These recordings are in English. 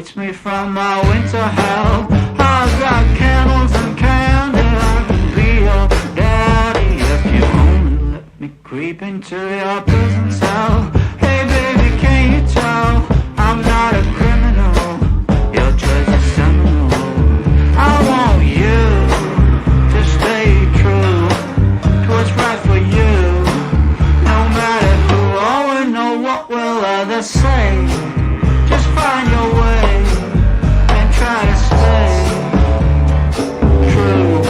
puts me from my winter hell. I've got candles and candy, I can be your daddy if you only let me creep into your prison cell. Hey baby, can you tell I'm not a criminal? Your choice is seminal. I want you to stay true to what's right for you. No matter who or know what will others say, just find your way and try to stay true.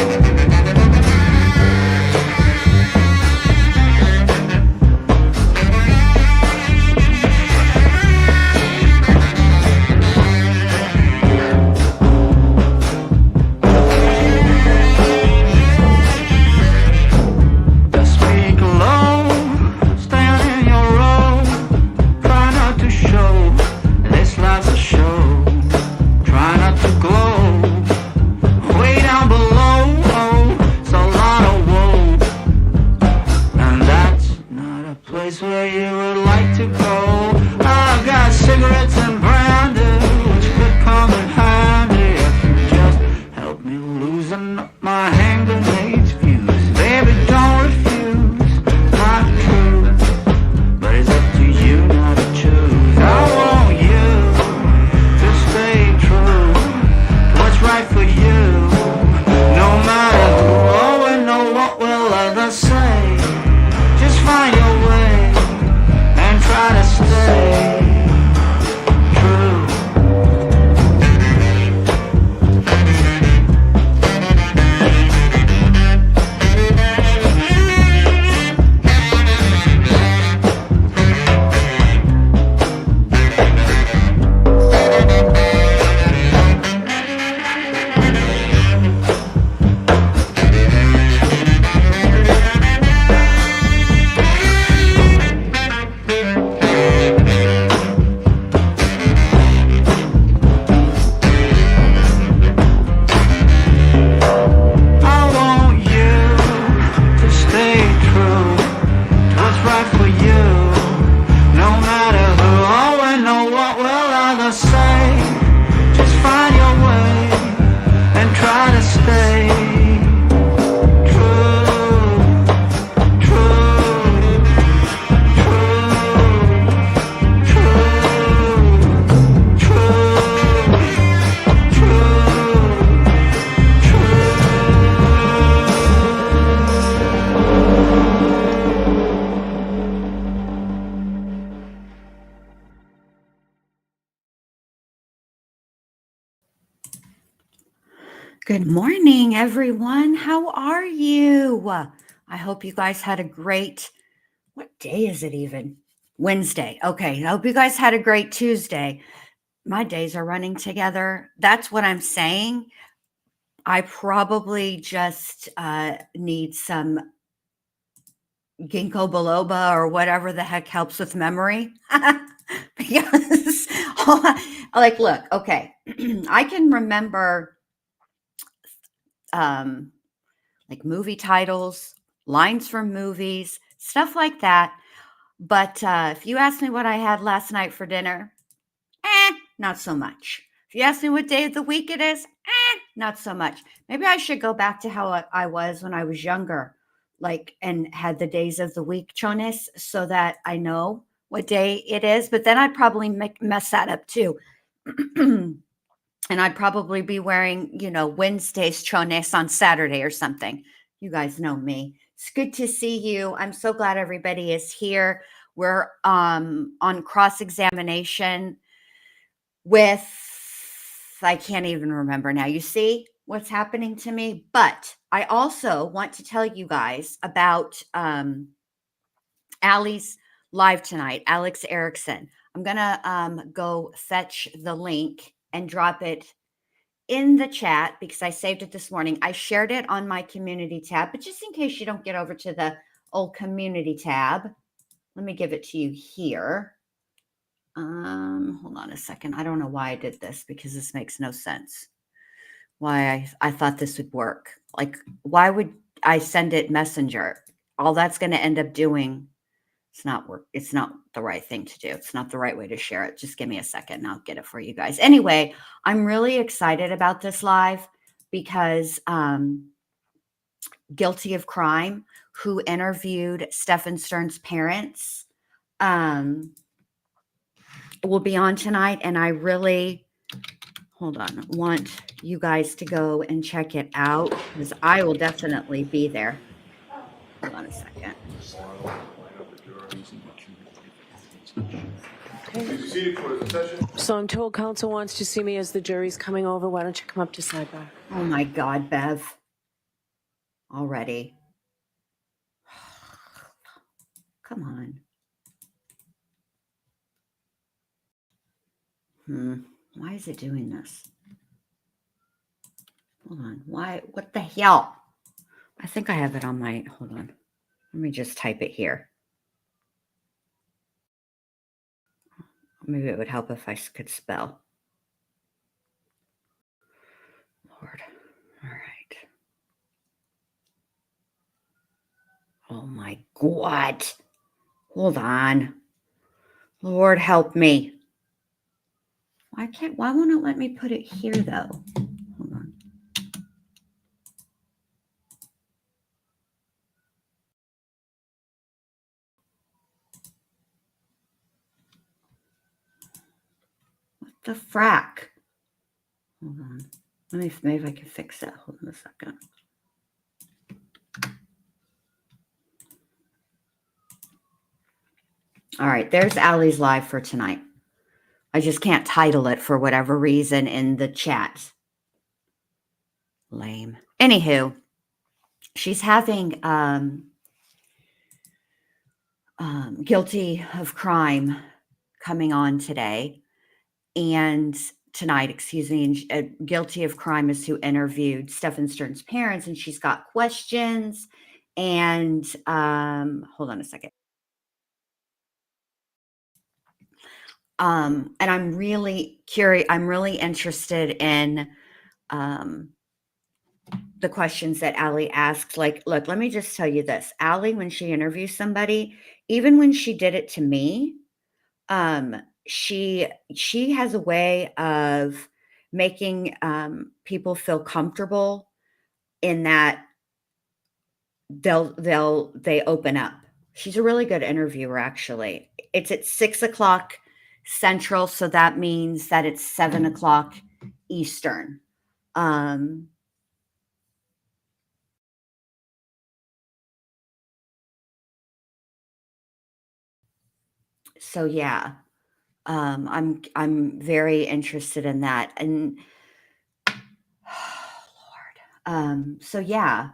Just speak low, stand in your row, try not to show this life's a show. Try not to glow way down below. Oh, it's a lot of woe, and that's not a place where you would like to go. I've got cigarettes and brandy, which could come in handy if you just help me loosen up my hand grenades fuse. Baby, don't refuse my truth, but it's up to you not to choose. I want you to stay true to what's right for you. No matter who or know what will others say, just find your way and try to stay true. I want you to stay true to what's right for you. No matter who or know what will others say, just find your way and try to stay true, true, true, true, true, Good morning, everyone. How are you? I hope you guys had a great, what day is it even? Wednesday. Okay. I hope you guys had a great Tuesday. My days are running together. That's what I'm saying. I probably just need some ginkgo biloba or whatever the heck helps with memory. Because, like, look, okay. I can remember like movie titles, lines from movies, stuff like that. But if you ask me what I had last night for dinner, not so much. If you ask me what day of the week it is, not so much. Maybe I should go back to how I was when I was younger, like, and had the days of the week chonis so that I know what day it is. But then I'd probably mess that up too. And I'd probably be wearing, Wednesday's chones on Saturday or something. You guys know me. It's good to see you. I'm so glad everybody is here. We're on cross-examination with, I can't even remember now. You see what's happening to me? But I also want to tell you guys about Allie's live tonight, Alex Erickson. I'm going to go fetch the link and drop it in the chat because I saved it this morning. I shared it on my community tab, but just in case you don't get over to the old community tab, let me give it to you here. Hold on a second. I don't know why I did this because this makes no sense. Why I thought this would work. Like, why would I send it Messenger? All that's going to end up doing It's not the right thing to do. It's not the right way to share it. Just give me a second and I'll get it for you guys. Anyway, I'm really excited about this live because Guilty of Crime, who interviewed Stephen Stern's parents, will be on tonight. And I really, hold on, want you guys to go and check it out because I will definitely be there. Hold on a second. So I'm told counsel wants to see me as the jury's coming over. Why don't you come up to sidebar? Oh my God, Bev. Already. Come on. Why is it doing this? Hold on. Why? What the hell? I think I have it on my, hold on. Let me just type it here. Maybe it would help if I could spell. Lord. All right. Oh my God. Hold on. Lord help me. Why won't it let me put it here though? Hold on. What the frack? Hold on. Maybe if I can fix that. Hold on a second. All right, there's Allie's live for tonight. I just can't title it for whatever reason in the chat. Lame. Anywho, she's having Guilty of Crime coming on today. And tonight, excuse me, and Guilty of Crime is who interviewed Stephen Stern's parents, and she's got questions. And hold on a second. And I'm really curious. I'm really interested in the questions that Allie asked. Like, look, let me just tell you this. Allie, when she interviews somebody, even when she did it to me, she has a way of making people feel comfortable in that they open up. She's a really good interviewer, actually. It's at 6:00 Central, so that means that it's 7:00 Eastern. So yeah, I'm very interested in that. And Lord, so yeah.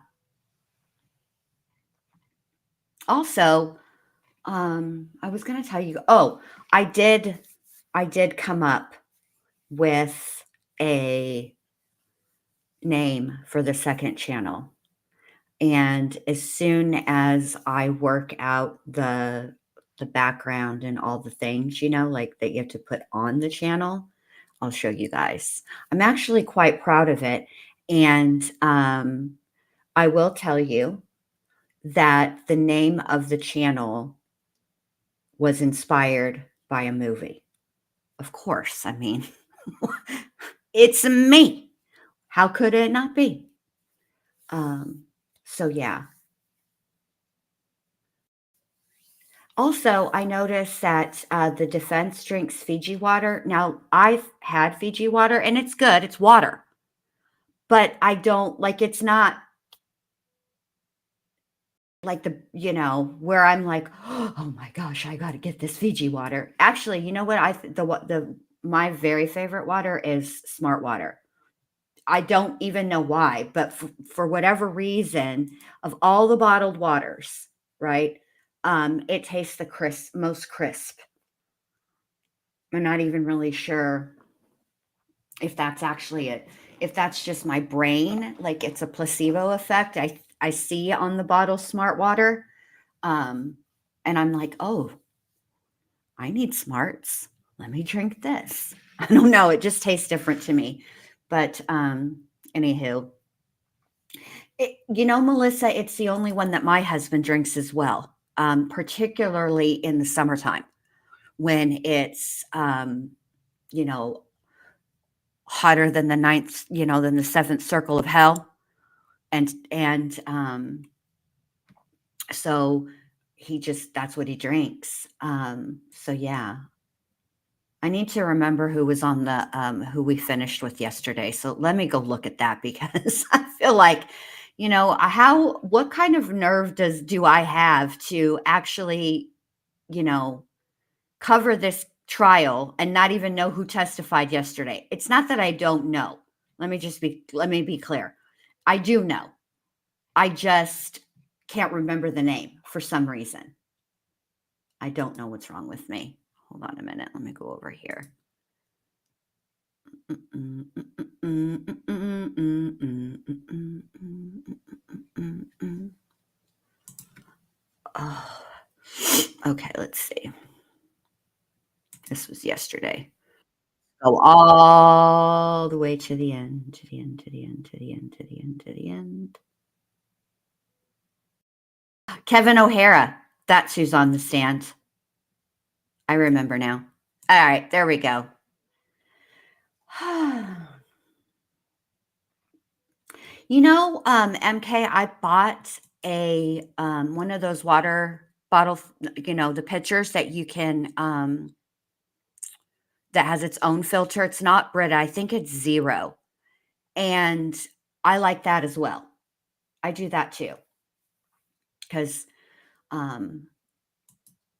Also, I was going to tell you. Oh, I did come up with a name for the second channel, and as soon as I work out the background and all the things, like that you have to put on the channel, I'll show you guys. I'm actually quite proud of it, and I will tell you that the name of the channel was inspired by a movie. Of course, I mean, it's me. How could it not be? So yeah. Also, I noticed that the defense drinks Fiji water. Now, I've had Fiji water, and it's good. It's water. But I don't, like, it's not like where I'm like, oh my gosh, I got to get this Fiji water. Actually, you know what? My very favorite water is Smart Water. I don't even know why, but for whatever reason, of all the bottled waters, right? It tastes the most crisp. I'm not even really sure if that's actually it. If that's just my brain, like it's a placebo effect. I see on the bottle Smart Water, and I'm like, oh, I need smarts. Let me drink this. I don't know. It just tastes different to me. But anywho, Melissa, it's the only one that my husband drinks as well. particularly in the summertime when it's, you know, hotter than the ninth, you know, than the seventh circle of hell. And so that's what he drinks. So yeah, I need to remember who was on the, who we finished with yesterday. So let me go look at that because I feel like, you know, what kind of nerve do I have to actually, you know, cover this trial and not even know who testified yesterday? It's not that I don't know. Let me be clear. I do know. I just can't remember the name for some reason. I don't know what's wrong with me. Hold on a minute. Let me go over here. Oh, okay, let's see. This was yesterday. Go all the way to the end, to the end, to the end, to the end, to the end, to the end. Kevin O'Hara. That's who's on the stand. I remember now. All right, there we go. You know, MK, I bought a one of those water bottle, you know, the pitchers that you can that has its own filter. It's not Brita. I think it's Zero. And I like that as well. I do that too. Because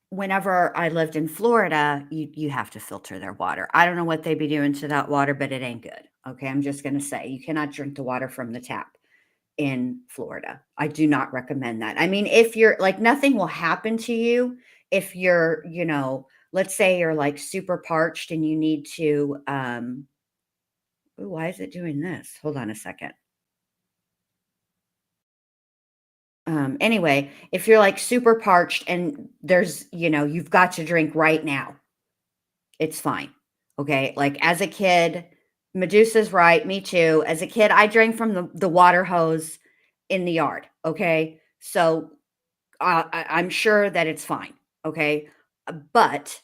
whenever I lived in Florida, you have to filter their water. I don't know what they'd be doing to that water, but it ain't good. Okay, I'm just going to say you cannot drink the water from the tap in Florida. I do not recommend that. I mean, if you're like, nothing will happen to you if you're, you know, let's say you're like super parched and you need to, ooh, why is it doing this? Hold on a second. Anyway, if you're like super parched and there's, you know, you've got to drink right now, it's fine. Okay. Like as a kid, Medusa's right. Me too. As a kid, I drank from the water hose in the yard. Okay. So I'm sure that it's fine. Okay. But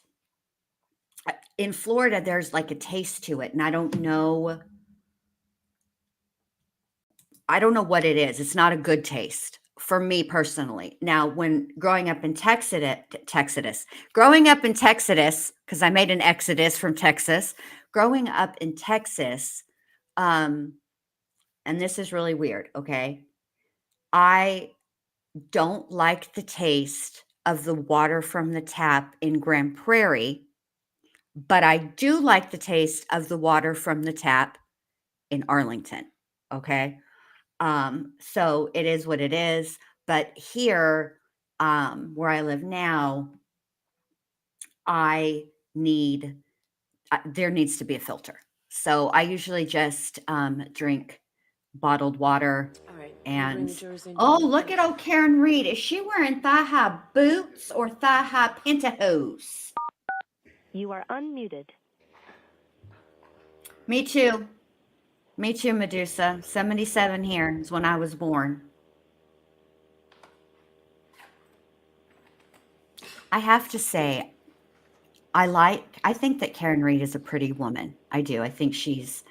in Florida, there's like a taste to it. And I don't know what it is. It's not a good taste for me personally. Now, when growing up in Texas, because I made an exodus from Texas, growing up in Texas, and this is really weird, okay? I don't like the taste of the water from the tap in Grand Prairie, but I do like the taste of the water from the tap in Arlington, okay? So it is what it is. But here, where I live now, there needs to be a filter. So I usually just drink bottled water. All right. And oh, look at old Karen Reed. Is she wearing thigh-high boots or thigh-high pantyhose? You are unmuted. Me too. Me too, Medusa. 77 here is when I was born. I have to say, I think that Karen Reed is a pretty woman. I do. I think she's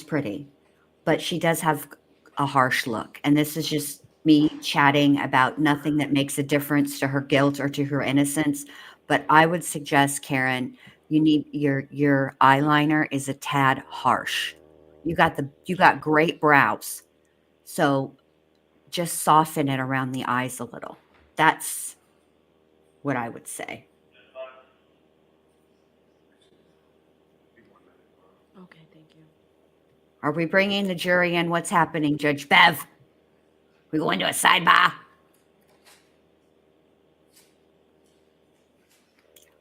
pretty, but she does have a harsh look. And this is just me chatting about nothing that makes a difference to her guilt or to her innocence. But I would suggest, Karen, you need your eyeliner is a tad harsh. You got great brows. So just soften it around the eyes a little. That's what I would say. Okay, thank you. Are we bringing the jury in? What's happening, Judge Bev? We going to a sidebar?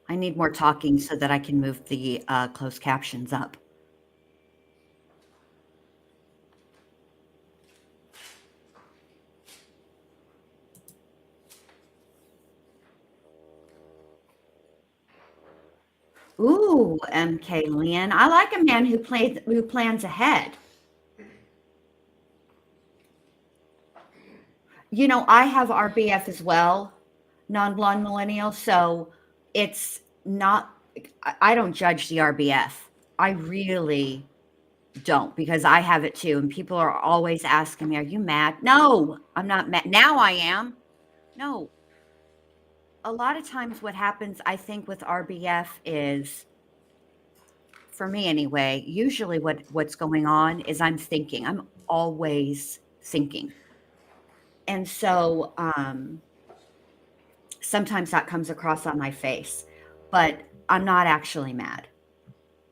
I need more talking so that I can move the closed captions up. Ooh, MK Lynn. I like a man who plans ahead. You know, I have RBF as well, non-blonde millennial. So it's not, I don't judge the RBF. I really don't, because I have it too. And people are always asking me, are you mad? No, I'm not mad. Now I am. No. A lot of times what happens, I think, with RBF is, for me anyway, usually what's going on is I'm thinking. I'm always thinking. And so sometimes that comes across on my face, but I'm not actually mad.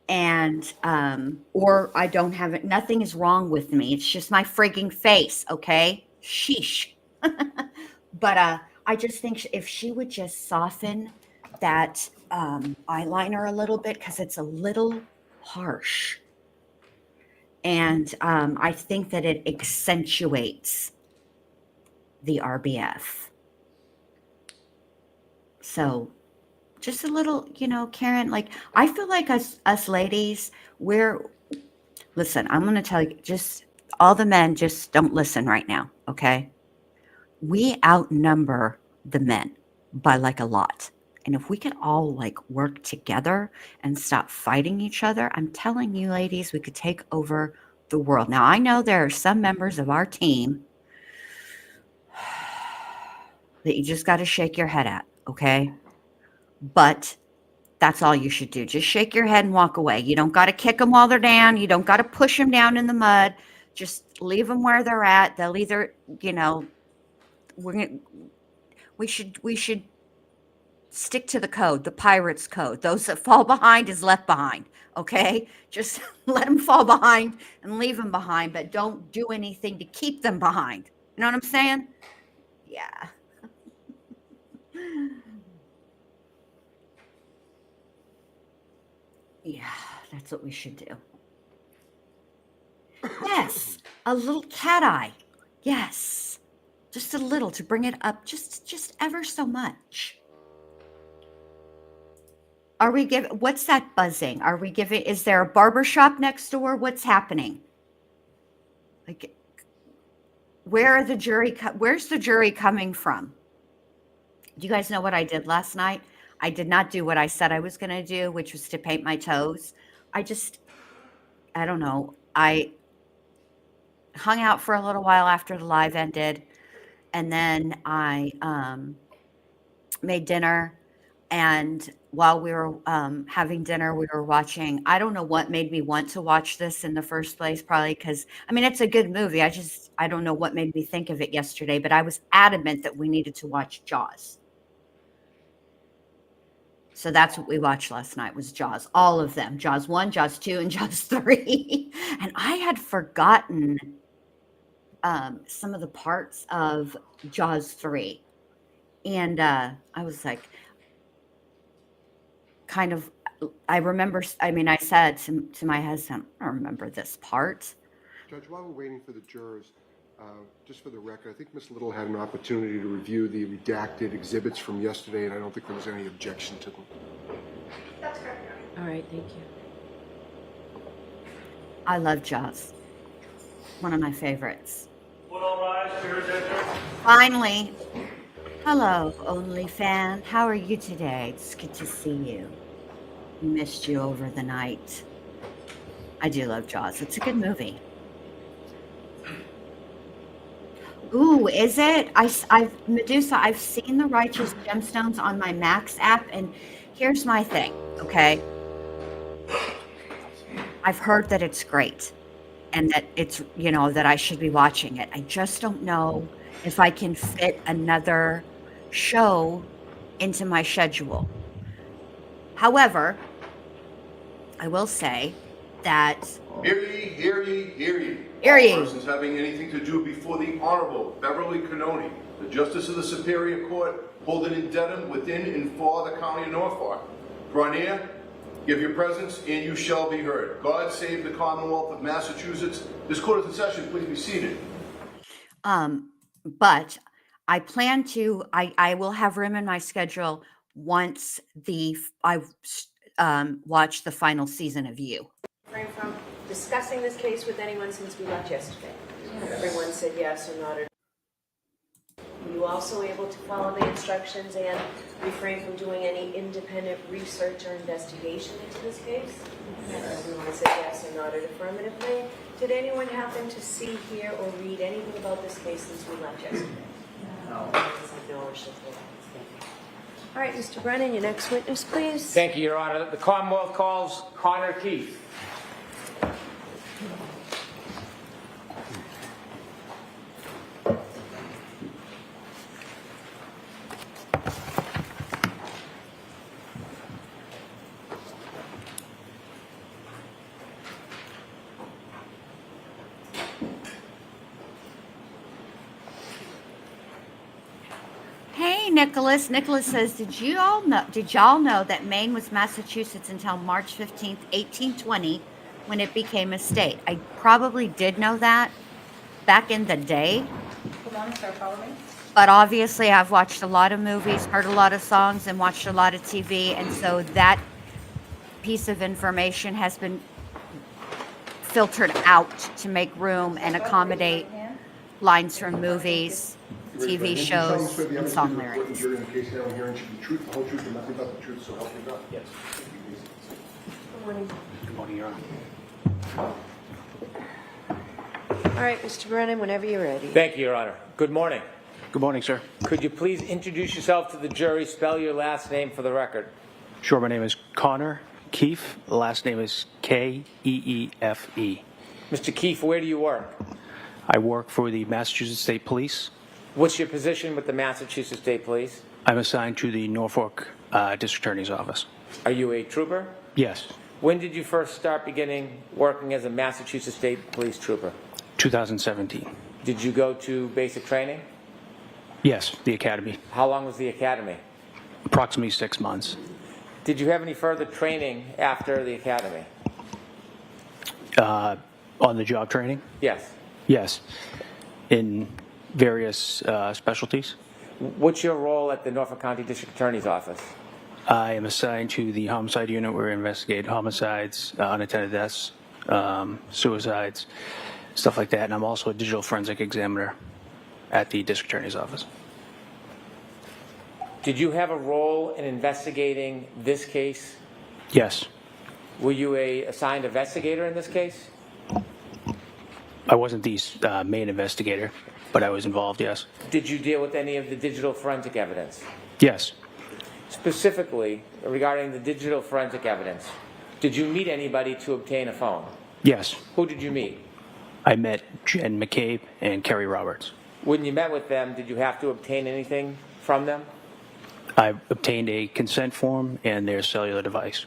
And or I don't have it, nothing is wrong with me. It's just my frigging face, okay? Sheesh. But I just think if she would just soften that eyeliner a little bit, because it's a little harsh. And I think that it accentuates the RBF. So just a little, Karen, like, I feel like us ladies, listen, I'm going to tell you, just all the men, just don't listen right now, okay? We outnumber the men by like a lot. And if we could all like work together and stop fighting each other, I'm telling you, ladies, we could take over the world. Now, I know there are some members of our team that you just got to shake your head at, okay? But that's all you should do. Just shake your head and walk away. You don't got to kick them while they're down. You don't got to push them down in the mud. Just leave them where they're at. They'll either, we should stick to the code, the pirate's code. Those that fall behind is left behind. Okay, just let them fall behind and leave them behind, but don't do anything to keep them behind. You know what I'm saying? Yeah. Yeah, that's what we should do. Yes, a little cat eye. Yes, just a little to bring it up, just ever so much. Are we giving? What's that buzzing? Are we giving? Is there a barber shop next door? What's happening? Like, where's the jury coming from? Do you guys know what I did last night? I did not do what I said I was going to do, which was to paint my toes. I don't know. I hung out for a little while after the live ended, and then I made dinner. And while we were having dinner, we were watching, I don't know what made me want to watch this in the first place, probably because, it's a good movie. I don't know what made me think of it yesterday, but I was adamant that we needed to watch Jaws. So that's what we watched last night, was Jaws, all of them, Jaws 1, Jaws 2, and Jaws 3. And I had forgotten some of the parts of Jaws 3. And I was like, kind of, I remember, I said to my husband, I don't remember this part. Judge, while we're waiting for the jurors, just for the record, I think Ms. Little had an opportunity to review the redacted exhibits from yesterday, and I don't think there was any objection to them. That's correct, Your Honor. All right, thank you. I love Jaws. One of my favorites. Would all rise, jurors enter. Finally. Hello, OnlyFan. How are you today? It's good to see you. We missed you over the night. I do love Jaws. It's a good movie. Ooh, is it? Medusa, I've seen the Righteous Gemstones on my Max app, and here's my thing, okay? I've heard that it's great, and that it's, that I should be watching it. I just don't know if I can fit another show into my schedule. However, I will say that... Hear ye, hear ye, hear ye. Hear ye. All persons having anything to do before the Honorable Beverly Cannoni, the Justice of the Superior Court, holding in Dedham, within and for the County of Norfolk. Draw near, give your presence, and you shall be heard. God save the Commonwealth of Massachusetts. This court is in session. Please be seated. But I plan to, I will have room in my schedule once I watch the final season of You. Refrain from discussing this case with anyone since we left yesterday. Everyone said yes or nodded. you also able to follow the instructions and refrain from doing any independent research or investigation into this case? Everyone said yes or nodded affirmatively. Did anyone happen to see, hear, or read anything about this case since we left yesterday? No. No or so forth. All right, Mr. Brennan, your next witness, please. Thank you, Your Honor. The Commonwealth calls Connor Keith. Hey, Nicholas. Nicholas says, did y'all know that Maine was Massachusetts until March 15th, 1820, when it became a state? I probably did know that back in the day. Hold on, start following. But obviously, I've watched a lot of movies, heard a lot of songs, and watched a lot of TV. And so that piece of information has been filtered out to make room and accommodate lines from movies, TV shows, and song lyrics. Jury in the case now and hearing should be truth, the whole truth, and nothing but the truth, so help you God. Yes. Good morning. Good morning, Your Honor. All right, Mr. Brennan, whenever you're ready. Thank you, Your Honor. Good morning. Good morning, sir. Could you please introduce yourself to the jury, spell your last name for the record? Sure, my name is Connor Keefe. The last name is Keefe. Mr. Keefe, where do you work? I work for the Massachusetts State Police. What's your position with the Massachusetts State Police? I'm assigned to the Norfolk District Attorney's Office. Are you a trooper? Yes, When did you first start beginning working as a Massachusetts State Police trooper? 2017. Did you go to basic training? Yes, the Academy. How long was the academy? Approximately 6 months. Did you have any further training after the academy? On the job training? Yes. Yes. In various specialties. What's your role at the Norfolk County District Attorney's Office? I am assigned to the homicide unit where we investigate homicides, unattended deaths, suicides, stuff like that. And I'm also a digital forensic examiner at the District Attorney's Office. Did you have a role in investigating this case? Yes. Were you assigned investigator in this case? I wasn't the main investigator, but I was involved, yes. Did you deal with any of the digital forensic evidence? Yes. Specifically, regarding the digital forensic evidence, did you meet anybody to obtain a phone? Yes. Who did you meet? I met Jen McCabe and Kerry Roberts. When you met with them, did you have to obtain anything from them? I obtained a consent form and their cellular device.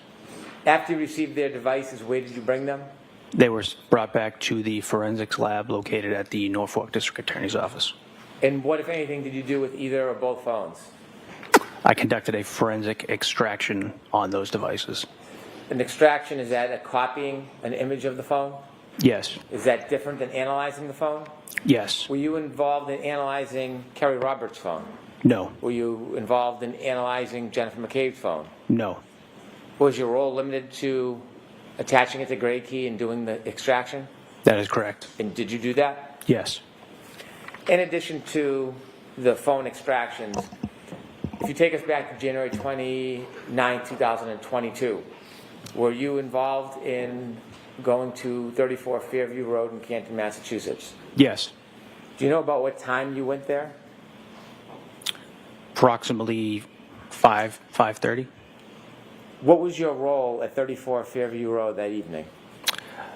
After you received their devices, where did you bring them? They were brought back to the forensics lab located at the Norfolk District Attorney's Office. And what, if anything, did you do with either or both phones? I conducted a forensic extraction on those devices. An extraction, is that a copying an image of the phone? Yes. Is that different than analyzing the phone? Yes. Were you involved in analyzing Kerry Roberts' phone? No. Were you involved in analyzing Jennifer McCabe's phone? No. Was your role limited to attaching it to grade key and doing the extraction? That is correct. And did you do that? Yes. In addition to the phone extractions, if you take us back to January 29, 2022, were you involved in going to 34 Fairview Road in Canton, Massachusetts? Yes. Do you know about what time you went there? Approximately 5:30. What was your role at 34 Fairview Road that evening?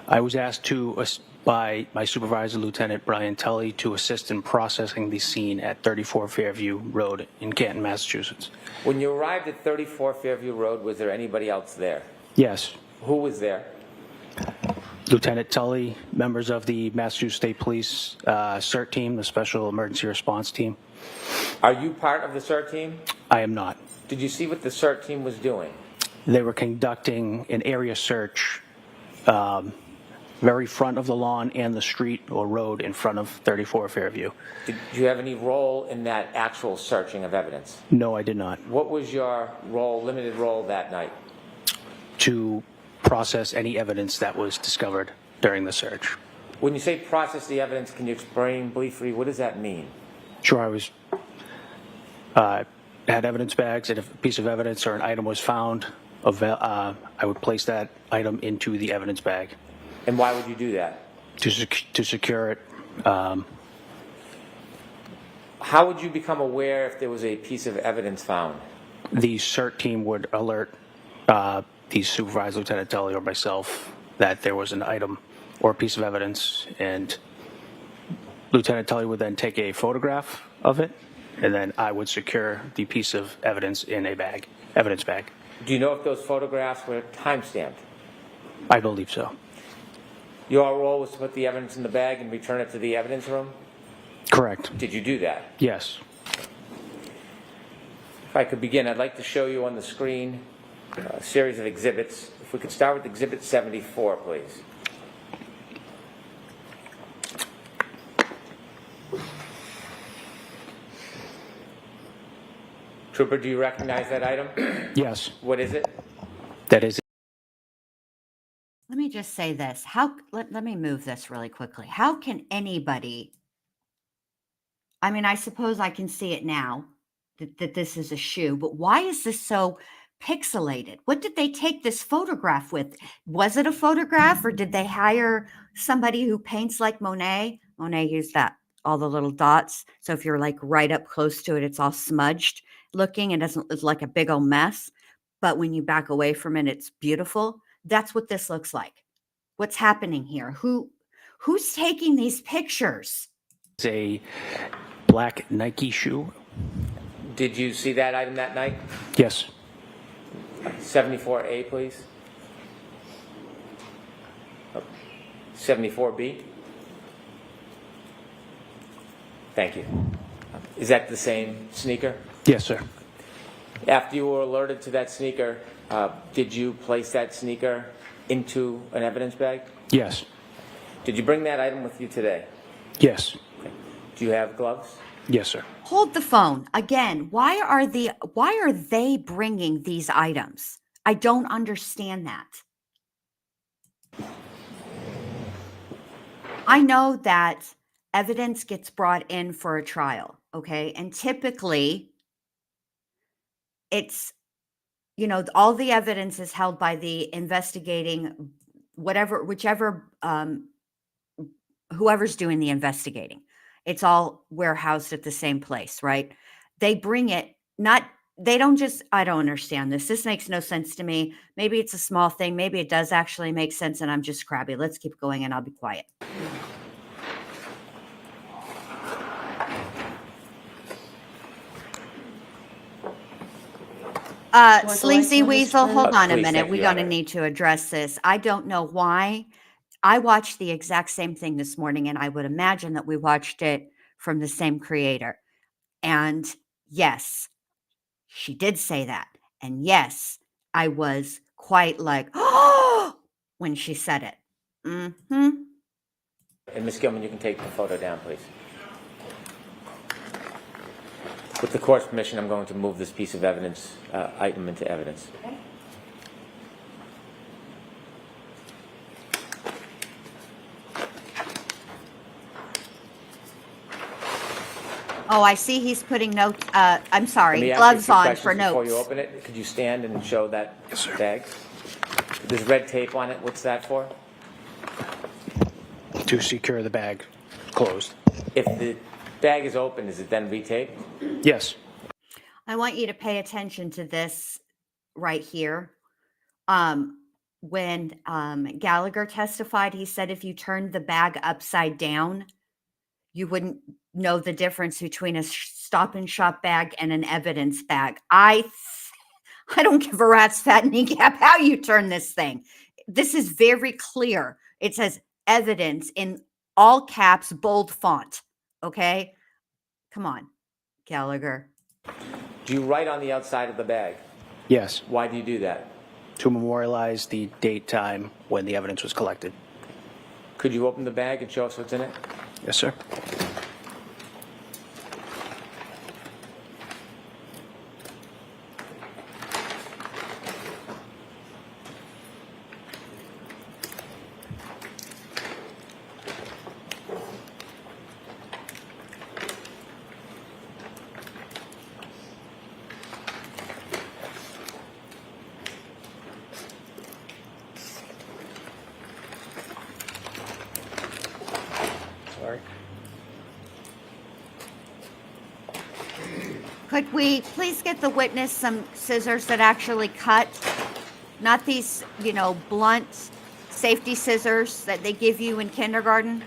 I was asked by my supervisor, Lieutenant Brian Tully, to assist in processing the scene at 34 Fairview Road in Canton, Massachusetts. When you arrived at 34 Fairview Road, was there anybody else there? Yes. Who was there? Lieutenant Tully, members of the Massachusetts State Police CERT team, the Special Emergency Response Team. Are you part of the CERT team? I am not. Did you see what the CERT team was doing? They were conducting an area search very front of the lawn and the street or road in front of 34 Fairview. Did you have any role in that actual searching of evidence? No, I did not. What was your role, limited role that night? To process any evidence that was discovered during the search. When you say process the evidence, can you explain briefly what does that mean? Sure, I was had evidence bags, and if a piece of evidence or an item was found, I would place that item into the evidence bag And why would you do that? to secure it. How would you become aware if there was a piece of evidence found? The CERT team would alert the supervisor, Lieutenant Tully, or myself that there was an item or a piece of evidence, and Lieutenant Tully would then take a photograph of it, and then I would secure the piece of evidence in a bag, evidence bag. Do you know if those photographs were time-stamped? I believe so. Your role was to put the evidence in the bag and return it to the evidence room? Correct. Did you do that? Yes. If I could begin, I'd like to show you on the screen a series of exhibits. If we could start with Exhibit 74, please. Trooper, do you recognize that item? Yes. What is it? That is. Let me just say this. Let me move this really quickly. How can anybody, I mean, I suppose I can see it now that this is a shoe, but why is this so pixelated? What did they take this photograph with? Was it a photograph, or did they hire somebody who paints like Monet? Monet used that, all the little dots. So if you're like right up close to it, it's all smudged looking. It doesn't look like a big old mess. But when you back away from it, it's beautiful. That's what this looks like. What's happening here? Who's taking these pictures? It's a black Nike shoe. Did you see that item that night? Yes. 74A, please. 74B. Thank you. Is that the same sneaker? Yes, sir. After you were alerted to that sneaker, did you place that sneaker into an evidence bag? Yes. Did you bring that item with you today? Yes. Do you have gloves? Yes, sir. Hold the phone. Again, why are they bringing these items? I don't understand that. I know that evidence gets brought in for a trial, okay? And typically it's, all the evidence is held by the investigating, whichever, whoever's doing the investigating. It's all warehoused at the same place, right? They bring it, they don't just, I don't understand this. This makes no sense to me. Maybe it's a small thing. Maybe it does actually make sense and I'm just crabby. Let's keep going and I'll be quiet. Sleazy Weasel, hold on a Please, minute. thank We're you, going to Honor. need to address this. I don't know why. I watched the exact same thing this morning, and I would imagine that we watched it from the same creator. And yes, she did say that. And yes, I was quite like, oh, when she said it. Mm-hmm. And Ms. Gilman, you can take the photo down, please. With the court's permission, I'm going to move this piece of evidence, item into evidence. Okay. Oh, I see he's putting notes, I'm sorry, Let me ask you gloves some on questions for Before you notes. open it, could you stand and show that Yes, sir. bag? There's red tape on it. What's that for? To secure the bag closed. If the bag is open, is it then retaped? Yes. I want you to pay attention to this right here. When Gallagher testified, he said if you turned the bag upside down, you wouldn't know the difference between a Stop and Shop bag and an evidence bag. I don't give a rat's fat kneecap how you turn this thing. This is very clear. It says evidence in all caps, bold font. Okay? Come on, Gallagher. Do you write on the outside of the bag? Yes. Why do you do that? To memorialize the date, time when the evidence was collected. Could you open the bag and show us what's in it? Yes, sir. sorry. Could we please get the witness some scissors that actually cut? Not these, you know, blunt safety scissors that they give you in kindergarten?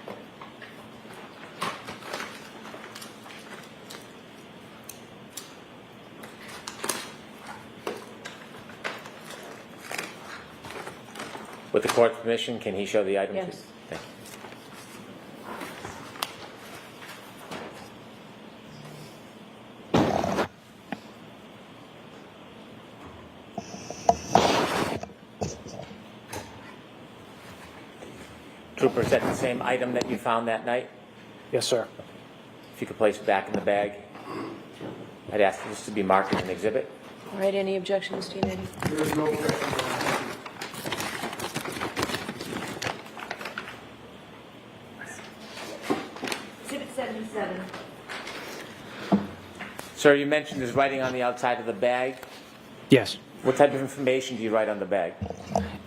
With the court's permission, can he show the item? Yes. Thank you. Trooper, is that the same item that you found that night? Yes, sir. If you could place it back in the bag. I'd ask this to be marked as an exhibit. All right, any objections, Dean Eddy? There is no objection. Exhibit 77. Sir, you mentioned there's writing on the outside of the bag. Yes. What type of information do you write on the bag?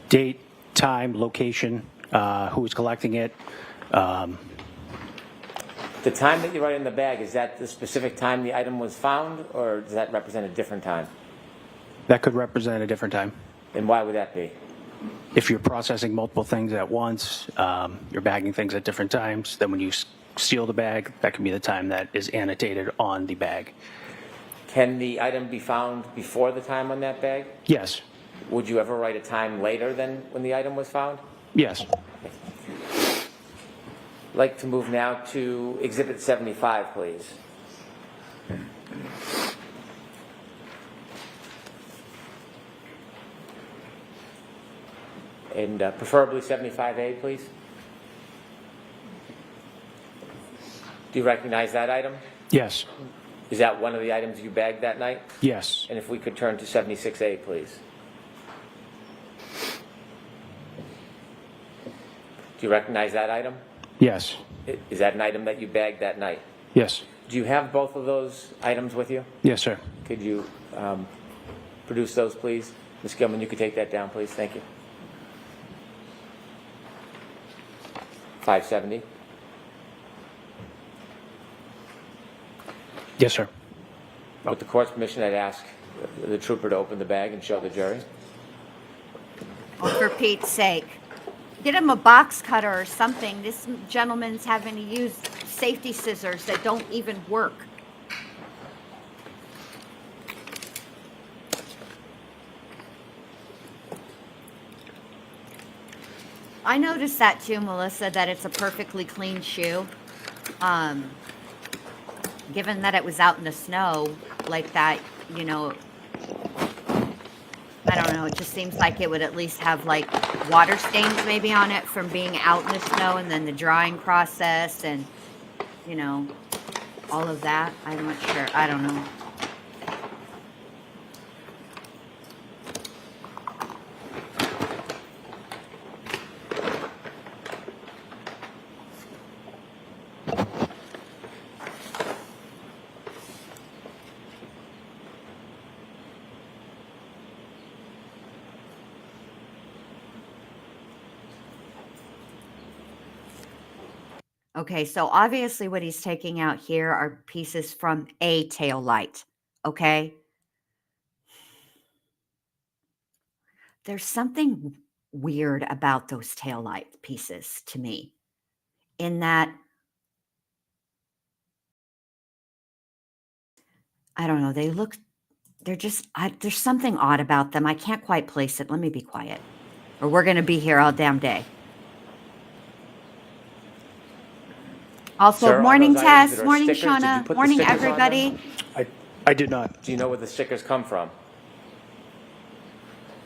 Date, time, location, who is collecting it. The time that you write in the bag, is that the specific time the item was found, or does that represent a different time? That could represent a different time. And why would that be? If you're processing multiple things at once, you're bagging things at different times, then when you seal the bag, that can be the time that is annotated on the bag. Can the item be found before the time on that bag? Yes. Would you ever write a time later than when the item was found? Yes. I'd like to move now to Exhibit 75, please. And preferably 75A, please. Do you recognize that item? Yes. Is that one of the items you bagged that night? Yes. And if we could turn to 76A, please. Do you recognize that item? Yes. Is that an item that you bagged that night? Yes. Do you have both of those items with you? Yes, sir. Could you produce those, please? Ms. Gilman, you could take that down, please. Thank you. 570. Yes, sir. With the court's permission, I'd ask the trooper to open the bag and show the jury. Oh, for Pete's sake. Get him a box cutter or something. This gentleman's having to use safety scissors that don't even work. I noticed that too, Melissa, that it's a perfectly clean shoe. Given that it was out in the snow like that, you know, I don't know, it just seems like it would at least have like water stains maybe on it from being out in the snow and then the drying process and, you know, all of that. I'm not sure. I don't know. Okay, so obviously what he's taking out here are pieces from a tail light, okay? There's something weird about those tail light pieces to me in that, I don't know, they're just, there's something odd about them. I can't quite place it. Let me be quiet or we're going to be here all damn day. Also, Sir, on morning, those items that Tess. are Morning, stickers, did you Shauna. put the Morning, stickers on everybody. I did not. Do you know where the stickers come from?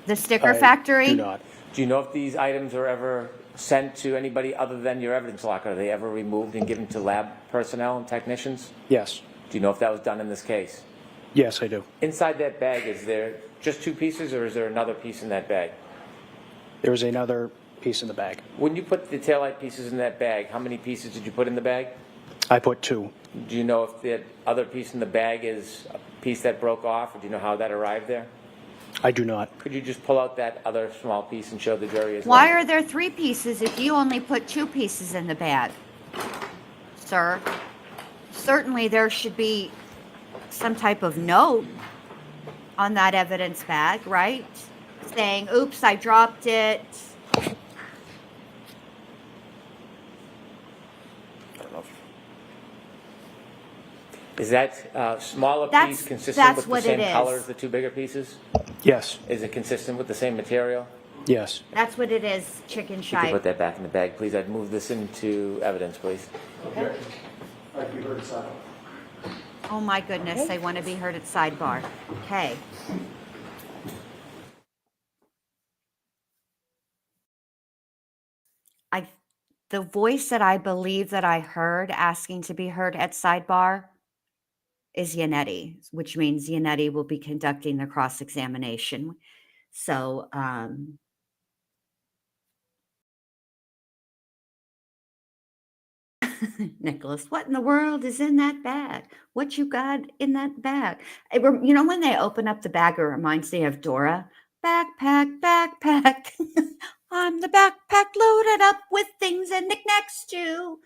The sticker I factory. do not. Do you know if these items are ever sent to anybody other than your evidence locker? Are they ever removed and given to lab personnel and technicians? Yes. Do you know if that was done in this case? Yes, I do. Inside that bag, is there just two pieces or is there another piece in that bag? There was another piece in the bag. When you put the taillight pieces in that bag, how many pieces did you put in the bag? I put 2. Do you know if the other piece in the bag is a piece that broke off, or do you know how that arrived there? I do not. Could you just pull out that other small piece and show the jury as well? Why are there 3 pieces if you only put 2 pieces in the bag? sir. Certainly there should be some type of note on that evidence bag, right? Saying, oops, I dropped it. I don't know. Is that smaller That's- piece consistent that's with the what same it color is. as the two bigger pieces? Yes. Is it consistent with the same material? Yes. That's what it is, chicken You can shy. put that back in the bag, please. I'd move this into evidence, please. Oh my goodness, they want to be heard at sidebar. Okay. The voice that I believe that I heard asking to be heard at sidebar is Yannetti, which means Yannetti will be conducting the cross-examination. So, Nicholas, what in the world is in that bag? What you got in that bag? You know, when they open up the bag, it reminds me of Dora. Backpack, backpack. I'm the backpack loaded up with things and knickknacks too.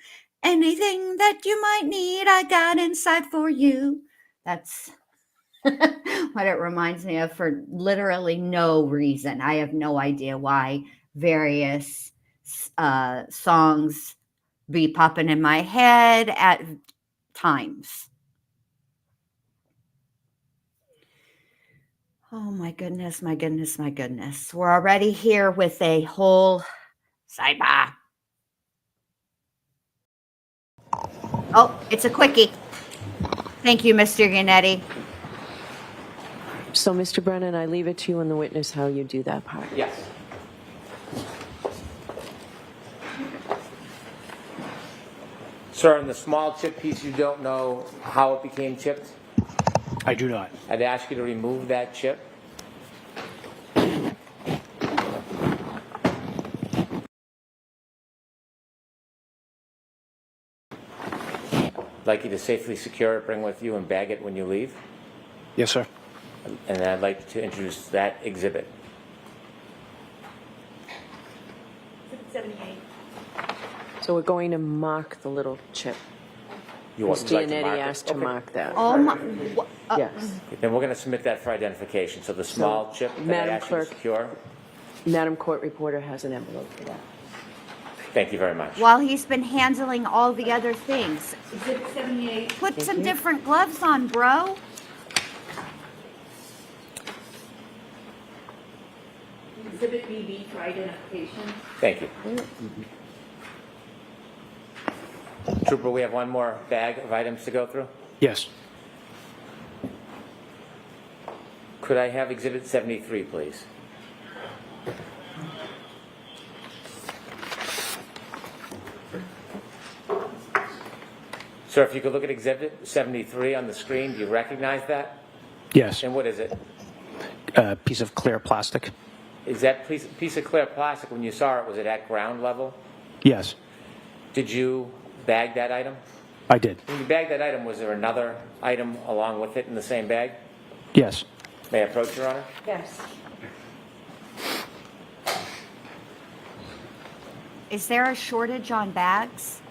Anything that you might need, I got inside for you. That's what it reminds me of for literally no reason. I have no idea why various songs be popping in my head at times. Oh my goodness, my goodness, my goodness. We're already here with a whole sidebar. Oh, it's a quickie. Thank you, Mr. Yannetti. So, Mr. Brennan, I leave it to you and the witness how you do that part. Yes. Sir, in the small chip piece, you don't know how it became chipped? I do not. I'd ask you to remove that chip. I'd like you to safely secure it, bring it with you, and bag it when you leave. Yes, sir. And then I'd like to introduce that exhibit. Exhibit 78. So we're going to mark the little chip. You Ms. would like to mark Giannetti it? asked to Okay. mark that. Oh my. Yes. Then we're going to submit that for identification. So the small chip that I Madam asked you to Clerk. secure. Madam Court Reporter has an envelope for that. Thank you very much. While he's been handling all the other things. Exhibit 78. Put some different gloves on, bro. Exhibit BB for identification. Thank you. Trooper, we have one more bag of items to go through. Yes. Could I have Exhibit 73, please? Sir, if you could look at Exhibit 73 on the screen, do you recognize that? Yes. And what is it? A piece of clear plastic. Is that piece of clear plastic, when you saw it, was it at ground level? Yes, Did you bag that item? I did. When you bagged that item, was there another item along with it in the same bag? Yes. May I approach, Your Honor? Yes. Is there a shortage on bags?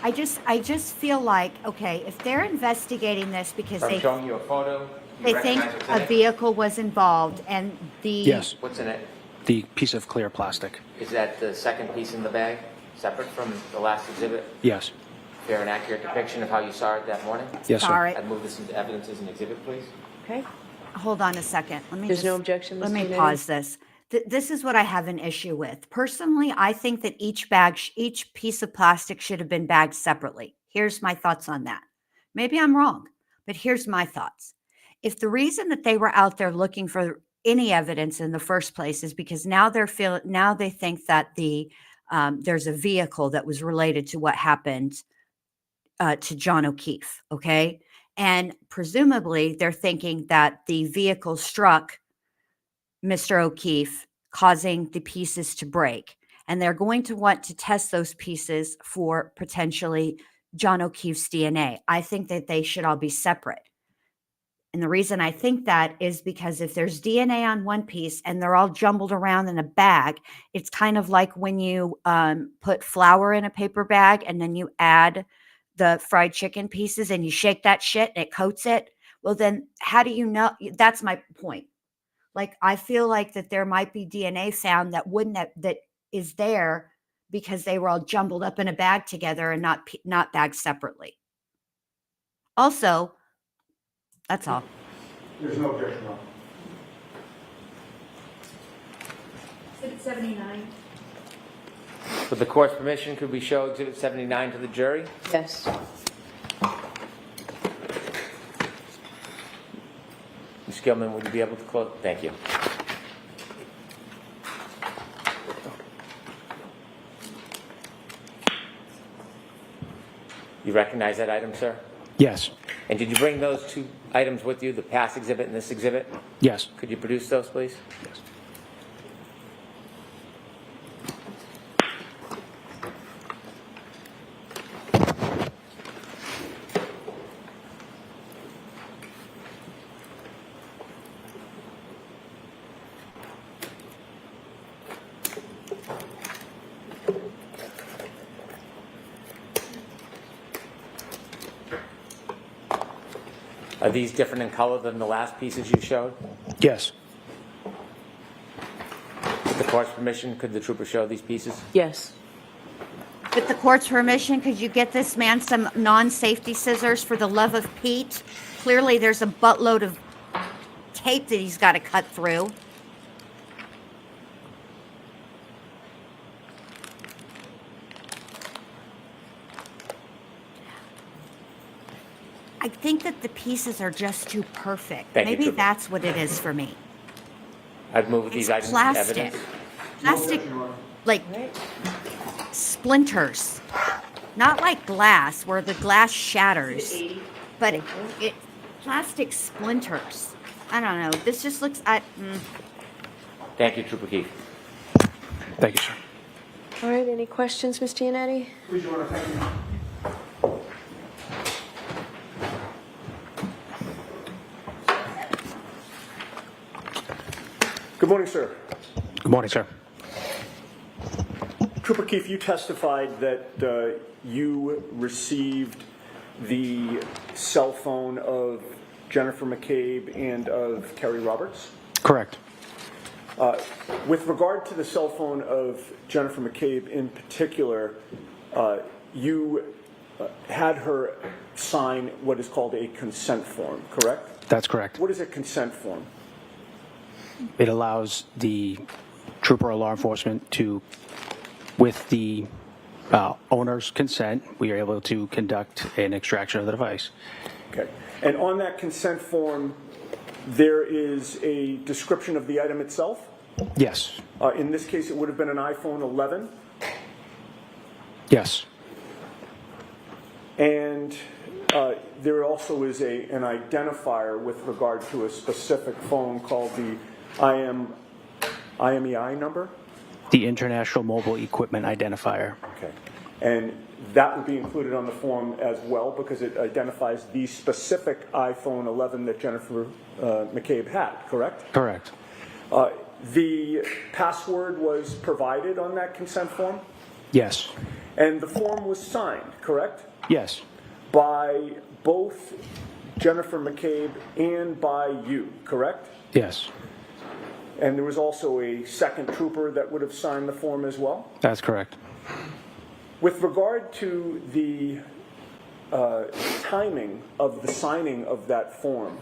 I just feel like, okay, if they're investigating this because I'm showing you a photo. You they think recognize what's in a it? vehicle was involved and the Yes. What's in it? The piece of clear plastic. Is that the second piece in the bag, separate from the last exhibit? Yes. Fair and accurate depiction of how you saw it that morning? Yes, sir. Sorry. I'd move this into evidence as an exhibit, please. Okay. Hold on a second. Let me There's no objection, Let Ms. me Giannetti? pause this. This is what I have an issue with. Personally, I think that each bag, each piece of plastic should have been bagged separately. Here's my thoughts on that. Maybe I'm wrong, but here's my thoughts. If the reason that they were out there looking for any evidence in the first place is because now they think that there's a vehicle that was related to what happened to John O'Keefe, okay? And presumably they're thinking that the vehicle struck Mr. O'Keefe, causing the pieces to break. And they're going to want to test those pieces for potentially John O'Keefe's DNA. I think that they should all be separate. And the reason I think that is because if there's DNA on one piece and they're all jumbled around in a bag, it's kind of like when you put flour in a paper bag and then you add the fried chicken pieces and you shake that shit and it coats it. Well, then how do you know? That's my point. Like, I feel like that there might be DNA found that that is there because they were all jumbled up in a bag together and not bagged separately. Also, that's all. There's no objection, Ron. Exhibit 79. With the court's permission, could we show Exhibit 79 to the jury? Yes. Ms. Gilman, would you be able to close? Thank you. You recognize that item, sir? Yes. And did you bring those two items with you, the past exhibit and this exhibit? Yes. Could you produce those, please? Yes. Are these different in color than the last pieces you showed? Yes. With the court's permission, could the trooper show these pieces? Yes. With the court's permission, could you get this man some non-safety scissors for the love of Pete? Clearly there's a buttload of tape that he's got to cut through. I think that the pieces are just too perfect. Thank you, Maybe Trooper. that's what it is for me. I'd move these items to evidence. Plastic, like splinters. Not like glass, where the glass shatters, but plastic splinters. I don't know. This just looks. Thank you, Trooper Keefe. Thank you, sir. All right, any questions, Ms. Giannetti? Please, Your Honor, thank you. Good morning, sir. Good morning, sir. Trooper Keefe, you testified that you received the cell phone of Jennifer McCabe and of Kerry Roberts. Correct. With regard to the cell phone of Jennifer McCabe in particular, you had her sign what is called a consent form, correct? That's correct. What is a consent form? It allows the trooper or law enforcement to, with the owner's consent, we are able to conduct an extraction of the device. Okay. And on that consent form, there is a description of the item itself? Yes. In this case, it would have been an iPhone 11. Yes. And there also is an identifier with regard to a specific phone called the IMEI number? The International Mobile Equipment Identifier. Okay. And that would be included on the form as well because it identifies the specific iPhone 11 that Jennifer McCabe had, correct? Correct. The password was provided on that consent form? Yes. And the form was signed, correct? Yes. By both Jennifer McCabe and by you, correct? Yes. And there was also a second trooper that would have signed the form as well? That's correct. With regard to the timing of the signing of that form,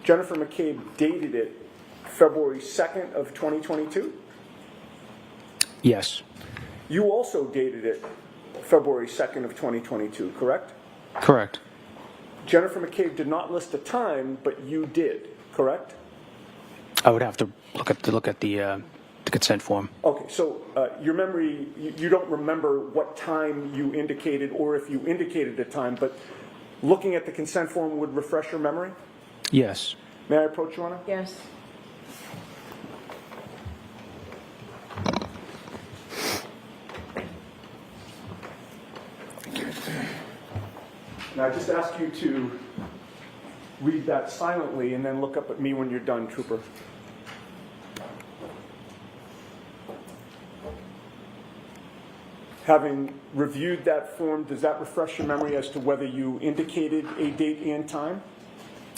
Jennifer McCabe dated it February 2nd of 2022? Yes. You also dated it February 2nd of 2022, correct? Correct. Jennifer McCabe did not list a time, but you did, correct? I would have to look at the consent form. Okay, so your memory, you don't remember what time you indicated or if you indicated a time, but looking at the consent form would refresh your memory? Yes. May I approach, Your Honor? Yes. Now, I just ask you to read that silently and then look up at me when you're done, Trooper. Having reviewed that form, does that refresh your memory as to whether you indicated a date and time?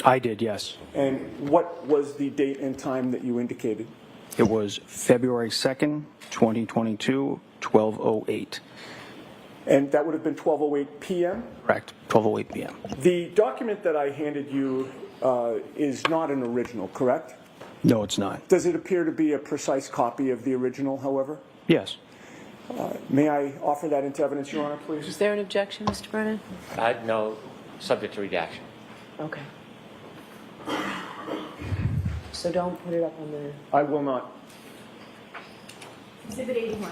I did, yes. And what was the date and time that you indicated? It was February 2nd, 2022, 12:08. And that would have been 12:08 p.m.? Correct, 12:08 p.m. The document that I handed you is not an original, correct? No, it's not. Does it appear to be a precise copy of the original, however? Yes. May I offer that into evidence, Your Honor, please? Is there an objection, Mr. Brennan? No, subject to redaction. Okay. So don't put it up on the... I will not. Exhibit 81.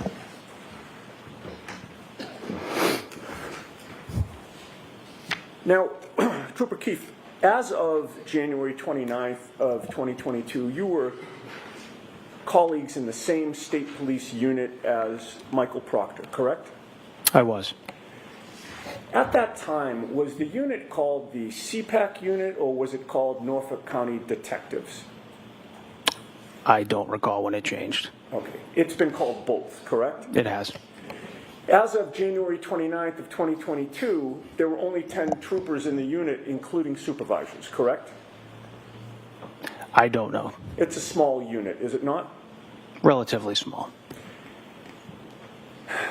Now, Trooper Keefe, as of January 29th of 2022, you were colleagues in the same state police unit as Michael Proctor, correct? I was. At that time, was the unit called the CPAC unit or was it called Norfolk County Detectives? I don't recall when it changed. Okay. It's been called both, correct? It has. As of January 29th of 2022, there were only 10 troopers in the unit, including supervisors, correct? I don't know. It's a small unit, is it not? Relatively small.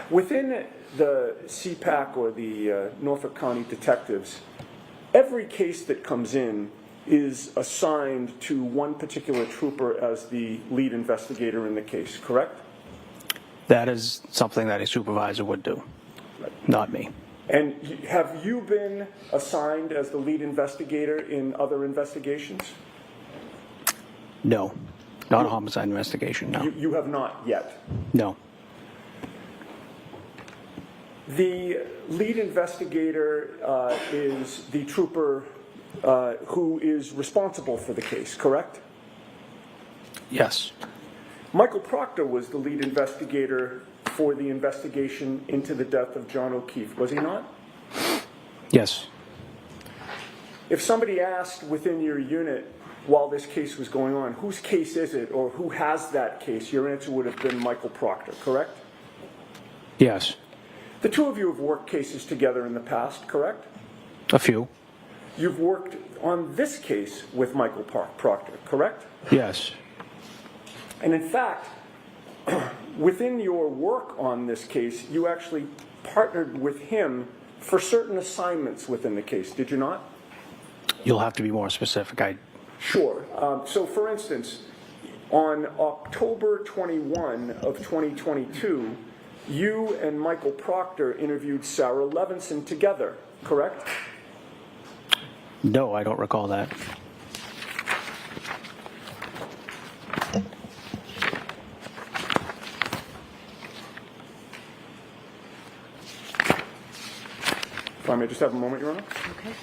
Within the CPAC or the Norfolk County Detectives, every case that comes in is assigned to one particular trooper as the lead investigator in the case, correct? That is something that a supervisor would do, not me. And have you been assigned as the lead investigator in other investigations? No. Not a homicide investigation, no. You have not yet. No. The lead investigator is the trooper who is responsible for the case, correct? Yes. Michael Proctor was the lead investigator for the investigation into the death of John O'Keefe, was he not? Yes. If somebody asked within your unit while this case was going on, whose case is it or who has that case, your answer would have been Michael Proctor, correct? Yes. The two of you have worked cases together in the past, correct? A few. You've worked on this case with Michael Proctor, correct? Yes. And in fact, within your work on this case, you actually partnered with him for certain assignments within the case, did you not? You'll have to be more specific. Sure. So for instance, on October 21 of 2022, you and Michael Proctor interviewed Sarah Levinson together, correct? No, I don't recall that. If I may just have a moment, Your Honor. Okay.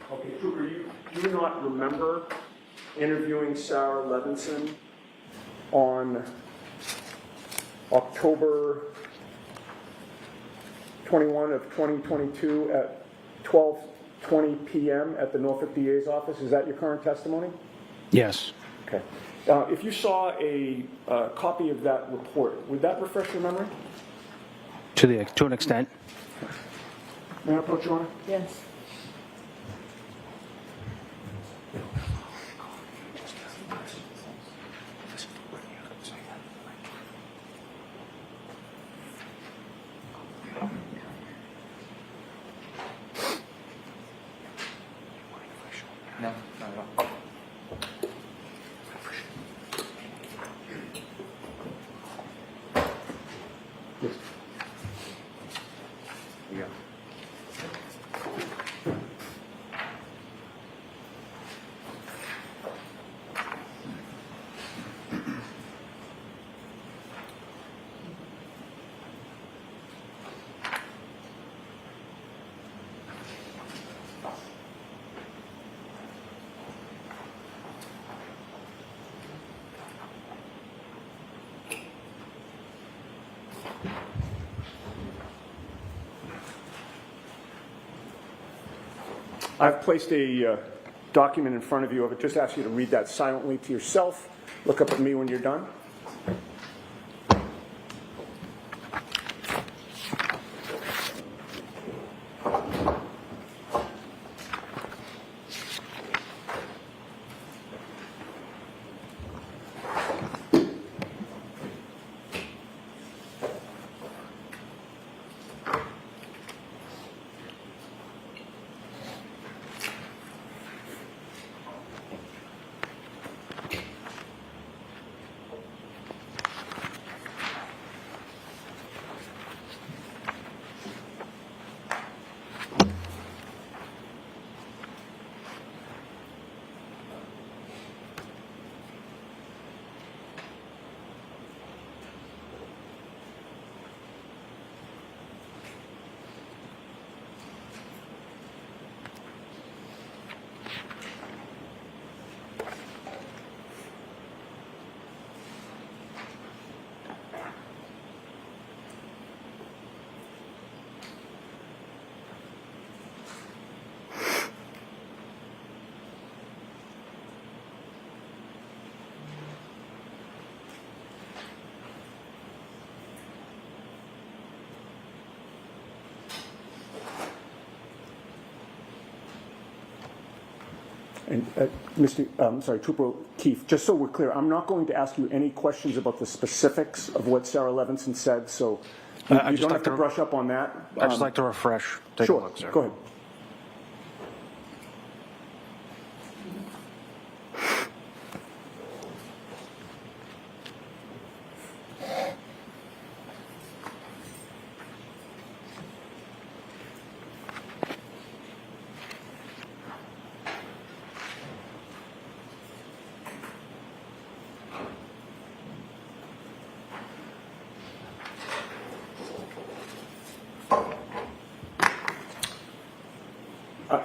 Okay, Trooper, you do not remember interviewing Sarah Levinson on October 21 of 2022 at 12:20 p.m. at the Norfolk DA's office. Is that your current testimony? Yes. Okay. If you saw a copy of that report, would that refresh your memory? To an extent. May I approach, Your Honor? Yes. I've placed a document in front of you. I would just ask you to read that silently to yourself. Look up at me when you're done. And Trooper Keefe, just so we're clear, I'm not going to ask you any questions about the specifics of what Sarah Levinson said, so you don't have to brush up on that. I'd just like to refresh. Take a look, sir. Go ahead.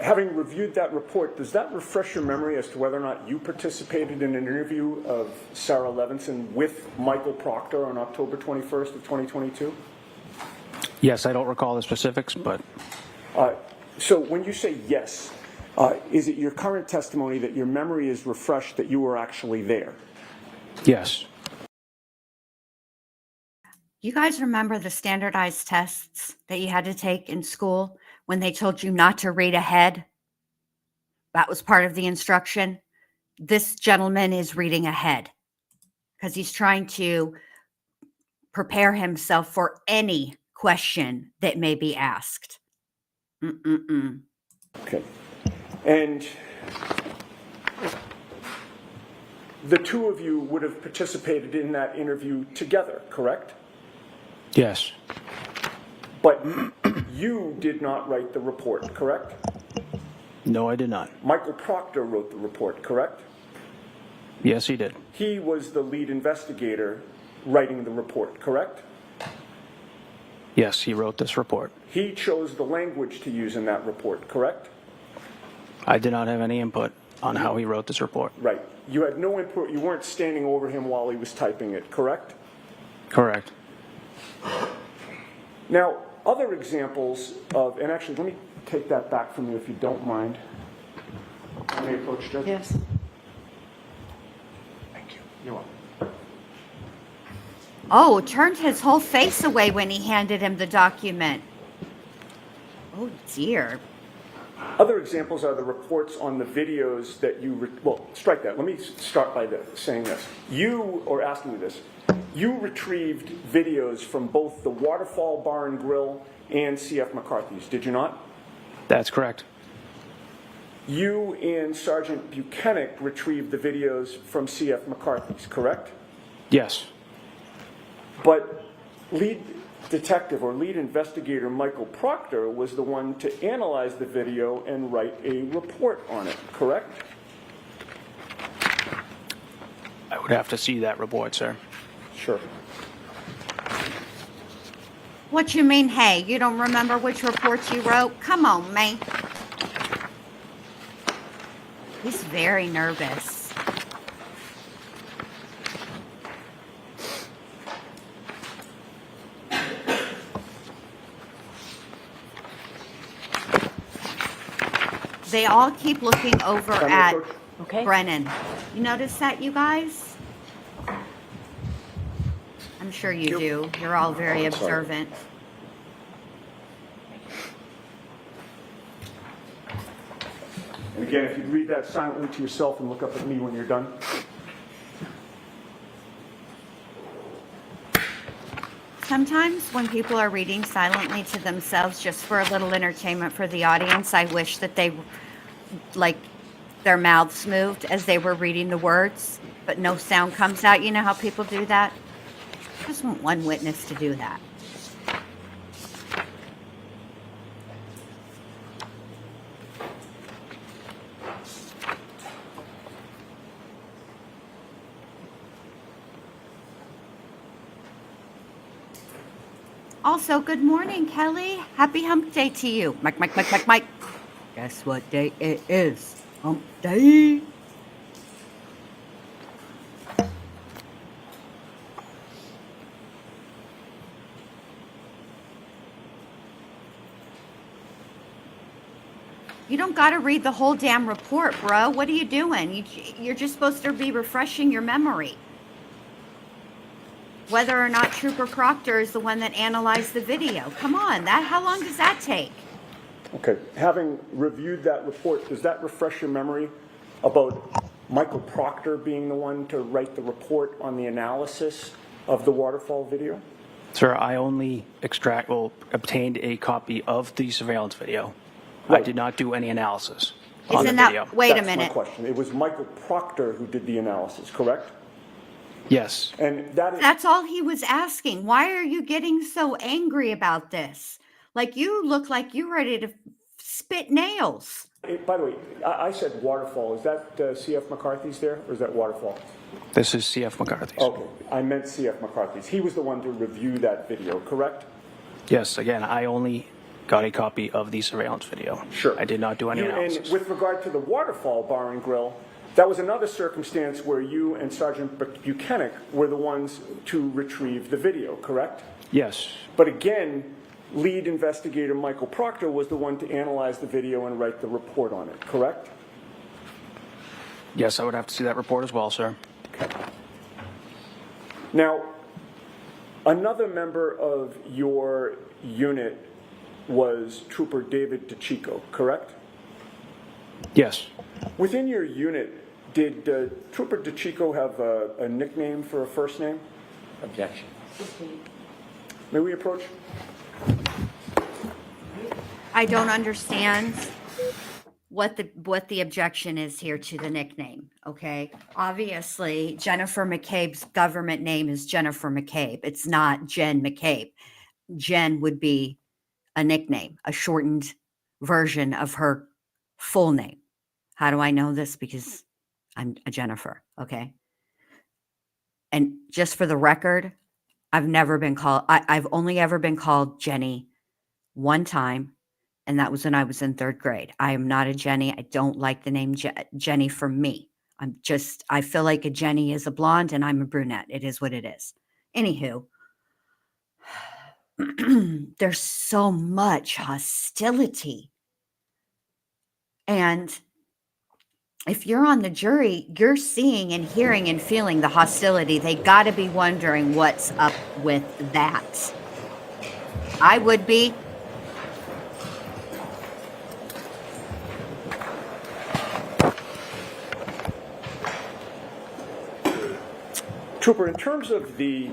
Having reviewed that report, does that refresh your memory as to whether or not you participated in an interview of Sarah Levinson with Michael Proctor on October 21st of 2022? Yes, I don't recall the specifics, but... So when you say yes, is it your current testimony that your memory is refreshed that you were actually there? Yes. You guys remember the standardized tests that you had to take in school when they told you not to read ahead? That was part of the instruction. This gentleman is reading ahead because he's trying to prepare himself for any question that may be asked. Okay. And the two of you would have participated in that interview together, correct? Yes. But you did not write the report, correct? No, I did not. Michael Proctor wrote the report, correct? Yes, he did. He was the lead investigator writing the report, correct? Yes, he wrote this report. He chose the language to use in that report, correct? I did not have any input on how he wrote this report. Right. You had no input. You weren't standing over him while he was typing it, correct? Correct. Now, other examples of, and actually, let me take that back from you if you don't mind. Let me approach Judge. Yes. Thank you. You're welcome. Oh, turned his whole face away when he handed him the document. Oh, dear. Other examples are the reports on the videos that you, well, strike that. Let me start by saying this. Asking you this. You retrieved videos from both the Waterfall Bar and Grill and C.F. McCarthy's, did you not? That's correct. You and Sergeant Buchanan retrieved the videos from C.F. McCarthy's, correct? Yes. But lead detective or lead investigator Michael Proctor was the one to analyze the video and write a report on it, correct? I would have to see that report, sir. Sure. What you mean, hey, you don't remember which reports you wrote? Come on, man. He's very nervous. They all keep looking over Can I at approach? Okay. Brennan. You notice that, you guys? I'm sure you do. You're all very observant. And again, if you read that silently to yourself and look up at me when you're done. Sometimes when people are reading silently to themselves just for a little entertainment for the audience, I wish that they, like, their mouths moved as they were reading the words, but no sound comes out. You know how people do that? I just want one witness to do that. Also, good morning, Kelly. Happy hump day to you. Mike. Guess what day it is? Hump day. You don't got to read the whole damn report, bro. What are you doing? You're just supposed to be refreshing your memory. Whether or not Trooper Proctor is the one that analyzed the video. Come on, how long does that take? Okay, having reviewed that report, does that refresh your memory about Michael Proctor being the one to write the report on the analysis of the waterfall video? Sir, I only obtained a copy of the surveillance video. Right. I did not do any analysis on the Isn't that, video. wait a That's minute. my question. It was Michael Proctor who did the analysis, correct? Yes. And that is, That's all he was asking. Why are you getting so angry about this? Like, you look like you're ready to spit nails. by the way, I said waterfall. Is that C.F. McCarthy's there, or is that waterfall? This is C.F. McCarthy's. Okay, I meant C.F. McCarthy's. He was the one to review that video, correct? Yes, again, I only got a copy of the surveillance video. Sure. I did not do any analysis. And with regard to the waterfall bar and grill, that was another circumstance where you and Sergeant Buchanan were the ones to retrieve the video, correct? Yes. But again, lead investigator Michael Proctor was the one to analyze the video and write the report on it, correct? Yes, I would have to see that report as well, sir. Okay. Now, another member of your unit was Trooper David DeChico, correct? Yes. Within your unit, did Trooper DeChico have a nickname for a first name? Objection. May we approach? I don't understand what the objection is here to the nickname, okay? Obviously, Jennifer McCabe's government name is Jennifer McCabe. It's not Jen McCabe. Jen would be a nickname, a shortened version of her full name. How do I know this? Because I'm a Jennifer, okay? And just for the record, I've never been called, I've only ever been called Jenny one time, and that was when I was in 3rd grade. I am not a Jenny. I don't like the name Jenny for me. I feel like a Jenny is a blonde and I'm a brunette. It is what it is. Anywho, there's so much hostility. And if you're on the jury, you're seeing and hearing and feeling the hostility. They got to be wondering what's up with that. I would be. Trooper, in terms of the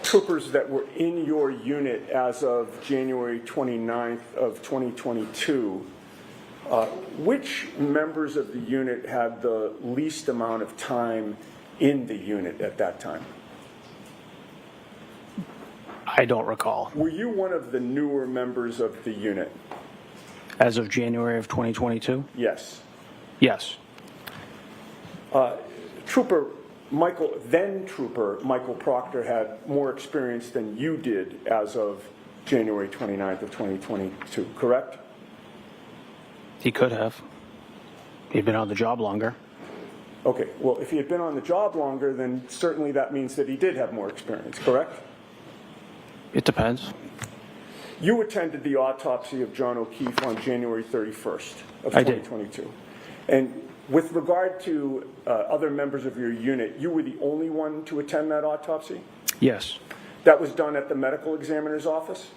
troopers that were in your unit as of January 29th of 2022, which members of the unit had the least amount of time in the unit at that time? I don't recall. Were you one of the newer members of the unit? As of January of 2022? Yes. Yes. Trooper Michael Proctor had more experience than you did as of January 29th of 2022, correct? He could have. He'd been on the job longer. Okay, well, if he had been on the job longer, then certainly that means that he did have more experience, correct? It depends. You attended the autopsy of John O'Keefe on January 31st of I did. 2022. And with regard to other members of your unit, you were the only one to attend that autopsy? Yes. That was done at the medical examiner's office?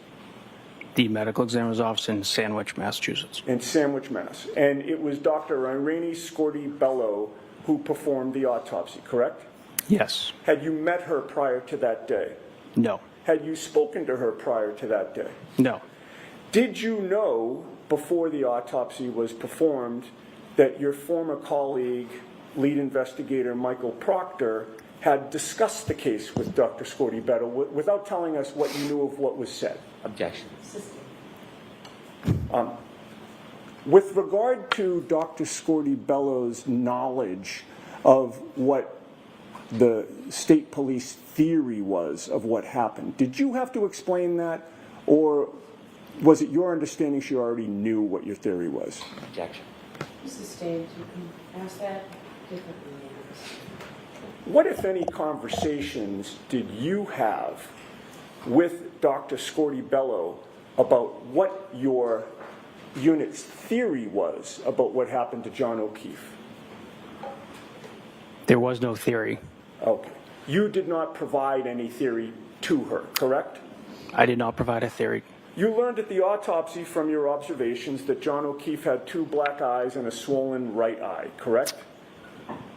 The medical examiner's office in Sandwich, Massachusetts. In Sandwich, Mass. And it was Dr. Irene Scorti-Bello who performed the autopsy, correct? Yes. Had you met her prior to that day? No. Had you spoken to her prior to that day? No. Did you know before the autopsy was performed that your former colleague, lead investigator Michael Proctor, had discussed the case with Dr. Scorti-Bello without telling us what you knew of what was said? Objection. With regard to Dr. Scorti-Bello's knowledge of what the state police theory was of what happened, did you have to explain that, or was it your understanding she already knew what your theory was? Objection. Sustained. You can ask that differently. What, if any, conversations did you have with Dr. Scorti-Bello about what your unit's theory was about what happened to John O'Keefe? There was no theory. Okay. You did not provide any theory to her, correct? I did not provide a theory. You learned at the autopsy from your observations that John O'Keefe had 2 black eyes and a swollen right eye, correct?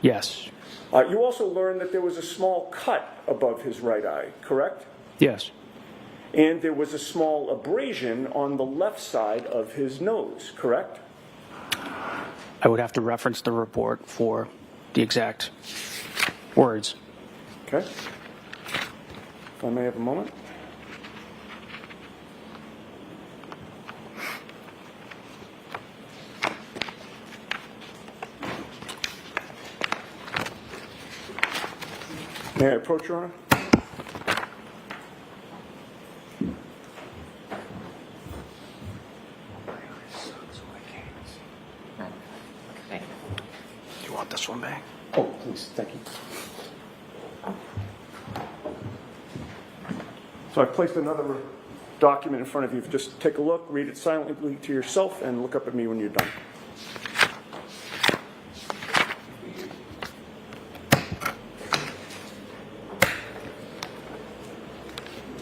Yes. You also learned that there was a small cut above his right eye, correct? Yes. And there was a small abrasion on the left side of his nose, correct? I would have to reference the report for the exact words. Okay. If I may have a moment. May I approach, Your Honor? Do you want this one back? Oh, please, thank you. So I've placed another document in front of you. Just take a look, read it silently to yourself, and look up at me when you're done.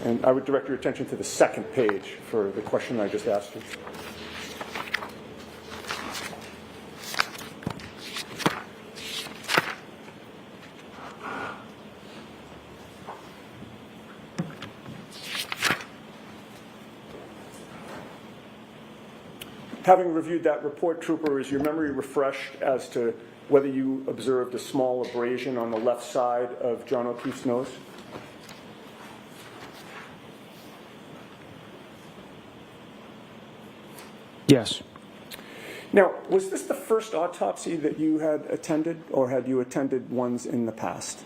And I would direct your attention to the second page for the question I just asked you. Having reviewed that report, Trooper, is your memory refreshed as to whether you observed a small abrasion on the left side of John O'Keefe's nose? Yes. Now, was this the first autopsy that you had attended, or had you attended ones in the past?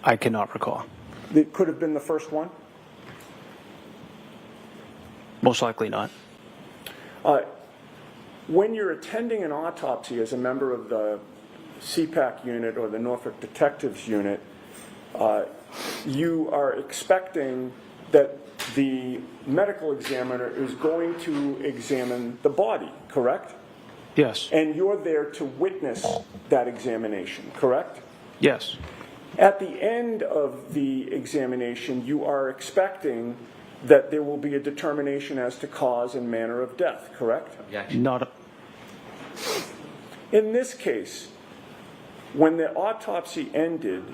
I cannot recall. It could have been the first one? Most likely not. When you're attending an autopsy as a member of the CPAC unit or the Norfolk Detectives unit, you are expecting that the medical examiner is going to examine the body, correct? Yes. And you're there to witness that examination, correct? Yes. At the end of the examination, you are expecting that there will be a determination as to cause and manner of death, correct? Objection. Not. In this case, when the autopsy ended,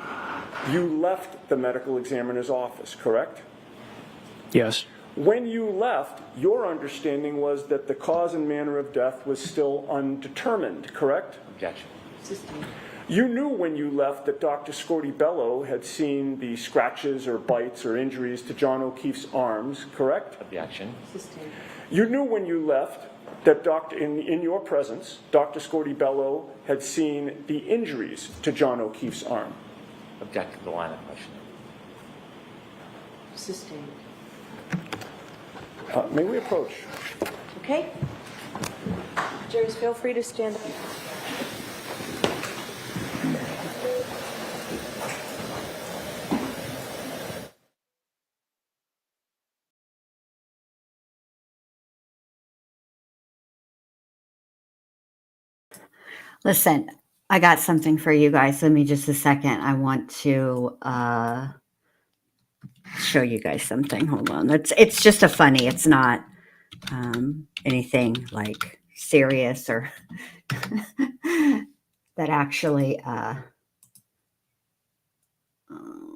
you left the medical examiner's office, correct? Yes. When you left, your understanding was that the cause and manner of death was still undetermined, correct? Objection. You knew when you left that Dr. Scorti-Bello had seen the scratches or bites or injuries to John O'Keefe's arms, correct? Objection. You knew when you left that in your presence, Dr. Scorti-Bello had seen the injuries to John O'Keefe's arm. Object to the line of questioning. Sustained. May we approach? Okay? Jurors, feel free to stand up. Listen, I got something for you guys. Let me just a second. I want to show you guys something. Hold on. It's just a funny. It's not anything like serious or that actually.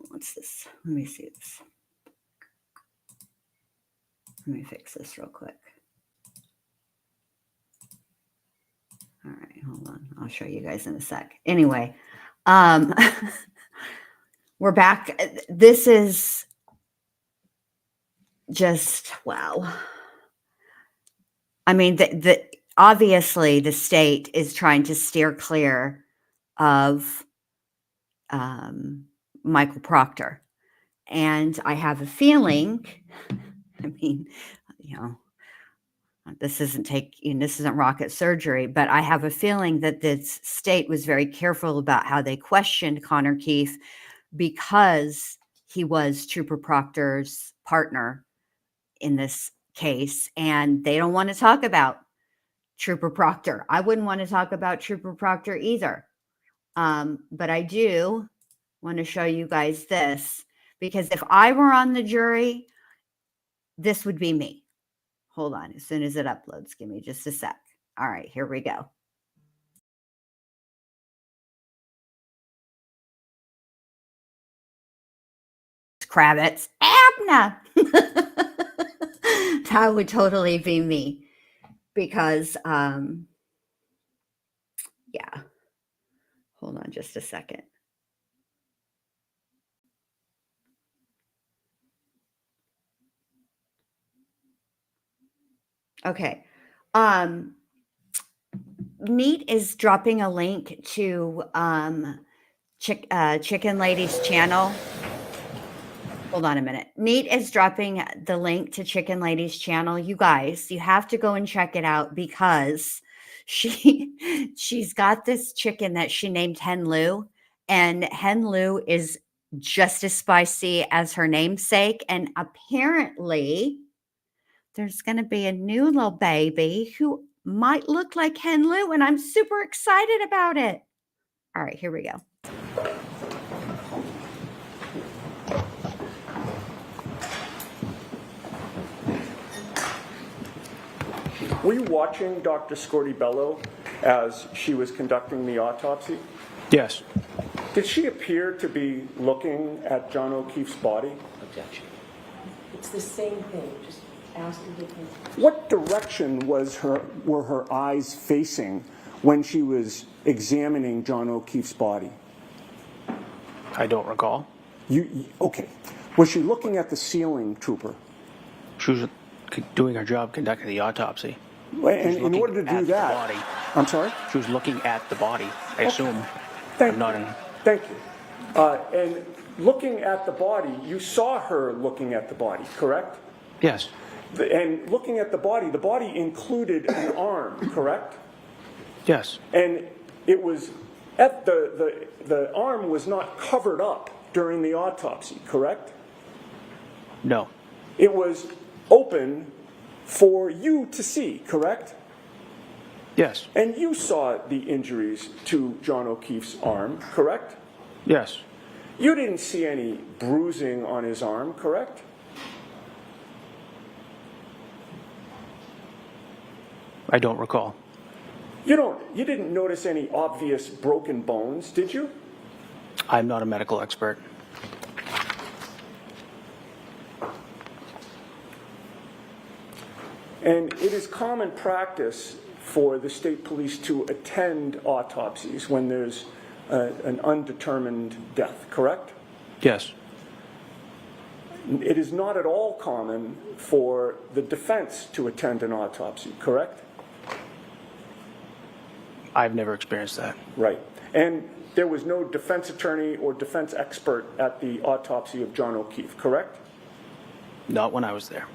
What's this? Let me see this. Let me fix this real quick. All right, hold on. I'll show you guys in a sec. Anyway, we're back. This is just, wow. I mean, obviously the state is trying to steer clear of Michael Proctor. And I have a feeling, I mean, you know, this isn't rocket surgery, but I have a feeling that this state was very careful about how they questioned Connor Keefe because he was Trooper Proctor's partner in this case, and they don't want to talk about Trooper Proctor. I wouldn't want to talk about Trooper Proctor either. But I do want to show you guys this, because if I were on the jury, this would be me. Hold on. As soon as it uploads, give me just a sec. All right, here we go. Kravitz, Abner. That would totally be me because, yeah. Hold on just a second. Okay. Neat is dropping a link to Chicken Lady's channel. Hold on a minute. Neat is dropping the link to Chicken Lady's channel. You guys, you have to go and check it out because she's got this chicken that she named Hen Lu, and Hen Lu is just as spicy as her namesake. And apparently there's going to be a new little baby who might look like Hen Lu, and I'm super excited about it. All right, here we go. Were you watching Dr. Scortibello as she was conducting the autopsy? Yes. Did she appear to be looking at John O'Keefe's body? Objection. It's the same thing, just ask a different. What direction were her eyes facing when she was examining John O'Keefe's body? I don't recall. Okay. Was she looking at the ceiling, Trooper? She was doing her job conducting the autopsy. And in order to do that, body. I'm sorry? She was looking at the body, I assume. Thank I'm not in. Thank you. And looking at the body, you saw her looking at the body, correct? Yes. And looking at the body included an arm, correct? Yes. And it was at the arm was not covered up during the autopsy, correct? No. It was open for you to see, correct? Yes. And you saw the injuries to John O'Keefe's arm, correct? Yes. You didn't see any bruising on his arm, correct? I don't recall. You didn't notice any obvious broken bones, did you? I'm not a medical expert. And it is common practice for the state police to attend autopsies when there's an undetermined death, correct? Yes. It is not at all common for the defense to attend an autopsy, correct? I've never experienced that. Right. And there was no defense attorney or defense expert at the autopsy of John O'Keefe, correct? Not when I was there.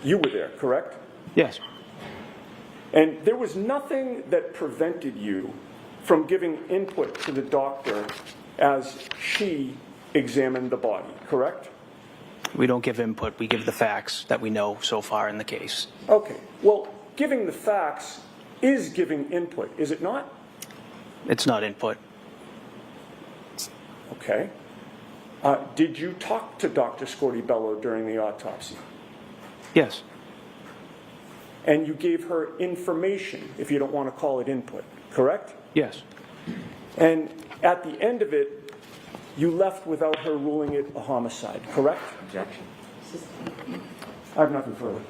You were there, correct? Yes. And there was nothing that prevented you from giving input to the doctor as she examined the body, correct? We don't give input. We give the facts that we know so far in the case. Okay. Well, giving the facts is giving input, is it not? It's not input. Okay. Did you talk to Dr. Scortibello during the autopsy? Yes. And you gave her information, if you don't want to call it input, correct? Yes. And at the end of it, you left without her ruling it a homicide, correct? Objection. I have nothing further.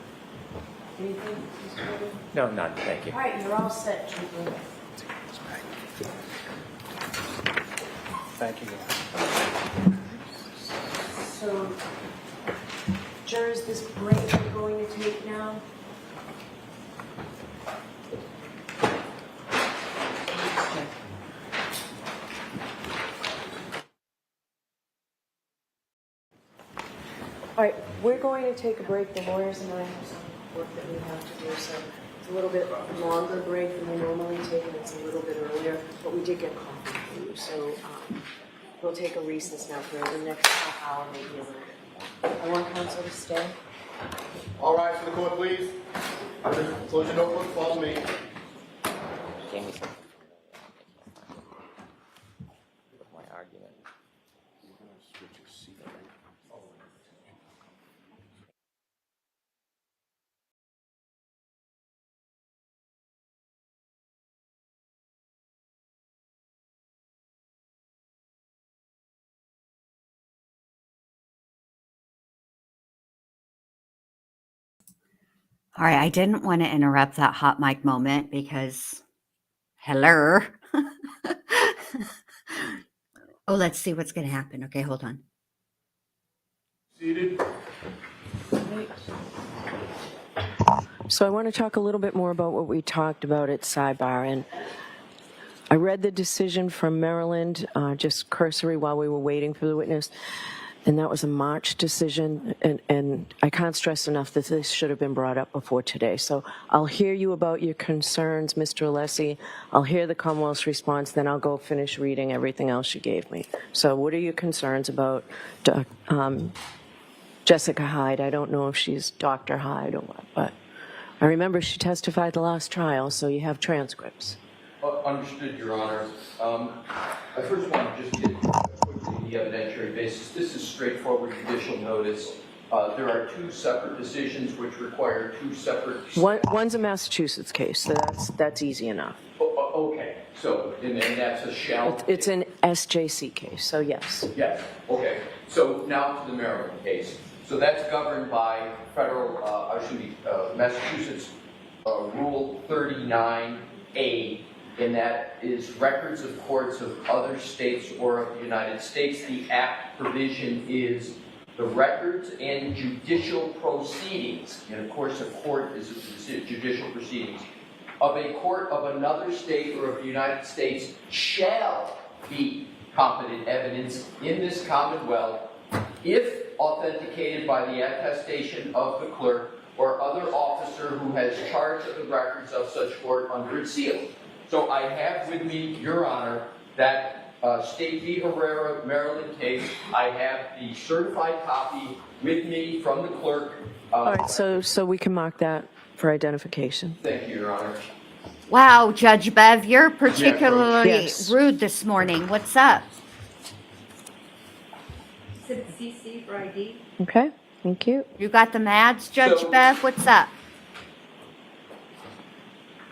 Anything, Mr. Gordon? No, none, thank you. All right, you're all set, Trooper. Thank you. So, jurors, this break we're going to take now. All right, we're going to take a break. The lawyers and I have some work that we have to do, so it's a little bit longer break than we normally take, and it's a little bit earlier, but we did get coffee for you, so we'll take a recess now for the next half hour, maybe a little bit. I want counsel to stay. All rise for the court, please. Close your notebook, follow me. My argument. All right, I didn't want to interrupt that hot mic moment because, hello. Oh, let's see what's going to happen. Okay, hold on. Seated. So I want to talk a little bit more about what we talked about at sidebar. And I read the decision from Maryland, just cursory while we were waiting for the witness. And that was a March decision. And I can't stress enough that this should have been brought up before today. So I'll hear you about your concerns, Mr. Alessi. I'll hear the Commonwealth's response, then I'll go finish reading everything else you gave me. So what are your concerns about Jessica Hyde? I don't know if she's Dr. Hyde or what, but I remember she testified the last trial, so you have transcripts. Understood, Your Honor. I first want to just get quickly the evidentiary basis. This is straightforward judicial notice. There are two separate decisions which require two separate... One's a Massachusetts case, so that's easy enough. Okay, so, and that's a shall... It's an SJC case, so yes. Yes, okay. So now to the Maryland case. So that's governed by federal, Massachusetts Rule 39A, and that is records of courts of other states or of the United States. The Act provision is the records and judicial proceedings, and of course a court is judicial proceedings, of a court of another state or of the United States shall be competent evidence in this Commonwealth if authenticated by the attestation of the clerk or other officer who has charge of the records of such court under its seal. So I have with me, Your Honor, that State v. Herrera, Maryland case. I have the certified copy with me from the clerk. All right, so we can mark that for identification. Thank you, Your Honor. Wow, Judge Bev, you're particularly Yes. rude this morning. What's up? Said CC for ID. Okay, thank you. You got the mads, Judge So- Bev? What's up?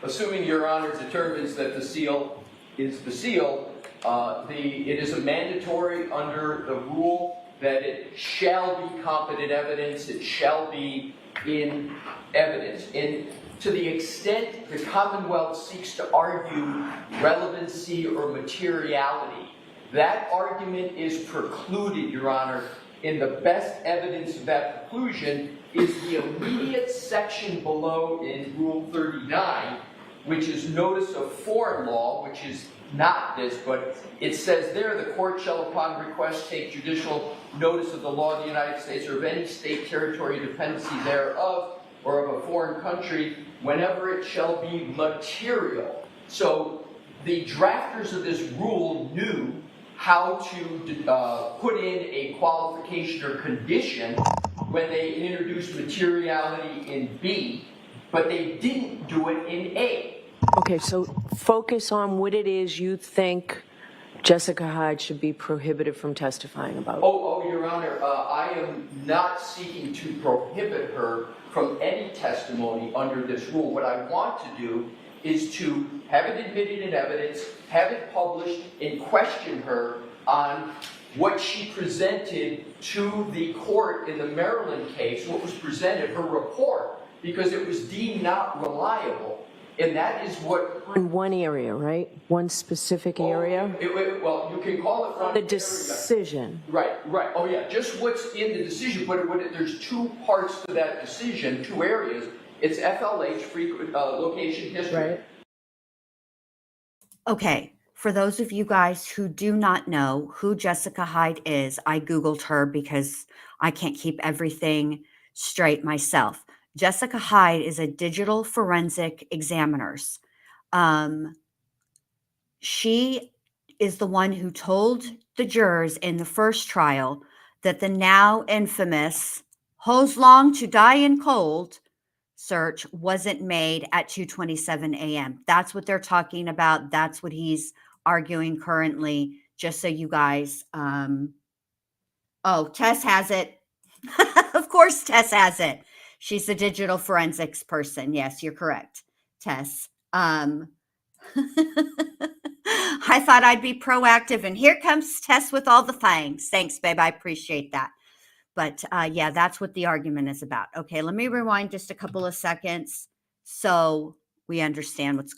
Assuming Your Honor determines that the seal is the seal, it is a mandatory under the rule that it shall be competent evidence, it shall be in evidence. And to the extent the Commonwealth seeks to argue relevancy or materiality, that argument is precluded, Your Honor. And the best evidence of that preclusion is the immediate section below in Rule 39, which is notice of foreign law, which is not this, but it says there, the court shall upon request take judicial notice of the law of the United States or of any state, territory, dependency thereof, or of a foreign country, whenever it shall be material. So the drafters of this rule knew how to put in a qualification or condition when they introduced materiality in B, but they didn't do it in A. Okay, so focus on what it is you think Jessica Hyde should be prohibited from testifying about. Oh, Your Honor, I am not seeking to prohibit her from any testimony under this rule. What I want to do is to have it admitted in evidence, have it published, and question her on what she presented to the court in the Maryland case, what was presented, her report, because it was deemed not reliable. And that is what... In one area, right? One specific area? Well, you can call it one The decision. Right. Oh, yeah, just what's in the decision, but there's two parts to that decision, two areas. It's FLH, frequent location history. Right. Okay, for those of you guys who do not know who Jessica Hyde is, I Googled her because I can't keep everything straight myself. Jessica Hyde is a digital forensic examiner. She is the one who told the jurors in the first trial that the now infamous "hose long to die in cold" search wasn't made at 2:27 a.m. That's what they're talking about. That's what he's arguing currently, just so you guys, oh, Tess has it. Of course, Tess has it. She's a digital forensics person. Yes, you're correct, Tess. I thought I'd be proactive, and here comes Tess with all the things. Thanks, babe. I appreciate that. But yeah, that's what the argument is about. Okay, let me rewind just a couple of seconds so we understand what's,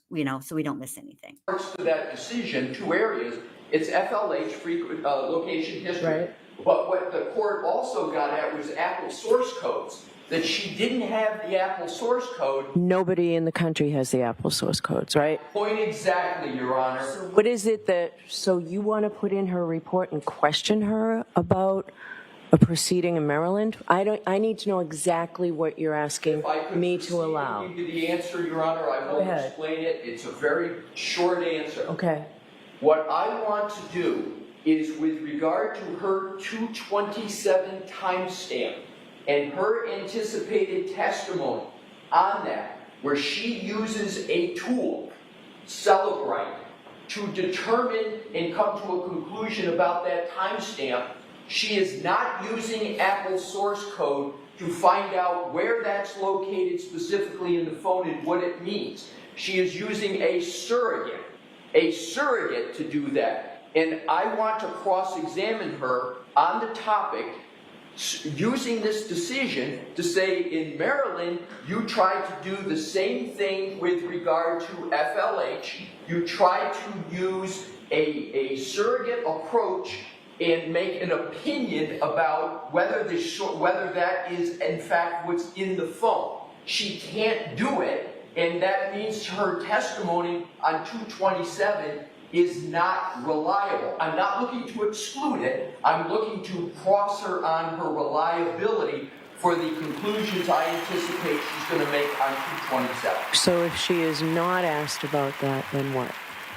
so we don't miss anything. Parts to that decision, two areas. It's FLH, frequent location history. Right. But what the court also got at was Apple source codes. That she didn't have the Apple source code. Nobody in the country has the Apple source codes, right? Point exactly, Your Honor. What is it so you want to put in her report and question her about a proceeding in Maryland? I need to know exactly what you're asking me to allow. If I could give you the answer, Your Honor, I will explain it. It's a very short answer. Okay. What I want to do is, with regard to her 2:27 timestamp and her anticipated testimony on that, where she uses a tool, Celebrite, to determine and come to a conclusion about that timestamp, she is not using Apple source code to find out where that's located specifically in the phone and what it means. She is using a surrogate to do that. And I want to cross-examine her on the topic using this decision to say, in Maryland, you tried to do the same thing with regard to FLH. You tried to use a surrogate approach and make an opinion about whether that is, in fact, what's in the phone. She can't do it, and that means her testimony on 227 is not reliable. I'm not looking to exclude it. I'm looking to cross her on her reliability for the conclusions I anticipate she's going to make on 227. So if she is not asked about that, then what?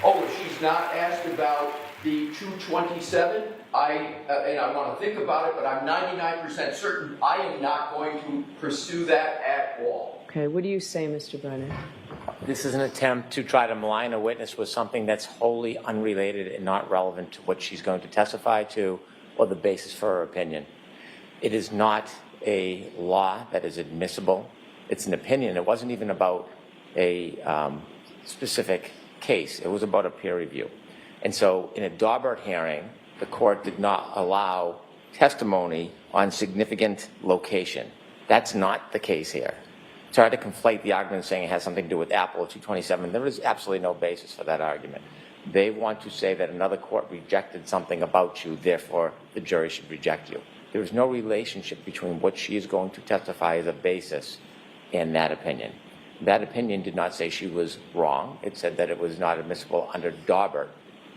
Oh, if she's not asked about the 227, and I want to think about it, but I'm 99% certain I am not going to pursue that at all. Okay, what do you say, Mr. Brennan? This is an attempt to try to malign a witness with something that's wholly unrelated and not relevant to what she's going to testify to or the basis for her opinion. It is not a law that is admissible. It's an opinion. It wasn't even about a specific case. It was about a peer review. And so in a Daubert hearing, the court did not allow testimony on significant location. That's not the case here. Try to conflate the argument saying it has something to do with Apple 227. There is absolutely no basis for that argument. They want to say that another court rejected something about you, therefore the jury should reject you. There is no relationship between what she is going to testify as a basis and that opinion. That opinion did not say she was wrong. It said that it was not admissible under Daubert,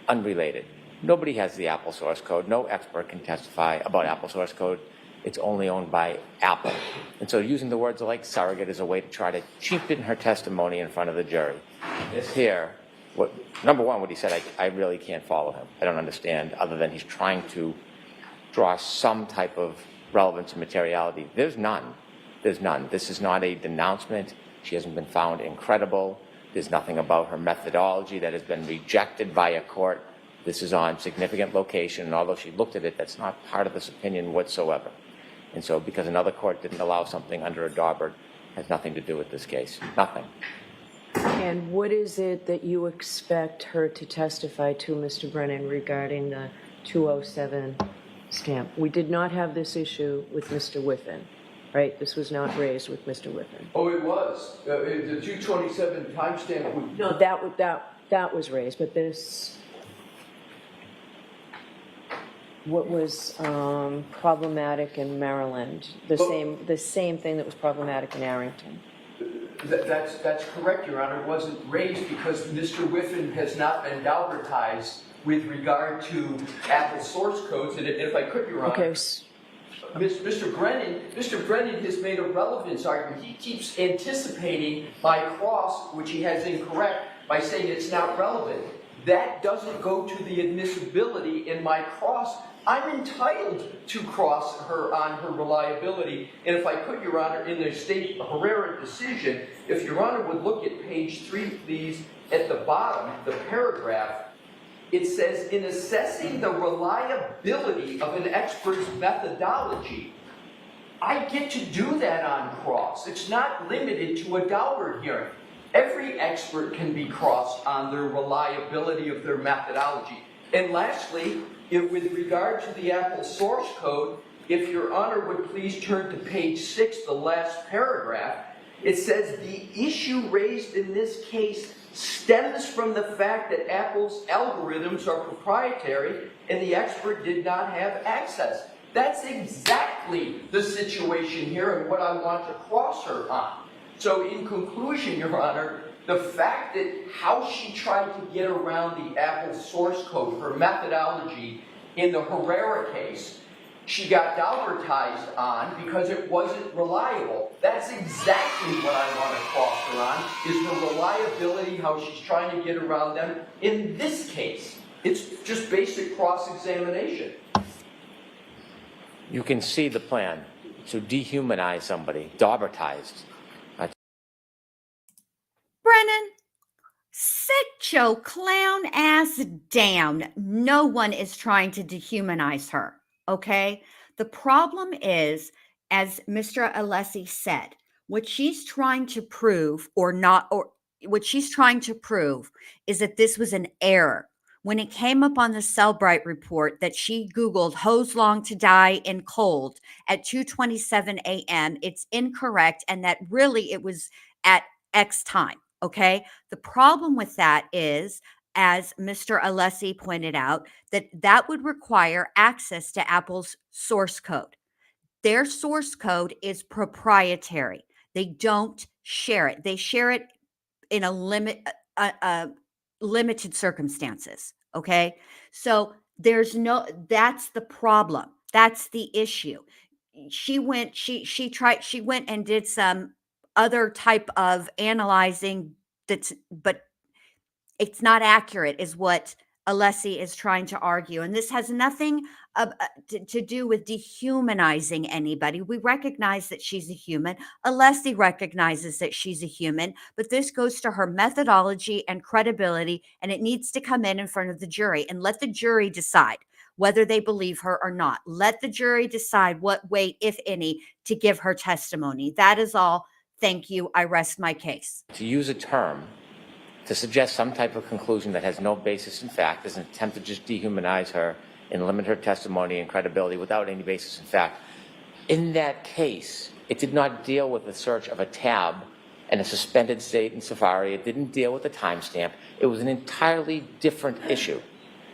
unrelated. Nobody has the Apple source code. No expert can testify about Apple source code. It's only owned by Apple. And so using the words like surrogate is a way to try to cheapen her testimony in front of the jury. This here, number one, what he said, I really can't follow him. I don't understand, other than he's trying to draw some type of relevance and materiality. There's none. There's none. This is not a denouncement. She hasn't been found incredible. There's nothing about her methodology that has been rejected by a court. This is on significant location, and although she looked at it, that's not part of this opinion whatsoever. And so because another court didn't allow something under a Daubert, has nothing to do with this case. Nothing. And what is it that you expect her to testify to, Mr. Brennan, regarding the 207 stamp? We did not have this issue with Mr. Whiffen, right? This was not raised with Mr. Whiffen. Oh, it was. The 227 timestamp would... No, that was raised, but this... What was problematic in Maryland? The same thing that was problematic in Arrington. That's correct, Your Honor. It wasn't raised because Mr. Whiffen has not been Daubertized with regard to Apple source codes. And if I could, Your Honor, Okay. Mr. Brennan has made a relevance argument. He keeps anticipating my cross, which he has incorrect, by saying it's not relevant. That doesn't go to the admissibility in my cross. I'm entitled to cross her on her reliability. And if I could, Your Honor, in the State Herrera decision, if Your Honor would look at page 3, please, at the bottom, the paragraph, it says, in assessing the reliability of an expert's methodology, I get to do that on cross. It's not limited to a Daubert hearing. Every expert can be crossed on their reliability of their methodology. And lastly, with regard to the Apple source code, if Your Honor would please turn to page 6, the last paragraph, it says the issue raised in this case stems from the fact that Apple's algorithms are proprietary and the expert did not have access. That's exactly the situation here and what I want to cross her on. So in conclusion, Your Honor, the fact that how she tried to get around the Apple source code, her methodology in the Herrera case, she got Daubertized on because it wasn't reliable. That's exactly what I want to cross her on, is her reliability, how she's trying to get around them. In this case, it's just basic cross-examination. You can see the plan to dehumanize somebody, Daubertized. Brennan, sit your clown ass down. No one is trying to dehumanize her, okay? The problem is, as Mr. Alessi said, what she's trying to prove what she's trying to prove is that this was an error. When it came up on the Cellbrite report that she Googled hose long to die in cold at 2:27 a.m., it's incorrect, and that really it was at X time. Okay. The problem with that is, as Mr. Alessi pointed out, that would require access to Apple's source code. Their source code is proprietary. They don't share it. They share it in limited circumstances. Okay. So that's the problem. That's the issue. She went and did some other type of analyzing but it's not accurate, is what Alessi is trying to argue. And this has nothing to do with dehumanizing anybody. We recognize that she's a human. Alessi recognizes that she's a human, but this goes to her methodology and credibility, and it needs to come in front of the jury and let the jury decide whether they believe her or not. Let the jury decide what weight, if any, to give her testimony. That is all. Thank you. I rest my case. To use a term to suggest some type of conclusion that has no basis in fact is an attempt to just dehumanize her and limit her testimony and credibility without any basis in fact. In that case, it did not deal with the search of a tab and a suspended state in Safari. It didn't deal with the timestamp. It was an entirely different issue.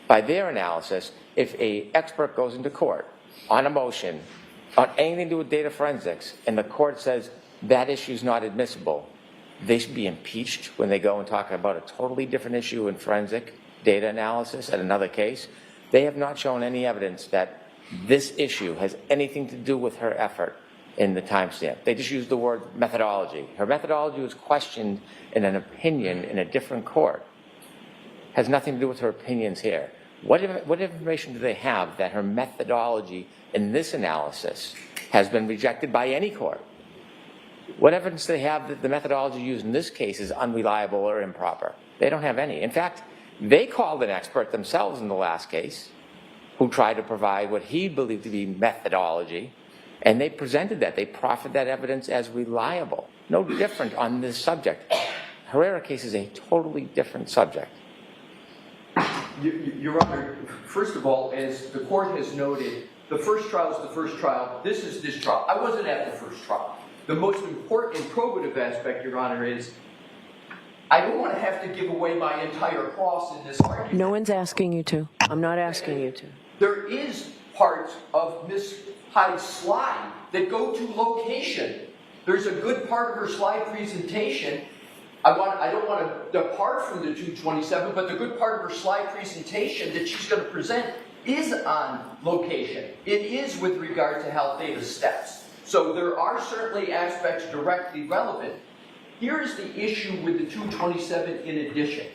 By their analysis, if an expert goes into court on a motion on anything to do with data forensics and the court says that issue is not admissible, they should be impeached when they go and talk about a totally different issue in forensic data analysis at another case. They have not shown any evidence that this issue has anything to do with her effort in the timestamp. They just used the word methodology. Her methodology was questioned in an opinion in a different court. Has nothing to do with her opinions here. What information do they have that her methodology in this analysis has been rejected by any court? What evidence do they have that the methodology used in this case is unreliable or improper? They don't have any. In fact, they called an expert themselves in the last case who tried to provide what he believed to be methodology, and they presented that. They proffered that evidence as reliable. No different on this subject. Herrera case is a totally different subject. Your Honor, first of all, as the court has noted, the first trial is the first trial. This is this trial. I wasn't at the first trial. The most important and probative aspect, Your Honor, is I don't want to have to give away my entire cross in this argument. No one's asking you to. I'm not asking you to. There is parts of Ms. Hyde's slide that go to location. There's a good part of her slide presentation. I don't want to depart from the 227, but the good part of her slide presentation that she's going to present is on location. It is with regard to health data steps. So there are certainly aspects directly relevant. Here's the issue with the 227 in addition.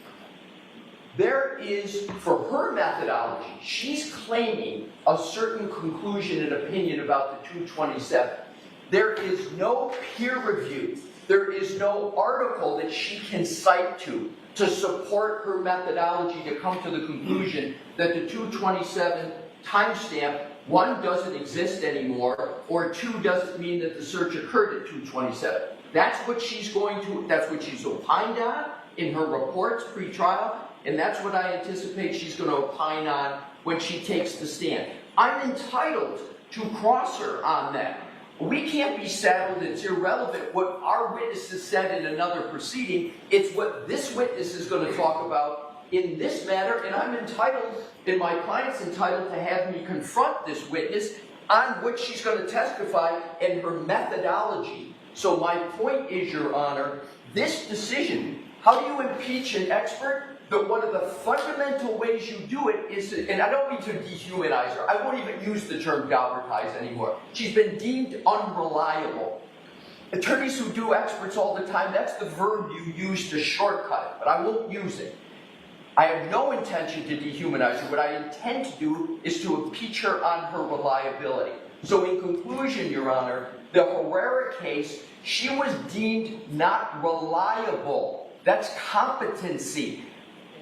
There is, for her methodology, she's claiming a certain conclusion and opinion about the 227. There is no peer review. There is no article that she can cite to support her methodology to come to the conclusion that the 227 timestamp, one, doesn't exist anymore, or two, doesn't mean that the search occurred at 227. That's what she's opined on in her reports pre-trial, and that's what I anticipate she's going to opine on when she takes the stand. I'm entitled to cross her on that. We can't be saddled, it's irrelevant what our witnesses said in another proceeding. It's what this witness is going to talk about in this matter, and I'm entitled, and my client's entitled to have me confront this witness on what she's going to testify and her methodology. So my point is, Your Honor, this decision, how do you impeach an expert? That one of the fundamental ways you do it is, and I don't mean to dehumanize her, I won't even use the term Galbertize anymore. She's been deemed unreliable. Attorneys who do experts all the time, that's the verb you use to shortcut it, but I won't use it. I have no intention to dehumanize her. What I intend to do is to impeach her on her reliability. So in conclusion, Your Honor, the Herrera case, she was deemed not reliable. That's competency.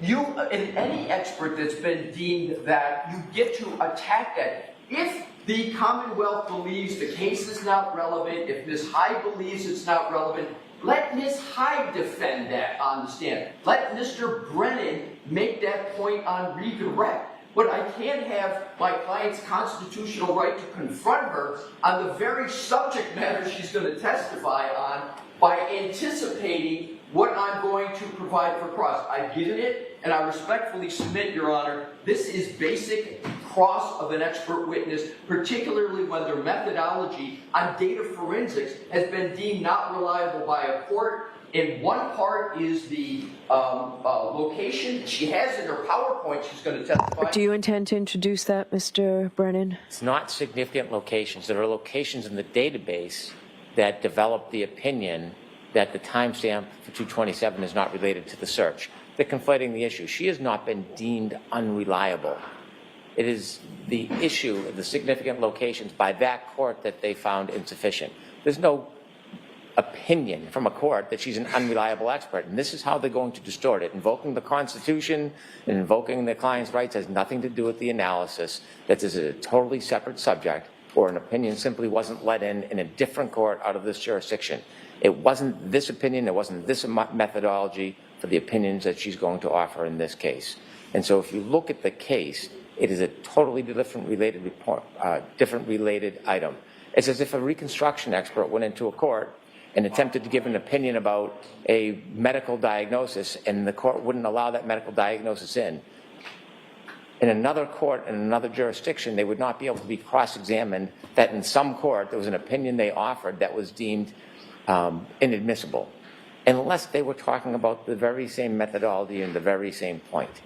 You, in any expert that's been deemed that, you get to attack that. If the Commonwealth believes the case is not relevant, if Ms. Hyde believes it's not relevant, let Ms. Hyde defend that on the stand. Let Mr. Brennan make that point on redirect. But I can't have my client's constitutional right to confront her on the very subject matter she's going to testify on by anticipating what I'm going to provide for cross. I've given it, and I respectfully submit, Your Honor, this is basic cross of an expert witness, particularly when their methodology on data forensics has been deemed not reliable by a court. And one part is the location she has in her PowerPoint she's going to testify. Do you intend to introduce that, Mr. Brennan? It's not significant locations. There are locations in the database that develop the opinion that the timestamp for 227 is not related to the search. They're conflating the issue. She has not been deemed unreliable. It is the issue of the significant locations by that court that they found insufficient. There's no opinion from a court that she's an unreliable expert, and this is how they're going to distort it. Invoking the Constitution and invoking the client's rights has nothing to do with the analysis. That is a totally separate subject, or an opinion simply wasn't let in a different court out of this jurisdiction. It wasn't this opinion, it wasn't this methodology for the opinions that she's going to offer in this case. And so if you look at the case, it is a totally different related report, different related item. It's as if a reconstruction expert went into a court and attempted to give an opinion about a medical diagnosis, and the court wouldn't allow that medical diagnosis in. In another court, in another jurisdiction, they would not be able to be cross-examined that in some court there was an opinion they offered that was deemed inadmissible, unless they were talking about the very same methodology and the very same point.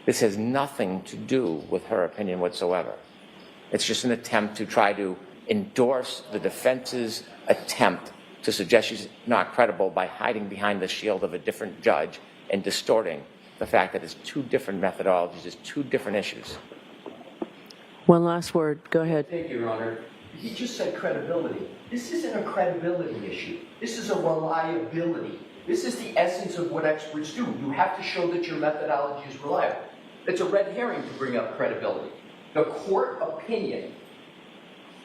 This has nothing to do with her opinion whatsoever. It's just an attempt to try to endorse the defense's attempt to suggest she's not credible by hiding behind the shield of a different judge and distorting the fact that it's two different methodologies, it's two different issues. One last word. Go ahead. Thank you, Your Honor. he just said credibility. This isn't a credibility issue. This is a reliability. This is the essence of what experts do. You have to show that your methodology is reliable. It's a red herring to bring up credibility. The court opinion.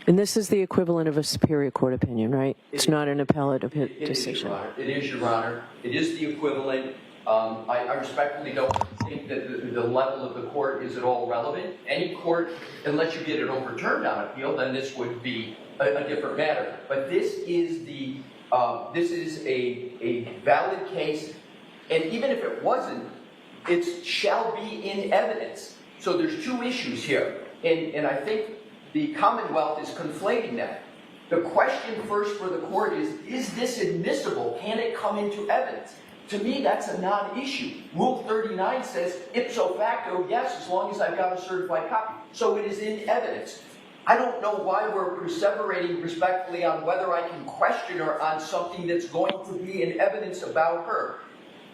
And this is the equivalent of a Superior Court opinion, right? It's not an appellate decision. It is, Your Honor. It is the equivalent. I respectfully don't think that the level of the court is at all relevant. Any court, unless you get it overturned on appeal, then this would be a different matter. But this is a valid case, and even if it wasn't, it shall be in evidence. So there's two issues here, and I think the Commonwealth is conflating that. The question first for the court is this admissible? Can it come into evidence? To me, that's a non-issue. Rule 39 says, ipso facto, yes, as long as I've got a certified copy. So it is in evidence. I don't know why we're perseverating respectfully on whether I can question her on something that's going to be in evidence about her.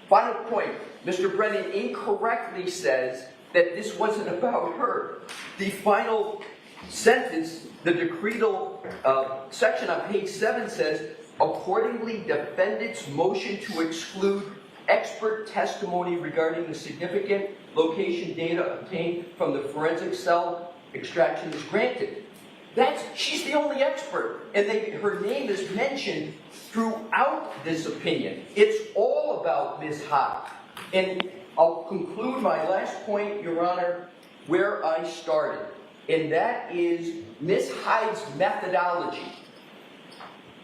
Final point, Mr. Brennan incorrectly says that this wasn't about her. The final sentence, the decretal section on page 7 says, accordingly, defendant's motion to exclude expert testimony regarding the significant location data obtained from the forensic cell extraction is granted. She's the only expert, and her name is mentioned throughout this opinion. It's all about Ms. Hyde. And I'll conclude my last point, Your Honor, where I started, and that is Ms. Hyde's methodology.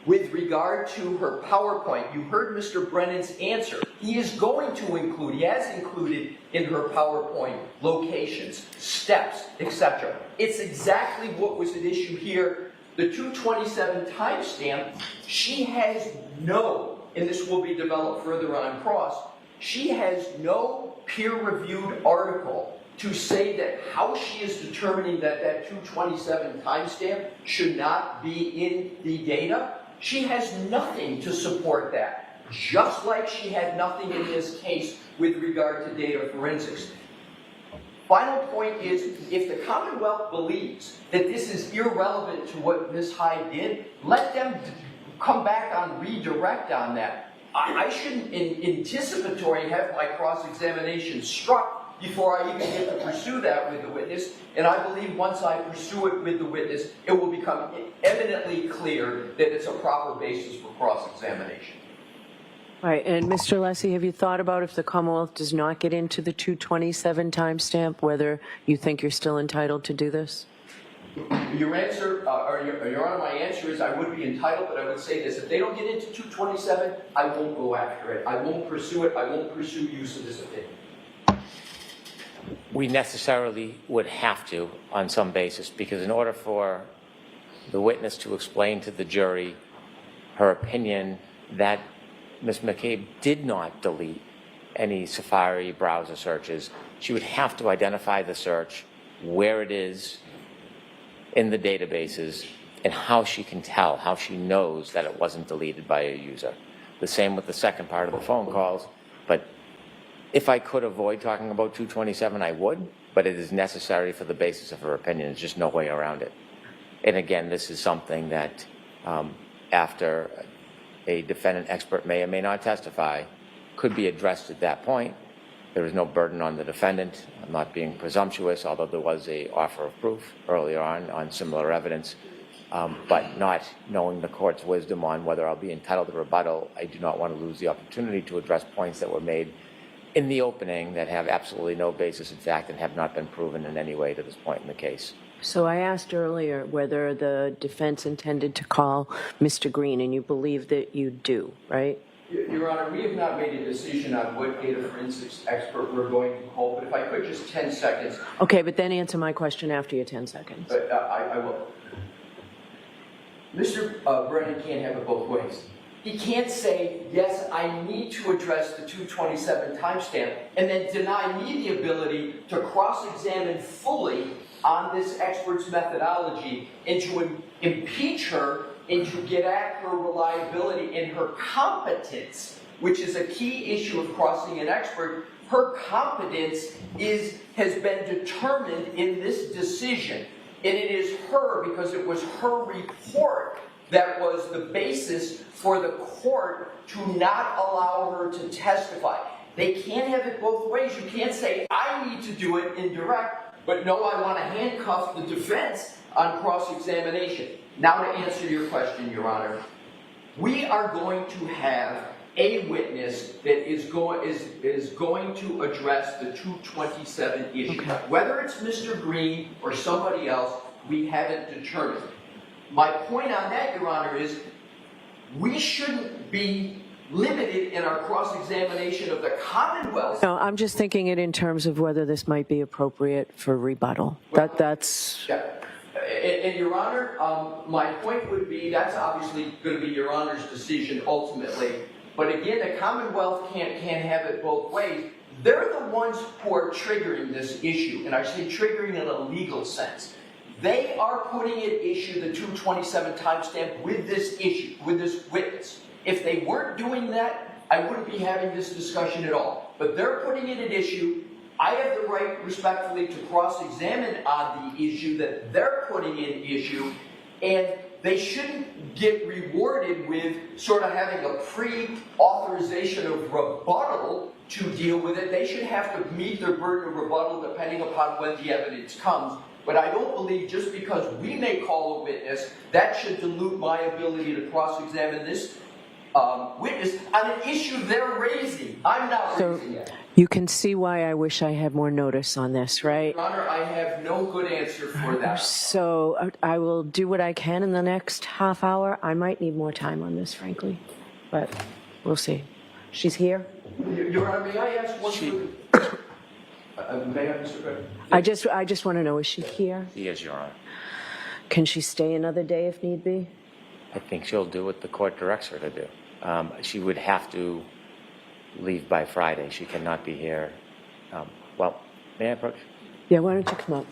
With regard to her PowerPoint, you heard Mr. Brennan's answer. He is going to include, he has included in her PowerPoint locations, steps, etc. It's exactly what was at issue here. The 227 timestamp, she has no, and this will be developed further on cross, she has no peer-reviewed article to say that how she is determining that that 227 timestamp should not be in the data. She has nothing to support that, just like she had nothing in this case with regard to data forensics. Final point is, if the Commonwealth believes that this is irrelevant to what Ms. Hyde did, let them come back on redirect on that. I shouldn't, in anticipatory, have my cross-examination struck before I even get to pursue that with the witness. And I believe once I pursue it with the witness, it will become evidently clear that it's a proper basis for cross-examination. Right, and Mr. Lessie, have you thought about if the Commonwealth does not get into the 227 timestamp, whether you think you're still entitled to do this? Your answer, Your Honor, my answer is I would be entitled, but I would say this. If they don't get into 227, I won't go after it. I won't pursue it. I won't pursue use of this opinion. We necessarily would have to on some basis, because in order for the witness to explain to the jury her opinion that Ms. McCabe did not delete any Safari browser searches, she would have to identify the search, where it is in the databases, and how she can tell, how she knows that it wasn't deleted by a user. The same with the second part of the phone calls, but if I could avoid talking about 227, I would, but it is necessary for the basis of her opinion. There's just no way around it. And again, this is something that after a defendant expert may or may not testify, could be addressed at that point. There is no burden on the defendant. I'm not being presumptuous, although there was an offer of proof earlier on similar evidence. But not knowing the court's wisdom on whether I'll be entitled to rebuttal, I do not want to lose the opportunity to address points that were made in the opening that have absolutely no basis in fact and have not been proven in any way to this point in the case. So I asked earlier whether the defense intended to call Mr. Green, and you believe that you do, right? Your Honor, we have not made a decision on what data forensics expert we're going to call, but if I could just 10 seconds. Okay, but then answer my question after your 10 seconds. I will. Mr. Brennan can't have it both ways. He can't say, yes, I need to address the 227 timestamp, and then deny me the ability to cross-examine fully on this expert's methodology and to impeach her and to get at her reliability and her competence, which is a key issue of crossing an expert. Her competence has been determined in this decision. And it is her, because it was her report that was the basis for the court to not allow her to testify. They can't have it both ways. You can't say, I need to do it indirect, but no, I want to handcuff the defense on cross-examination. Now to answer your question, Your Honor, we are going to have a witness that is going to address the 227 issue. Okay. Whether it's Mr. Green or somebody else, we haven't determined. My point on that, Your Honor, is we shouldn't be limited in our cross-examination of the Commonwealth. No, I'm just thinking it in terms of whether this might be appropriate for rebuttal. That's... Yeah. And Your Honor, my point would be that's obviously going to be Your Honor's decision ultimately. But again, the Commonwealth can't have it both ways. They're the ones who are triggering this issue, and I say triggering in a legal sense. They are putting at issue the 227 timestamp with this issue, with this witness. If they weren't doing that, I wouldn't be having this discussion at all. But they're putting it at issue. I have the right, respectfully, to cross-examine on the issue that they're putting in issue, and they shouldn't get rewarded with sort of having a pre-authorization of rebuttal to deal with it. They should have to meet their burden of rebuttal depending upon when the evidence comes. But I don't believe just because we may call a witness, that should dilute my ability to cross-examine this witness on an issue they're raising. I'm not raising it. You can see why I wish I had more notice on this, right? Your Honor, I have no good answer for that. So I will do what I can in the next half hour. I might need more time on this, frankly, but we'll see. She's here? Your Honor, may I ask one thing? May I, Mr. President? I just want to know, is she here? She is, Your Honor. Can she stay another day if need be? I think she'll do what the court directs her to do. She would have to leave by Friday. She cannot be here. Well, may I approach? Yeah, why don't you come up?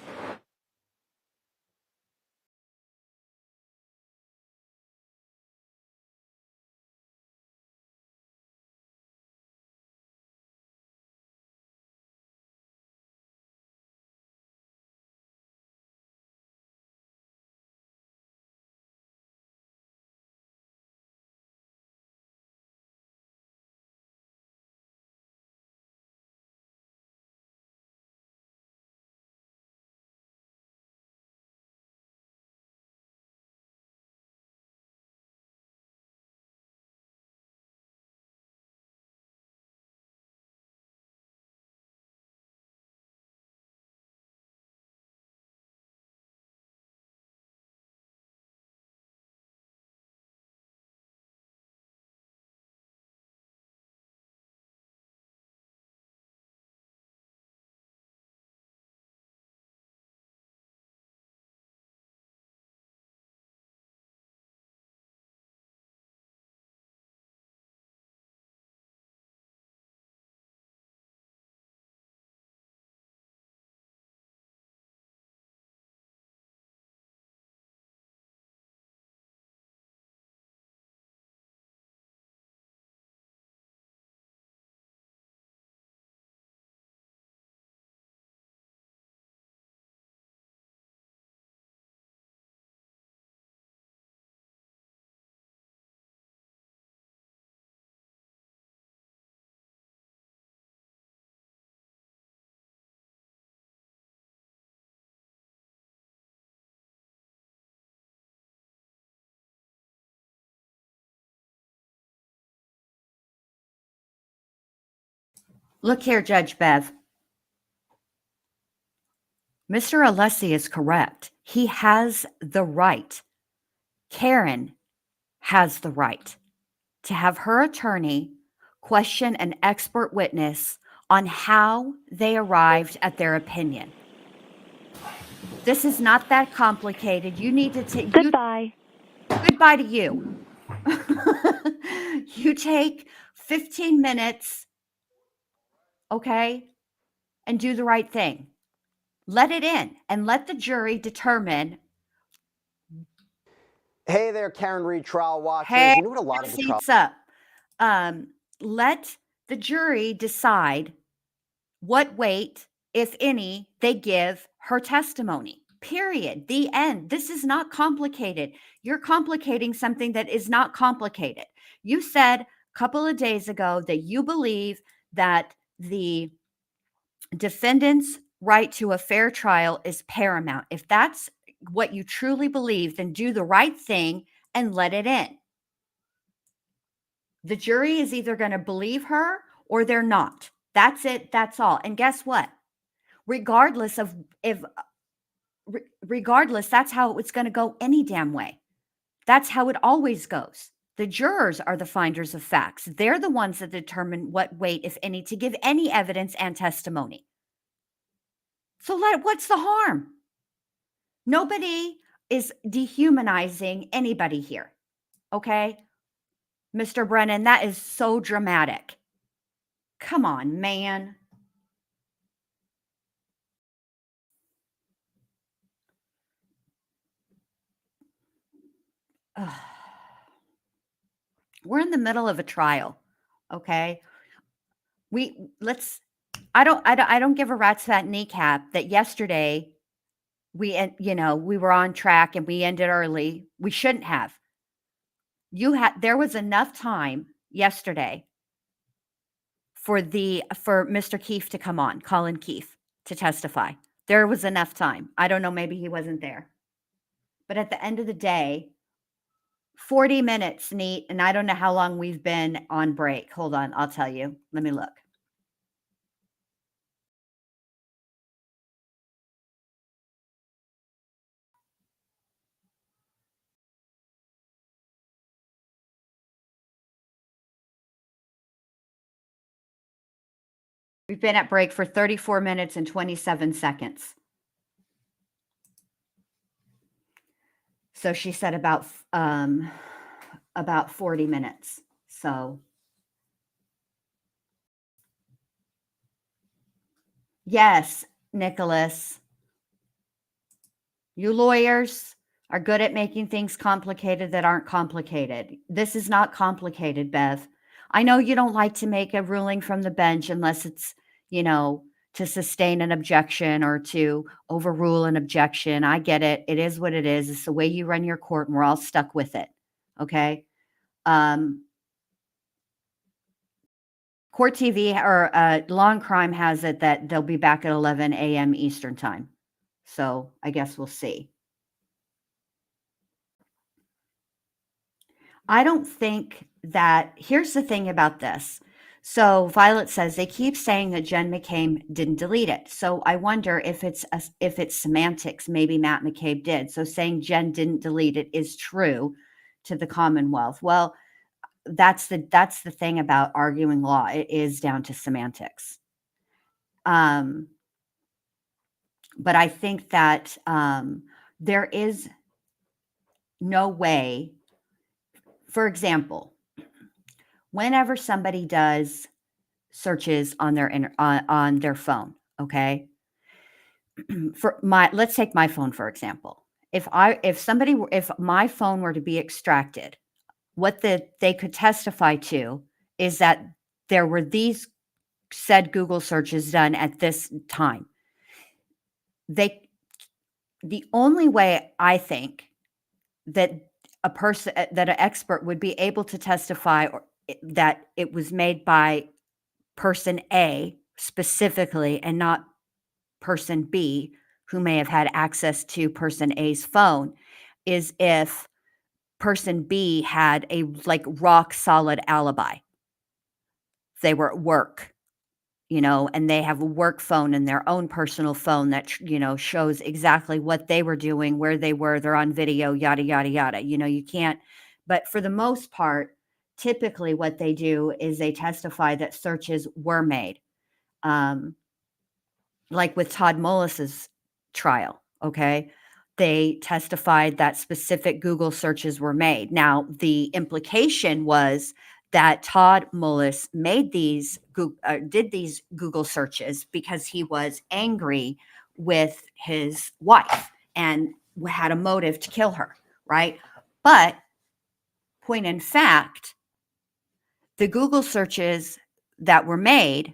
Look here, Judge Bev. Mr. Alessi is correct. He has the right. Karen has the right to have her attorney question an expert witness on how they arrived at their opinion. This is not that complicated. You need to take... Goodbye. Goodbye to you. You take 15 minutes, okay, and do the right thing. Let it in and let the jury determine. Hey there, Karen Reed trial watchers. Hey, you know what a lot of the trial... seats up. Let the jury decide what weight, if any, they give her testimony. Period. The end. This is not complicated. You're complicating something that is not complicated. You said a couple of days ago that you believe that the defendant's right to a fair trial is paramount. If that's what you truly believe, then do the right thing and let it in. The jury is either going to believe her or they're not. That's it. That's all. And guess what? Regardless, that's how it's going to go any damn way. That's how it always goes. The jurors are the finders of facts. They're the ones that determine what weight, if any, to give any evidence and testimony. So what's the harm? Nobody is dehumanizing anybody here. Okay? Mr. Brennan, that is so dramatic. Come on, man. Ugh. We're in the middle of a trial. Okay? I don't give a rat's fat kneecap that yesterday we were on track and we ended early. We shouldn't have. There was enough time yesterday for Mr. Keefe to come on, Colin Keefe, to testify. There was enough time. I don't know, maybe he wasn't there. But at the end of the day, 40 minutes, Neat, and I don't know how long we've been on break. Hold on, I'll tell you. Let me look. We've been at break for 34 minutes and 27 seconds. So she said about 40 minutes. So yes, Nicholas, you lawyers are good at making things complicated that aren't complicated. This is not complicated, Bev. I know you don't like to make a ruling from the bench unless it's, to sustain an objection or to overrule an objection. I get it. It is what it is. It's the way you run your court, and we're all stuck with it. Okay. Court TV or Long Crime has it that they'll be back at 11 a.m. Eastern time. So I guess we'll see. I don't think that, here's the thing about this. So Violet says they keep saying that Jen McCabe didn't delete it. So I wonder if it's semantics. Maybe Matt McCabe did. So saying Jen didn't delete it is true to the Commonwealth. Well, that's the thing about arguing law. It is down to semantics. But I think that there is no way. For example, whenever somebody does searches on their phone, okay? Let's take my phone for example. If my phone were to be extracted, what they could testify to is that there were these said Google searches done at this time. The only way I think that an expert would be able to testify that it was made by person A specifically and not person B, who may have had access to person A's phone, is if person B had a rock solid alibi. They were at work, and they have a work phone and their own personal phone that, shows exactly what they were doing, where they were, they're on video, yada, yada, yada. You can't, but for the most part, typically what they do is they testify that searches were made. Like with Todd Mullis's trial, okay? They testified that specific Google searches were made. Now, the implication was that Todd Mullis did these Google searches because he was angry with his wife and had a motive to kill her, right? But point in fact, the Google searches that were made,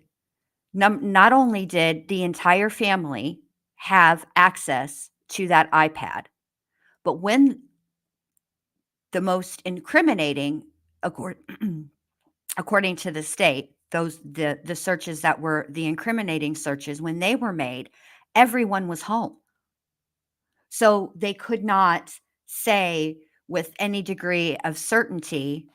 not only did the entire family have access to that iPad. But when the most incriminating, according to the state, the searches that were the incriminating searches, when they were made, everyone was home. So they could not say with any degree of certainty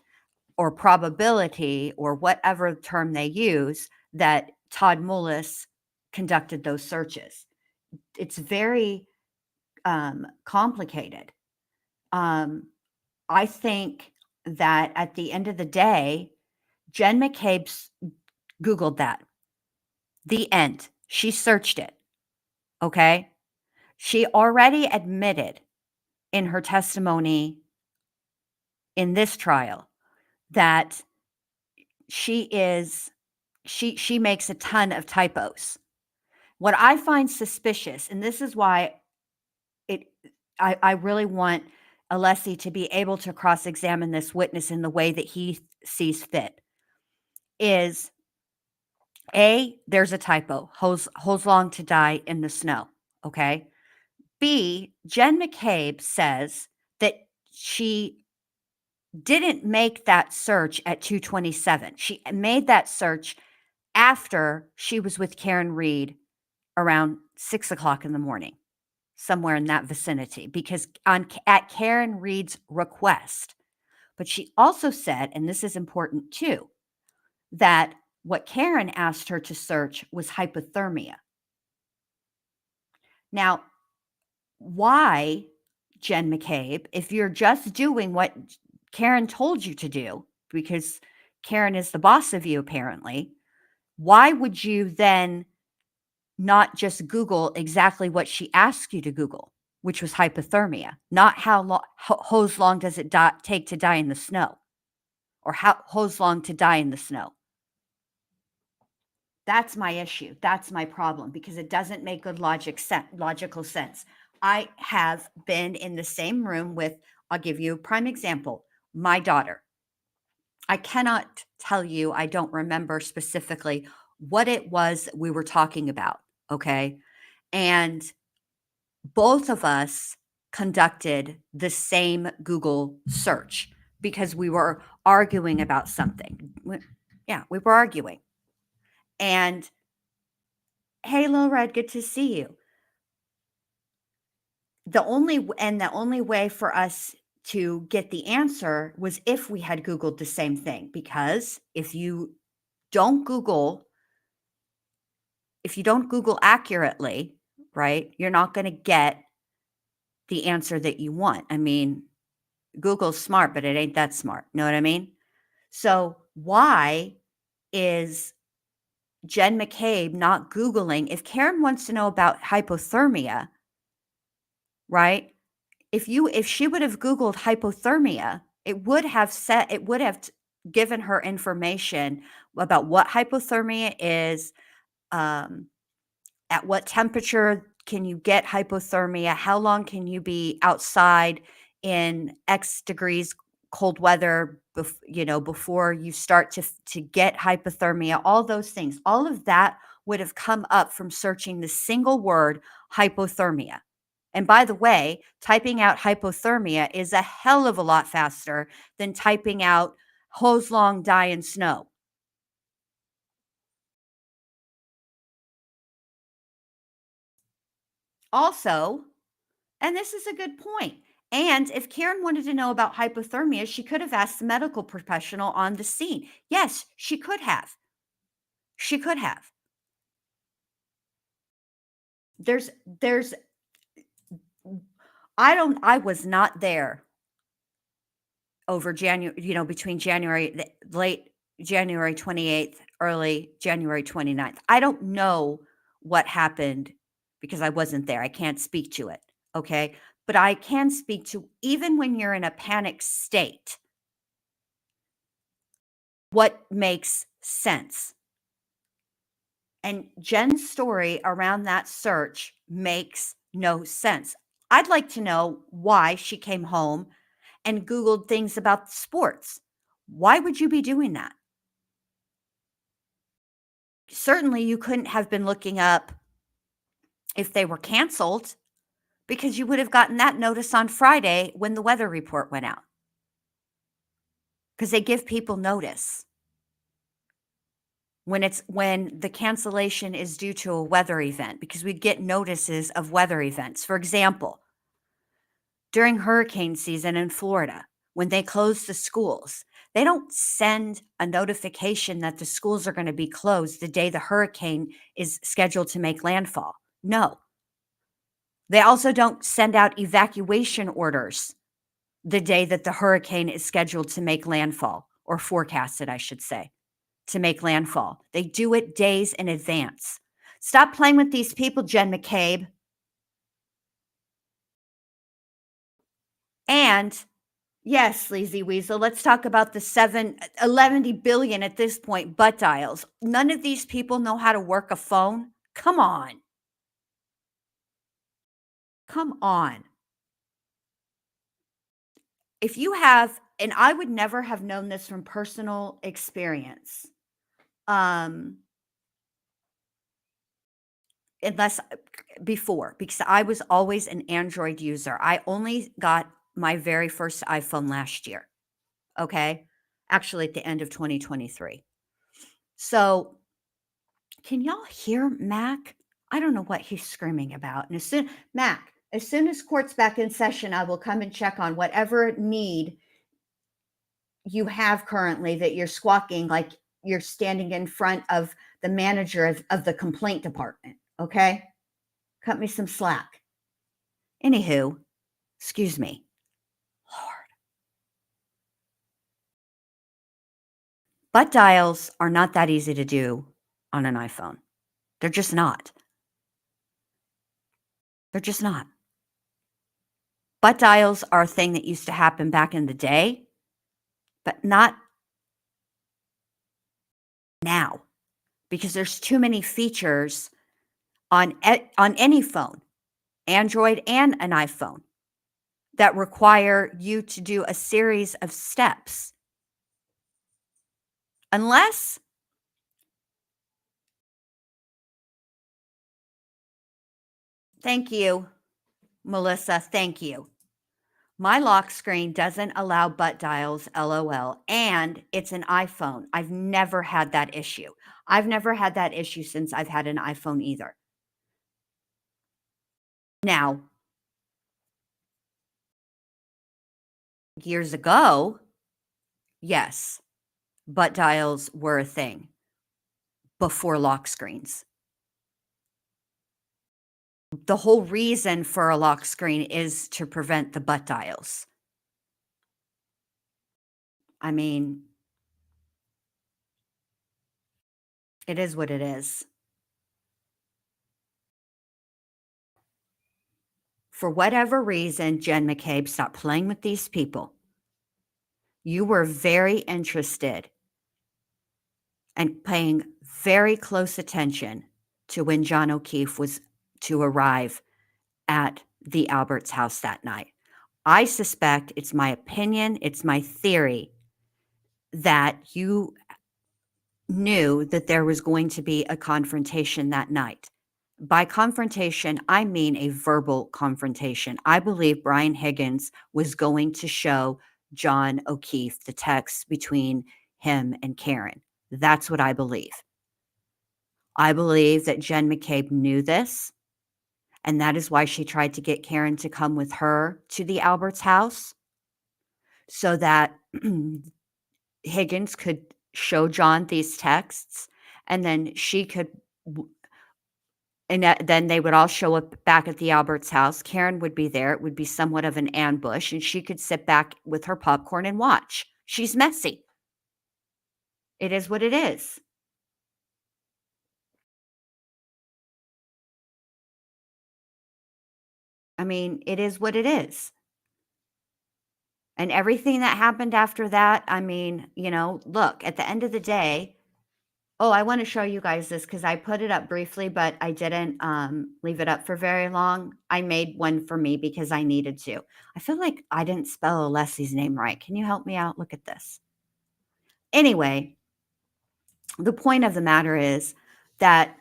or probability or whatever term they use that Todd Mullis conducted those searches. It's very complicated. I think that at the end of the day, Jen McCabe's Googled that. The end. She searched it. Okay. She already admitted in her testimony in this trial that she makes a ton of typos. What I find suspicious, and this is why I really want Alessi to be able to cross-examine this witness in the way that he sees fit, is A, there's a typo, hose long to die in the snow, okay? B, Jen McCabe says that she didn't make that search at 2:27. She made that search after she was with Karen Reed around 6 o'clock in the morning, somewhere in that vicinity, because at Karen Reed's request. But she also said, and this is important too, that what Karen asked her to search was hypothermia. Now, why, Jen McCabe, if you're just doing what Karen told you to do, because Karen is the boss of you apparently, why would you then not just Google exactly what she asked you to Google, which was hypothermia, not how hose long does it take to die in the snow, or how hose long to die in the snow? That's my issue. That's my problem, because it doesn't make good logical sense. I have been in the same room with, I'll give you a prime example, my daughter. I cannot tell you, I don't remember specifically what it was we were talking about, okay? And both of us conducted the same Google search because we were arguing about something. Yeah, we were arguing. And hey, Lil Red, good to see you. The only way for us to get the answer was if we had Googled the same thing, because if you don't Google accurately, right, you're not going to get the answer that you want. I mean, Google's smart, but it ain't that smart. Know what I mean? So why is Jen McCabe not Googling? If Karen wants to know about hypothermia, right? If she would have Googled hypothermia, it would have given her information about what hypothermia is, at what temperature can you get hypothermia, how long can you be outside in X degrees cold weather, before you start to get hypothermia, all those things. All of that would have come up from searching the single word hypothermia. And by the way, typing out hypothermia is a hell of a lot faster than typing out hose long die in snow. Also, and this is a good point, and if Karen wanted to know about hypothermia, she could have asked the medical professional on the scene. Yes, she could have. She could have. I was not there over January, between late January 28th, early January 29th. I don't know what happened because I wasn't there. I can't speak to it. Okay. But I can speak to, even when you're in a panic state, what makes sense. And Jen's story around that search makes no sense. I'd like to know why she came home and Googled things about sports. Why would you be doing that? Certainly, you couldn't have been looking up if they were canceled, because you would have gotten that notice on Friday when the weather report went out. Because they give people notice when the cancellation is due to a weather event, because we get notices of weather events. For example, during hurricane season in Florida, when they close the schools, they don't send a notification that the schools are going to be closed the day the hurricane is scheduled to make landfall. No. They also don't send out evacuation orders the day that the hurricane is scheduled to make landfall, or forecasted, I should say, to make landfall. They do it days in advance. Stop playing with these people, Jen McCabe. And yes, Sleazy Weasel, let's talk about the 11 billion at this point butt dials. None of these people know how to work a phone. Come on. Come on. If you have, and I would never have known this from personal experience, unless before, because I was always an Android user. I only got my very first iPhone last year. Okay. Actually, at the end of 2023. So, can y'all hear Mac? I don't know what he's screaming about. And as soon as court's back in session, I will come and check on whatever need you have currently that you're squawking like you're standing in front of the manager of the complaint department. Okay? Cut me some slack. Anywho, excuse me. Lord. Butt dials are not that easy to do on an iPhone. They're just not. They're just not. Butt dials are a thing that used to happen back in the day, but not now, because there's too many features on any phone, Android and an iPhone, that require you to do a series of steps. Unless thank you, Melissa. Thank you. My lock screen doesn't allow butt dials, LOL, and it's an iPhone. I've never had that issue. I've never had that issue since I've had an iPhone either. Now, years ago, yes, butt dials were a thing before lock screens. The whole reason for a lock screen is to prevent the butt dials. I mean, it is what it is. For whatever reason, Jen McCabe, stop playing with these people. You were very interested and paying very close attention to when John O'Keefe was to arrive at the Alberts house that night. I suspect, it's my opinion, it's my theory, that you knew that there was going to be a confrontation that night. By confrontation, I mean a verbal confrontation. I believe Brian Higgins was going to show John O'Keefe the text between him and Karen. That's what I believe. I believe that Jen McCabe knew this, and that is why she tried to get Karen to come with her to the Alberts house so that Higgins could show John these texts, and then she could, and then they would all show up back at the Alberts house. Karen would be there. It would be somewhat of an ambush, and she could sit back with her popcorn and watch. She's messy. It is what it is. I mean, it is what it is. And everything that happened after that, I mean, look, at the end of the day, I want to show you guys this because I put it up briefly, but I didn't leave it up for very long. I made one for me because I needed to. I feel like I didn't spell Alessi's name right. Can you help me out? Look at this. Anyway, the point of the matter is that,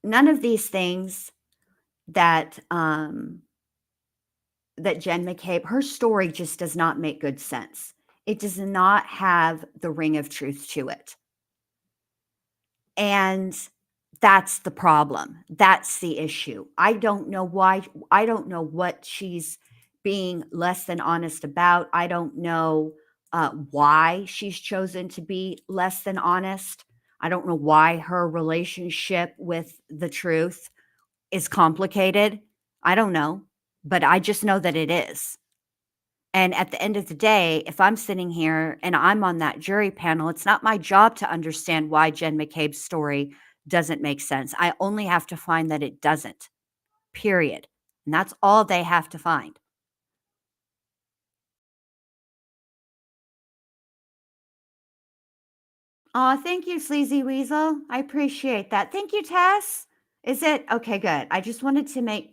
none of these things that that Jen McCabe, her story just does not make good sense. It does not have the ring of truth to it. And that's the problem. That's the issue. I don't know why. I don't know what she's being less than honest about. I don't know why she's chosen to be less than honest. I don't know why her relationship with the truth is complicated. I don't know, but I just know that it is. And at the end of the day, if I'm sitting here and I'm on that jury panel, it's not my job to understand why Jen McCabe's story doesn't make sense. I only have to find that it doesn't, period. And that's all they have to find. Oh, thank you, Sleazy Weasel. I appreciate that. Thank you, Tess. Is it okay? Good. I just wanted to make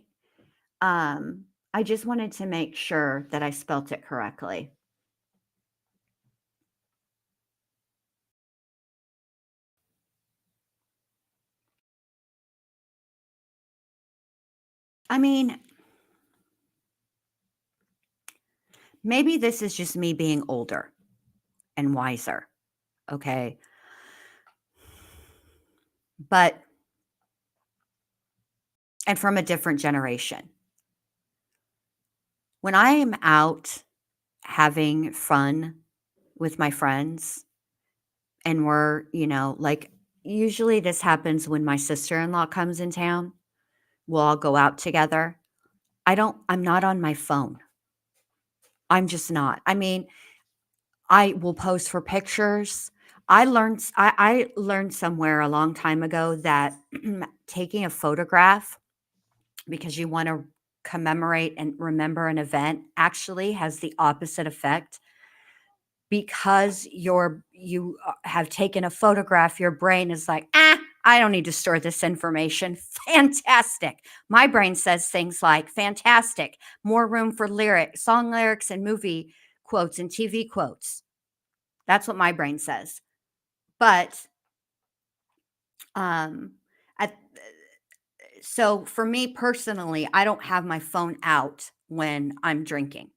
sure that I spelt it correctly. I mean, maybe this is just me being older and wiser. Okay. But, and from a different generation. When I am out having fun with my friends and we're, like usually this happens when my sister-in-law comes in town, we'll all go out together. I'm not on my phone. I'm just not. I mean, I will pose for pictures. I learned somewhere a long time ago that taking a photograph because you want to commemorate and remember an event actually has the opposite effect. Because you have taken a photograph, your brain is like, I don't need to store this information. Fantastic. My brain says things like, fantastic, more room for song lyrics and movie quotes and TV quotes. That's what my brain says. But so for me personally, I don't have my phone out when I'm drinking.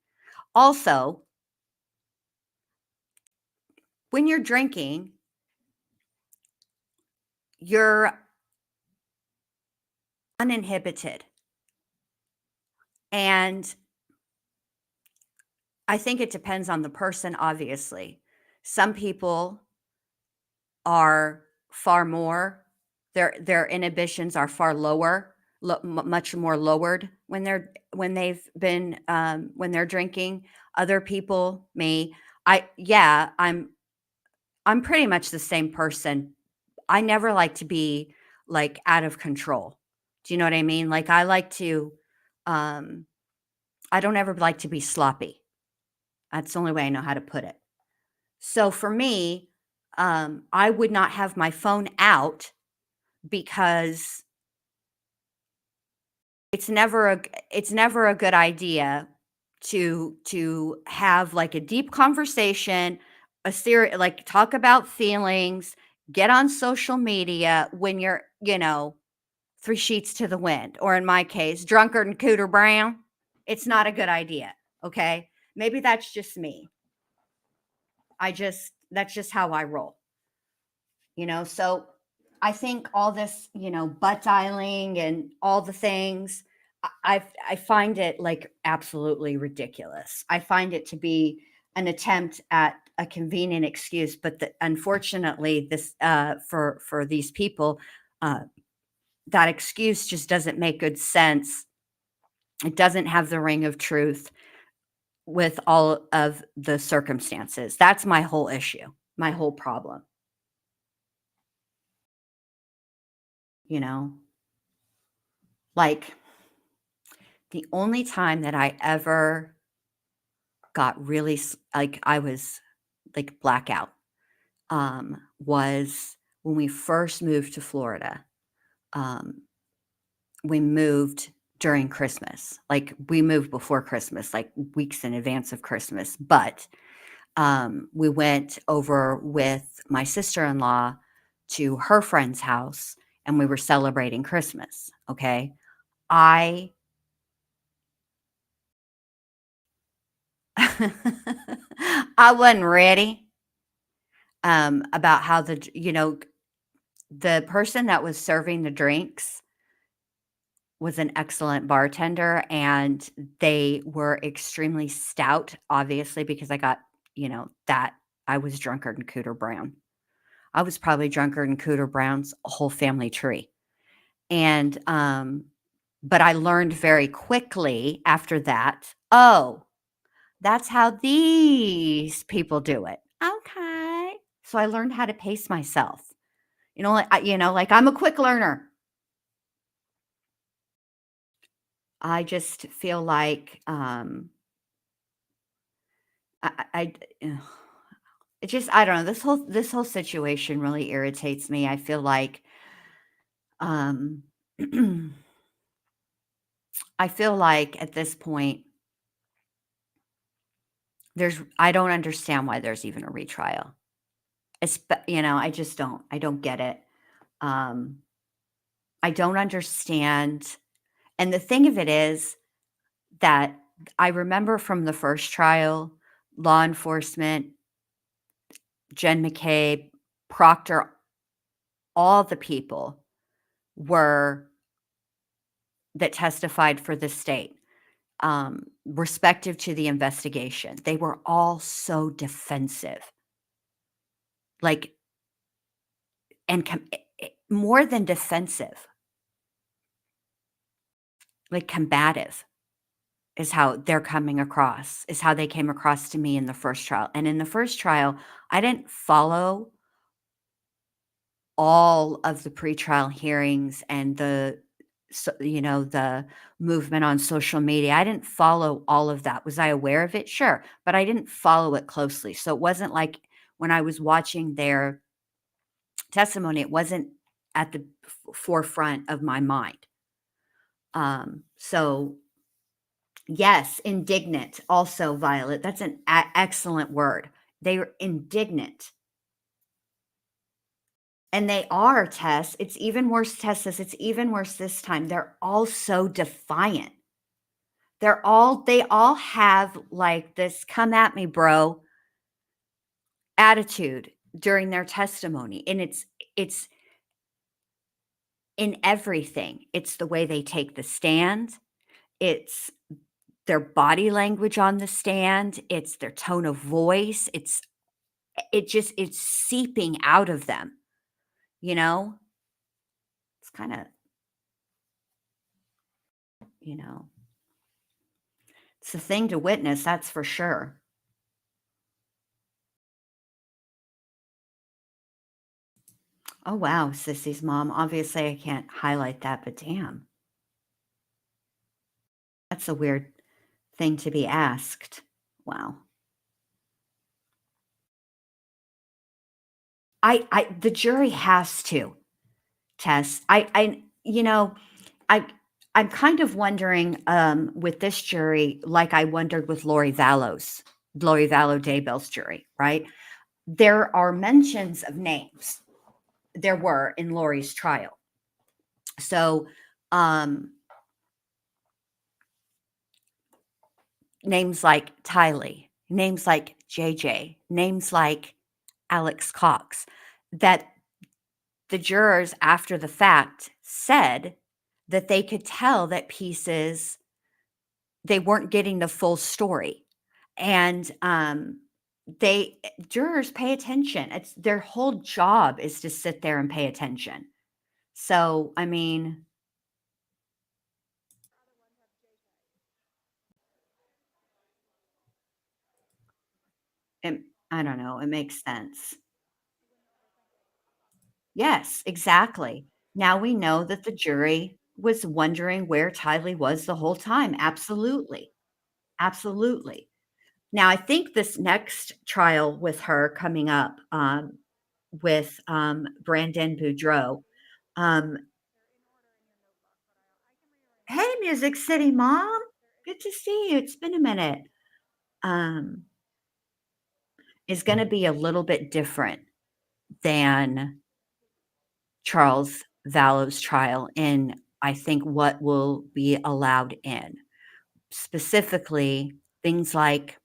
Also, when you're drinking, you're uninhibited. And I think it depends on the person, obviously. Some people are far more, their inhibitions are far lower, much more lowered when they've been when they're drinking. Other people, me, I'm pretty much the same person. I never like to be like out of control. Do you know what I mean? Like I don't ever like to be sloppy. That's the only way I know how to put it. So for me, I would not have my phone out because it's never a good idea to have like a deep conversation, like talk about feelings, get on social media when you're, three sheets to the wind, or in my case, drunkard and Cooter Brown. It's not a good idea. Okay. Maybe that's just me. That's just how I roll. So I think all this, butt dialing and all the things, I find it like absolutely ridiculous. I find it to be an attempt at a convenient excuse, but unfortunately, this for these people, that excuse just doesn't make good sense. It doesn't have the ring of truth with all of the circumstances. That's my whole issue, my whole problem. Like the only time that I ever got really like I was like blackout was when we first moved to Florida. We moved during Christmas. Like we moved before Christmas, like weeks in advance of Christmas. But we went over with my sister-in-law to her friend's house, and we were celebrating Christmas. Okay. I I wasn't ready about how the person that was serving the drinks was an excellent bartender, and they were extremely stout, obviously, because I got, that I was drunker than Cooter Brown. I was probably drunker than Cooter Brown's whole family tree. And, but I learned very quickly after that, oh, that's how these people do it. Okay. So I learned how to pace myself. Like I'm a quick learner. I just feel like I it just I don't know. This whole situation really irritates me. I feel like um I feel like at this point I don't understand why there's even a retrial. I just don't. I don't get it. Um I don't understand. And the thing of it is that I remember from the first trial, law enforcement, Jen McCabe, Proctor, all the people were that testified for the state, respective to the investigation. They were all so defensive, like, and more than defensive, like combative is how they're coming across, is how they came across to me in the first trial. And in the first trial, I didn't follow all of the pretrial hearings and the movement on social media. I didn't follow all of that. Was I aware of it? Sure, but I didn't follow it closely. So it wasn't like when I was watching their testimony, it wasn't at the forefront of my mind. So yes, indignant. Also, Violet, that's an excellent word. They were indignant. And they are, Tess. It's even worse, Tess says, it's even worse this time. They're all so defiant. They all have like this come at me, bro attitude during their testimony. And it's in everything. It's the way they take the stand. It's their body language on the stand. It's their tone of voice. It's seeping out of them, It's kind of, it's a thing to witness, that's for sure. Oh, wow, Sissy's mom. Obviously, I can't highlight that, but damn. That's a weird thing to be asked. Wow. The jury has to, Tess. I'm kind of wondering with this jury, like I wondered with Lori Vallow Daybell's jury, right? There are mentions of names. There were in Lori's trial. So, names like Tylee, names like JJ, names like Alex Cox, that the jurors after the fact said that they could tell that pieces, they weren't getting the full story. And jurors pay attention. It's their whole job is to sit there and pay attention. So, I mean, I don't know. It makes sense. Yes, exactly. Now we know that the jury was wondering where Tylee was the whole time. Absolutely. Absolutely. Now, I think this next trial with her coming up with Brandon Boudreaux. Hey, Music City Mom. Good to see you. It's been a minute. Is going to be a little bit different than Charles Vallow's trial in, I think, what will be allowed in. Specifically, things like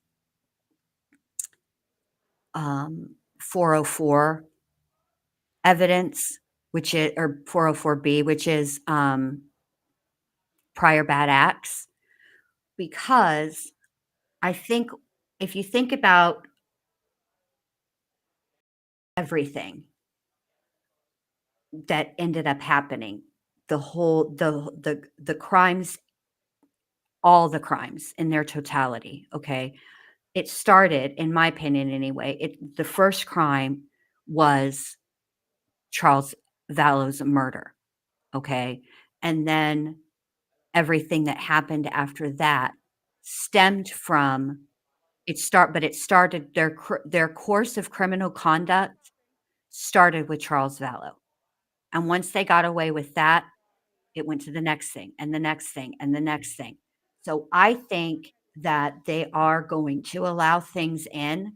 404 evidence, which is, or 404B, which is prior bad acts, because I think if you think about everything that ended up happening, the whole the crimes, all the crimes in their totality, okay? It started, in my opinion anyway, the first crime was Charles Vallow's murder, okay? And then everything that happened after that stemmed from it started their course of criminal conduct started with Charles Vallow. And once they got away with that, it went to the next thing and the next thing and the next thing. So I think that they are going to allow things in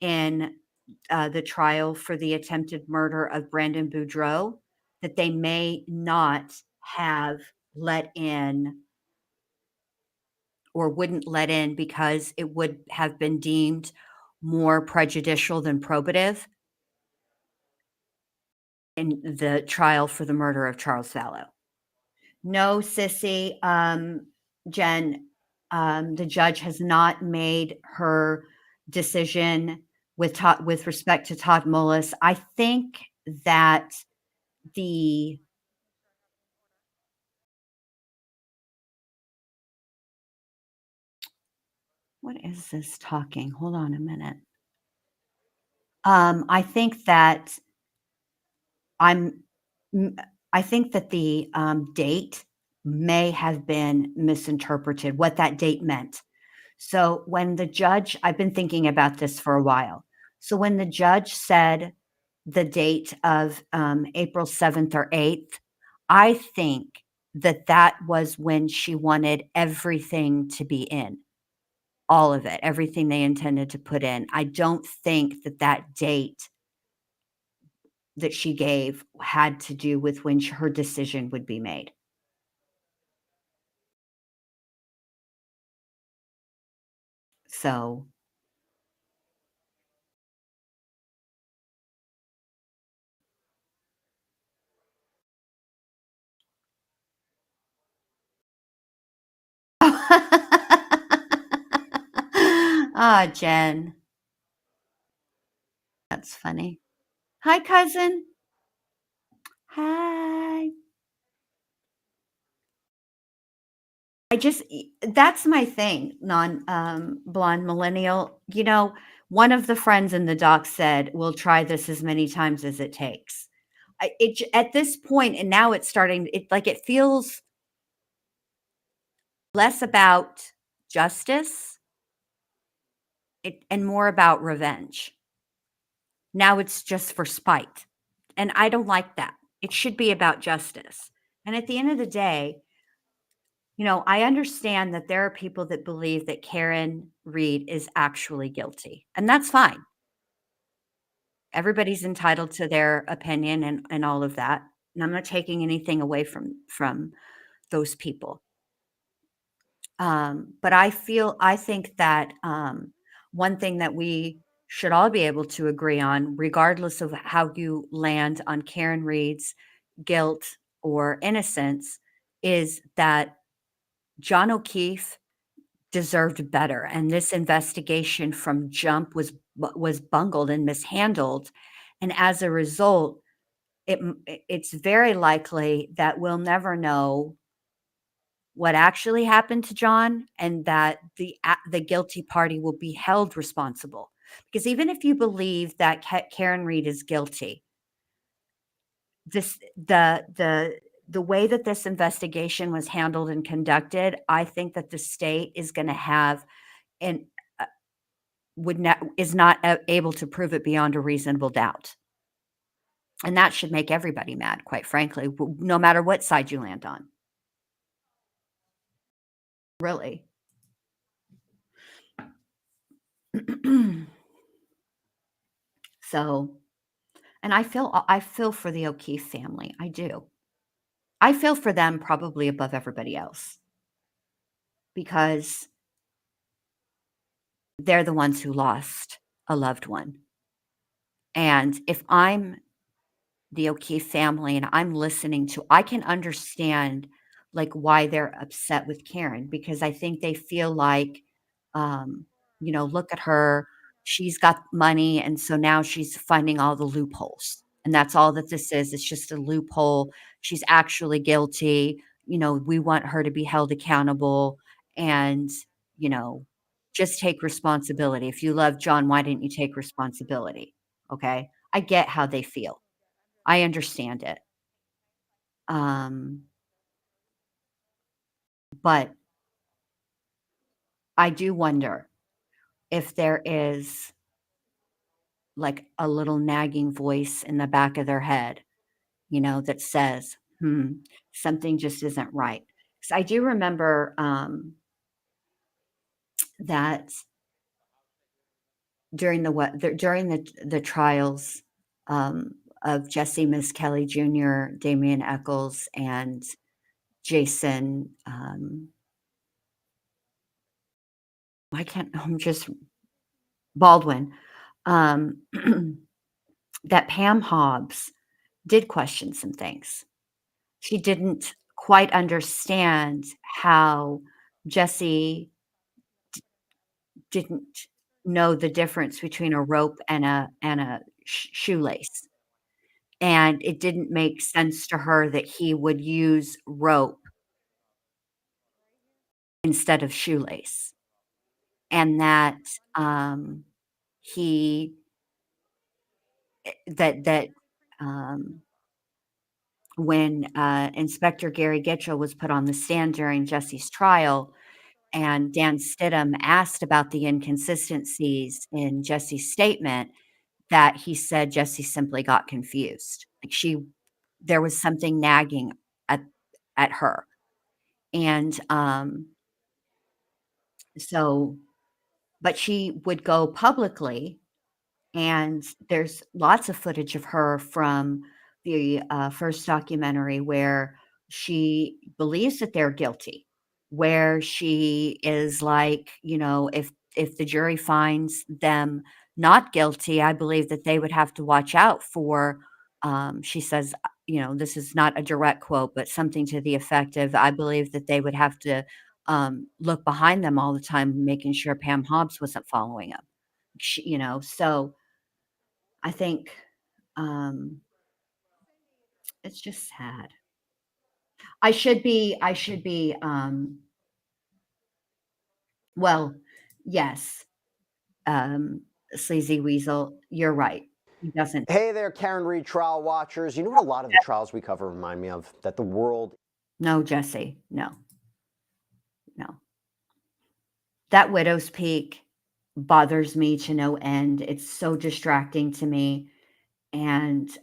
the trial for the attempted murder of Brandon Boudreaux that they may not have let in or wouldn't let in because it would have been deemed more prejudicial than probative in the trial for the murder of Charles Vallow. No, sissy, Jen, the judge has not made her decision with respect to Todd Mullis. I think that what is this talking? Hold on a minute. I think that I think that the date may have been misinterpreted, what that date meant. So when the judge, I've been thinking about this for a while. So when the judge said the date of April 7th or 8th, I think that that was when she wanted everything to be in, all of it, everything they intended to put in. I don't think that that date that she gave had to do with when her decision would be made. So ah, Jen. That's funny. Hi, cousin. Hi. That's my thing, blonde millennial. You know, one of the friends in the doc said, "We'll try this as many times as it takes." At this point, and now it's starting, it feels less about justice and more about revenge. Now it's just for spite. And I don't like that. It should be about justice. And at the end of the day, you know, I understand that there are people that believe that Karen Reed is actually guilty, and that's fine. Everybody's entitled to their opinion and all of that. And I'm not taking anything away from those people. But I think that one thing that we should all be able to agree on, regardless of how you land on Karen Reed's guilt or innocence, is that John O'Keefe deserved better, and this investigation from jump was bungled and mishandled, and as a result, it's very likely that we'll never know what actually happened to John, and that the guilty party will be held responsible. Because even if you believe that Karen Reed is guilty, the way that this investigation was handled and conducted, I think that the state is going to have and is not able to prove it beyond a reasonable doubt. And that should make everybody mad, quite frankly, no matter what side you land on. Really. So, And I feel for the O'Keefe family. I do. I feel for them probably above everybody else because they're the ones who lost a loved one. And if I'm the O'Keefe family and I'm listening to, I can understand like why they're upset with Karen because I think they feel like, um, look at her, she's got money, and so now she's finding all the loopholes, and that's all that this is. It's just a loophole. She's actually guilty. We want her to be held accountable, and you know, just take responsibility. If you love John, why didn't you take responsibility? Okay, I get how they feel. I understand it. Um, but I do wonder if there is like a little nagging voice in the back of their head, that says, something just isn't right. 'Cause I do remember that during the trials of Jesse Miss Kelly Jr., Damian Eccles, and Jason. I'm just Baldwin, um, that Pam Hobbs did question some things. She didn't quite understand how Jesse didn't know the difference between a rope and a shoelace, and it didn't make sense to her that he would use rope instead of shoelace, and that he that um, when Inspector Gary Gitchell was put on the stand during Jesse's trial, and Dan Stidham asked about the inconsistencies in Jesse's statement, that he said Jesse simply got confused. Like there was something nagging at her, and so, but she would go publicly. And there's lots of footage of her from the first documentary where she believes that they're guilty, where she is like, if the jury finds them not guilty, I believe that they would have to watch out for. She says, this is not a direct quote, but something to the effect of, I believe that they would have to look behind them all the time, making sure Pam Hobbs wasn't following them. So I think, um, it's just sad. Well, yes, um, Sleazy Weasel, you're right. He doesn't. Hey there, Karen Reed trial watchers. You know what a lot of the trials we cover remind me of? That the world. No, Jesse, no. That Widow's Peak bothers me to no end. It's so distracting to me, and,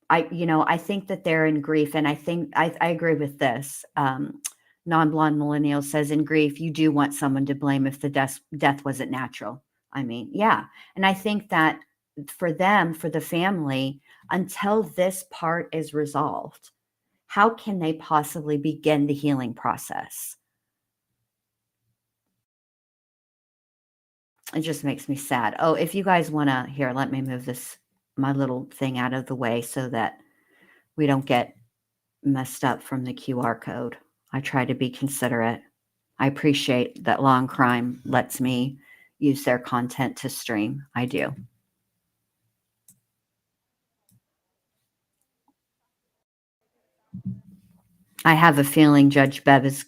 I think that they're in grief, and I think I agree with this. Non-blonde millennial says, in grief, you do want someone to blame if the death wasn't natural. I mean, yeah. And I think that for them, for the family, until this part is resolved, how can they possibly begin the healing process? It just makes me sad. Oh, if you guys want to, here, let me move my little thing out of the way so that we don't get messed up from the QR code. I try to be considerate. I appreciate that Law and Crime lets me use their content to stream. I do. I have a feeling Judge Bev is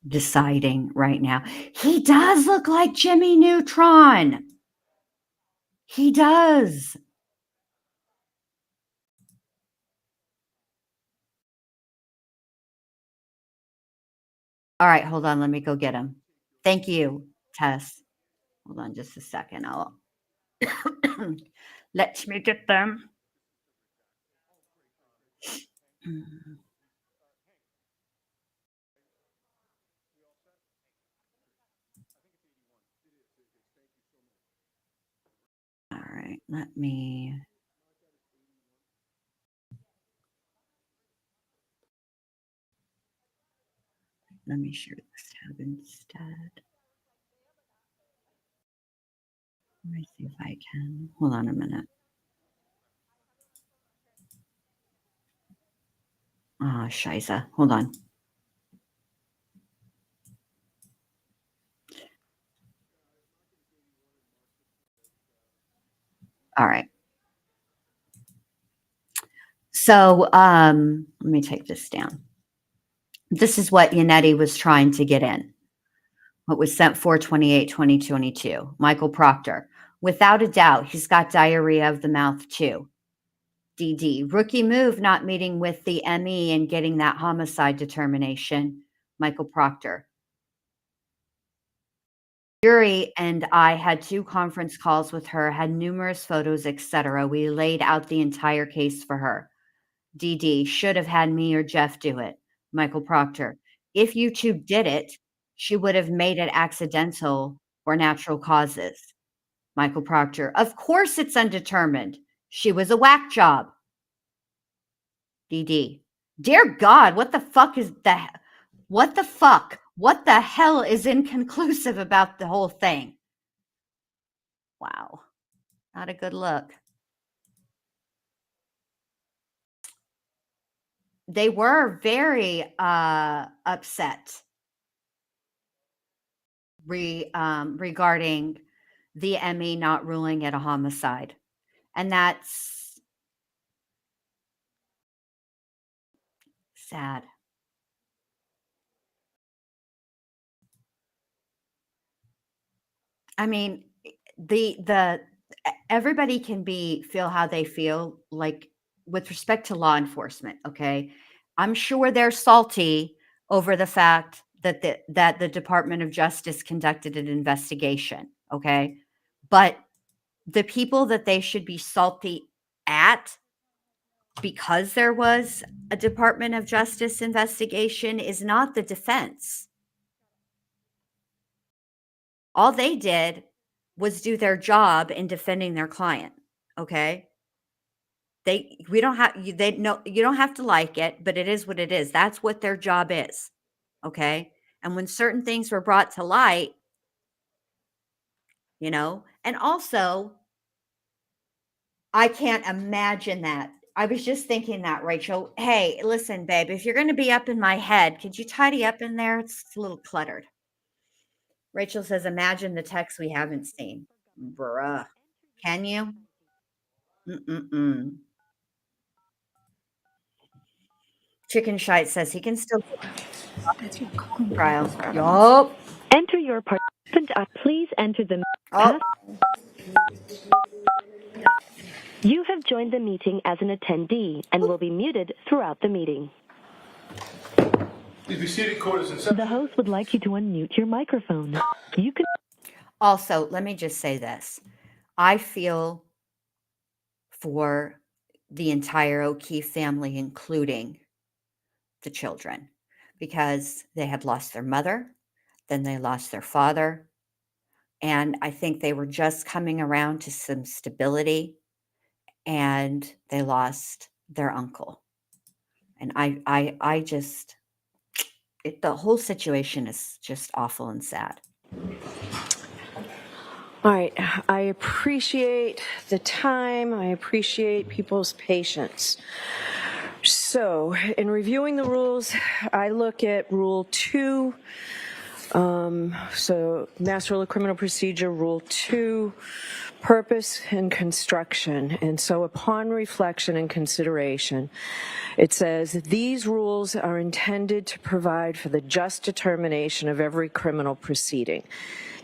deciding right now. He does look like Jimmy Neutron. He does. All right, hold on. Let me go get him. Thank you, Tess. Hold on just a second. Let me get them. let me share this tab instead. Let me see if I can. Hold on a minute. Ah, Shiza. Hold on. All right. So let me take this down. This is what Yannetti was trying to get in. What was sent 4/28/2022. Michael Proctor. Without a doubt, he's got diarrhea of the mouth too. DD. Rookie move not meeting with the ME and getting that homicide determination. Michael Proctor. Yuri and I had 2 conference calls with her, had numerous photos, etc. We laid out the entire case for her. DD. Should have had me or Jeff do it. Michael Proctor. If YouTube did it, she would have made it accidental or natural causes. Michael Proctor. Of course it's undetermined. She was a whack job. DD. Dear God, what the fuck is that? What the fuck? What the hell is inconclusive about the whole thing? Wow. Not a good look. They were very upset regarding the ME not ruling it a homicide. And that's sad. I mean, the everybody can feel how they feel, like with respect to law enforcement, okay? I'm sure they're salty over the fact that the Department of Justice conducted an investigation, okay? But the people that they should be salty at because there was a Department of Justice investigation is not the defense. All they did was do their job in defending their client, okay? You don't have to like it, but it is what it is. That's what their job is, okay? And when certain things were brought to light, and also I can't imagine that. I was just thinking that, Rachel. Hey, listen, babe, if you're going to be up in my head, could you tidy up in there? It's a little cluttered. Rachel says, imagine the text we haven't seen. Bruh. Can you? Chicken Shite says he can still trial. Yup. Enter your participant. Please enter the You have joined the meeting as an attendee and will be muted throughout the meeting. Please be seated. Court is in session. The host would like you to unmute your microphone. You can. Also, let me just say this. I feel for the entire O'Keefe family, including the children, because they had lost their mother, then they lost their father, and I think they were just coming around to some stability, and they lost their uncle. And I just, the whole situation is just awful and sad. All right, I appreciate the time. I appreciate people's patience. So, in reviewing the rules, I look at Rule 2. So, Master Rule of Criminal Procedure, Rule 2, purpose and construction. And so, upon reflection and consideration, it says, these rules are intended to provide for the just determination of every criminal proceeding.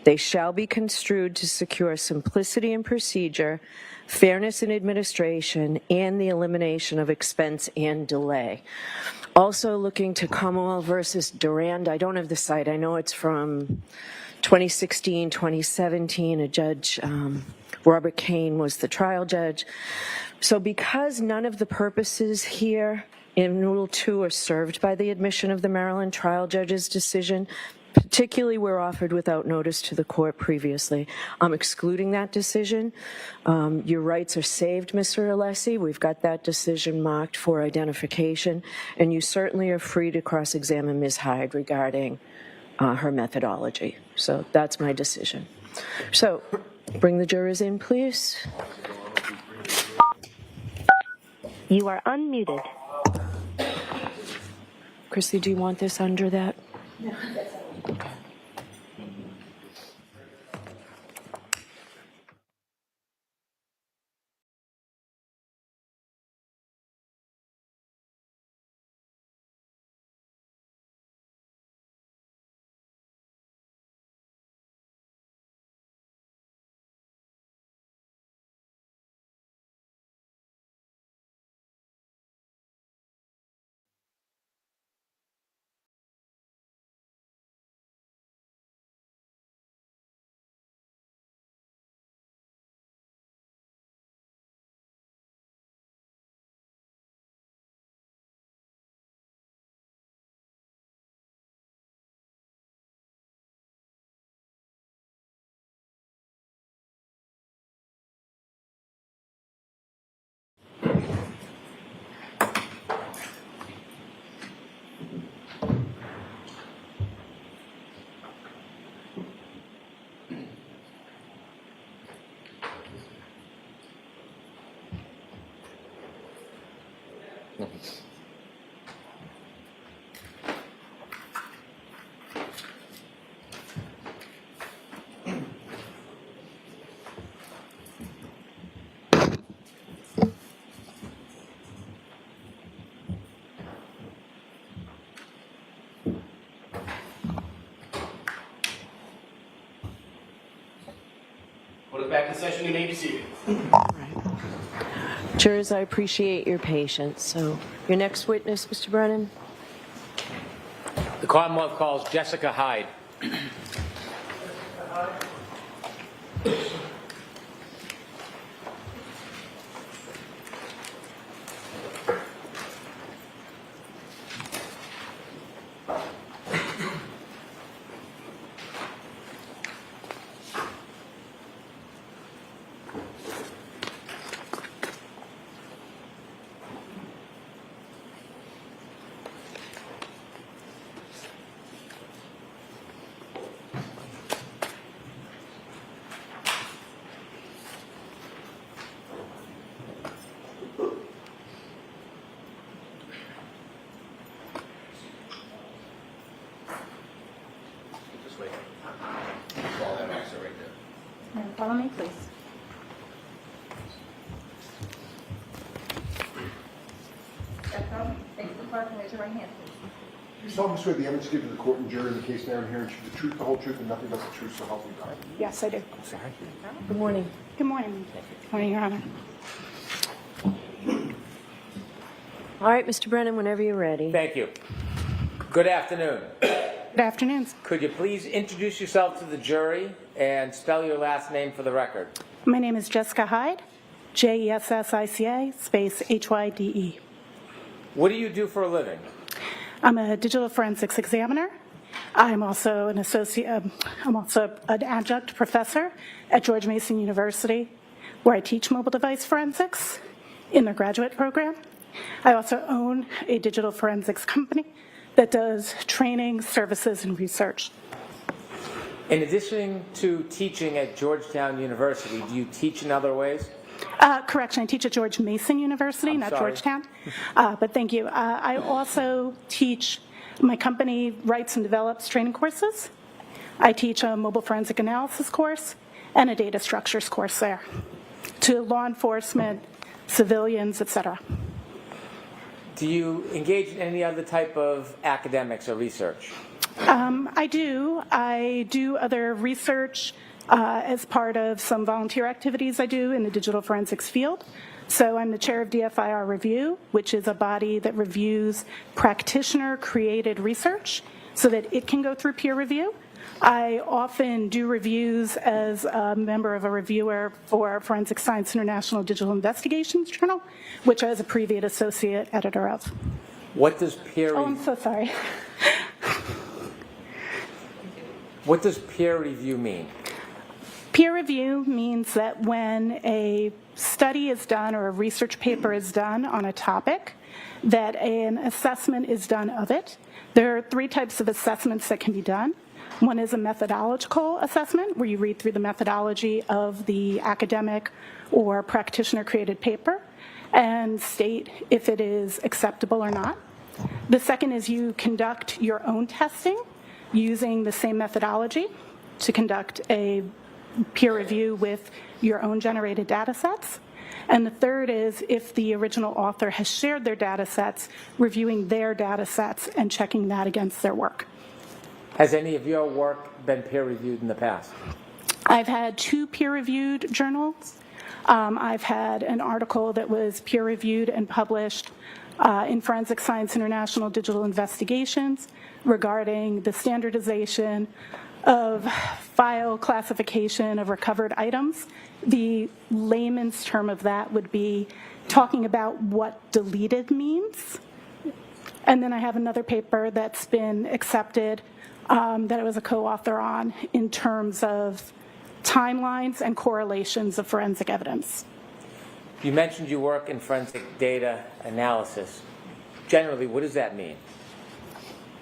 They shall be construed to secure simplicity in procedure, fairness in administration, and the elimination of expense and delay. Also looking to Commonwealth versus Durand. I don't have the site. I know it's from 2016, 2017. A judge, Robert Kane, was the trial judge. So because none of the purposes here in Rule 2 are served by the admission of the Maryland trial judge's decision, particularly were offered without notice to the court previously. I'm excluding that decision. Your rights are saved, Mr. Alessi. We've got that decision marked for identification, and you certainly are free to cross-examine Ms. Hyde regarding her methodology. So that's my decision. So bring the jurors in, please. You are unmuted. Chrissy, do you want this under that? No, that's all. Okay. Put it back in session. You may be seated. Jurors, I appreciate your patience. So your next witness, Mr. Brennan? The Commonwealth calls Jessica Hyde. Follow me, please. Face the clerk and raise your right hand, please. You solemnly swear the evidence given to the court and jury in the case now and here, the truth, the whole truth, and nothing but the truth, so help me God. Yes, I do. Good morning. Good morning. Good morning, Your Honor. All right, Mr. Brennan, whenever you're ready. Thank you. Good afternoon. Good afternoon. Could you please introduce yourself to the jury and spell your last name for the record? My name is Jessica Hyde, Jessica, space Hyde. What do you do for a living? I'm a digital forensics examiner. I'm also an an adjunct professor at George Mason University, where I teach mobile device forensics in their graduate program. I also own a digital forensics company that does training, services, and research. In addition to teaching at Georgetown University, do you teach in other ways? Correction, I teach at George Mason University, I'm not sorry. Georgetown. But thank you. I also teach, my company writes and develops training courses. I teach a mobile forensic analysis course and a data structures course there to law enforcement, civilians, etc. Do you engage in any other type of academics or research? I do other research as part of some volunteer activities I do in the digital forensics field. So I'm the chair of DFIR Review, which is a body that reviews practitioner-created research so that it can go through peer review. I often do reviews as a member of a reviewer for Forensic Science International Digital Investigations Journal, which I was a previous associate editor of. What does peer Oh, I'm so sorry. What does peer review mean? Peer review means that when a study is done or a research paper is done on a topic, that an assessment is done of it. There are 3 types of assessments that can be done. One is a methodological assessment, where you read through the methodology of the academic or practitioner-created paper and state if it is acceptable or not. The second is you conduct your own testing using the same methodology to conduct a peer review with your own generated data sets. And the third is if the original author has shared their data sets, reviewing their data sets and checking that against their work. Has any of your work been peer reviewed in the past? I've had 2 peer-reviewed journals. I've had an article that was peer-reviewed and published in Forensic Science International Digital Investigations regarding the standardization of file classification of recovered items. The layman's term of that would be talking about what deleted means. And then I have another paper that's been accepted that I was a co-author on in terms of timelines and correlations of forensic evidence. You mentioned you work in forensic data analysis. Generally, what does that mean?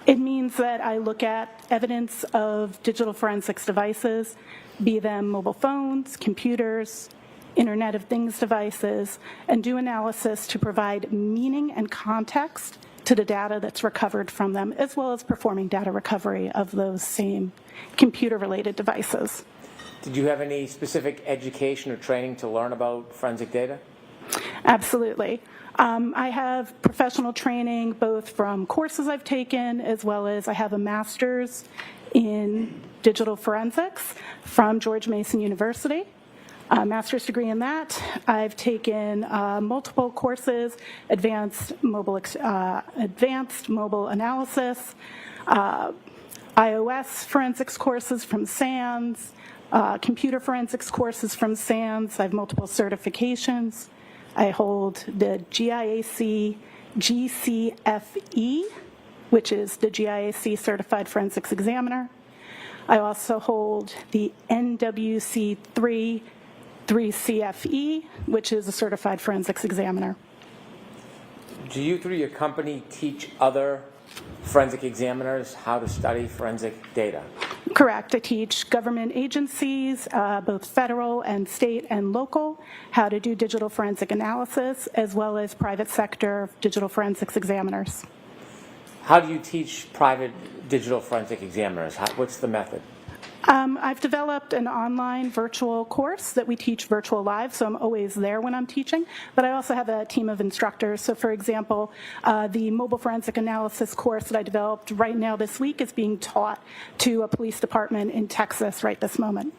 It means that I look at evidence of digital forensics devices, be them mobile phones, computers, Internet of Things devices, and do analysis to provide meaning and context to the data that's recovered from them, as well as performing data recovery of those same computer-related devices. Did you have any specific education or training to learn about forensic data? Absolutely. I have professional training both from courses I've taken, as well as I have a master's in digital forensics from George Mason University, a master's degree in that. I've taken multiple courses, advanced mobile analysis, iOS forensics courses from SANS, computer forensics courses from SANS. I have multiple certifications. I hold the GIAC GCFE, which is the GIAC Certified Forensics Examiner. I also hold the NWC 3CFE, which is a Certified Forensics Examiner. Do you, through your company, teach other forensic examiners how to study forensic data? Correct. I teach government agencies, both federal and state and local, how to do digital forensic analysis, as well as private sector digital forensics examiners. How do you teach private digital forensic examiners? What's the method? I've developed an online virtual course that we teach virtual live, so I'm always there when I'm teaching, but I also have a team of instructors. So for example, the mobile forensic analysis course that I developed right now this week is being taught to a police department in Texas right this moment.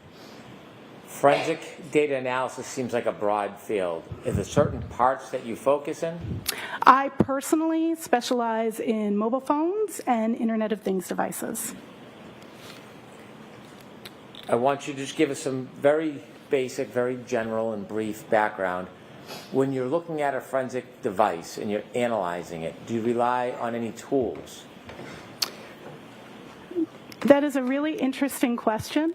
Forensic data analysis seems like a broad field. Is there certain parts that you focus in? I personally specialize in mobile phones and Internet of Things devices. I want you to just give us some very basic, very general and brief background. When you're looking at a forensic device and you're analyzing it, do you rely on any tools? That is a really interesting question.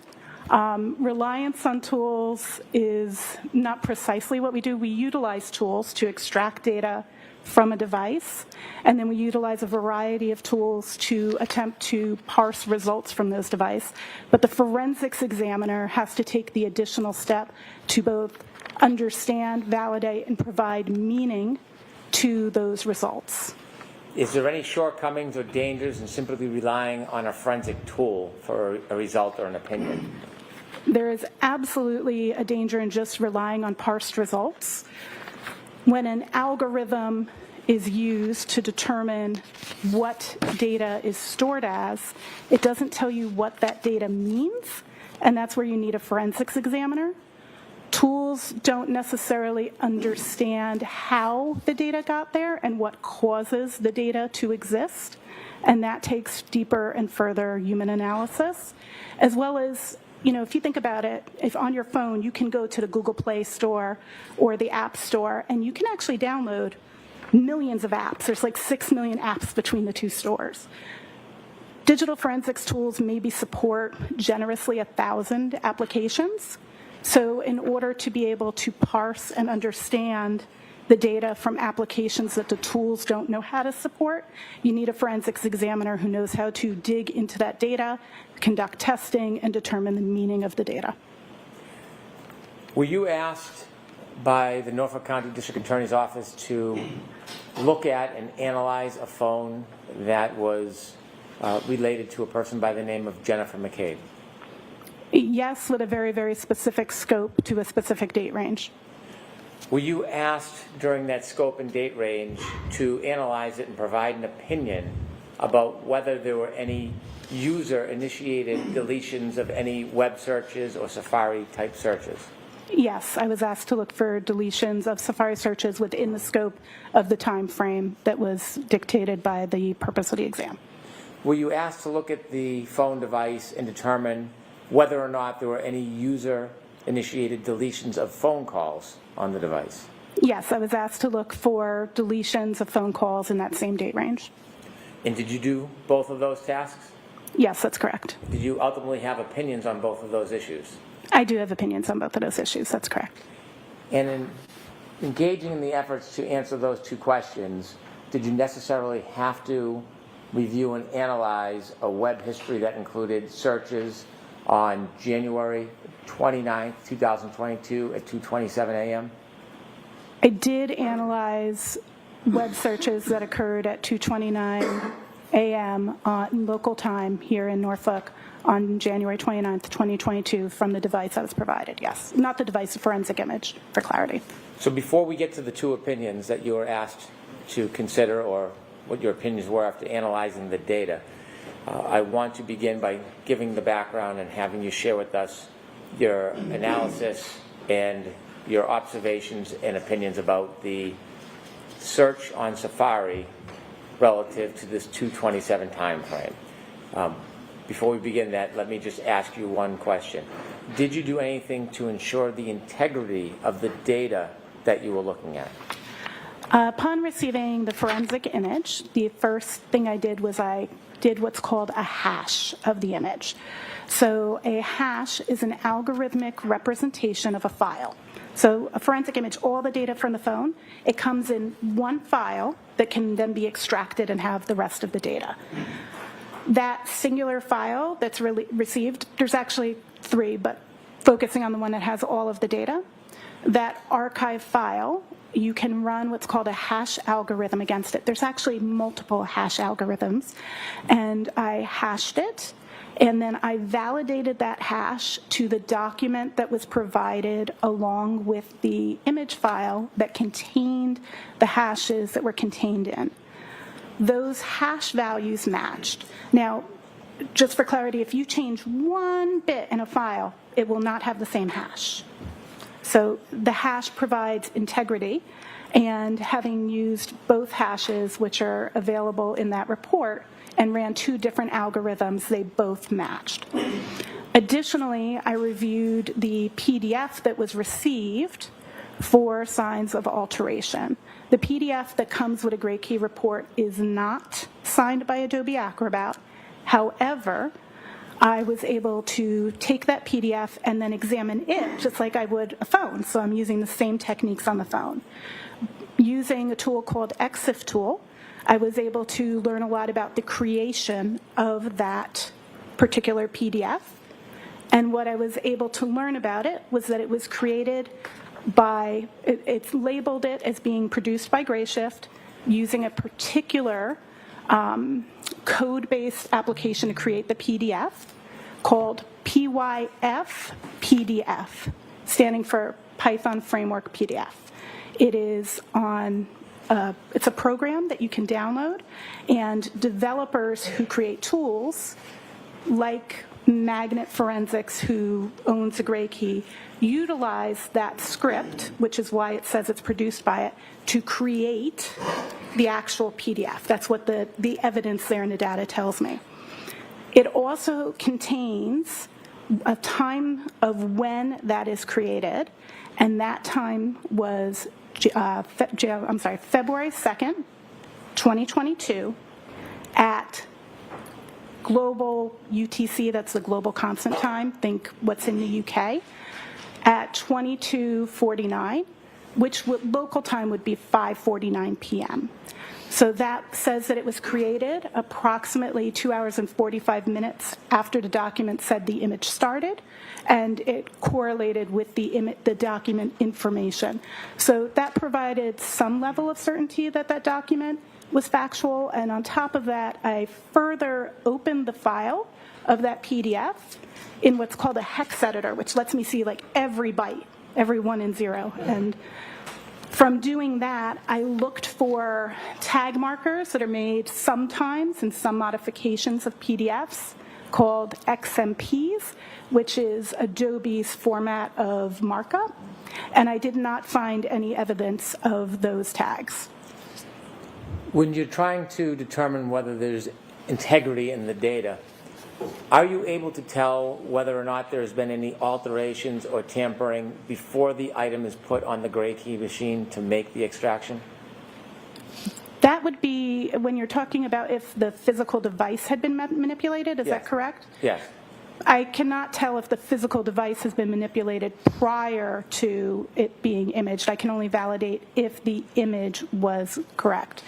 Reliance on tools is not precisely what we do. We utilize tools to extract data from a device, and then we utilize a variety of tools to attempt to parse results from those devices. But the forensics examiner has to take the additional step to both understand, validate, and provide meaning to those results. Is there any shortcomings or dangers in simply relying on a forensic tool for a result or an opinion? There is absolutely a danger in just relying on parsed results. When an algorithm is used to determine what data is stored as, it doesn't tell you what that data means, and that's where you need a forensics examiner. Tools don't necessarily understand how the data got there and what causes the data to exist, and that takes deeper and further human analysis, as well as, you know, if you think about it, if on your phone you can go to the Google Play Store or the App Store and you can actually download millions of apps. There's like 6 million apps between the two stores. Digital forensics tools maybe support generously 1,000 applications. So in order to be able to parse and understand the data from applications that the tools don't know how to support, you need a forensics examiner who knows how to dig into that data, conduct testing, and determine the meaning of the data. Were you asked by the Norfolk County District Attorney's Office to look at and analyze a phone that was related to a person by the name of Jennifer McCabe? Yes, with a very, very specific scope to a specific date range. Were you asked during that scope and date range to analyze it and provide an opinion about whether there were any user-initiated deletions of any web searches or Safari-type searches? Yes, I was asked to look for deletions of Safari searches within the scope of the time frame that was dictated by the purpose of the exam. Were you asked to look at the phone device and determine whether or not there were any user-initiated deletions of phone calls on the device? Yes, I was asked to look for deletions of phone calls in that same date range. And did you do both of those tasks? Yes, that's correct. Did you ultimately have opinions on both of those issues? I do have opinions on both of those issues, that's correct. And in engaging in the efforts to answer those two questions, did you necessarily have to review and analyze a web history that included searches on January 29th, 2022 at 2:27 a.m.? I did analyze web searches that occurred at 2:29 a.m. on local time here in Norfolk on January 29th, 2022 from the device that was provided, yes. Not the device, the forensic image, for clarity. So before we get to the two opinions that you were asked to consider or what your opinions were after analyzing the data, I want to begin by giving the background and having you share with us your analysis and your observations and opinions about the search on Safari relative to this 2:27 time frame. Before we begin that, let me just ask you one question. Did you do anything to ensure the integrity of the data that you were looking at? Upon receiving the forensic image, the first thing I did was I did what's called a hash of the image. So a hash is an algorithmic representation of a file. So a forensic image, all the data from the phone, it comes in one file that can then be extracted and have the rest of the data. That singular file that's received, there's actually three, but focusing on the one that has all of the data, that archive file, you can run what's called a hash algorithm against it. There's actually multiple hash algorithms, and I hashed it, and then I validated that hash to the document that was provided along with the image file that contained the hashes that were contained in. Those hash values matched. Now, just for clarity, if you change one bit in a file, it will not have the same hash. So the hash provides integrity, and having used both hashes, which are available in that report, and ran two different algorithms, they both matched. Additionally, I reviewed the PDF that was received for signs of alteration. The PDF that comes with a Gray Key report is not signed by Adobe Acrobat. However, I was able to take that PDF and then examine it just like I would a phone. So I'm using the same techniques on the phone. Using a tool called EXIF tool, I was able to learn a lot about the creation of that particular PDF. And what I was able to learn about it was that it was created by, it's labeled it as being produced by Grayshift using a particular code-based application to create the PDF called PYF PDF, standing for Python Framework PDF. It is on, it's a program that you can download, and developers who create tools like Magnet Forensics, who owns the Gray Key, utilize that script, which is why it says it's produced by it, to create the actual PDF. That's what the evidence there in the data tells me. It also contains a time of when that is created, and that time was February 2nd, 2022 at global UTC, that's the global constant time, think what's in the UK, at 22:49, which local time would be 5:49 p.m. So that says that it was created approximately 2 hours and 45 minutes after the document said the image started, and it correlated with the document information. So that provided some level of certainty that that document was factual, and on top of that, I further opened the file of that PDF in what's called a hex editor, which lets me see like every byte, every 1 and 0. And from doing that, I looked for tag markers that are made sometimes in some modifications of PDFs called XMPs, which is Adobe's format of markup, and I did not find any evidence of those tags. When you're trying to determine whether there's integrity in the data, are you able to tell whether or not there's been any alterations or tampering before the item is put on the gray key machine to make the extraction? That would be when you're talking about if the physical device had been manipulated, is that correct? Yes. I cannot tell if the physical device has been manipulated prior to it being imaged. I can only validate if the image was correct.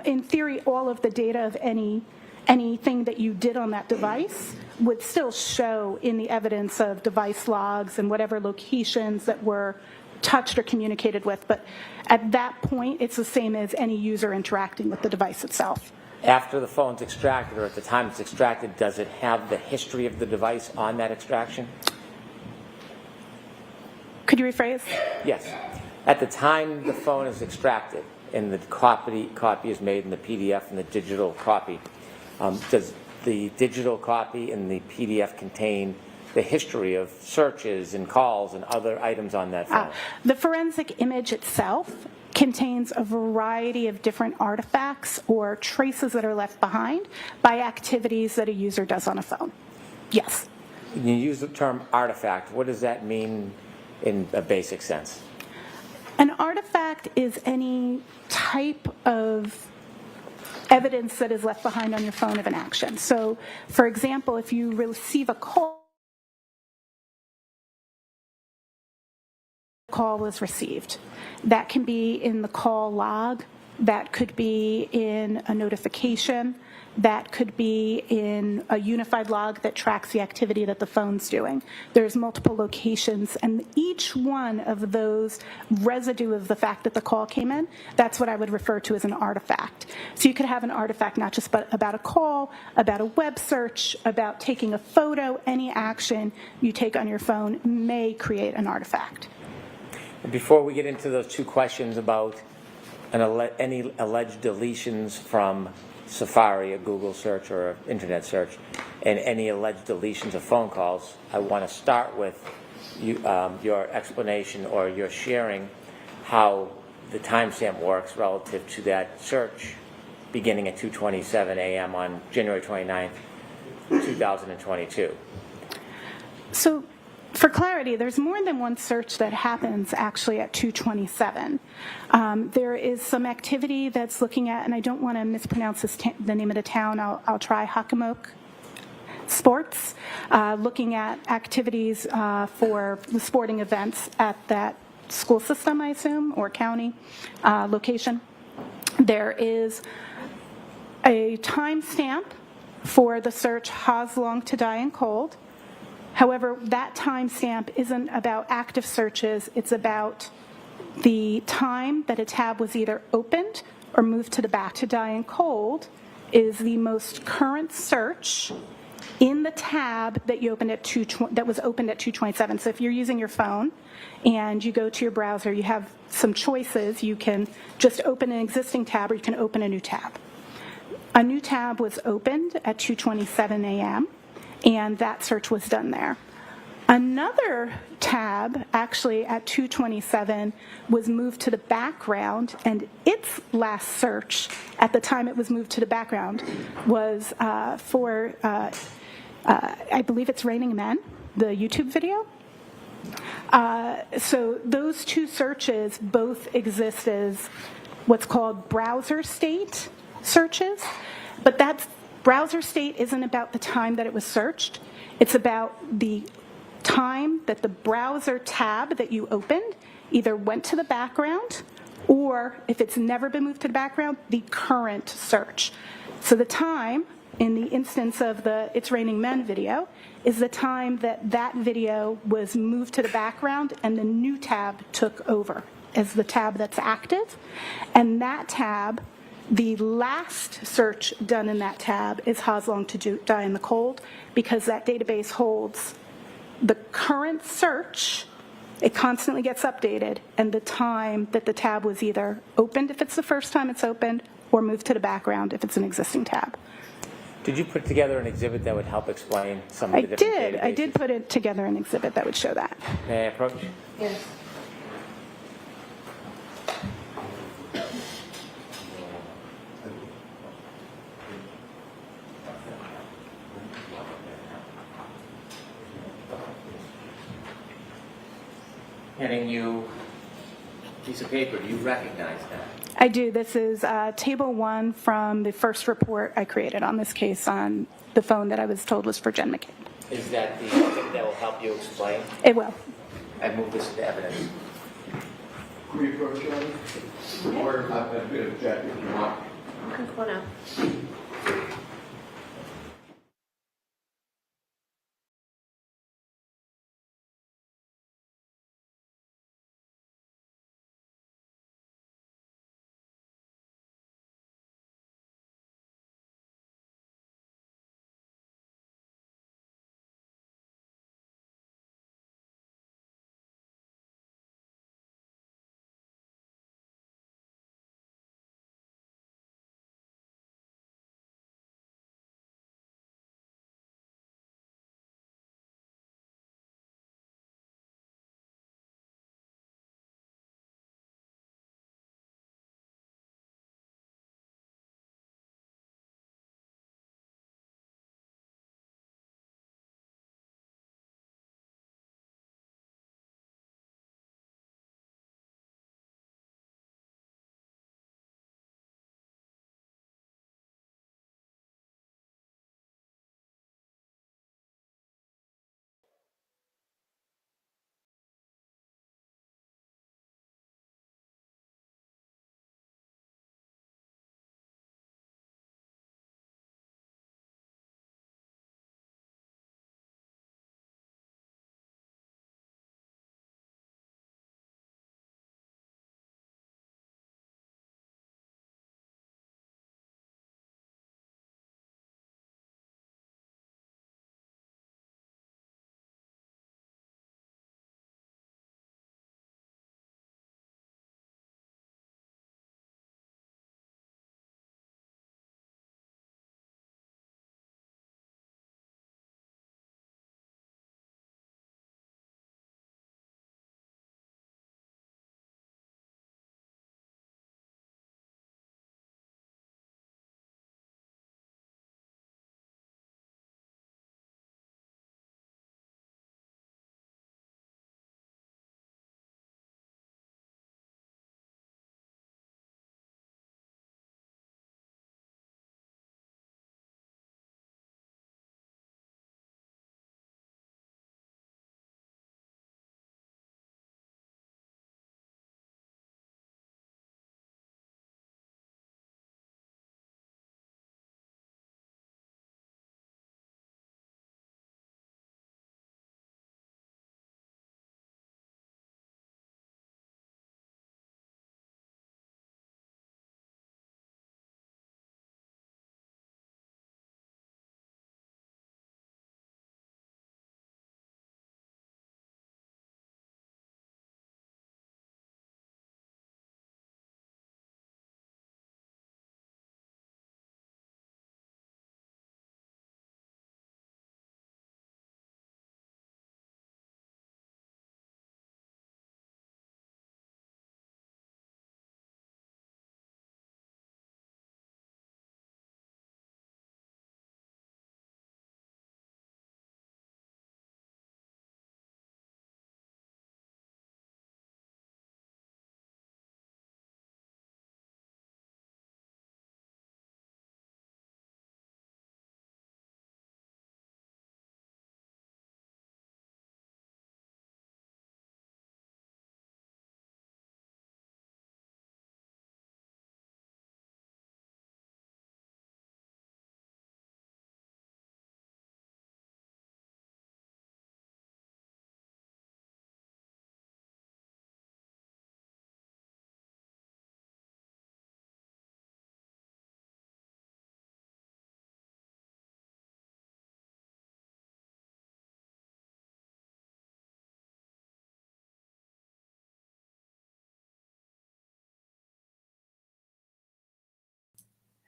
In theory, all of the data of anything that you did on that device would still show in the evidence of device logs and whatever locations that were touched or communicated with. But at that point, it's the same as any user interacting with the device itself. After the phone's extracted, or at the time it's extracted, does it have the history of the device on that extraction? Could you rephrase? Yes. At the time the phone is extracted and the copy is made in the PDF and the digital copy, does the digital copy and the PDF contain the history of searches and calls and other items on that phone? The forensic image itself contains a variety of different artifacts or traces that are left behind by activities that a user does on a phone. Yes. When you use the term artifact, what does that mean in a basic sense? An artifact is any type of evidence that is left behind on your phone of an action. So, for example, if you receive a call was received, that can be in the call log, that could be in a notification, that could be in a unified log that tracks the activity that the phone's doing. There's multiple locations, and each one of those residue of the fact that the call came in, that's what I would refer to as an artifact. So you could have an artifact not just about a call, about a web search, about taking a photo. Any action you take on your phone may create an artifact. Before we get into those two questions about any alleged deletions from Safari, a Google search or an internet search, and any alleged deletions of phone calls, I want to start with your explanation or your sharing how the timestamp works relative to that search beginning at 2:27 a.m. on January 29th, 2022. So, for clarity, there's more than one search that happens actually at 2:27. There is some activity that's looking at, and I don't want to mispronounce the name of the town, I'll try Hockomock Sports, looking at activities for the sporting events at that school system, I assume, or county location. There is a timestamp for the search Hoslong to Die in Cold. However, that timestamp isn't about active searches. It's about the time that a tab was either opened or moved to the back. To Die in Cold is the most current search in the tab that you opened at that was opened at 2:27. So if you're using your phone and you go to your browser, you have some choices. You can just open an existing tab, or you can open a new tab. A new tab was opened at 2:27 a.m. and that search was done there. Another tab, actually at 2:27, was moved to the background, and its last search at the time it was moved to the background was for, I believe it's Raining Men, the YouTube video. So those two searches both exist as what's called browser state searches, but that's browser state isn't about the time that it was searched. It's about the time that the browser tab that you opened either went to the background or, if it's never been moved to the background, the current search. So the time, in the instance of the It's Raining Men video, is the time that that video was moved to the background and the new tab took over as the tab that's active. And that tab, the last search done in that tab is How's Long to Die in the Cold, because that database holds the current search. It constantly gets updated, and the time that the tab was either opened, if it's the first time it's opened, or moved to the background if it's an existing tab. Did you put together an exhibit that would help explain some of the different databases? I did put it together an exhibit that would show that. May I approach? Yes. Handing you a piece of paper. Do you recognize that? I do. This is table 1 from the first report I created on this case on the phone that I was told was for Jen McCabe. Is that the exhibit that will help you explain? It will. I move this into evidence. Could we approach you? Or I've got a bit of jacket if you want. Come on up.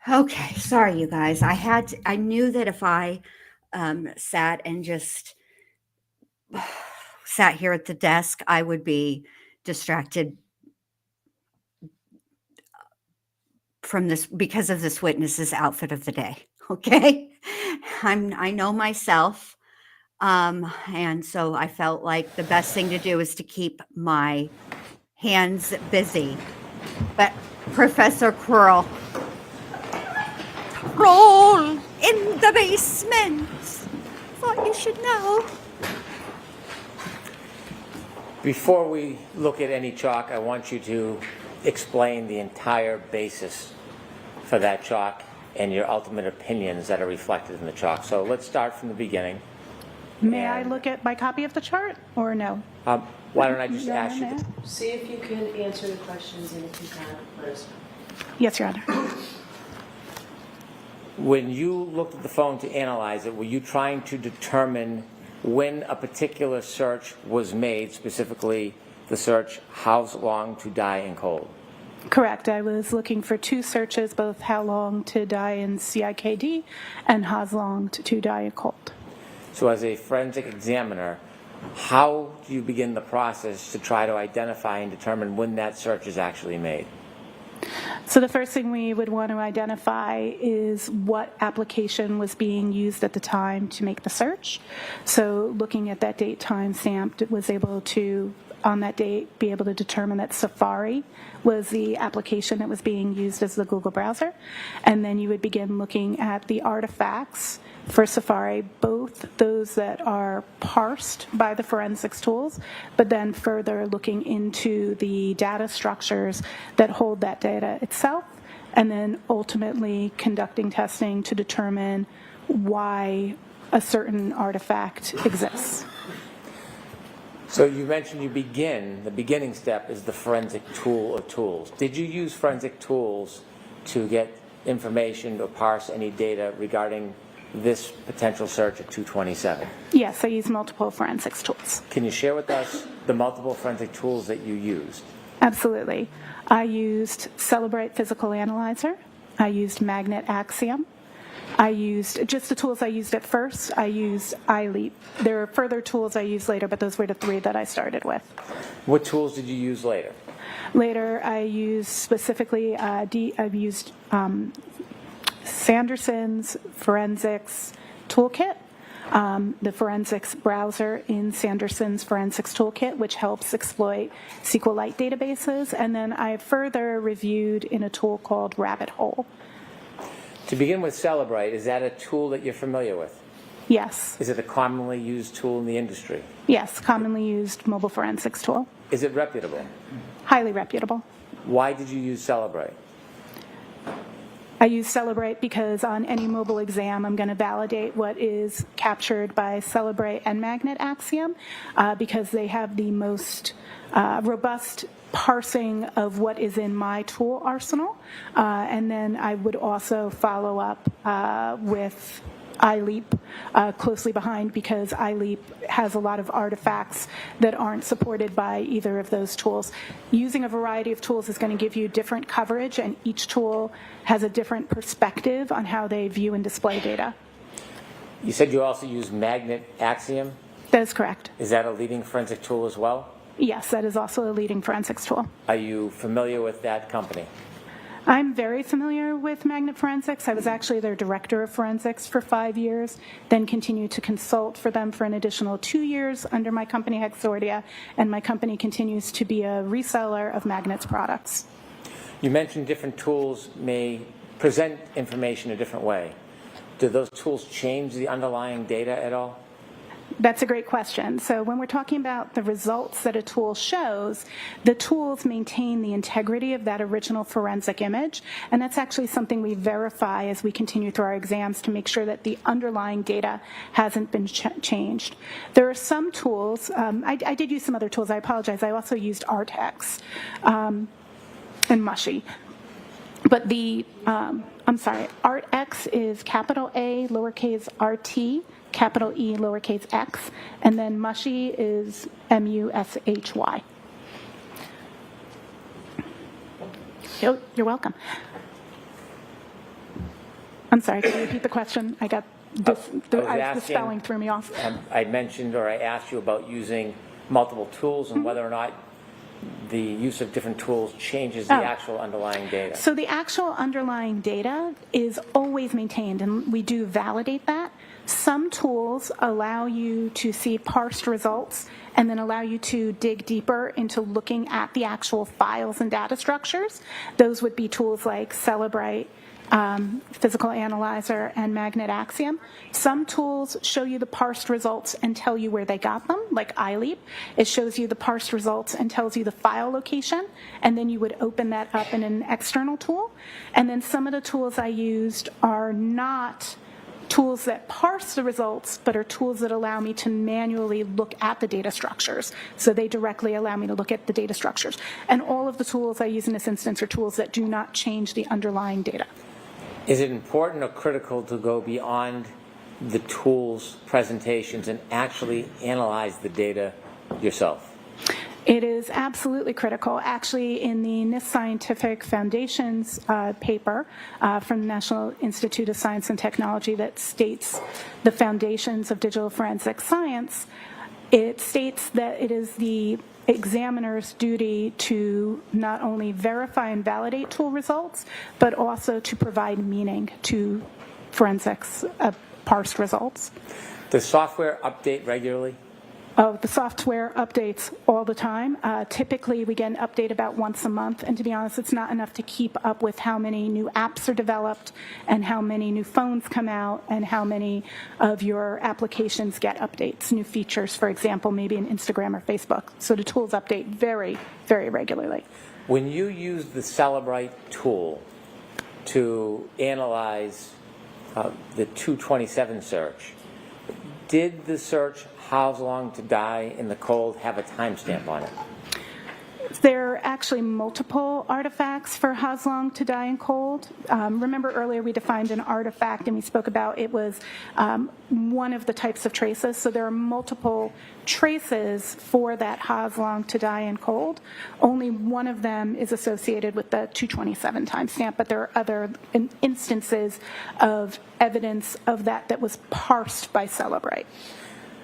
Okay, sorry, you guys. I knew that if I sat and just sat here at the desk, I would be distracted from this because of this witness's outfit of the day. Okay, I know myself, and so I felt like the best thing to do is to keep my hands busy. But Professor Quirrell, roll in the basement. Thought you should know. Before we look at any chalk, I want you to explain the entire basis for that chalk and your ultimate opinions that are reflected in the chalk. So let's start from the beginning. May I look at my copy of the chart, or no? Why don't I just Your ask Honor, you? See if you can answer the questions, and if you can't, let us know. Yes, Your Honor. When you looked at the phone to analyze it, were you trying to determine when a particular search was made, specifically the search, how long to die in cold? Correct. I was looking for two searches, both how long to die in CIKD and how long to die in cold. So as a forensic examiner, how do you begin the process to try to identify and determine when that search is actually made? So the first thing we would want to identify is what application was being used at the time to make the search. So looking at that date time stamped, it was able to, on that date, be able to determine that Safari was the application that was being used as the Google browser. And then you would begin looking at the artifacts for Safari, both those that are parsed by the forensics tools, but then further looking into the data structures that hold that data itself, and then ultimately conducting testing to determine why a certain artifact exists. So you mentioned the beginning step is the forensic tool or tools. Did you use forensic tools to get information or parse any data regarding this potential search at 227? Yes, I use multiple forensics tools. Can you share with us the multiple forensic tools that you used? Absolutely. I used Celebrate Physical Analyzer. I used Magnet Axiom. I used just the tools I used at first. I used iLeap. There are further tools I used later, but those were the three that I started with. What tools did you use later? Later, I used specifically, I've used Sanderson's Forensics Toolkit, the forensics browser in Sanderson's Forensics Toolkit, which helps exploit SQLite databases. And then I further reviewed in a tool called Rabbit Hole. To begin with, Celebrate, is that a tool that you're familiar with? Yes. Is it a commonly used tool in the industry? Yes, commonly used mobile forensics tool. Is it reputable? Highly reputable. Why did you use Celebrate? I use Celebrate because on any mobile exam, I'm going to validate what is captured by Celebrate and Magnet Axiom because they have the most robust parsing of what is in my tool arsenal. And then I would also follow up with iLeap closely behind because iLeap has a lot of artifacts that aren't supported by either of those tools. Using a variety of tools is going to give you different coverage, and each tool has a different perspective on how they view and display data. You said you also use Magnet Axiom? That is correct. Is that a leading forensic tool as well? Yes, that is also a leading forensics tool. Are you familiar with that company? I'm very familiar with Magnet Forensics. I was actually their director of forensics for 5 years, then continued to consult for them for an additional 2 years under my company Hexordia, and my company continues to be a reseller of Magnet's products. You mentioned different tools may present information a different way. Do those tools change the underlying data at all? That's a great question. So when we're talking about the results that a tool shows, the tools maintain the integrity of that original forensic image, and that's actually something we verify as we continue through our exams to make sure that the underlying data hasn't been changed. There are some tools, I did use some other tools, I apologize, I also used ArtX and Mushy. But ArtX is capital A, lowercase rt, capital E, lowercase x, and then Mushy is M-U-S-H-Y. You're welcome. I'm sorry, can you repeat the question? I got this, the spelling threw me off. I mentioned, or I asked you about using multiple tools and whether or not the use of different tools changes the actual underlying data. So the actual underlying data is always maintained, and we do validate that. Some tools allow you to see parsed results and then allow you to dig deeper into looking at the actual files and data structures. Those would be tools like Celebrite, Physical Analyzer, and Magnet Axiom. Some tools show you the parsed results and tell you where they got them, like iLeap. It shows you the parsed results and tells you the file location, and then you would open that up in an external tool. And then some of the tools I used are not tools that parse the results, but are tools that allow me to manually look at the data structures. So they directly allow me to look at the data structures. And all of the tools I use in this instance are tools that do not change the underlying data. Is it important or critical to go beyond the tools, presentations, and actually analyze the data yourself? It is absolutely critical. Actually, in the NIST Scientific Foundations paper from the National Institute of Science and Technology that states the foundations of digital forensic science, it states that it is the examiner's duty to not only verify and validate tool results, but also to provide meaning to forensics parsed results. Does software update regularly? Oh, the software updates all the time. Typically, we get an update about once a month, and to be honest, it's not enough to keep up with how many new apps are developed and how many new phones come out and how many of your applications get updates, new features, for example, maybe in Instagram or Facebook. So the tools update very, very regularly. When you use the Celebrite tool to analyze the 227 search, did the search How Long to Die in the Cold have a timestamp on it? There are actually multiple artifacts for How Long to Die in Cold. Remember earlier we defined an artifact and we spoke about it was one of the types of traces. So there are multiple traces for that How Long to Die in Cold. Only one of them is associated with the 227 timestamp, but there are other instances of evidence of that was parsed by Celebrite.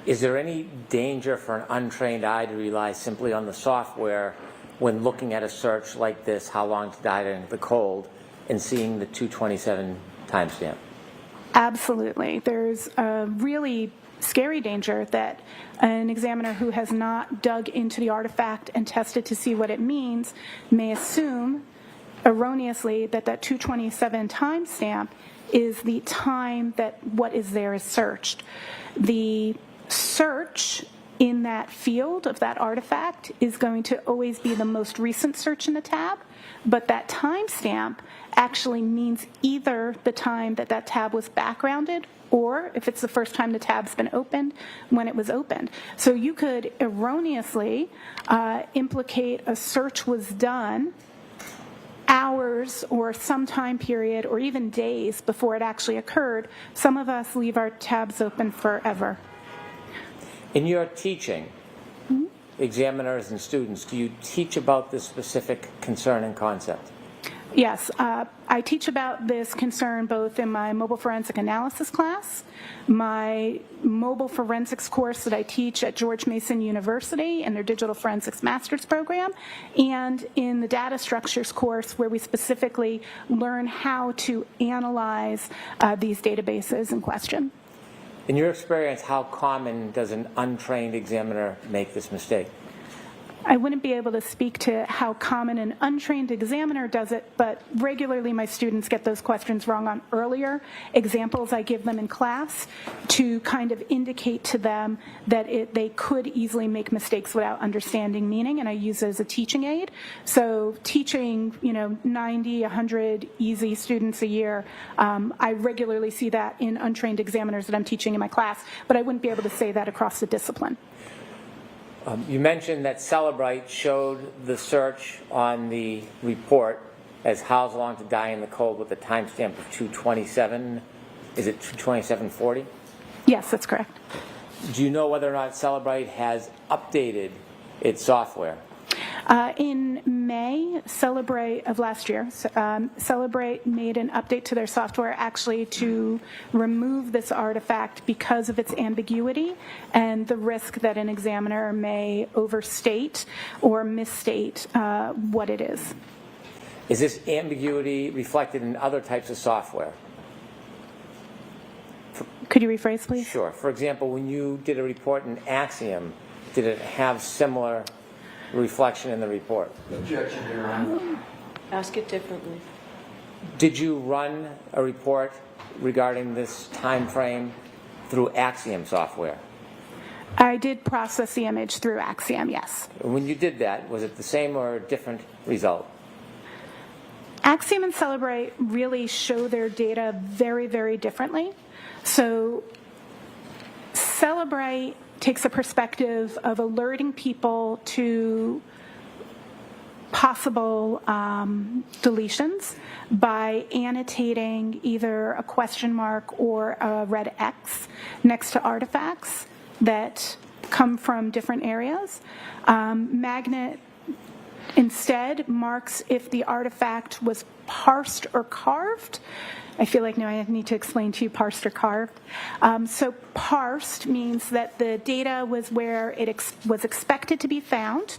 Is there any danger for an untrained eye to rely simply on the software when looking at a search like this, How Long to Die in the Cold, and seeing the 227 timestamp? Absolutely. There's a really scary danger that an examiner who has not dug into the artifact and tested to see what it means may assume erroneously that 227 timestamp is the time that what is there is searched. The search in that field of that artifact is going to always be the most recent search in the tab, but that timestamp actually means either the time that tab was backgrounded or if it's the first time the tab's been opened, when it was opened. So you could erroneously implicate a search was done hours or some time period or even days before it actually occurred. Some of us leave our tabs open forever. In your teaching, examiners and students, do you teach about this specific concern and concept? Yes, I teach about this concern both in my mobile forensic analysis class, my mobile forensics course that I teach at George Mason University in their digital forensics master's program, and in the data structures course where we specifically learn how to analyze these databases in question. In your experience, how common does an untrained examiner make this mistake? I wouldn't be able to speak to how common an untrained examiner does it, but regularly my students get those questions wrong on earlier examples I give them in class to kind of indicate to them that they could easily make mistakes without understanding meaning, and I use it as a teaching aid. So teaching, 90, 100 easy students a year, I regularly see that in untrained examiners that I'm teaching in my class, but I wouldn't be able to say that across the discipline. You mentioned that Celebrite showed the search on the report as How Long to Die in the Cold with a timestamp of 227. Is it 227:40? Yes, that's correct. Do you know whether or not Celebrite has updated its software? In May, Celebrate of last year, Celebrate made an update to their software actually to remove this artifact because of its ambiguity and the risk that an examiner may overstate or misstate what it is. Is this ambiguity reflected in other types of software? Could you rephrase, please? Sure. For example, when you did a report in Axiom, did it have similar reflection in the report? Objection, Your Honor. Ask it differently. Did you run a report regarding this time frame through Axiom software? I did process the image through Axiom, yes. When you did that, was it the same or a different result? Axiom and Celebrate really show their data very, very differently. So Celebrate takes a perspective of alerting people to possible deletions by annotating either a question mark or a red X next to artifacts that come from different areas. Magnet instead marks if the artifact was parsed or carved. I feel like now I need to explain to you parsed or carved. So parsed means that the data was where it was expected to be found,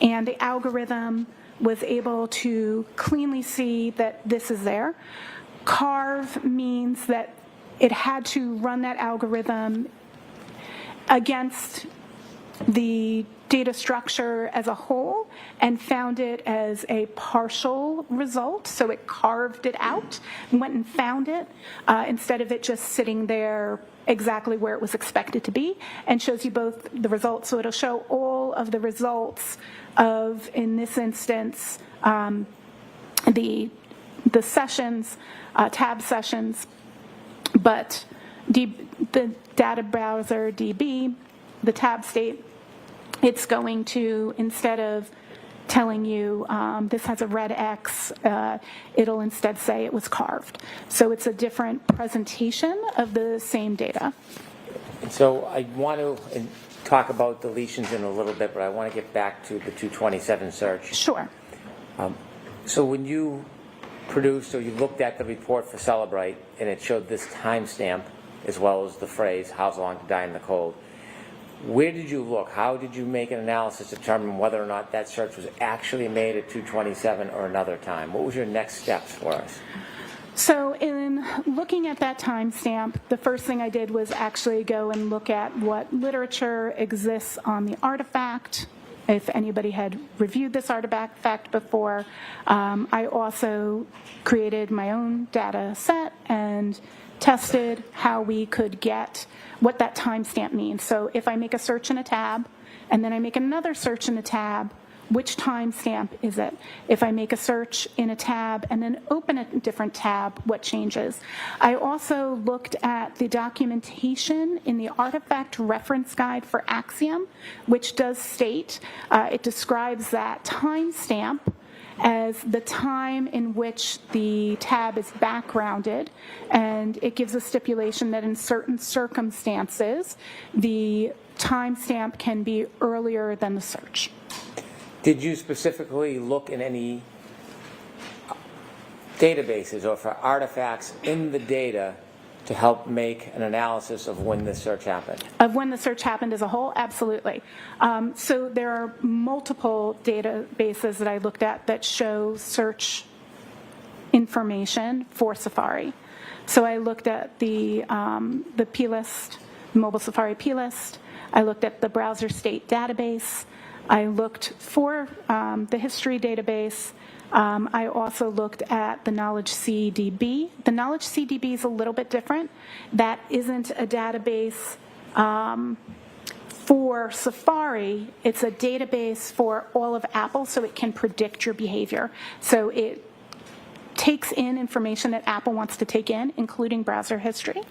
and the algorithm was able to cleanly see that this is there. Carve means that it had to run that algorithm against the data structure as a whole and found it as a partial result. So it carved it out and went and found it instead of it just sitting there exactly where it was expected to be, and shows you both the results. So it'll show all of the results of, in this instance, the sessions, tab sessions, but the data browser DB, the tab state, it's going to, instead of telling you this has a red X, it'll instead say it was carved. So it's a different presentation of the same data. So I want to talk about deletions in a little bit, but I want to get back to the 227 search. Sure. So when you produced or you looked at the report for Celebrate and it showed this timestamp as well as the phrase, "How's long to die in the cold," where did you look? How did you make an analysis to determine whether or not that search was actually made at 227 or another time? What was your next steps for us? So in looking at that timestamp, the first thing I did was actually go and look at what literature exists on the artifact, if anybody had reviewed this artifact before. I also created my own data set and tested how we could get what that timestamp means. So if I make a search in a tab, and then I make another search in a tab, which timestamp is it? If I make a search in a tab and then open a different tab, what changes? I also looked at the documentation in the artifact reference guide for Axiom, which does state, it describes that timestamp as the time in which the tab is backgrounded, and it gives a stipulation that in certain circumstances, the timestamp can be earlier than the search. Did you specifically look in any databases or for artifacts in the data to help make an analysis of when this search happened? Of when the search happened as a whole? Absolutely. So there are multiple databases that I looked at that show search information for Safari. So I looked at the plist, the mobile Safari plist. I looked at the browser state database. I looked for the history database. I also looked at the Knowledge CDB. The Knowledge CDB is a little bit different. That isn't a database for Safari. It's a database for all of Apple, so it can predict your behavior. So it takes in information that Apple wants to take in, including browser history,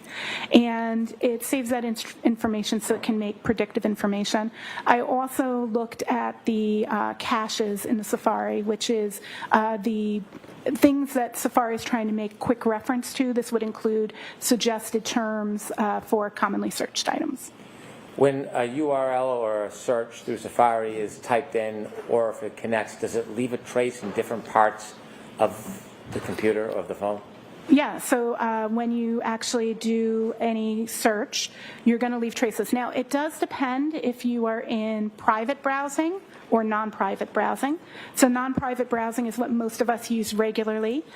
and it saves that information so it can make predictive information. I also looked at the caches in the Safari, which is the things that Safari is trying to make quick reference to. This would include suggested terms for commonly searched items. When a URL or a search through Safari is typed in, or if it connects, does it leave a trace in different parts of the computer or of the phone? Yeah, so when you actually do any search, you're going to leave traces. Now, it does depend if you are in private browsing or non-private browsing. So non-private browsing is what most of us use regularly.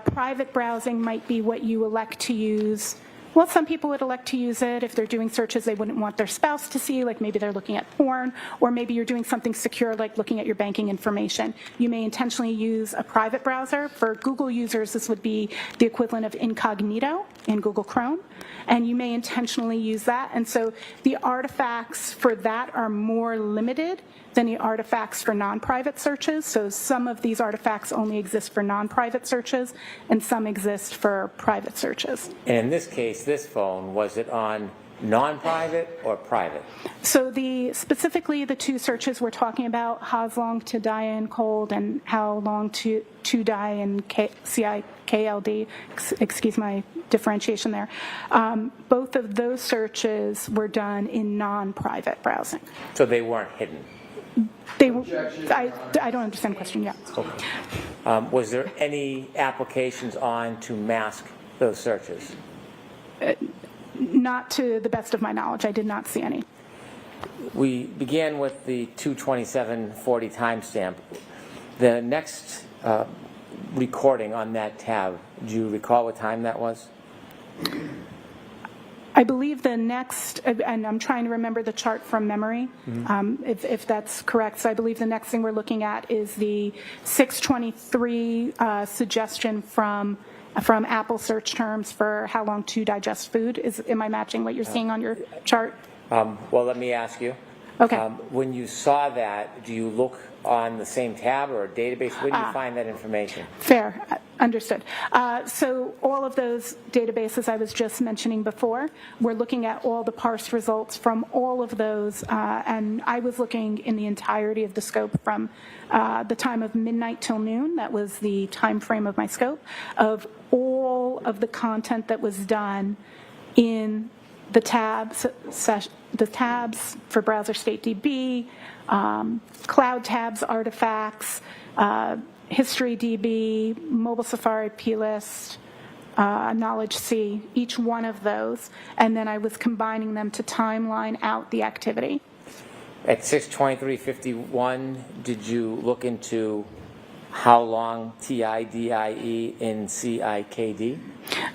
Private browsing might be what you elect to use. Well, some people would elect to use it if they're doing searches they wouldn't want their spouse to see, like maybe they're looking at porn, or maybe you're doing something secure like looking at your banking information. You may intentionally use a private browser. For Google users, this would be the equivalent of incognito in Google Chrome, and you may intentionally use that. And so the artifacts for that are more limited than the artifacts for non-private searches. So some of these artifacts only exist for non-private searches, and some exist for private searches. And in this case, this phone, was it on non-private or private? So specifically the two searches we're talking about, how long to die in cold and how long to die in CIKLD, excuse my differentiation there, both of those searches were done in non-private browsing. So they weren't hidden? I don't understand the question yet. Okay. Was there any applications on to mask those searches? Not to the best of my knowledge. I did not see any. We began with the 22740 timestamp. The next recording on that tab, do you recall what time that was? I believe the next, and I'm trying to remember the chart from memory, if that's correct. So I believe the next thing we're looking at is the 623 suggestion from Apple search terms for how long to digest food. Am I matching what you're seeing on your chart? Well, let me ask you. Okay. When you saw that, do you look on the same tab or a database? Where do you find that information? Fair. Understood. So all of those databases I was just mentioning before, we're looking at all the parsed results from all of those, and I was looking in the entirety of the scope from the time of midnight till noon. That was the time frame of my scope of all of the content that was done in the tabs for Browser State DB, Cloud Tabs artifacts, History DB, Mobile Safari plist, Knowledge C, each one of those, and then I was combining them to timeline out the activity. At 62351, did you look into how long TIDIE in CIKD?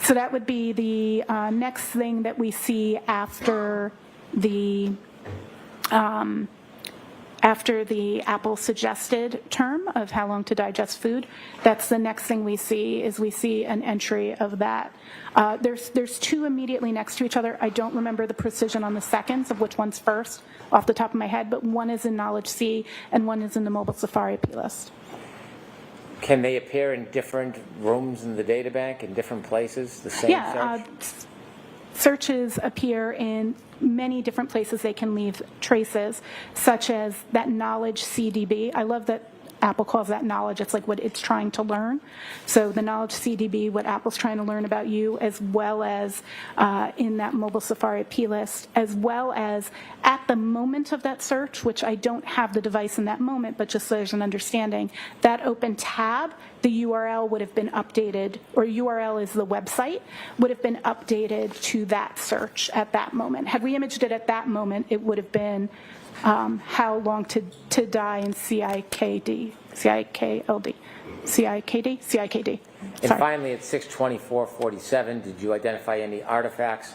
So that would be the next thing that we see after the Apple suggested term of how long to digest food. That's the next thing we see an entry of that. There's two immediately next to each other. I don't remember the precision on the seconds of which one's first off the top of my head, but one is in Knowledge C and one is in the Mobile Safari plist. Can they appear in different rooms in the data bank, in different places, the same search? Searches appear in many different places. They can leave traces, such as that Knowledge CDB. I love that Apple calls that knowledge. It's like what it's trying to learn. So the Knowledge CDB, what Apple's trying to learn about you, as well as in that Mobile Safari plist, as well as at the moment of that search, which I don't have the device in that moment, but just so there's an understanding, that open tab, the URL would have been updated, or URL is the website, would have been updated to that search at that moment. Had we imaged it at that moment, it would have been how long to die in CIKD, CIKLD, CIKD. And finally, at 62447, did you identify any artifacts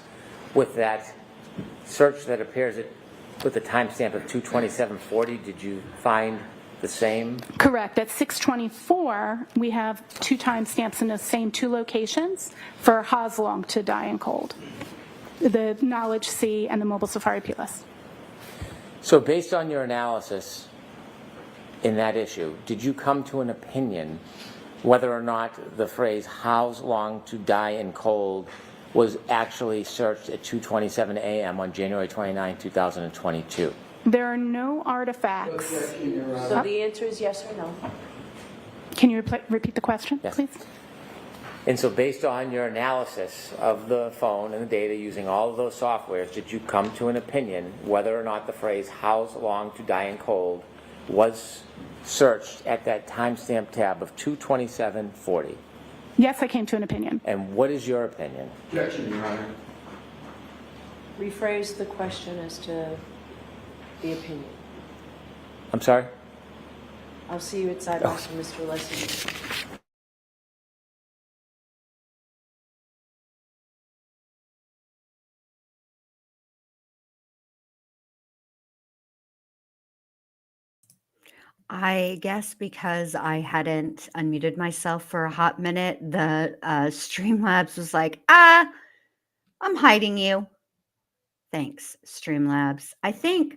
with that search that appears with the timestamp of 22740? Did you find the same? Correct. At 624, we have two timestamps in the same two locations for how long to die in cold, the Knowledge C and the Mobile Safari plist. So based on your analysis in that issue, did you come to an opinion whether or not the phrase "how long to die in cold" was actually searched at 2:27 a.m. on January 29, 2022? There are no artifacts. So the answer is yes or no? Can you repeat the question, Yes. please? And so based on your analysis of the phone and the data using all of those softwares, did you come to an opinion whether or not the phrase "How's long to die in cold" was searched at that timestamp tab of 2:27:40? Yes, I came to an opinion. And what is your opinion? Objection, Your Honor. Rephrase the question as to the opinion. I'm sorry? I'll see you at sidebar, Mr. Leslie. I guess because I hadn't unmuted myself for a hot minute, the Streamlabs was like, I'm hiding you. Thanks, Streamlabs. I think,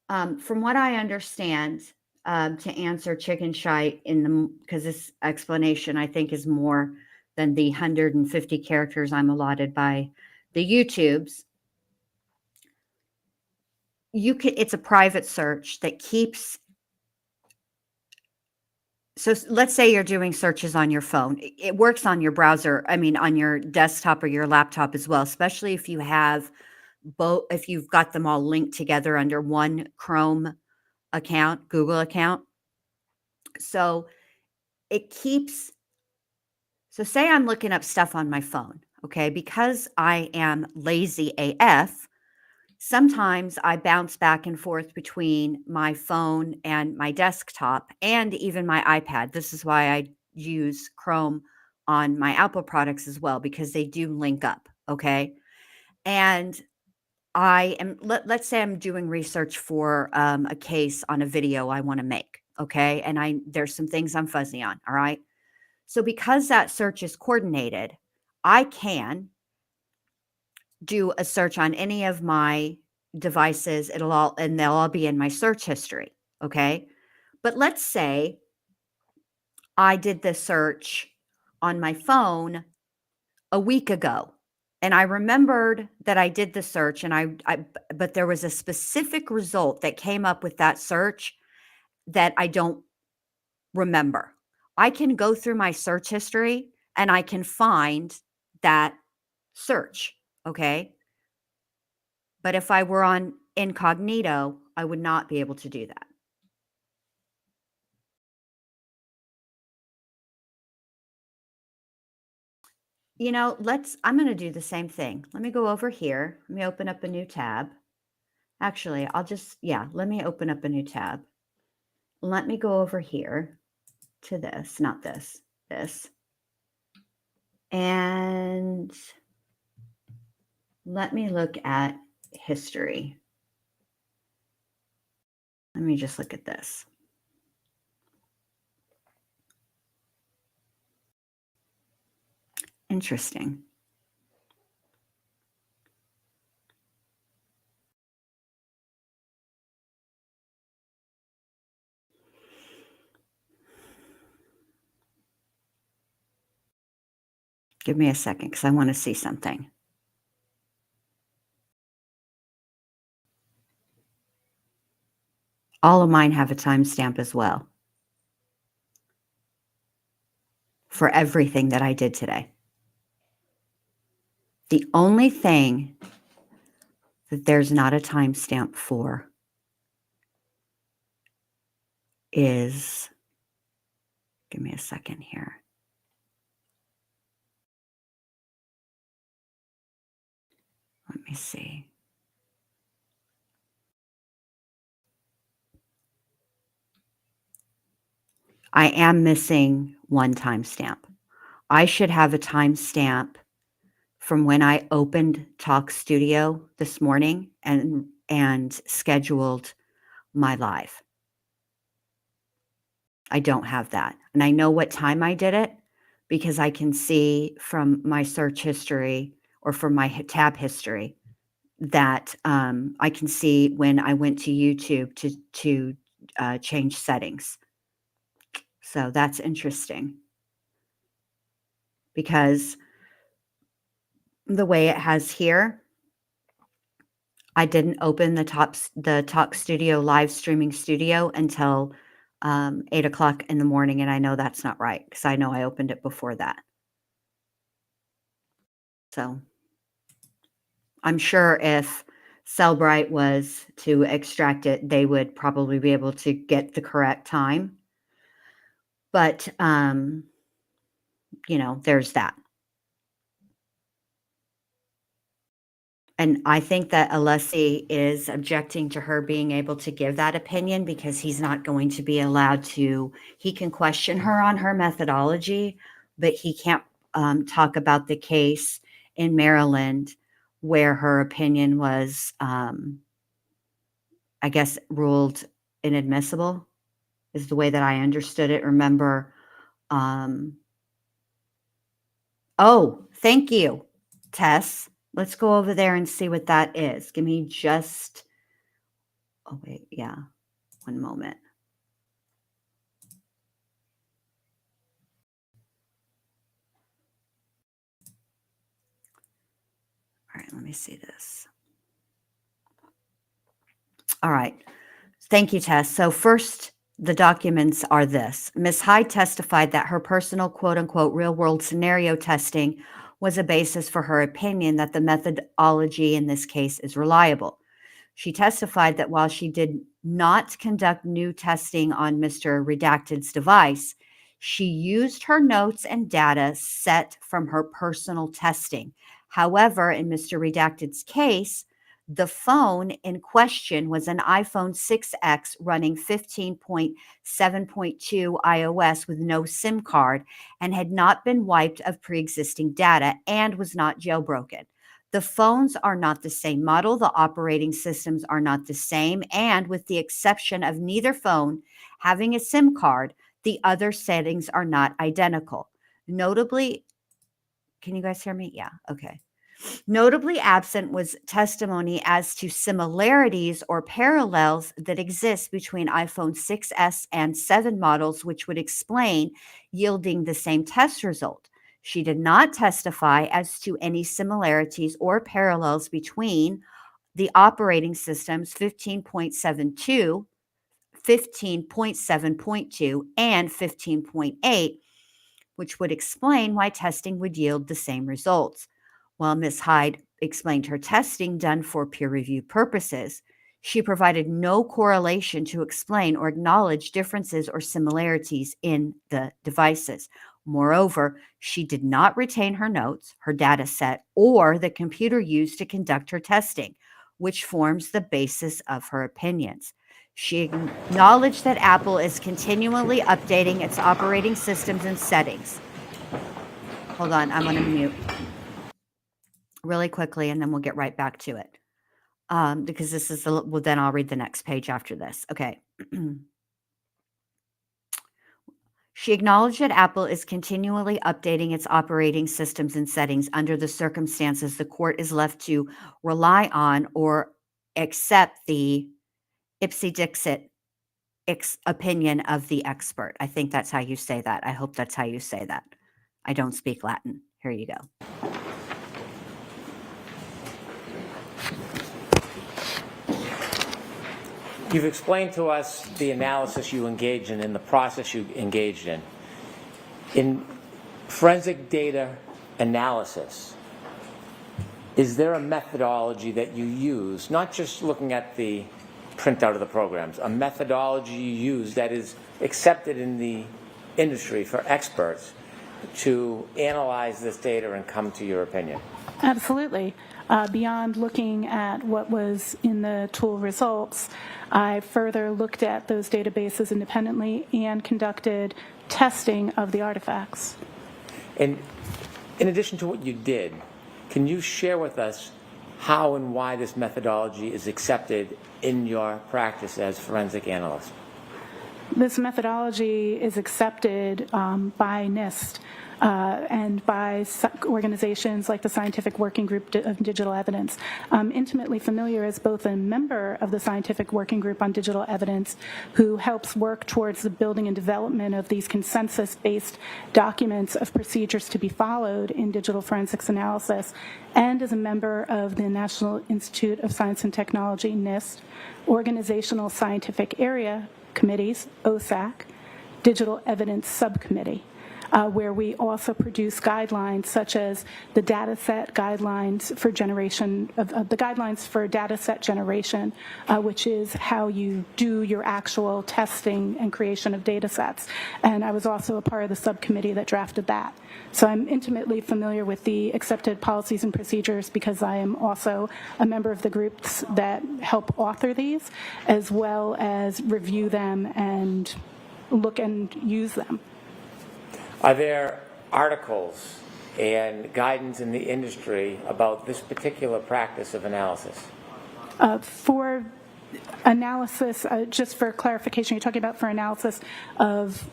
from what I understand, to answer Chicken Shite because this explanation I think is more than the 150 characters I'm allotted by the YouTubes. It's a private search that keeps. So let's say you're doing searches on your phone. It works on your browser. I mean, on your desktop or your laptop as well, especially if you have both, if you've got them all linked together under one Chrome account, Google account. So it keeps, so say I'm looking up stuff on my phone, okay? Because I am lazy AF, sometimes I bounce back and forth between my phone and my desktop and even my iPad. This is why I use Chrome on my Apple products as well, because they do link up, okay? And let's say I'm doing research for a case on a video I want to make, okay? And there's some things I'm fuzzy on, all right? So because that search is coordinated, I can do a search on any of my devices. They'll all be in my search history, okay? But let's say I did this search on my phone a week ago, and I remembered that I did the search, and but there was a specific result that came up with that search that I don't remember. I can go through my search history and I can find that search, okay? But if I were on incognito, I would not be able to do that. You know, I'm going to do the same thing. Let me go over here. Let me open up a new tab. Actually, let me open up a new tab. Let me go over here to this, not this, this. And let me look at history. Let me just look at this. Interesting. Give me a second because I want to see something. All of mine have a timestamp as well for everything that I did today. The only thing that there's not a timestamp for is, give me a second here. Let me see. I am missing one timestamp. I should have a timestamp from when I opened Talk Studio this morning and scheduled my live. I don't have that. And I know what time I did it because I can see from my search history or from my tab history that I can see when I went to YouTube to change settings. So that's interesting because the way it has here, I didn't open the Talk Studio live streaming studio until 8 o'clock in the morning, and I know that's not right because I know I opened it before that. So I'm sure if Cellbrite was to extract it, they would probably be able to get the correct time. But, you know, there's that. And I think that Alessi is objecting to her being able to give that opinion because he's not going to be allowed to. He can question her on her methodology, but he can't talk about the case in Maryland where her opinion was, I guess, ruled inadmissible, is the way that I understood it. Remember, oh, thank you, Tess. Let's go over there and see what that is. Give me just, oh, wait, yeah, one moment. All right, let me see this. All right. Thank you, Tess. So first, the documents are this. Ms. Hyde testified that her personal quote-unquote real-world scenario testing was a basis for her opinion that the methodology in this case is reliable. She testified that while she did not conduct new testing on Mr. Redacted's device, she used her notes and data set from her personal testing. However, in Mr. Redacted's case, the phone in question was an iPhone 6X running 15.7.2 iOS with no SIM card and had not been wiped of pre-existing data and was not jailbroken. The phones are not the same model, the operating systems are not the same, and with the exception of neither phone having a SIM card, the other settings are not identical. Notably, can you guys hear me? Yeah, okay. Notably absent was testimony as to similarities or parallels that exist between iPhone 6S and 7 models, which would explain yielding the same test result. She did not testify as to any similarities or parallels between the operating systems 15.72, 15.7.2, and 15.8, which would explain why testing would yield the same results. While Ms. Hyde explained her testing done for peer review purposes, she provided no correlation to explain or acknowledge differences or similarities in the devices. Moreover, she did not retain her notes, her data set, or the computer used to conduct her testing, which forms the basis of her opinions. She acknowledged that Apple is continually updating its operating systems and settings. Hold on, I'm going to mute really quickly, and then we'll get right back to it. Because this is the, well, then I'll read the next page after this. Okay. She acknowledged that Apple is continually updating its operating systems and settings under the circumstances the court is left to rely on or accept the ipsy-dixit opinion of the expert. I think that's how you say that. I hope that's how you say that. I don't speak Latin. Here you go. You've explained to us the analysis you engaged in the process you engaged in. In forensic data analysis, is there a methodology that you use, not just looking at the printout of the programs, a methodology you use that is accepted in the industry for experts to analyze this data and come to your opinion? Absolutely. Beyond looking at what was in the tool results, I further looked at those databases independently and conducted testing of the artifacts. And in addition to what you did, can you share with us how and why this methodology is accepted in your practice as forensic analyst? This methodology is accepted by NIST. and by organizations like the Scientific Working Group of Digital Evidence. I'm intimately familiar as both a member of the Scientific Working Group on Digital Evidence who helps work towards the building and development of these consensus-based documents of procedures to be followed in digital forensics analysis, and as a member of the National Institute of Science and Technology, NIST, Organizational Scientific Area Committees, OSAC, Digital Evidence Subcommittee, where we also produce guidelines such as the data set guidelines for generation of the guidelines for data set generation, which is how you do your actual testing and creation of data sets. And I was also a part of the subcommittee that drafted that. So I'm intimately familiar with the accepted policies and procedures because I am also a member of the groups that help author these, as well as review them and look and use them. Are there articles and guidance in the industry about this particular practice of analysis? For analysis, just for clarification, you're talking about for analysis of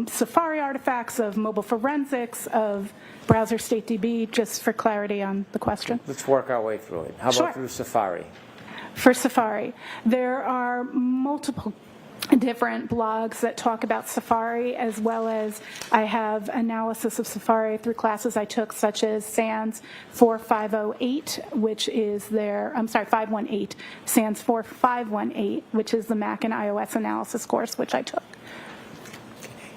Safari artifacts, of mobile forensics, of browser state DB, just for clarity on the question. Let's work our way through it. How Sure. about through Safari? For Safari, there are multiple different blogs that talk about Safari, as well as I have analysis of Safari through classes I took, such as SANS 4508, which is their, 518, SANS 4518, which is the Mac and iOS analysis course, which I took.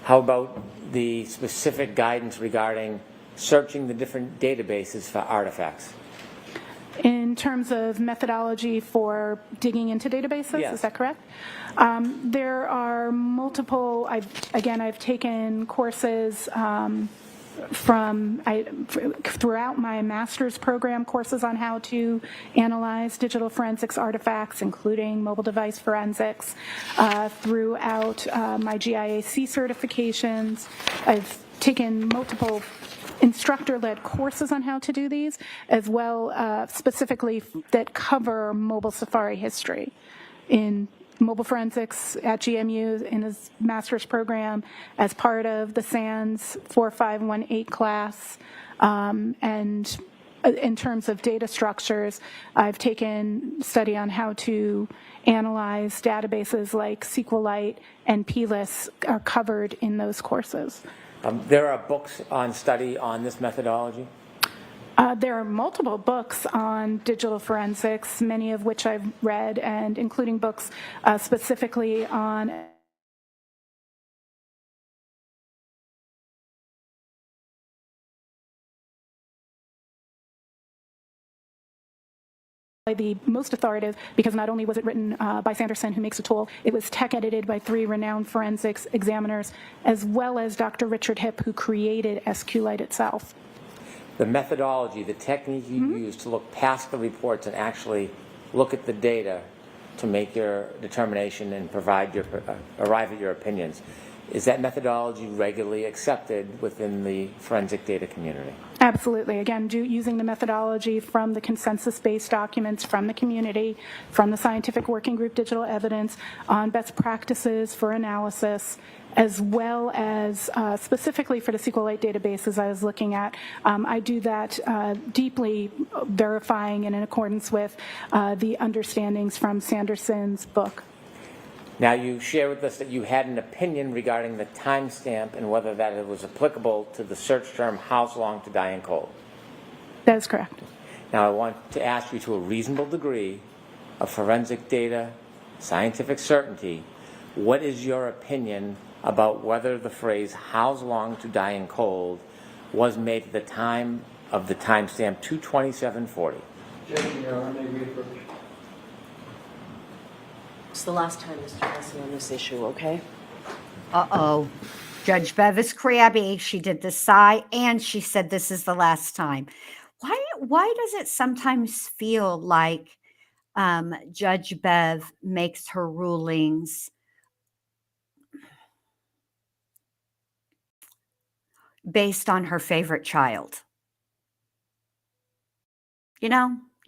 How about the specific guidance regarding searching the different databases for artifacts? In terms of methodology for digging into databases, Yes. Is that correct? There are multiple, I've taken courses throughout my master's program, courses on how to analyze digital forensics artifacts, including mobile device forensics, throughout my GIAC certifications. I've taken multiple instructor-led courses on how to do these, as well specifically that cover mobile Safari history in mobile forensics at GMU in his master's program as part of the SANS 4518 class. And in terms of data structures, I've taken study on how to analyze databases like SQLite and PLIS are covered in those courses. There are books on study on this methodology? There are multiple books on digital forensics, many of which I've read, and including books specifically on the most authoritative, because not only was it written by Sanderson, who makes a tool, it was tech edited by 3 renowned forensics examiners, as well as Dr. Richard Hipp, who created SQLite itself. The methodology, the technique you use to look past the reports and actually look at the data to make your determination and arrive at your opinions, is that methodology regularly accepted within the forensic data community? Absolutely. Again, using the methodology from the consensus-based documents from the community, from the Scientific Working Group Digital Evidence on best practices for analysis, as well as specifically for the SQLite databases I was looking at. I do that deeply verifying and in accordance with the understandings from Sanderson's book. Now, you share with us that you had an opinion regarding the timestamp and whether that was applicable to the search term, "How's long to die in cold?" That is correct. Now, I want to ask you, to a reasonable degree of forensic data, scientific certainty, what is your opinion about whether the phrase "How's long to die in cold" was made at the time of the timestamp 2/27/40? It's the last time, Mr. President, on this issue, okay? Uh-oh. Judge Bev is crabby. She did the sigh, and she said this is the last time. Why does it sometimes feel like Judge Bev makes her rulings based on her favorite child?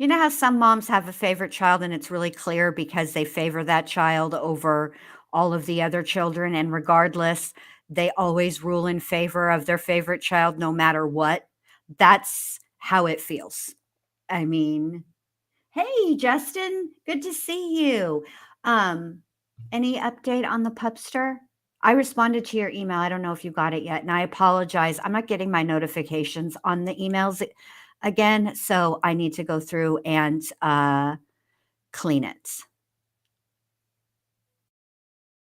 You know how some moms have a favorite child and it's really clear because they favor that child over all of the other children, and regardless, they always rule in favor of their favorite child no matter what. That's how it feels. I mean, hey, Justin, good to see you. Any update on the pupster? I responded to your email. I don't know if you got it yet, and I apologize. I'm not getting my notifications on the emails again, so I need to go through and clean it.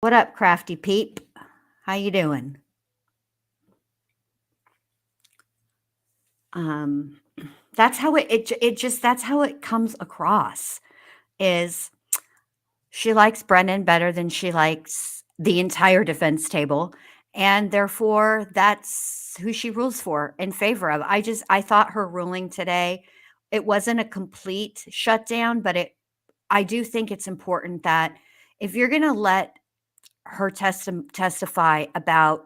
What up, Crafty Peep? How you doing? That's how that's how it comes across. Is she likes Brennan better than she likes the entire defense table, and therefore that's who she rules for in favor of. I thought her ruling today, it wasn't a complete shutdown, but I do think it's important that if you're going to let her testify about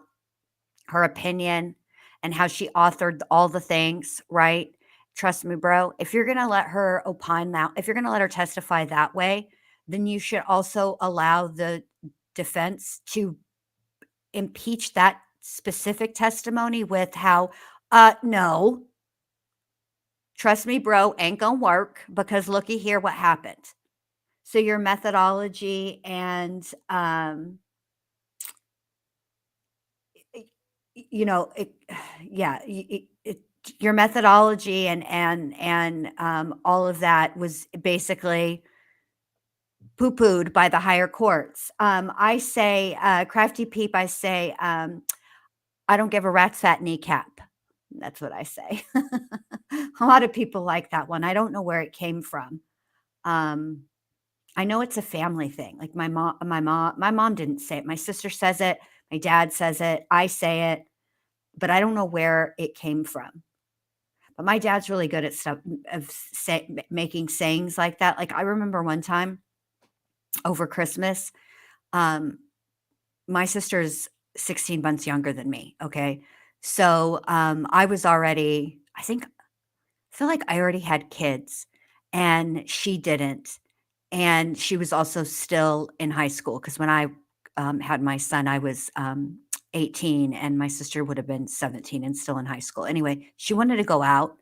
her opinion and how she authored all the things, right? Trust me, bro. If you're going to let her opine that, if you're going to let her testify that way, then you should also allow the defense to impeach that specific testimony with how, no, trust me, bro, ain't gonna work because looky here what happened. So your methodology and, you know, your methodology and all of that was basically poo-pooed by the higher courts. I say, Crafty Peep, I say, I don't give a rat's fat kneecap. That's what I say. A lot of people like that one. I don't know where it came from. I know it's a family thing. Like my mom didn't say it. My sister says it. My dad says it. I say it, but I don't know where it came from. But my dad's really good at stuff of making sayings like that. Like I remember one time over Christmas, my sister's 16 months younger than me. Okay. So I was already, I feel like I already had kids and she didn't. And she was also still in high school because when I had my son, I was 18 and my sister would have been 17 and still in high school. Anyway, she wanted to go out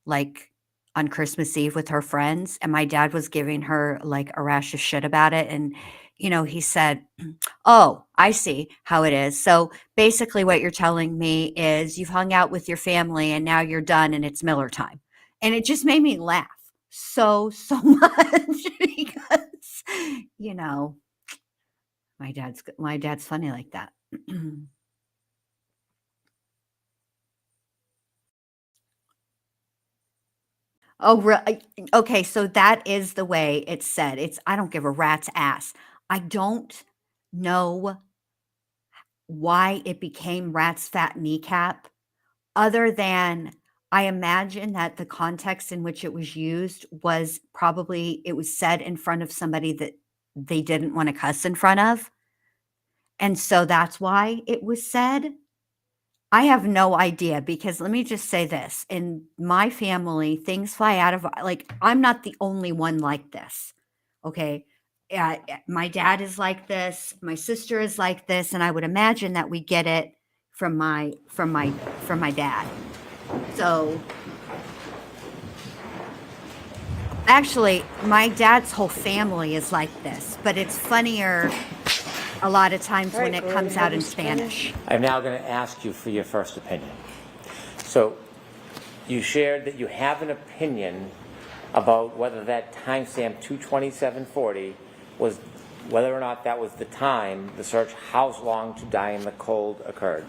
like on Christmas Eve with her friends. And my dad was giving her like a rash of shit about it. And, you know, he said, oh, I see how it is. So basically what you're telling me is you've hung out with your family and now you're done and it's Miller time. And it just made me laugh so much because, you know, my dad's funny like that. Oh, really? Okay, so that is the way it's said. It's I don't give a rat's ass. I don't know why it became rat's fat kneecap, other than I imagine that the context in which it was used was probably it was said in front of somebody that they didn't want to cuss in front of. And so that's why it was said. I have no idea because let me just say this. In my family, things fly out of like I'm not the only one like this. Okay. My dad is like this, my sister is like this, and I would imagine that we get it from my dad. So actually, my dad's whole family is like this, but it's funnier a lot of times when it comes out in Spanish. I'm now going to ask you for your first opinion. So you shared that you have an opinion about whether that timestamp 22740 was, whether or not that was the time the search "How long to die in the cold" occurred.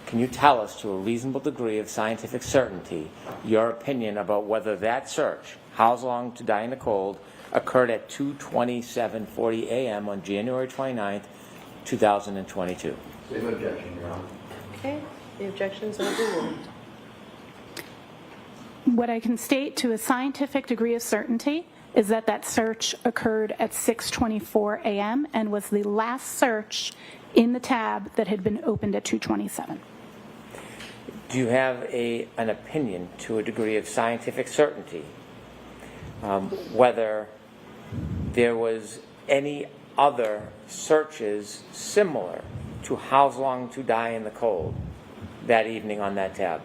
Can you tell us to a reasonable degree of scientific certainty your opinion about whether that search, "How long to die in the cold," occurred at 2:27:40 a.m. on January 29th, 2022? Same objection, Your Honor. Okay, the objections are overruled. What I can state to a scientific degree of certainty is that that search occurred at 6:24 a.m. and was the last search in the tab that had been opened at 2:27. Do you have an opinion to a degree of scientific certainty whether there was any other searches similar to how long to die in the cold that evening on that tab?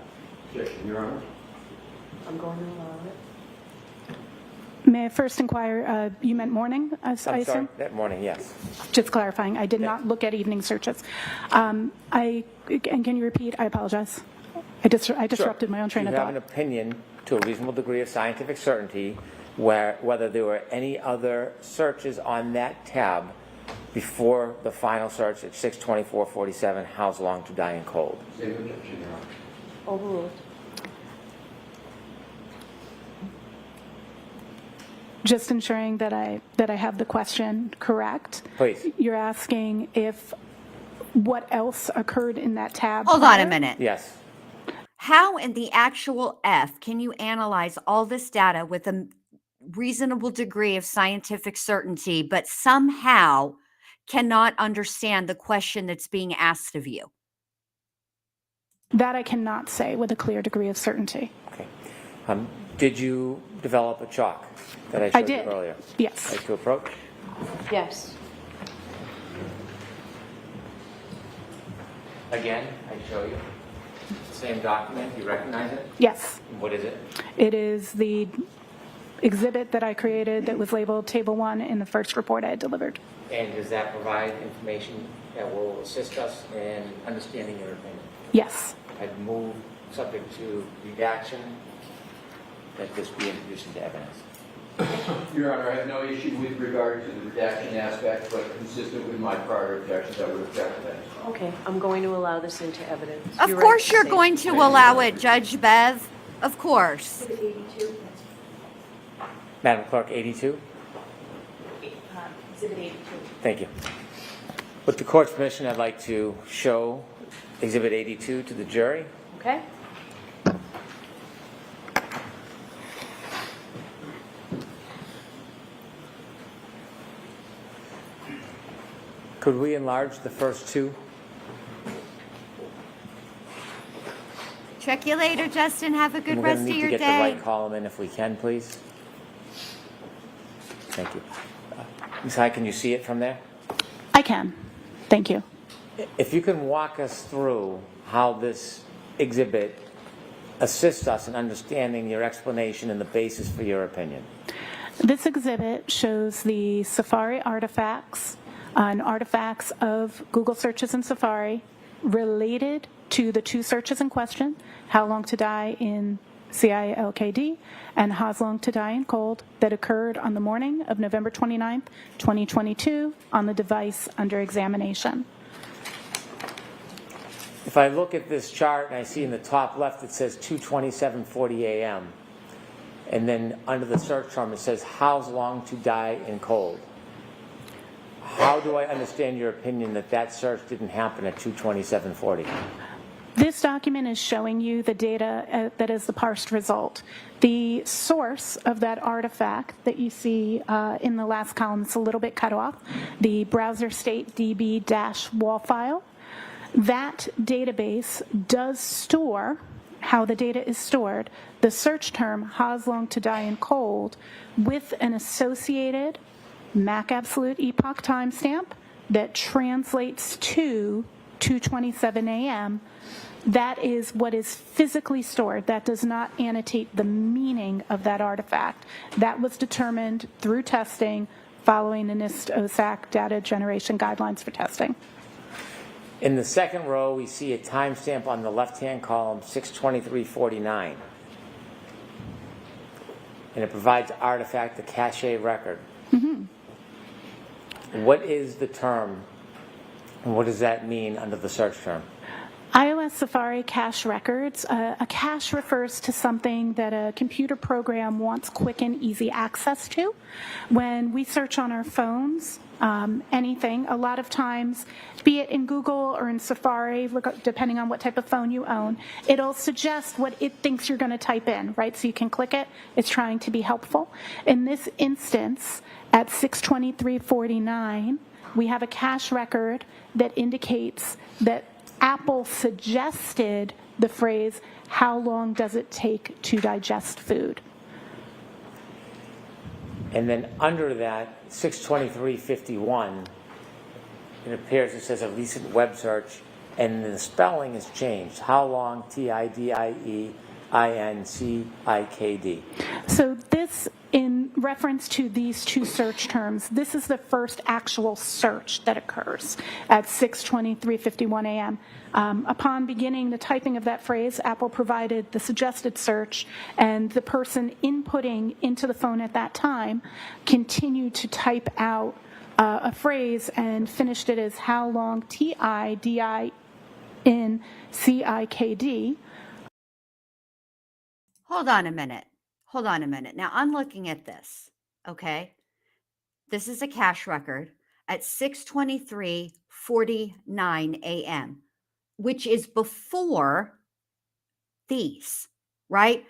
Objection, Your Honor. I'm going to allow it. May I first inquire, you meant morning, I I'm sorry, assume? that morning, yes. Just clarifying, I did not look at evening searches. And can you repeat? I apologize. I disrupted my own train of You have thought. an opinion to a reasonable degree of scientific certainty whether there were any other searches on that tab before the final search at 6:24:47, how long to die in cold. Same objection, Your Honor. Overruled. Just ensuring that I have the question correct. Please. You're asking if what else occurred in that tab. Hold on a prior? minute. Yes. How in the actual F can you analyze all this data with a reasonable degree of scientific certainty, but somehow cannot understand the question that's being asked of you? That I cannot say with a clear degree of certainty. Okay. Did you develop a chalk that I showed did. you earlier? Yes. Like to approach? Yes. Again, I show you. Same document, you recognize it? Yes. What is it? It is the exhibit that I created that was labeled Table 1 in the first report I had delivered. And does that provide information that will assist us in understanding your opinion? Yes. I'd move, subject to redaction, that this be introduced into evidence. Your Honor, I have no issue with regard to the redaction aspect, but consistent with my prior objections, I would object to that. Okay, I'm going to allow this into evidence. Of course you're going to allow it, Judge Bev. Of course. Madam Clerk, 82? Exhibit 82. Thank you. With the court's permission, I'd like to show Exhibit 82 to the jury. Okay? Could we enlarge the first two? Check you later, Justin. Have a good And we're rest going of to need your to get day. the right column in if we can, please. Thank you. Ms. High, can you see it from there? I can. Thank you. If you can walk us through how this exhibit assists us in understanding your explanation and the basis for your opinion. This exhibit shows the Safari artifacts and artifacts of Google searches in Safari related to the two searches in question, how long to die in CILKD and how long to die in cold, that occurred on the morning of November 29th, 2022 on the device under examination. If I look at this chart and I see in the top left it says 2:27:40 a.m. and then under the search term it says how long to die in cold. How do I understand your opinion that that search didn't happen at 2:27:40? This document is showing you the data that is the parsed result. The source of that artifact that you see in the last column, it's a little bit cut off, the browser state db-wall file, that database does store how the data is stored, the search term how long to die in cold with an associated MAC absolute epoch timestamp that translates to 2:27 a.m. That is what is physically stored. That does not annotate the meaning of that artifact. That was determined through testing following the NIST OSAC data generation guidelines for testing. In the second row, we see a timestamp on the left-hand column, 6:23:49. And it provides artifact, the cache record. What is the term, and what does that mean under the search term? iOS Safari cache records. A cache refers to something that a computer program wants quick and easy access to. When we search on our phones, anything, a lot of times, be it in Google or in Safari, depending on what type of phone you own, it'll suggest what it thinks you're going to type in, right? So you can click it. It's trying to be helpful. In this instance, at 6:23:49, we have a cache record that indicates that Apple suggested the phrase, how long does it take to digest food? And then under that, 6:23:51, it appears it says a recent web search, and the spelling is changed. How long? TIDIEINCIKD. So this, in reference to these two search terms, this is the first actual search that occurs at 6:23:51 a.m. Upon beginning the typing of that phrase, Apple provided the suggested search, and the person inputting into the phone at that time continued to type out a phrase and finished it as how long, TIDINCIKD. Hold on a minute. Hold on a minute. Now I'm looking at this, okay? This is a cache record at 6:23:49 a.m., which is before these, right?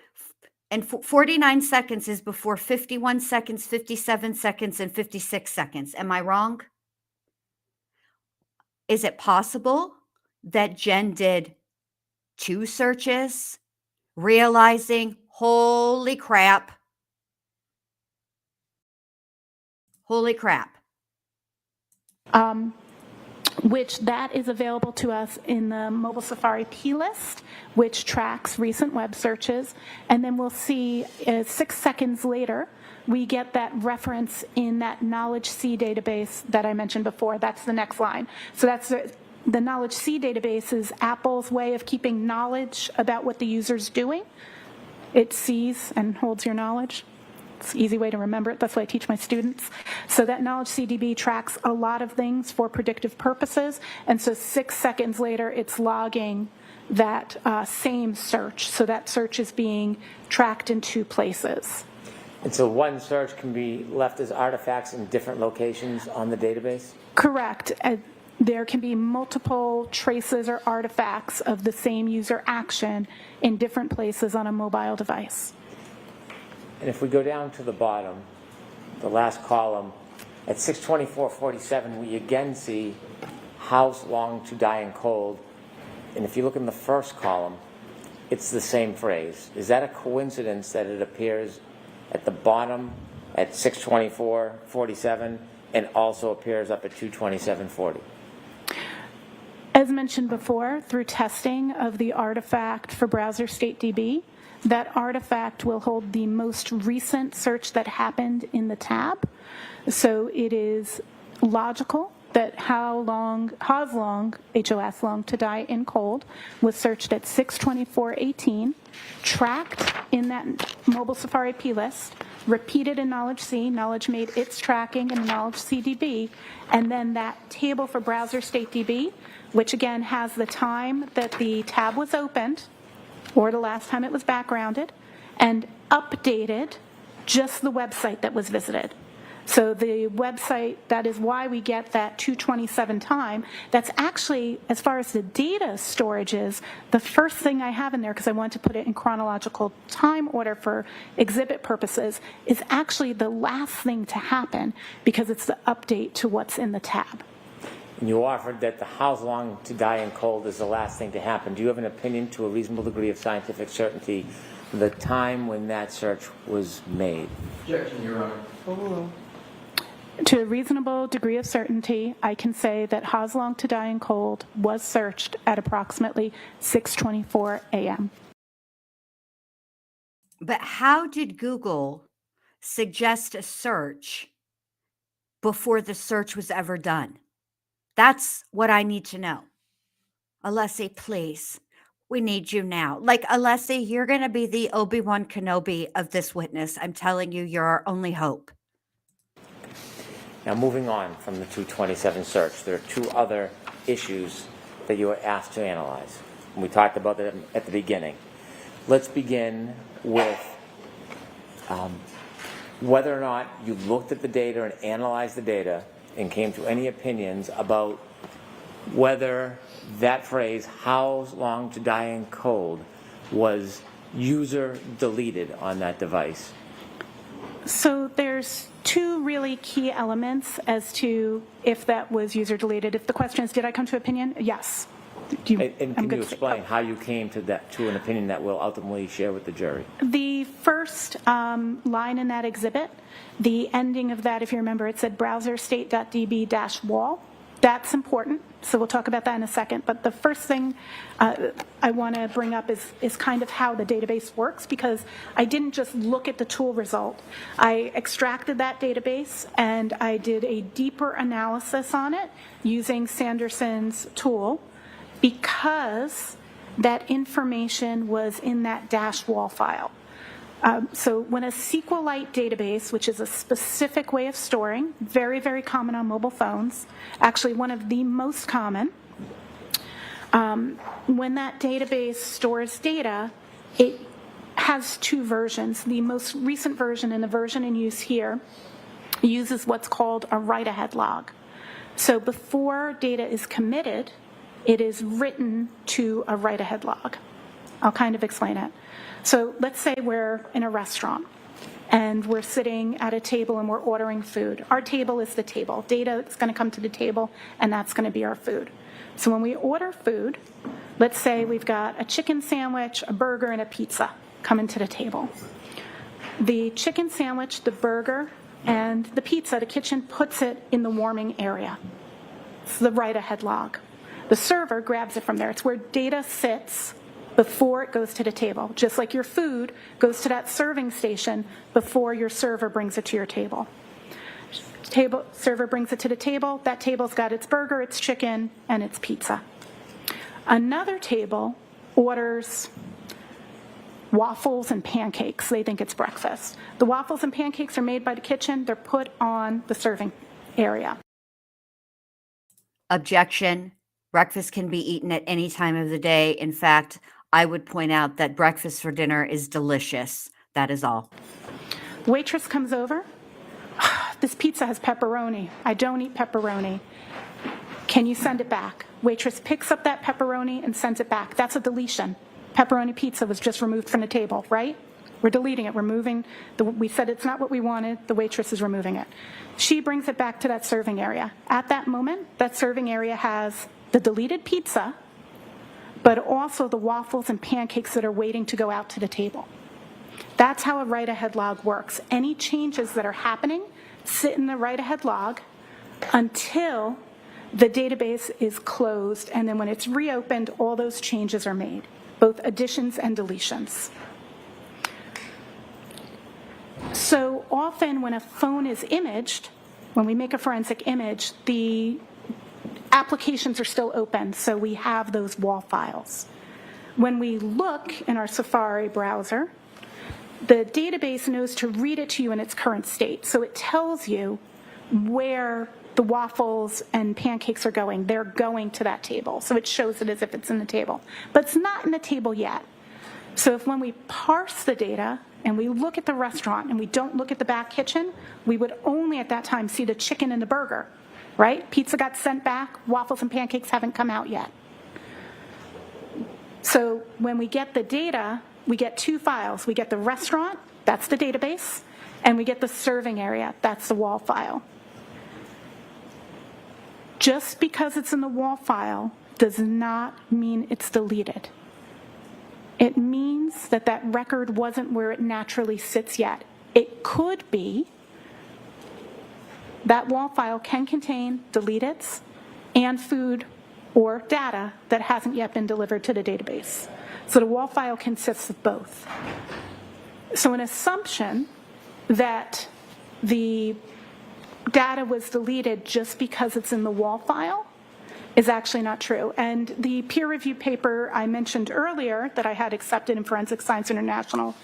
And 49 seconds is before 51 seconds, 57 seconds, and 56 seconds. Am I wrong? Is it possible that Jen did 2 searches, realizing, holy crap, Which that is available to us in the Mobile Safari P-list, which tracks recent web searches. And then we'll see 6 seconds later, we get that reference in that Knowledge C database that I mentioned before. That's the next line. So that's the Knowledge C database is Apple's way of keeping knowledge about what the user's doing. It sees and holds your knowledge. It's an easy way to remember it. That's what I teach my students. So that Knowledge CDB tracks a lot of things for predictive purposes. And so 6 seconds later, it's logging that same search. So that search is being tracked in 2 places. And so one search can be left as artifacts in different locations on the database? Correct. There can be multiple traces or artifacts of the same user action in different places on a mobile device. And if we go down to the bottom, the last column, at 6:24:47, we again see how long to die in cold. And if you look in the first column, it's the same phrase. Is that a coincidence that it appears at the bottom at 6:24:47 and also appears up at 2:27:40? As mentioned before, through testing of the artifact for Browser State DB, that artifact will hold the most recent search that happened in the tab. So it is logical that HOS long to die in cold was searched at 6:24:18, tracked in that Mobile Safari P list, repeated in Knowledge C, Knowledge made its tracking in Knowledge CDB, and then that table for Browser State DB, which again has the time that the tab was opened, or the last time it was backgrounded, and updated just the website that was visited. So the website, that is why we get that 2:27 time. That's actually, as far as the data storage is, the first thing I have in there, because I want to put it in chronological time order for exhibit purposes, is actually the last thing to happen because it's the update to what's in the tab. And you offered that the how long to die in cold is the last thing to happen. Do you have an opinion to a reasonable degree of scientific certainty the time when that search was made? Objection, Your Honor. To a reasonable degree of certainty, I can say that HOS long to die in cold was searched at approximately 6:24 a.m. But how did Google suggest a search before the search was ever done? That's what I need to know. Alessi, please. We need you now. Like, Alessi, you're going to be the Obi-Wan Kenobi of this witness. I'm telling you, you're our only hope. Now, moving on from the 227 search, there are 2 other issues that you were asked to analyze. And we talked about them at the beginning. Let's begin with whether or not you looked at the data and analyzed the data and came to any opinions about whether that phrase, how long to die in cold, was user deleted on that device. So there's 2 really key elements as to if that was user deleted. If the question is, did I come to opinion? Yes. And can you explain how you came to an opinion that we'll ultimately share with the jury? The first line in that exhibit, the ending of that, if you remember, it said browser state.db-wall. That's important, so we'll talk about that in a second. But the first thing I want to bring up is kind of how the database works, because I didn't just look at the tool result. I extracted that database and I did a deeper analysis on it using Sanderson's tool, because that information was in that dash wall file. So when a SQLite database, which is a specific way of storing, very, very common on mobile phones, actually one of the most common, when that database stores data, it has two versions. The most recent version, and the version in use here, uses what's called a write-ahead log. So before data is committed, it is written to a write-ahead log. I'll kind of explain it. So let's say we're in a restaurant and we're sitting at a table and we're ordering food. Our table is the table. Data is going to come to the table, and that's going to be our food. So when we order food, let's say we've got a chicken sandwich, a burger, and a pizza coming to the table. The chicken sandwich, the burger, and the pizza, the kitchen puts it in the warming area. It's the write-ahead log. The server grabs it from there. It's where data sits before it goes to the table, just like your food goes to that serving station before your server brings it to your table. Server brings it to the table. That table's got its burger, its chicken, and its pizza. Another table orders waffles and pancakes. They think it's breakfast. The waffles and pancakes are made by the kitchen. They're put on the serving area. Objection. Breakfast can be eaten at any time of the day. In fact, I would point out that breakfast for dinner is delicious. That is all. Waitress comes over. This pizza has pepperoni. I don't eat pepperoni. Can you send it back? Waitress picks up that pepperoni and sends it back. That's a deletion. Pepperoni pizza was just removed from the table, right? We're deleting it. We're moving. We said it's not what we wanted. The waitress is removing it. She brings it back to that serving area. At that moment, that serving area has the deleted pizza, but also the waffles and pancakes that are waiting to go out to the table. That's how a write-ahead log works. Any changes that are happening sit in the write-ahead log until the database is closed, and then when it's reopened, all those changes are made, both additions and deletions. So often when a phone is imaged, when we make a forensic image, the applications are still open, so we have those WAL files. When we look in our Safari browser, the database knows to read it to you in its current state. So it tells you where the waffles and pancakes are going. They're going to that table. So it shows it as if it's in the table. But it's not in the table yet. So if when we parse the data and we look at the restaurant and we don't look at the back kitchen, we would only at that time see the chicken and the burger, right? Pizza got sent back, waffles and pancakes haven't come out yet. So when we get the data, we get two files. We get the restaurant, that's the database, and we get the serving area, that's the WAL file. Just because it's in the WAL file does not mean it's deleted. It means that that record wasn't where it naturally sits yet. It could be. That WAL file can contain deleteds and food or data that hasn't yet been delivered to the database. So the WAL file consists of both. So an assumption that the data was deleted just because it's in the WAL file is actually not true. And the peer review paper I mentioned earlier that I had accepted in Forensic Science International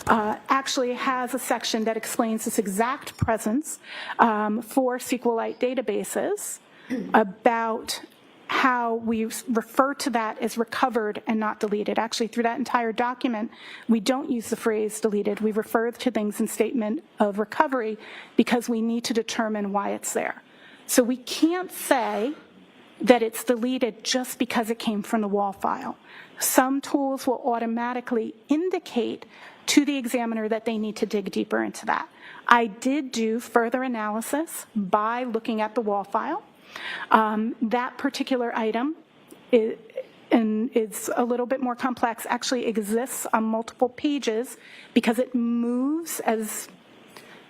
actually has a section that explains this exact presence for SQLite databases about how we refer to that as recovered and not deleted. Actually, through that entire document, we don't use the phrase deleted. We refer to things in statement of recovery because we need to determine why it's there. So we can't say that it's deleted just because it came from the WAL file. Some tools will automatically indicate to the examiner that they need to dig deeper into that. I did do further analysis by looking at the WAL file. That particular item is a little bit more complex, actually exists on multiple pages because it moves as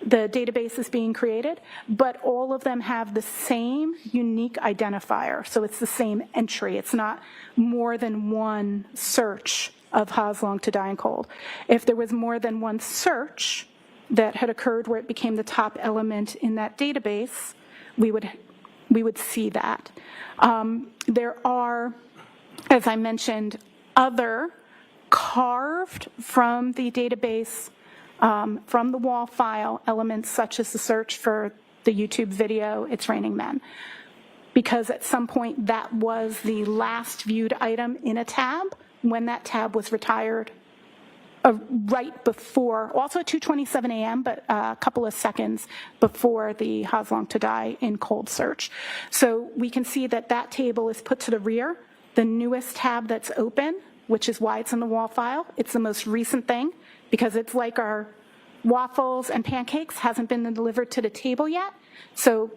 the database is being created, but all of them have the same unique identifier. So it's the same entry. It's not more than one search of Ha's long to die in cold. If there was more than one search that had occurred where it became the top element in that database, we would see that. There are, as I mentioned, other carved from the database, from the wall file, elements such as the search for the YouTube video, It's Raining Men. Because at some point that was the last viewed item in a tab when that tab was retired right before, also at 2:27 a.m., but a couple of seconds before the Ha's long to die in cold search. So we can see that that table is put to the rear. The newest tab that's open, which is why it's in the wall file, it's the most recent thing because it's like our waffles and pancakes, hasn't been delivered to the table yet. So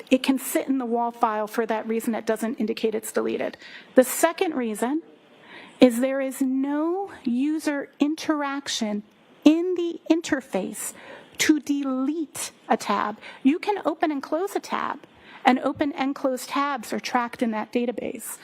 it can sit in the wall file for that reason. That doesn't indicate it's deleted. The second reason is there is no user interaction in the interface to delete a tab. You can open and close a tab, and open and close tabs are tracked in that database,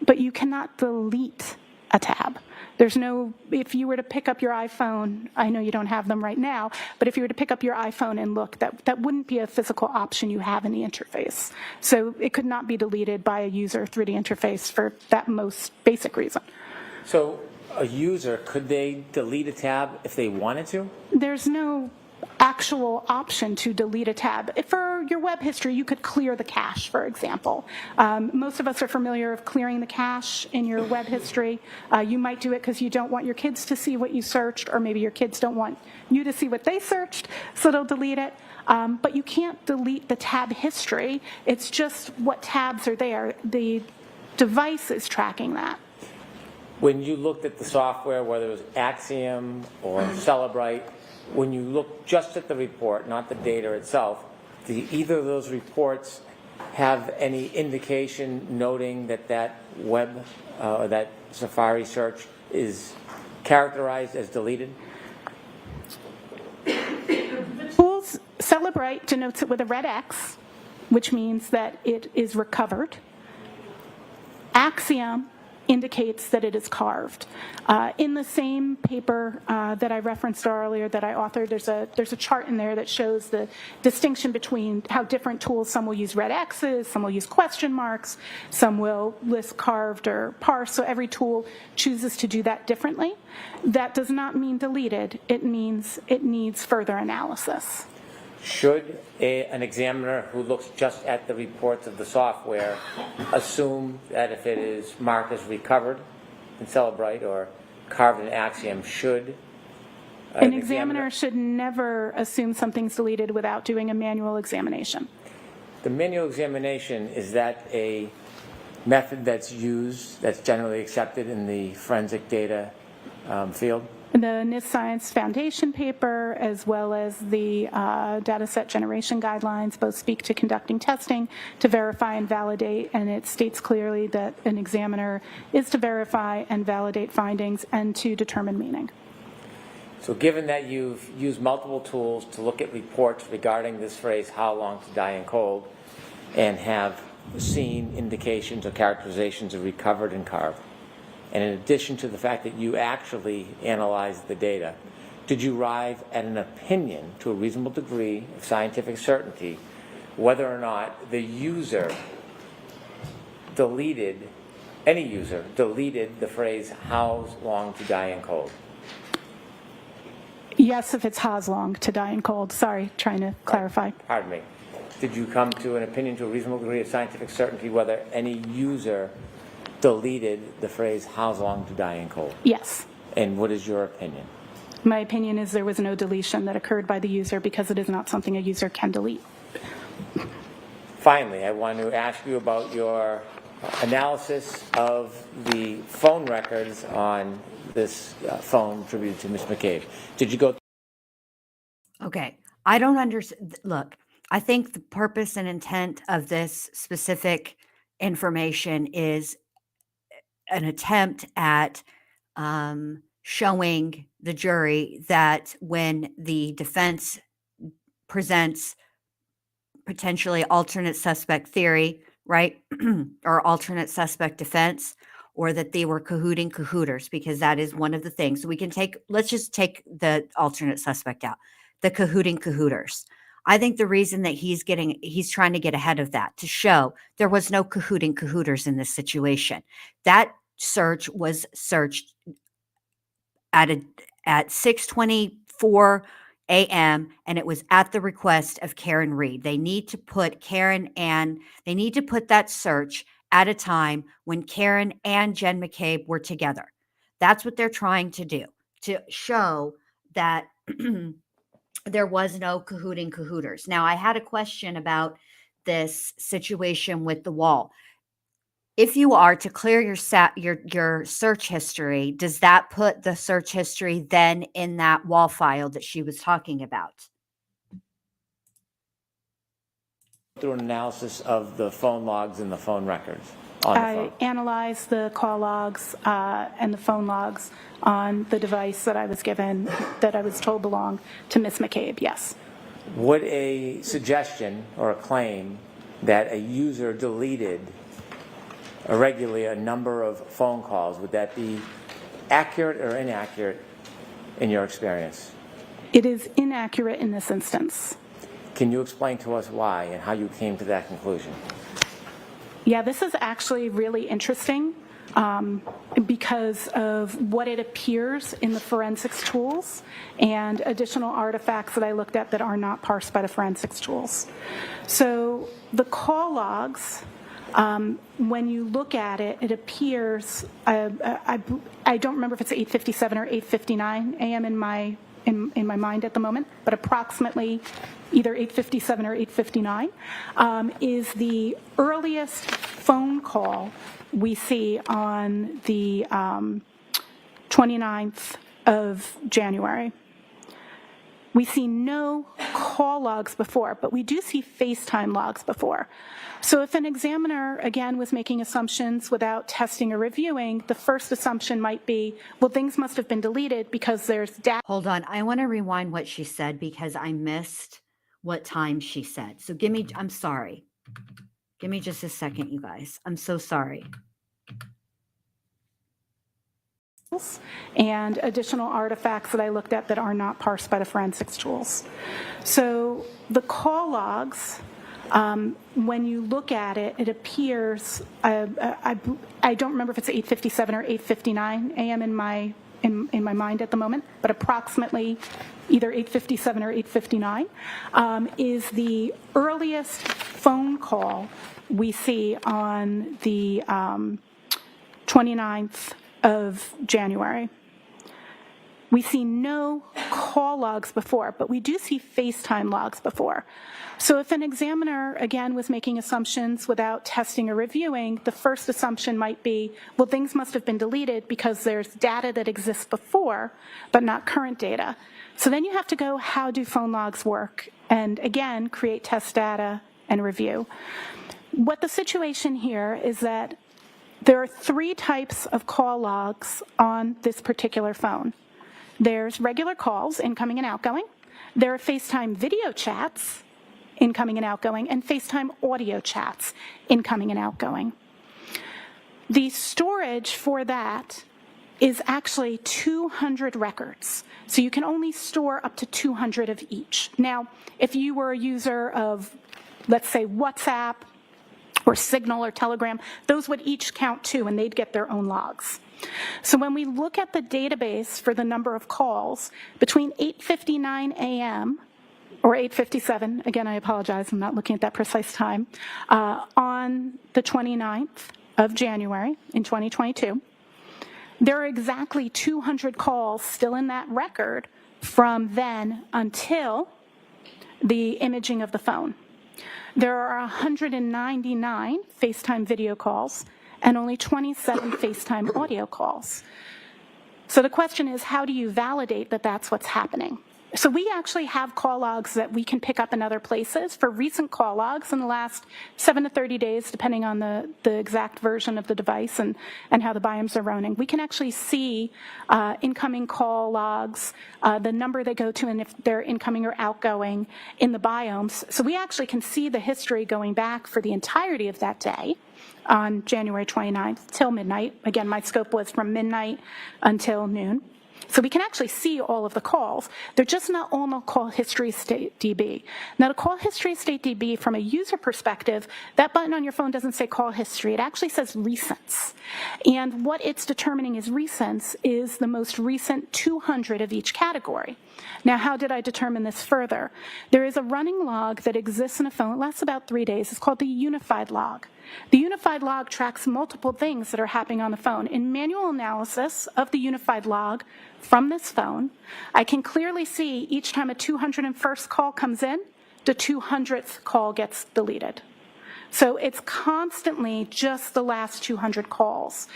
but you cannot delete a tab. There's no, if you were to pick up your iPhone, I know you don't have them right now, but if you were to pick up your iPhone and look, that wouldn't be a physical option you have in the interface. So it could not be deleted by a user through the interface for that most basic reason. So a user, could they delete a tab if they wanted to? There's no actual option to delete a tab. For your web history, you could clear the cache, for example. Most of us are familiar with clearing the cache in your web history. You might do it because you don't want your kids to see what you searched, or maybe your kids don't want you to see what they searched, so they'll delete it. But you can't delete the tab history. It's just what tabs are there. The device is tracking that. When you looked at the software, whether it was Axiom or Celebrite, when you look just at the report, not the data itself, do either of those reports have any indication noting that that web or that Safari search is characterized as deleted? Tools Celebrite denotes it with a red X, which means that it is recovered. Axiom indicates that it is carved. In the same paper that I referenced earlier that I authored, there's a chart in there that shows the distinction between how different tools, some will use red X's, some will use question marks, some will list carved or parsed, so every tool chooses to do that differently. That does not mean deleted, it means it needs further analysis. Should an examiner who looks just at the reports of the software assume that if it is marked as recovered in Celebrite or carved in Axiom, should an examiner should never assume something's deleted without doing a manual examination. The manual examination, is that a method that's used, that's generally accepted in the forensic data field? The NIST Science Foundation paper, as well as the data set generation guidelines, both speak to conducting testing to verify and validate, and it states clearly that an examiner is to verify and validate findings and to determine meaning. So given that you've used multiple tools to look at reports regarding this phrase, how long to die in cold, and have seen indications or characterizations of recovered and carved, and in addition to the fact that you actually analyzed the data, did you arrive at an opinion to a reasonable degree of scientific certainty whether or not the user deleted, any user deleted the phrase, how long to die in cold? Yes, if it's Ha's long to die in cold. Sorry, trying to clarify. Pardon me. Did you come to an opinion to a reasonable degree of scientific certainty whether any user deleted the phrase, how long to die in cold? Yes. And what is your opinion? My opinion is there was no deletion that occurred by the user because it is not something a user can delete. Finally, I want to ask you about your analysis of the phone records on this phone attributed to Ms. McCabe. Did you go? Okay. I don't understand. Look, I think the purpose and intent of this specific information is an attempt at showing the jury that when the defense presents potentially alternate suspect theory, right? Or alternate suspect defense, or that they were cahooting cahooters, because that is one of the things. So we can let's just take the alternate suspect out, the cahooting cahooters. I think the reason that he's trying to get ahead of that, to show there was no cahooting cahooters in this situation. That search was searched at 6:24 a.m. and it was at the request of Karen Reed. They need to put that search at a time when Karen and Jen McCabe were together. That's what they're trying to do, to show that there was no cahooting cahooters. Now, I had a question about this situation with the wall. If you are to clear your search history, does that put the search history then in that wall file that she was talking about? Through an analysis of the phone logs and the phone records on the phone. I analyzed the call logs and the phone logs on the device that I was given, that I was told belonged to Ms. McCabe, yes. Would a suggestion or a claim that a user deleted irregularly a number of phone calls, would that be accurate or inaccurate in your experience? It is inaccurate in this instance. Can you explain to us why and how you came to that conclusion? Yeah, this is actually really interesting because of what it appears in the forensics tools and additional artifacts that I looked at that are not parsed by the forensics tools. So the call logs, when you look at it, it appears, I don't remember if it's 8:57 or 8:59 a.m. in my mind at the moment, but approximately either 8:57 or 8:59 is the earliest phone call we see on the 29th of January. We see no call logs before, but we do see FaceTime logs before. So if an examiner, again, was making assumptions without testing or reviewing, the first assumption might be, well, things must have been deleted because there's data. Hold on. I want to rewind what she said because I missed what time she said. So I'm sorry. Give me just a second, you guys. I'm so sorry. And additional artifacts that I looked at that are not parsed by the forensics tools. So the call logs, when you look at it, it appears, I don't remember if it's 8:57 or 8:59 a.m. in my mind at the moment, but approximately either 8:57 or 8:59 is the earliest phone call we see on the 29th of January. We see no call logs before, but we do see FaceTime logs before. So if an examiner, again, was making assumptions without testing or reviewing, the first assumption might be, well, things must have been deleted because there's data that exists before, but not current data. So then you have to go, how do phone logs work? And again, create test data and review. What the situation here is that there are 3 types of call logs on this particular phone. There's regular calls, incoming and outgoing. There are FaceTime video chats, incoming and outgoing, and FaceTime audio chats, incoming and outgoing. The storage for that is actually 200 records. So you can only store up to 200 of each. Now, if you were a user of, let's say, WhatsApp, or Signal or Telegram, those would each count 2 and they'd get their own logs. So when we look at the database for the number of calls between 8:59 a.m. or 8:57, again, I apologize, I'm not looking at that precise time, on the 29th of January in 2022, there are exactly 200 calls still in that record from then until the imaging of the phone. There are 199 FaceTime video calls and only 27 FaceTime audio calls. So the question is, how do you validate that that's what's happening? So we actually have call logs that we can pick up in other places for recent call logs in the last 7 to 30 days, depending on the exact version of the device and how the biomes are running. We can actually see incoming call logs, the number they go to, and if they're incoming or outgoing in the biomes. So we actually can see the history going back for the entirety of that day on January 29th till midnight. Again, my scope was from midnight until noon. So we can actually see all of the calls. They're just not on the call history state DB. Now, the call history state DB, from a user perspective, that button on your phone doesn't say call history. It actually says recents. And what it's determining as recents is the most recent 200 of each category. Now, how did I determine this further? There is a running log that exists in a phone. It lasts about 3 days. It's called the unified log. The unified log tracks multiple things that are happening on the phone. In manual analysis of the unified log from this phone, I can clearly see each time a 201st call comes in, the 200th call gets deleted. So it's constantly just the last 200 calls.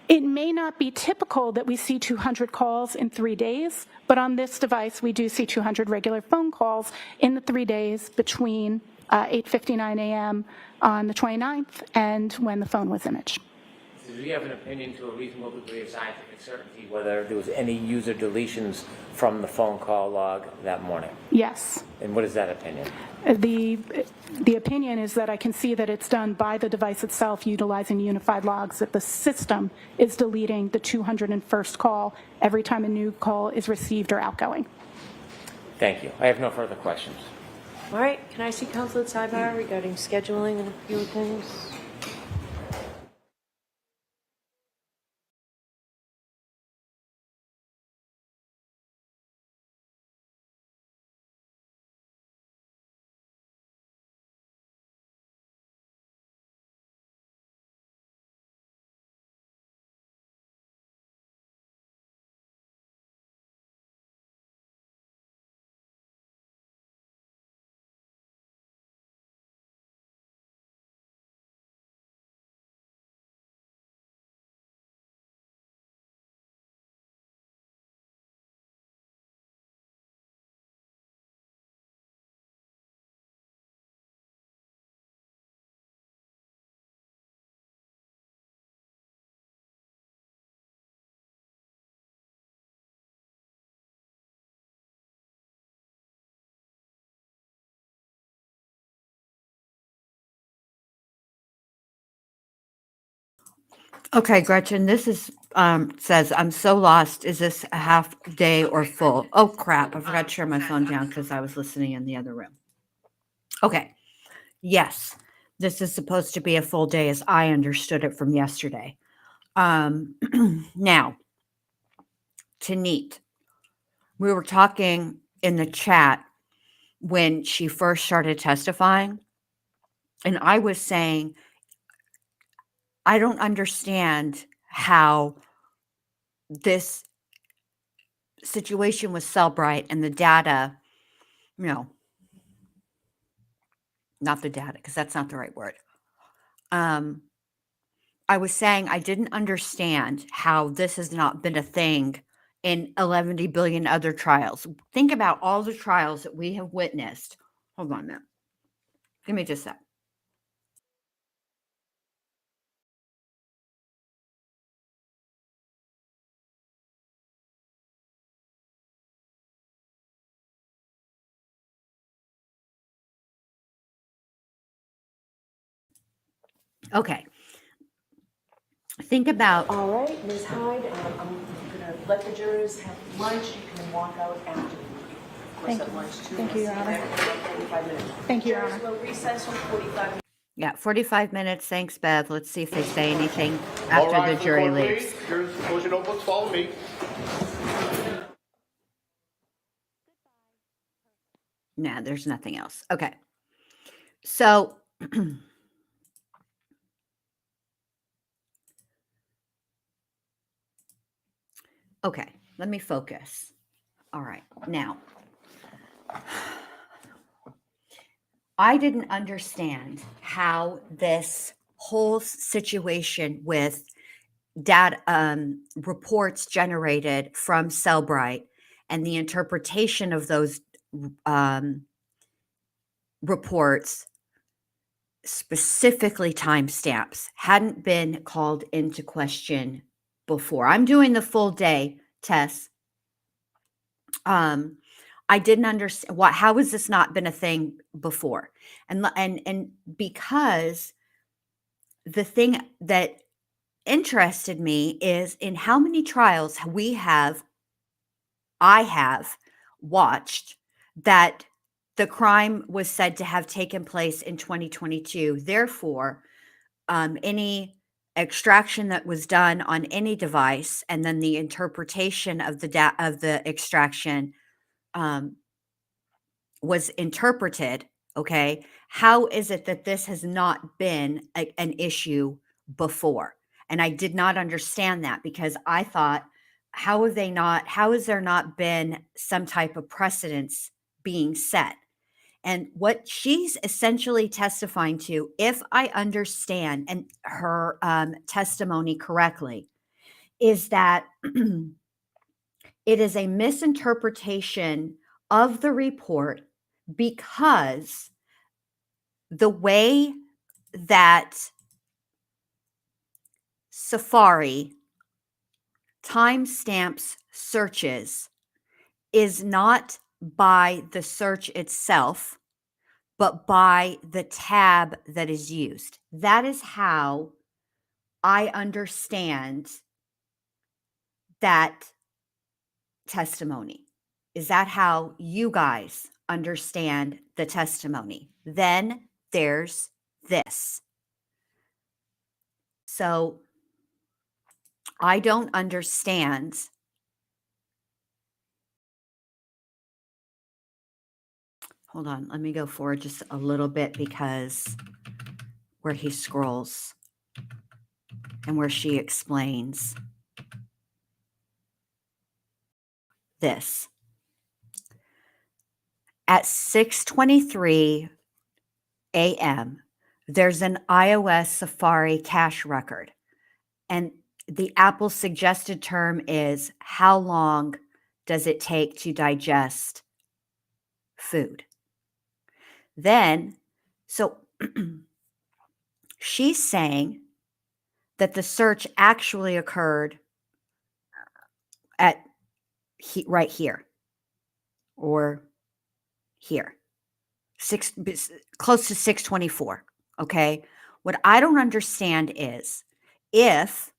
It may not be typical that we see 200 calls in 3 days, but on this device, we do see 200 regular phone calls in the 3 days between 8:59 a.m. on the 29th and when the phone was imaged. So do you have an opinion to a reasonable degree of scientific certainty whether there was any user deletions from the phone call log that morning? Yes. And what is that opinion? The opinion is that I can see that it's done by the device itself utilizing unified logs, that the system is deleting the 201st call every time a new call is received or outgoing. Thank you. I have no further questions. All right, can I see counsel at sidebar regarding scheduling and a few things? Okay, Gretchen, this is says I'm so lost. Is this a half day or full? Oh crap, I forgot to turn my phone down because I was listening in the other room. Okay. Yes, this is supposed to be a full day as I understood it from yesterday. Now, Taneet, we were talking in the chat when she first started testifying, and I was saying, I don't understand how this situation with Cellbrite and the data, not the data, because that's not the right word. I was saying I didn't understand how this has not been a thing in 11 billion other trials. Think about all the trials that we have witnessed. Hold on a minute. Give me just that. Okay. Think about. All right, Ms. Hyde, I'm going to let the jurors have lunch. You can walk out after. Of course, at lunch too. Thank you, Your Honor. 45 minutes. Thank you, Your Jurors Honor. will recess for 45 minutes. Yeah, 45 minutes. Thanks, Bev. Let's see if they say anything All after rise the for jury court, leaves. please. Jurors, close your notebooks, follow me. Nah, there's nothing else. Okay. So, okay, let me focus. All right. Now, I didn't understand how this whole situation with data reports generated from Cellbrite and the interpretation of those reports, specifically timestamps, hadn't been called into question before. I'm doing the full day test. I didn't understand how has this not been a thing before? And because the thing that interested me is in how many trials I have watched that the crime was said to have taken place in 2022. Therefore, any extraction that was done on any device and then the interpretation of the extraction was interpreted, okay? How is it that this has not been an issue before? And I did not understand that because I thought, how has there not been some type of precedence being set? And what she's essentially testifying to, if I understand and her testimony correctly, is that it is a misinterpretation of the report because the way that Safari timestamps searches is not by the search itself, but by the tab that is used. That is how I understand that testimony. Is that how you guys understand the testimony? Then there's this. So I don't understand. Hold on, let me go forward just a little bit because where he scrolls and where she explains this. At 6:23 a.m., there's an iOS Safari cache record. And the Apple suggested term is, how long does it take to digest food? Then, so she's saying that the search actually occurred at right here or here, close to 6:24. Okay. What I don't understand is if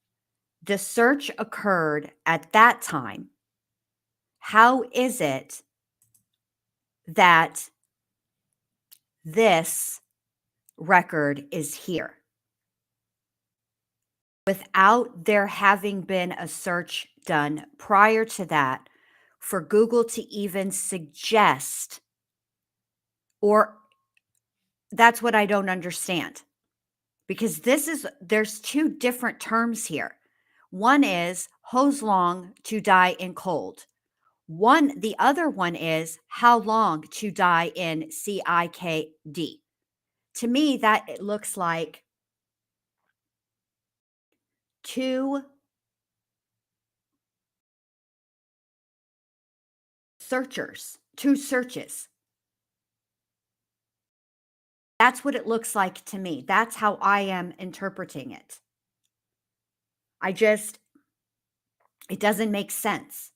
the search occurred at that time, how is it that this record is here without there having been a search done prior to that for Google to even suggest? Or that's what I don't understand, because there's two different terms here. One is hose long to die in cold. The other one is how long to die in CIKD. To me, that it looks like two searches. That's what it looks like to me. That's how I am interpreting it. It doesn't make sense.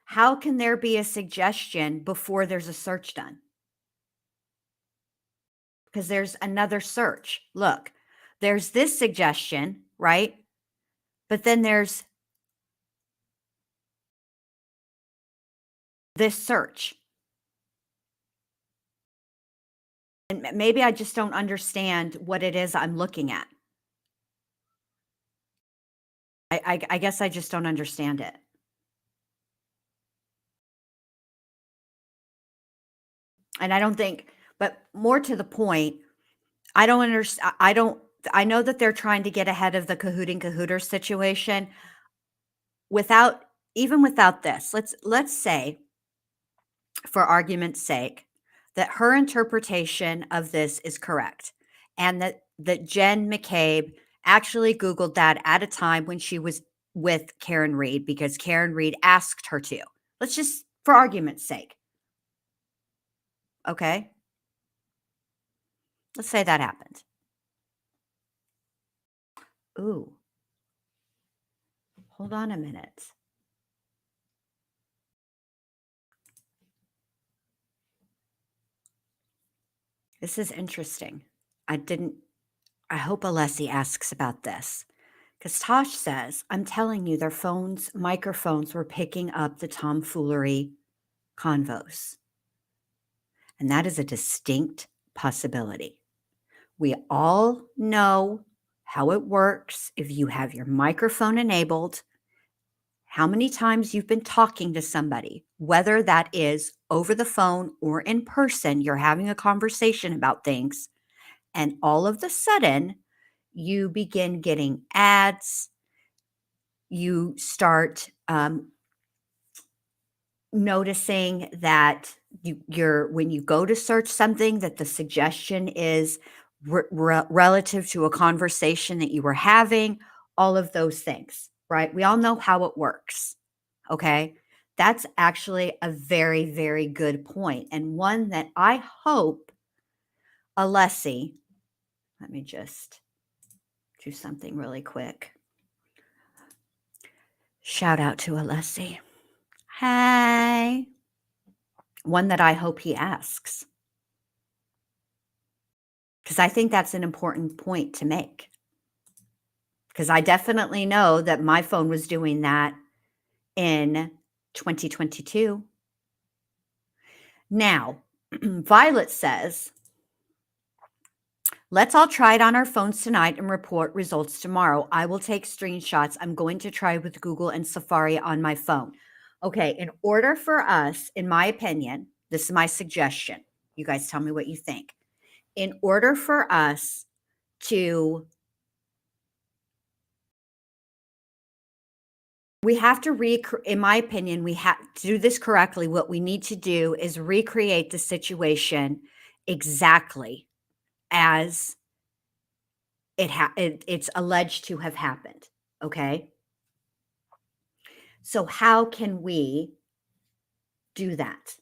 How can there be a suggestion before there's a search done? Because there's another search. Look, there's this suggestion, right? But then there's this search. And maybe I just don't understand what it is I'm looking at. I guess I just don't understand it. And I don't think, but more to the point, I don't understand. I know that they're trying to get ahead of the cahooting cahooter situation even without this. Let's say, for argument's sake, that her interpretation of this is correct and that Jen McCabe actually Googled that at a time when she was with Karen Reed because Karen Reed asked her to. Let's just, for argument's sake. Okay? Let's say that happened. Ooh. Hold on a minute. This is interesting. I hope Alessi asks about this. Because Tosh says, I'm telling you, their microphones were picking up the tomfoolery convos. And that is a distinct possibility. We all know how it works if you have your microphone enabled, how many times you've been talking to somebody, whether that is over the phone or in person, you're having a conversation about things, and all of a sudden you begin getting ads, you start noticing that when you go to search something, that the suggestion is relative to a conversation that you were having, all of those things, right? We all know how it works. Okay. That's actually a very, very good point, and one that I hope Alessi, let me just do something really quick. Shout out to Alessi. Hi. One that I hope he asks, because I think that's an important point to make, because I definitely know that my phone was doing that in 2022. Now, Violet says, let's all try it on our phones tonight and report results tomorrow. I will take screenshots. I'm going to try with Google and Safari on my phone. Okay, in order for us, in my opinion, this is my suggestion. You guys tell me what you think. In order for us to, we have to in my opinion, we have to do this correctly. What we need to do is recreate the situation exactly as it's alleged to have happened. Okay. So how can we do that?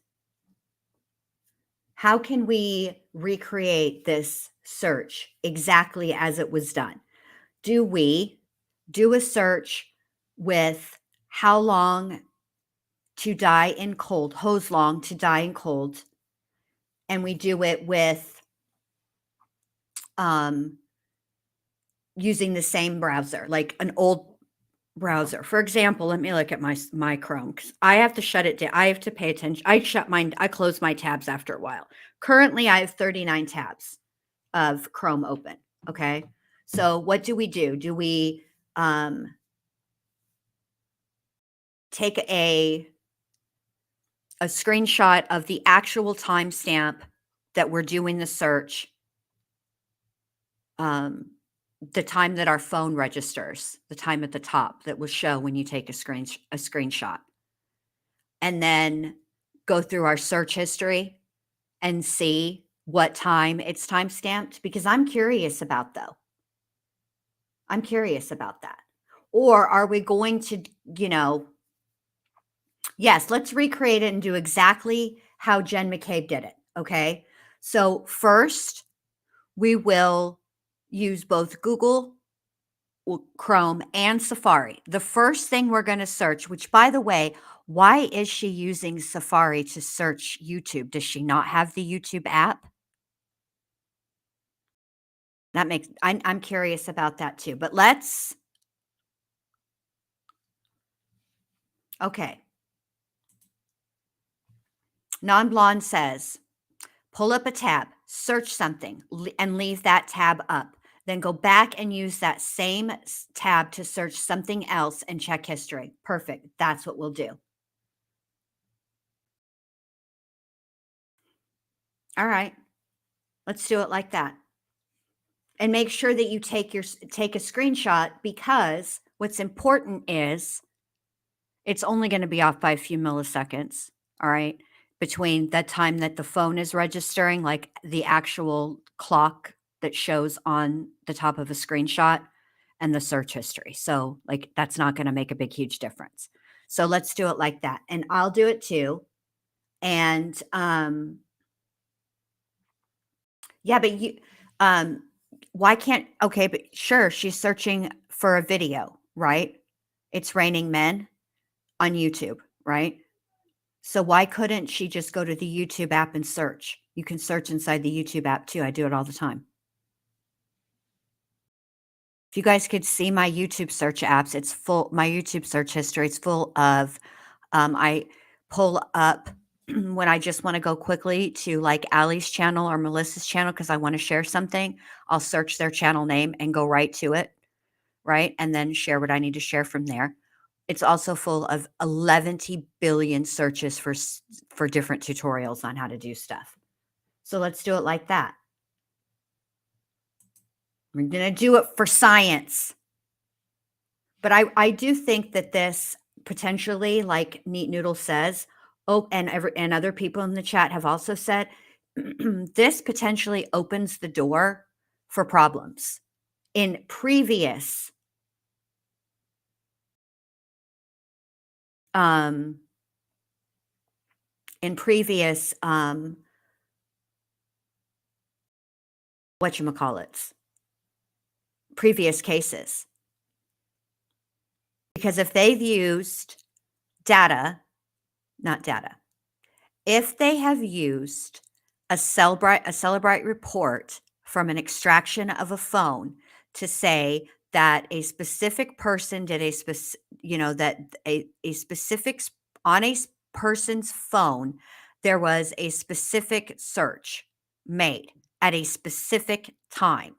How can we recreate this search exactly as it was done? Do we do a search with how long to die in cold, hose long to die in cold, and we do it with using the same browser, like an old browser. For example, let me look at my Chrome, because I have to shut it down. I have to pay attention. I close my tabs after a while. Currently, I have 39 tabs of Chrome open. Okay. So what do? Do we take a screenshot of the actual timestamp that we're doing the search, the time that our phone registers, the time at the top that will show when you take a screenshot, and then go through our search history and see what time it's time stamped? Because I'm curious about that. Or are we going to, yes, let's recreate it and do exactly how Jen McCabe did it. Okay. So first, we will use both Google, Chrome, and Safari. The first thing we're going to search, which, by the way, why is she using Safari to search YouTube? Does she not have the YouTube app? I'm curious about that too. But okay. Non-Blonde says, pull up a tab, search something, and leave that tab up. Then go back and use that same tab to search something else and check history. Perfect. That's what we'll do. All right. Let's do it like that. And make sure that you take a screenshot, because what's important is it's only going to be off by a few milliseconds. All right. Between the time that the phone is registering, like the actual clock that shows on the top of a screenshot, and the search history. So like, that's not going to make a huge difference. So let's do it like that. And I'll do it too. And yeah, but why can't, okay, but sure, she's searching for a video, right? It's Raining Men on YouTube, right? So why couldn't she just go to the YouTube app and search? You can search inside the YouTube app too. I do it all the time. If you guys could see my YouTube search apps, it's full, my YouTube search history, it's full of, I pull up when I just want to go quickly to like Allie's channel or Melissa's channel because I want to share something, I'll search their channel name and go right to it, right? And then share what I need to share from there. It's also full of 11 billion searches for different tutorials on how to do stuff. So let's do it like that. We're going to do it for science. But I do think that this potentially, like Neat Noodle says, and other people in the chat have also said, this potentially opens the door for problems. In previous whatchamacallits, previous cases. Because if they've used data, not data, if they have used a Celebrite report from an extraction of a phone to say that a specific person did that a specific, on a person's phone, there was a specific search made at a specific time.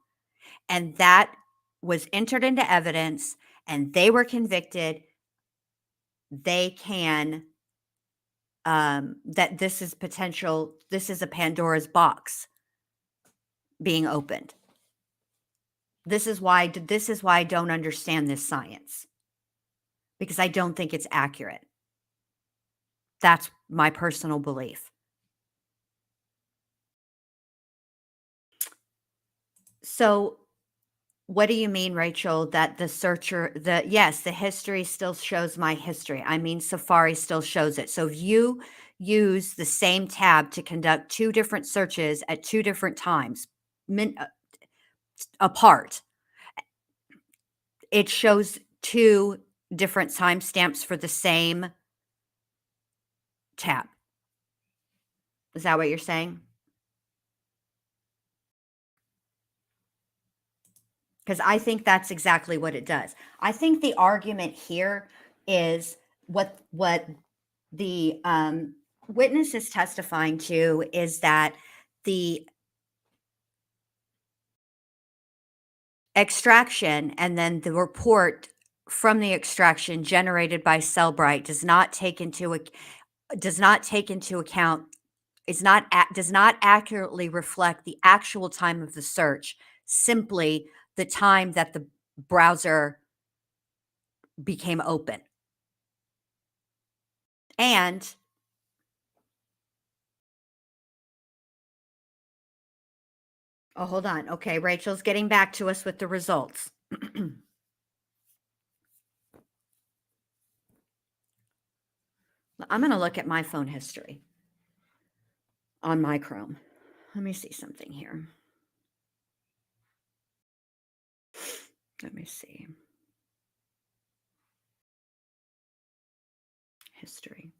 And that was entered into evidence and they were convicted, they can, that this is a Pandora's box being opened. This is why I don't understand this science, because I don't think it's accurate. That's my personal belief. So what do you mean, Rachel, that the searcher, yes, the history still shows my history. I mean, Safari still shows it. So if you use the same tab to conduct two different searches at two different times apart, it shows two different timestamps for the same tab. Is that what you're saying? Because I think that's exactly what it does. I think the argument here is what the witness is testifying to is that the extraction and then the report from the extraction generated by Cellbrite does not accurately reflect the actual time of the search, simply the time that the browser became open. And oh, hold on. Okay, Rachel's getting back to us with the results. I'm going to look at my phone history on my Chrome. Let me see something here. Let me see. History.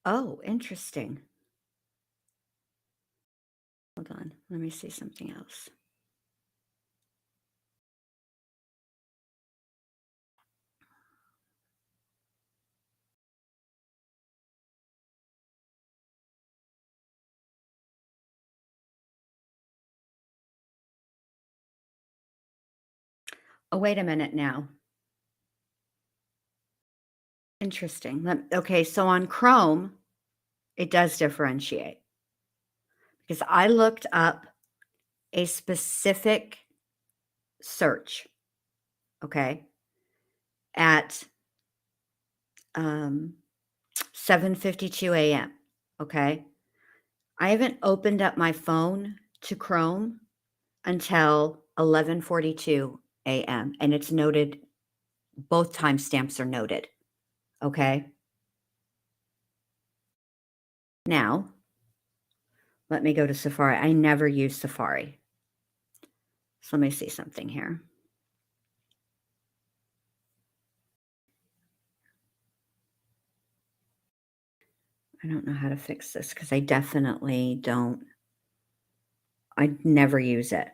Oh, interesting. Hold on. Let me see something else. Oh, wait a minute now. Interesting. Okay, so on Chrome, it does differentiate. Because I looked up a specific search, okay, at 7:52 a.m., okay? I haven't opened up my phone to Chrome until 11:42 a.m. and it's noted, both timestamps are noted. Okay. Now, let me go to Safari. I never use Safari. So let me see something here. I don't know how to fix this because I definitely don't. I never use it.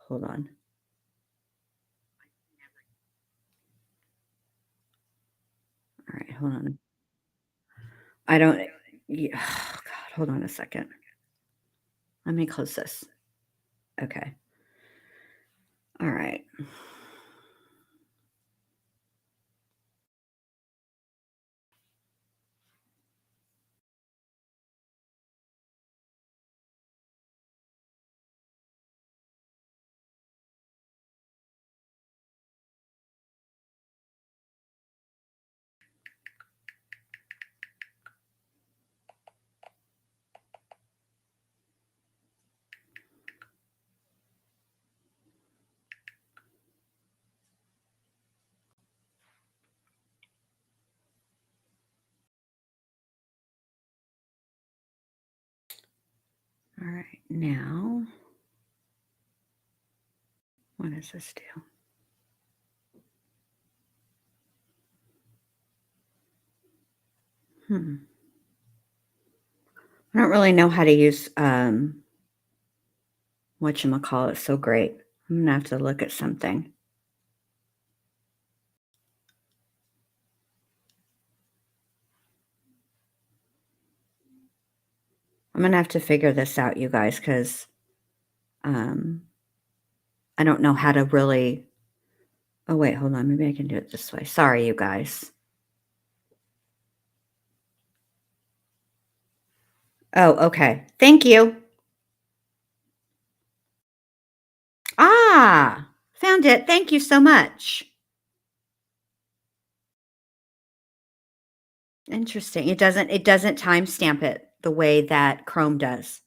Hold on. All right, hold on. I don't. Yeah, oh God, hold on a second. Let me close this. Okay. All right. All right. Now, what does this do? I don't really know how to use whatchamacallit so great. I'm gonna have to look at something. I'm gonna have to figure this out, you guys, because I don't know how to really. Oh wait, hold on. Maybe I can do it this way. Sorry, you guys. Oh, okay. Thank you. Ah, found it. Thank you so much. Interesting. It doesn't timestamp it the way that Chrome does.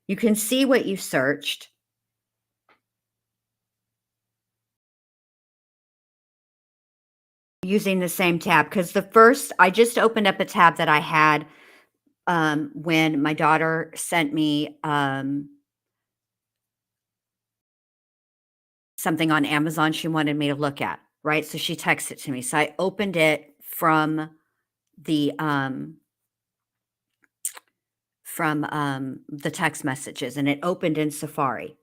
You can see what you searched. Using the same tab, because the first, I just opened up a tab that I had when my daughter sent me something on Amazon she wanted me to look at, right? So she texted it to me. So I opened it from the text messages, and it opened in Safari.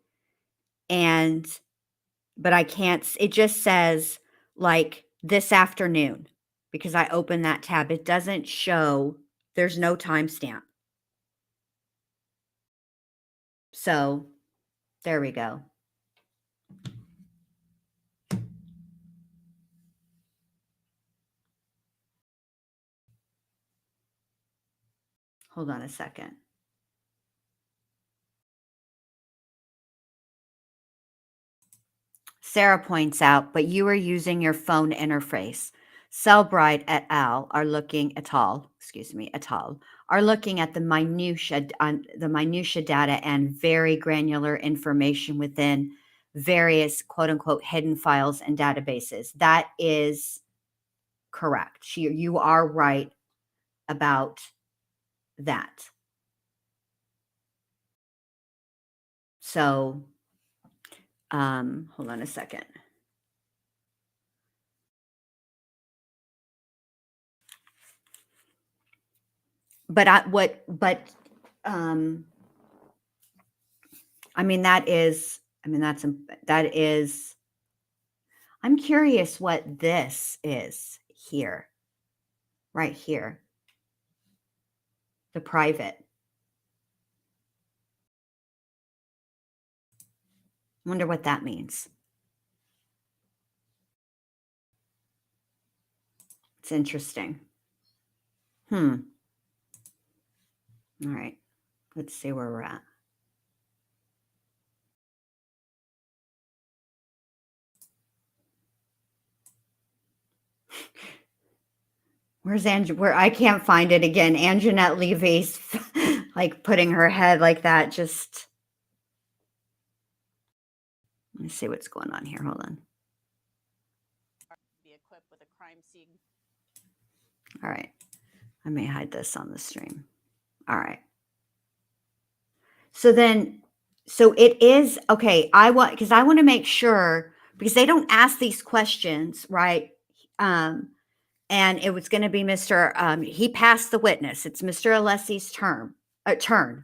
But I can't, it just says like this afternoon, because I opened that tab. It doesn't show, there's no timestamp. So there we go. Hold on a second. Sarah points out, but you are using your phone interface. Cellbrite et al. Are looking at all, are looking at the minutia data and very granular information within various quote unquote hidden files and databases. That is correct. You are right about that. So, hold on a second. But I mean, that is, I'm curious what this is here, right here, the private. Wonder what that means. It's interesting. All right, let's see where we're at. Where's Angie? Where I can't find it again. Anjanette Levy's like putting her head like that. Just let me see what's going on here. Hold on. Be equipped with a crime scene. All right. I may hide this on the stream. All right. So it is okay. I want to make sure, because they don't ask these questions, right? And it was going to be Mr. He passed the witness. It's Mr. Alessi's turn,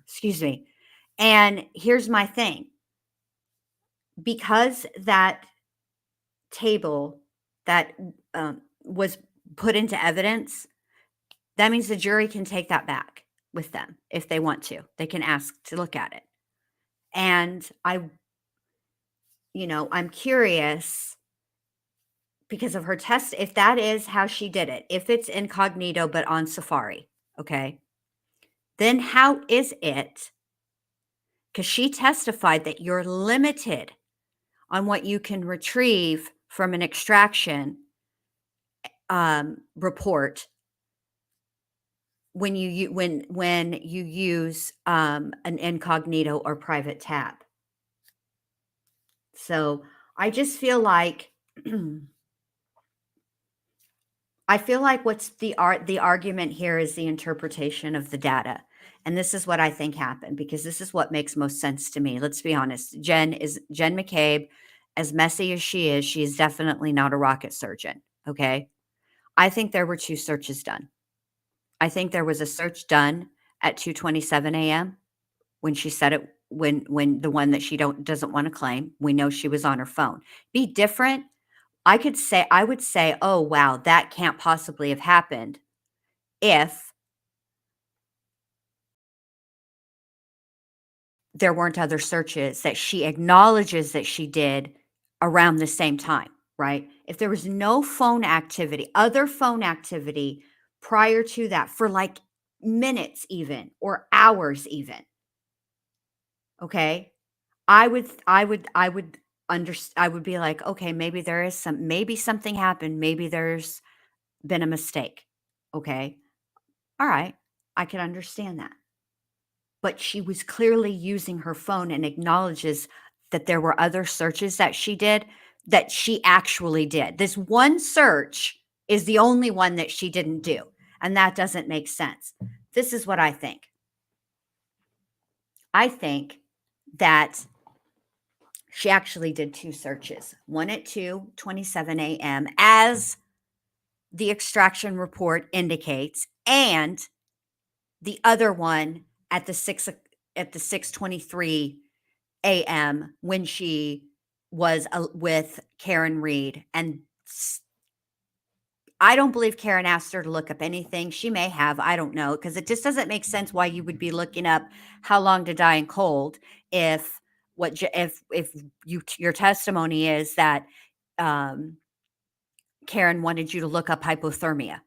excuse me. And here's my thing. Because that table that was put into evidence, that means the jury can take that back with them if they want to. They can ask to look at it. And I'm curious because of her test, if that is how she did it, if it's incognito but on Safari, okay, then how is it? Because she testified that you're limited on what you can retrieve from an extraction report when you use an incognito or private tab. So I just feel like what's the argument here is the interpretation of the data. And this is what I think happened, because this is what makes most sense to me. Let's be honest. Jen McCabe, as messy as she is definitely not a rocket surgeon. Okay. I think there were 2 searches done. I think there was a search done at 2:27 a.m. when she said it, when the one that she doesn't want to claim. We know she was on her phone. Be different. I would say, oh, wow, that can't possibly have happened if there weren't other searches that she acknowledges that she did around the same time, right? If there was no other phone activity prior to that for like minutes even, or hours even, okay, I would be like, okay, maybe something happened. Maybe there's been a mistake. Okay. All right. I can understand that. But she was clearly using her phone and acknowledges that there were other searches that she actually did. This one search is the only one that she didn't do. And that doesn't make sense. This is what I think. I think that she actually did 2 searches, one at 2:27 a.m. as the extraction report indicates, and the other one at the 6:23 a.m. when she was with Karen Reed. And I don't believe Karen asked her to look up anything. She may have, I don't know, because it just doesn't make sense why you would be looking up how long to die in cold if your testimony is that Karen wanted you to look up hypothermia.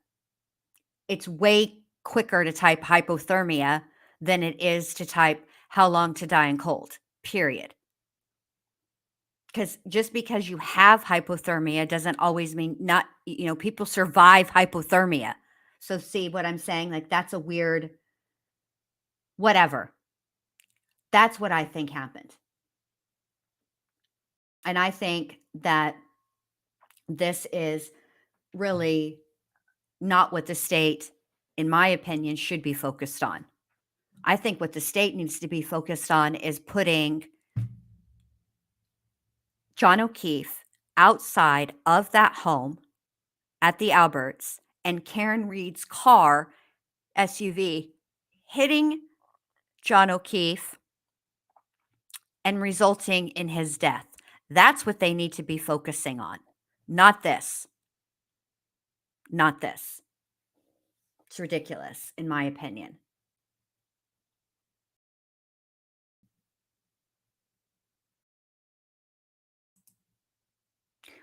It's way quicker to type hypothermia than it is to type how long to die in cold, period. Because just because you have hypothermia doesn't always mean not, people survive hypothermia. So see what I'm saying? Like, that's a weird, whatever. That's what I think happened. And I think that this is really not what the state, in my opinion, should be focused on. I think what the state needs to be focused on is putting John O'Keefe outside of that home at the Alberts and Karen Reed's car, SUV, hitting John O'Keefe and resulting in his death. That's what they need to be focusing on, not this. Not this. It's ridiculous, in my opinion.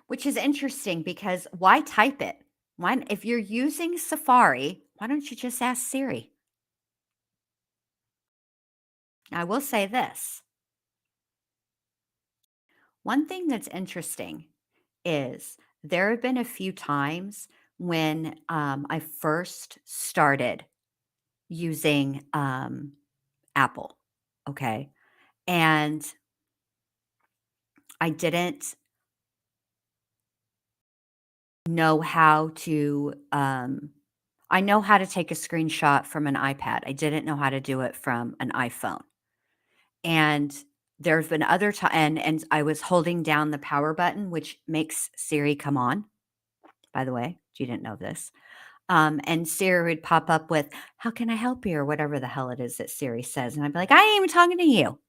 Which is interesting, because why type it? If you're using Safari, why don't you just ask Siri? I will say this. One thing that's interesting is there have been a few times when I first started using Apple. Okay. And I didn't know how to, I know how to take a screenshot from an iPad. I didn't know how to do it from an iPhone. And there's been other times, and I was holding down the power button, which makes Siri come on, by the way. You didn't know this. And Siri would pop up with, "How can I help you?" or whatever the hell it is that Siri says. And I'd be like, "I ain't even talking to you."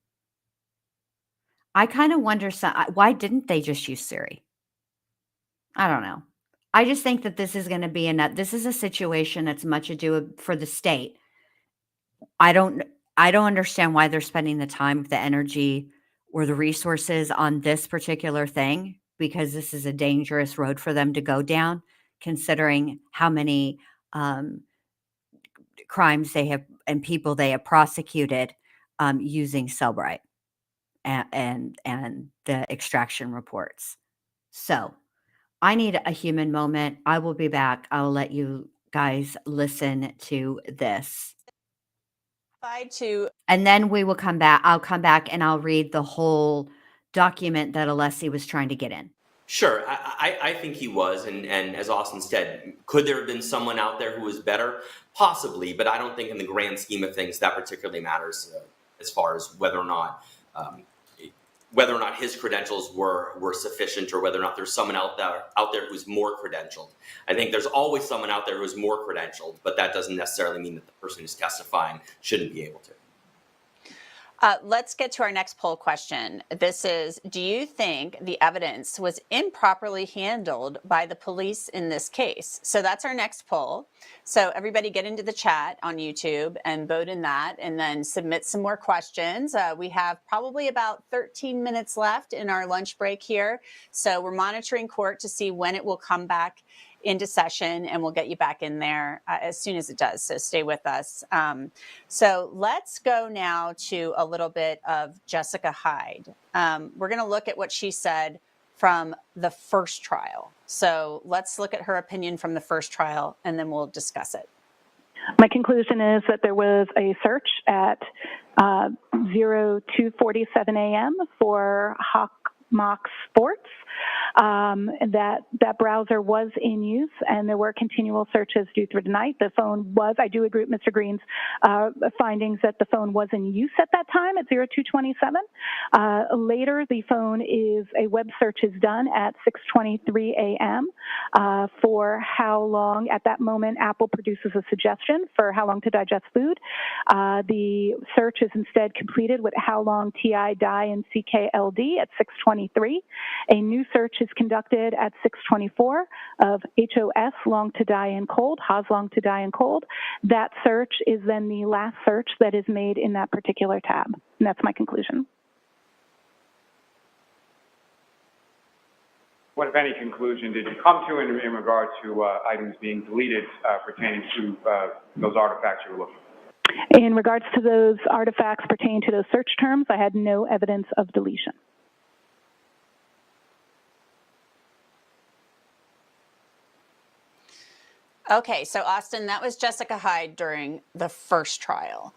I kind of wonder, why didn't they just use Siri? I don't know. I just think that this is going to be this is a situation that's much ado for the state. I don't understand why they're spending the time, the energy, or the resources on this particular thing, because this is a dangerous road for them to go down, considering how many crimes they have and people they have prosecuted using Cellbrite and the extraction reports. So I need a human moment. I will be back. I'll let you guys listen to this. And then we will come back. I'll come back and I'll read the whole document that Alessi was trying to get in. Sure, I think he was, and as Austin said, could there have been someone out there who was better? Possibly, but I don't think in the grand scheme of things that particularly matters as far as whether or not his credentials were sufficient, or whether or not there's someone out there who's more credentialed. I think there's always someone out there who's more credentialed, but that doesn't necessarily mean that the person who's testifying shouldn't be able to. Let's get to our next poll question. This is, do you think the evidence was improperly handled by the police in this case? So that's our next poll. So everybody get into the chat on YouTube and vote in that, and then submit some more questions. We have probably about 13 minutes left in our lunch break here. So we're monitoring court to see when it will come back into session, and we'll get you back in there as soon as it does. So stay with us. So let's go now to a little bit of Jessica Hyde. We're going to look at what she said from the first trial. So let's look at her opinion from the first trial, and then we'll discuss it. My conclusion is that there was a search at 02:47 a.m. for Hawk Mock Sports. That browser was in use, and there were continual searches due through the night. The phone was, I do agree with Mr. Green's findings that the phone was in use at that time at 02:27. Later, the phone a web search is done at 6:23 a.m. For how long, at that moment, Apple produces a suggestion for how long to digest food. The search is instead completed with how long TI, die, and CKLD at 6:23. A new search is conducted at 6:24 of HOS, long to die in cold, Haas, long to die in cold. That search is then the last search that is made in that particular tab. And that's my conclusion. What, if any, conclusion did you come to in regard to items being deleted pertaining to those artifacts you were looking for? In regards to those artifacts pertaining to those search terms, I had no evidence of deletion. Okay, so Austin, that was Jessica Hyde during the first trial.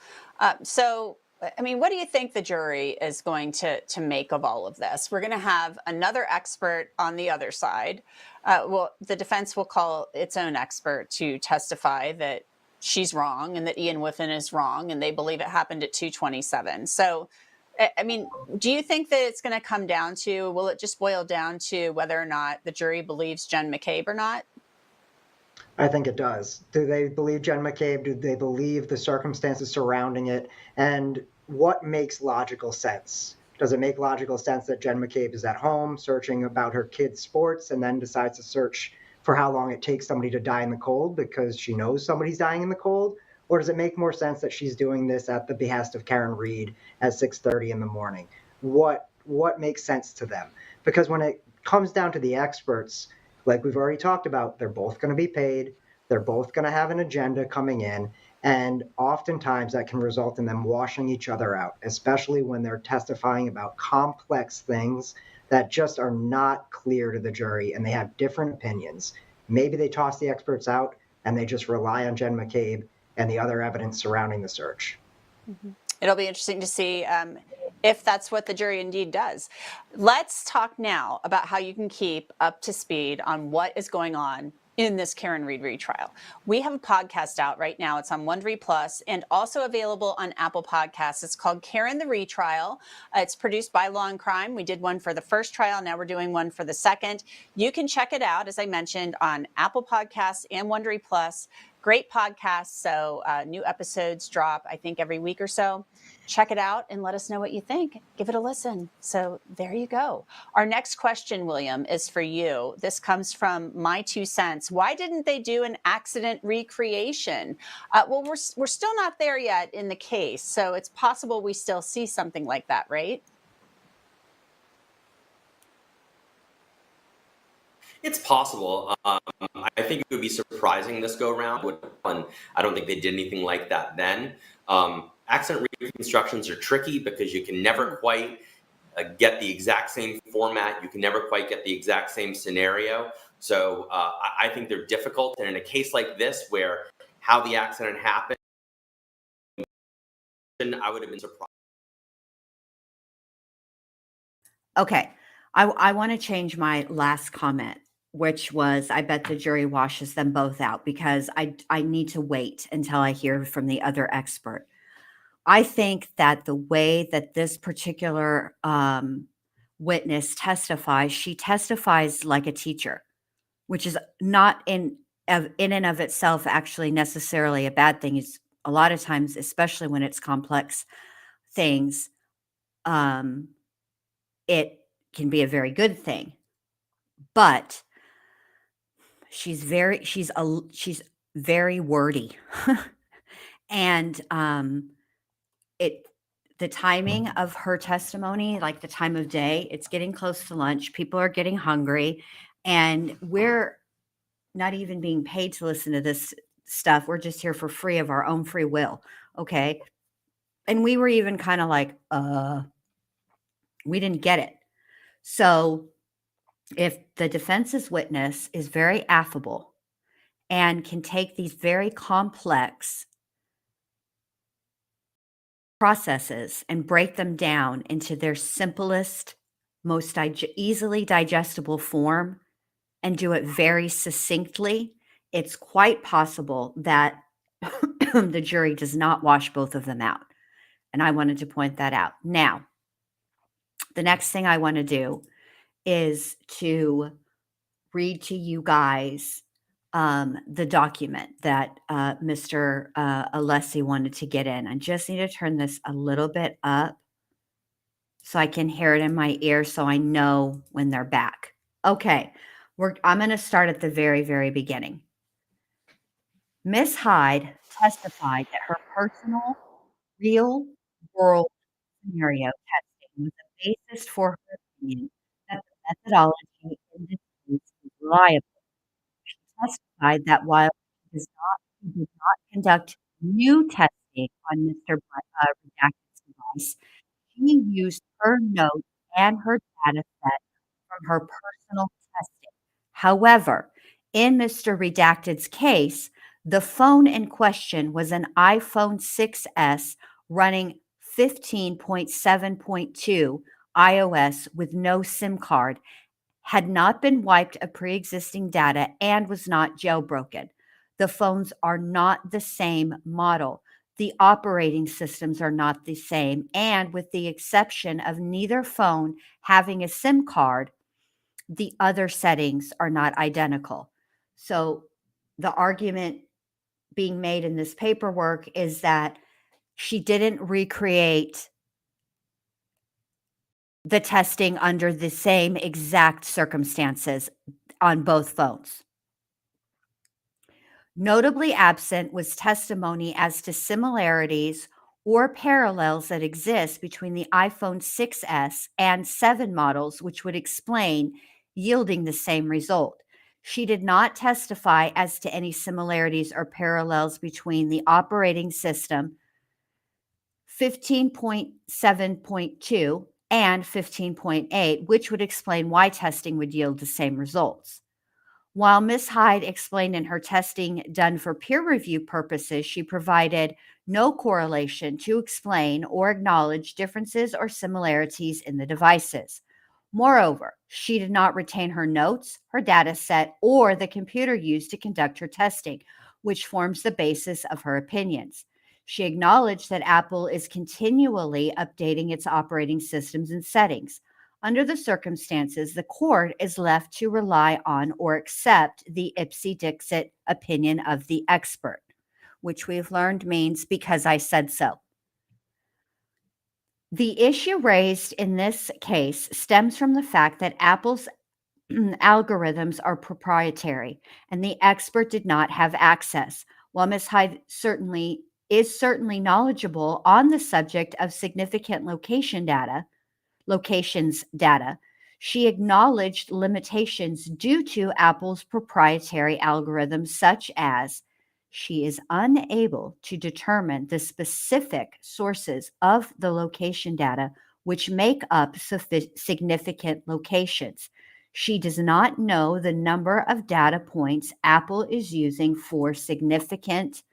So, I mean, what do you think the jury is going to make of all of this? We're going to have another expert on the other side. Well, the defense will call its own expert to testify that she's wrong and that Ian Whiffen is wrong, and they believe it happened at 2:27. So, I mean, do you think that it's going to come down to, will it just boil down to whether or not the jury believes Jen McCabe or not? I think it does. Do they believe Jen McCabe? Do they believe the circumstances surrounding it? And what makes logical sense? Does it make logical sense that Jen McCabe is at home searching about her kids' sports and then decides to search for how long it takes somebody to die in the cold because she knows somebody's dying in the cold? Or does it make more sense that she's doing this at the behest of Karen Reed at 6:30 in the morning? What makes sense to them? Because when it comes down to the experts, like we've already talked about, they're both going to be paid. They're both going to have an agenda coming in. And oftentimes that can result in them washing each other out, especially when they're testifying about complex things that just are not clear to the jury and they have different opinions. Maybe they toss the experts out and they just rely on Jen McCabe and the other evidence surrounding the search. Mm-hmm. It'll be interesting to see if that's what the jury indeed does. Let's talk now about how you can keep up to speed on what is going on in this Karen Read retrial. We have a podcast out right now. It's on Wondery Plus and also available on Apple Podcasts. It's called Karen the Retrial. It's produced by Law and Crime. We did one for the first trial. Now we're doing one for the second. You can check it out, as I mentioned, on Apple Podcasts and Wondery Plus. Great podcast. So new episodes drop, I think, every week or so. Check it out and let us know what you think. Give it a listen. So there you go. Our next question, William, is for you. This comes from My 2 Cents. Why didn't they do an accident recreation? Well, we're still not there yet in the case, so it's possible we still see something like that, right? It's possible. I think it would be surprising this go around. And I don't think they did anything like that then. Accident reconstructions are tricky because you can never quite get the exact same format. You can never quite get the exact same scenario. So I think they're difficult. And in a case like this, where how the accident happened, I would have been surprised. Okay. I want to change my last comment, which was, I bet the jury washes them both out, because I need to wait until I hear from the other expert. I think that the way that this particular witness testifies, she testifies like a teacher, which is not in and of itself actually necessarily a bad thing. It's a lot of times, especially when it's complex things, it can be a very good thing. But she's very wordy. And the timing of her testimony, like the time of day, it's getting close to lunch. People are getting hungry, and we're not even being paid to listen to this stuff. We're just here for free of our own free will. Okay. And we were even kind of like, we didn't get it. So if the defense's witness is very affable and can take these very complex processes and break them down into their simplest, most easily digestible form and do it very succinctly, it's quite possible that the jury does not wash both of them out. And I wanted to point that out. Now, the next thing I want to do is to read to you guys the document that Mr. Alessi wanted to get in. I just need to turn this a little bit up so I can hear it in my ear so I know when they're back. Okay, I'm going to start at the very, very beginning. Miss Hyde testified that her personal, real-world scenario testing was the basis for her opinion that the methodology in this case is reliable. She testified that while she did not conduct new testing on Mr. Redacted's device, she used her notes and her data set from her personal testing. However, in Mr. Redacted's case, the phone in question was an iPhone 6S running 15.7.2 iOS with no SIM card, had not been wiped of pre-existing data, and was not jailbroken. The phones are not the same model. The operating systems are not the same, and with the exception of neither phone having a SIM card, the other settings are not identical. So the argument being made in this paperwork is that she didn't recreate the testing under the same exact circumstances on both phones. Notably absent was testimony as to similarities or parallels that exist between the iPhone 6S and 7 models, which would explain yielding the same result. She did not testify as to any similarities or parallels between the operating system 15.7.2 and 15.8, which would explain why testing would yield the same results. While Ms. Hyde explained in her testing done for peer review purposes, she provided no correlation to explain or acknowledge differences or similarities in the devices. Moreover, she did not retain her notes, her data set, or the computer used to conduct her testing, which forms the basis of her opinions. She acknowledged that Apple is continually updating its operating systems and settings. Under the circumstances, the court is left to rely on or accept the ipse dixit opinion of the expert, which we've learned means because I said so. The issue raised in this case stems from the fact that Apple's algorithms are proprietary and the expert did not have access. While Ms. Hyde is certainly knowledgeable on the subject of significant locations data, she acknowledged limitations due to Apple's proprietary algorithms, such as she is unable to determine the specific sources of the location data which make up significant locations. She does not know the number of data points Apple is using for significant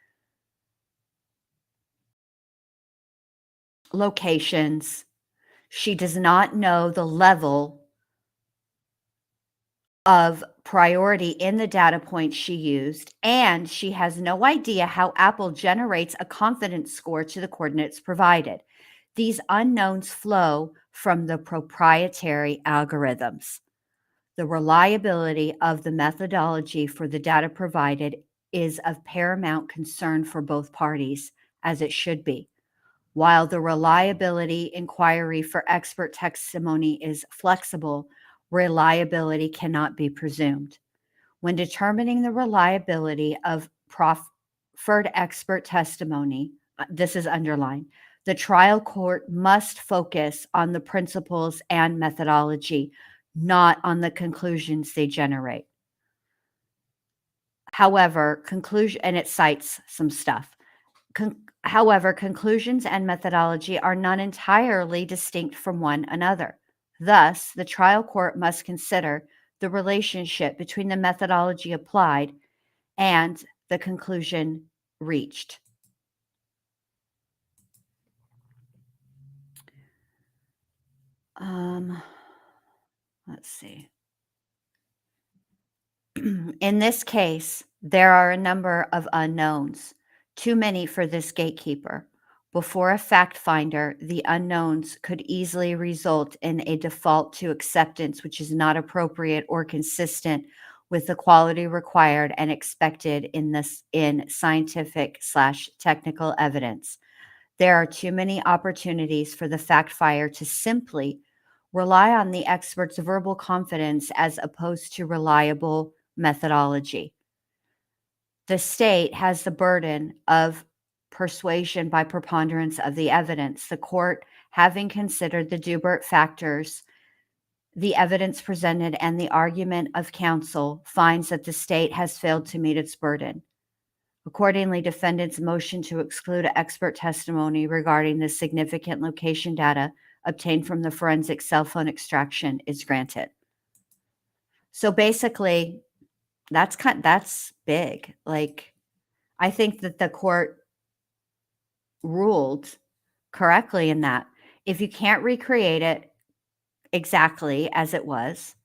locations. She does not know the level of priority in the data points she used, and she has no idea how Apple generates a confidence score to the coordinates provided. These unknowns flow from the proprietary algorithms. The reliability of the methodology for the data provided is of paramount concern for both parties, as it should be. While the reliability inquiry for expert testimony is flexible, reliability cannot be presumed. When determining the reliability of proffered expert testimony, this is underlined, the trial court must focus on the principles and methodology, not on the conclusions they generate. However, and it cites some stuff. However, conclusions and methodology are not entirely distinct from one another. Thus, the trial court must consider the relationship between the methodology applied and the conclusion reached. Let's see. In this case, there are a number of unknowns, too many for this gatekeeper. Before a fact finder, the unknowns could easily result in a default to acceptance, which is not appropriate or consistent with the quality required and expected in scientific/technical evidence. There are too many opportunities for the fact finder to simply rely on the expert's verbal confidence as opposed to reliable methodology. The state has the burden of persuasion by preponderance of the evidence. The court, having considered the Dubert factors, the evidence presented, and the argument of counsel, finds that the state has failed to meet its burden. Accordingly, defendant's motion to exclude expert testimony regarding the significant location data obtained from the forensic cell phone extraction is granted. So basically, that's big. Like, I think that the court ruled correctly in that if you can't recreate it exactly as it was,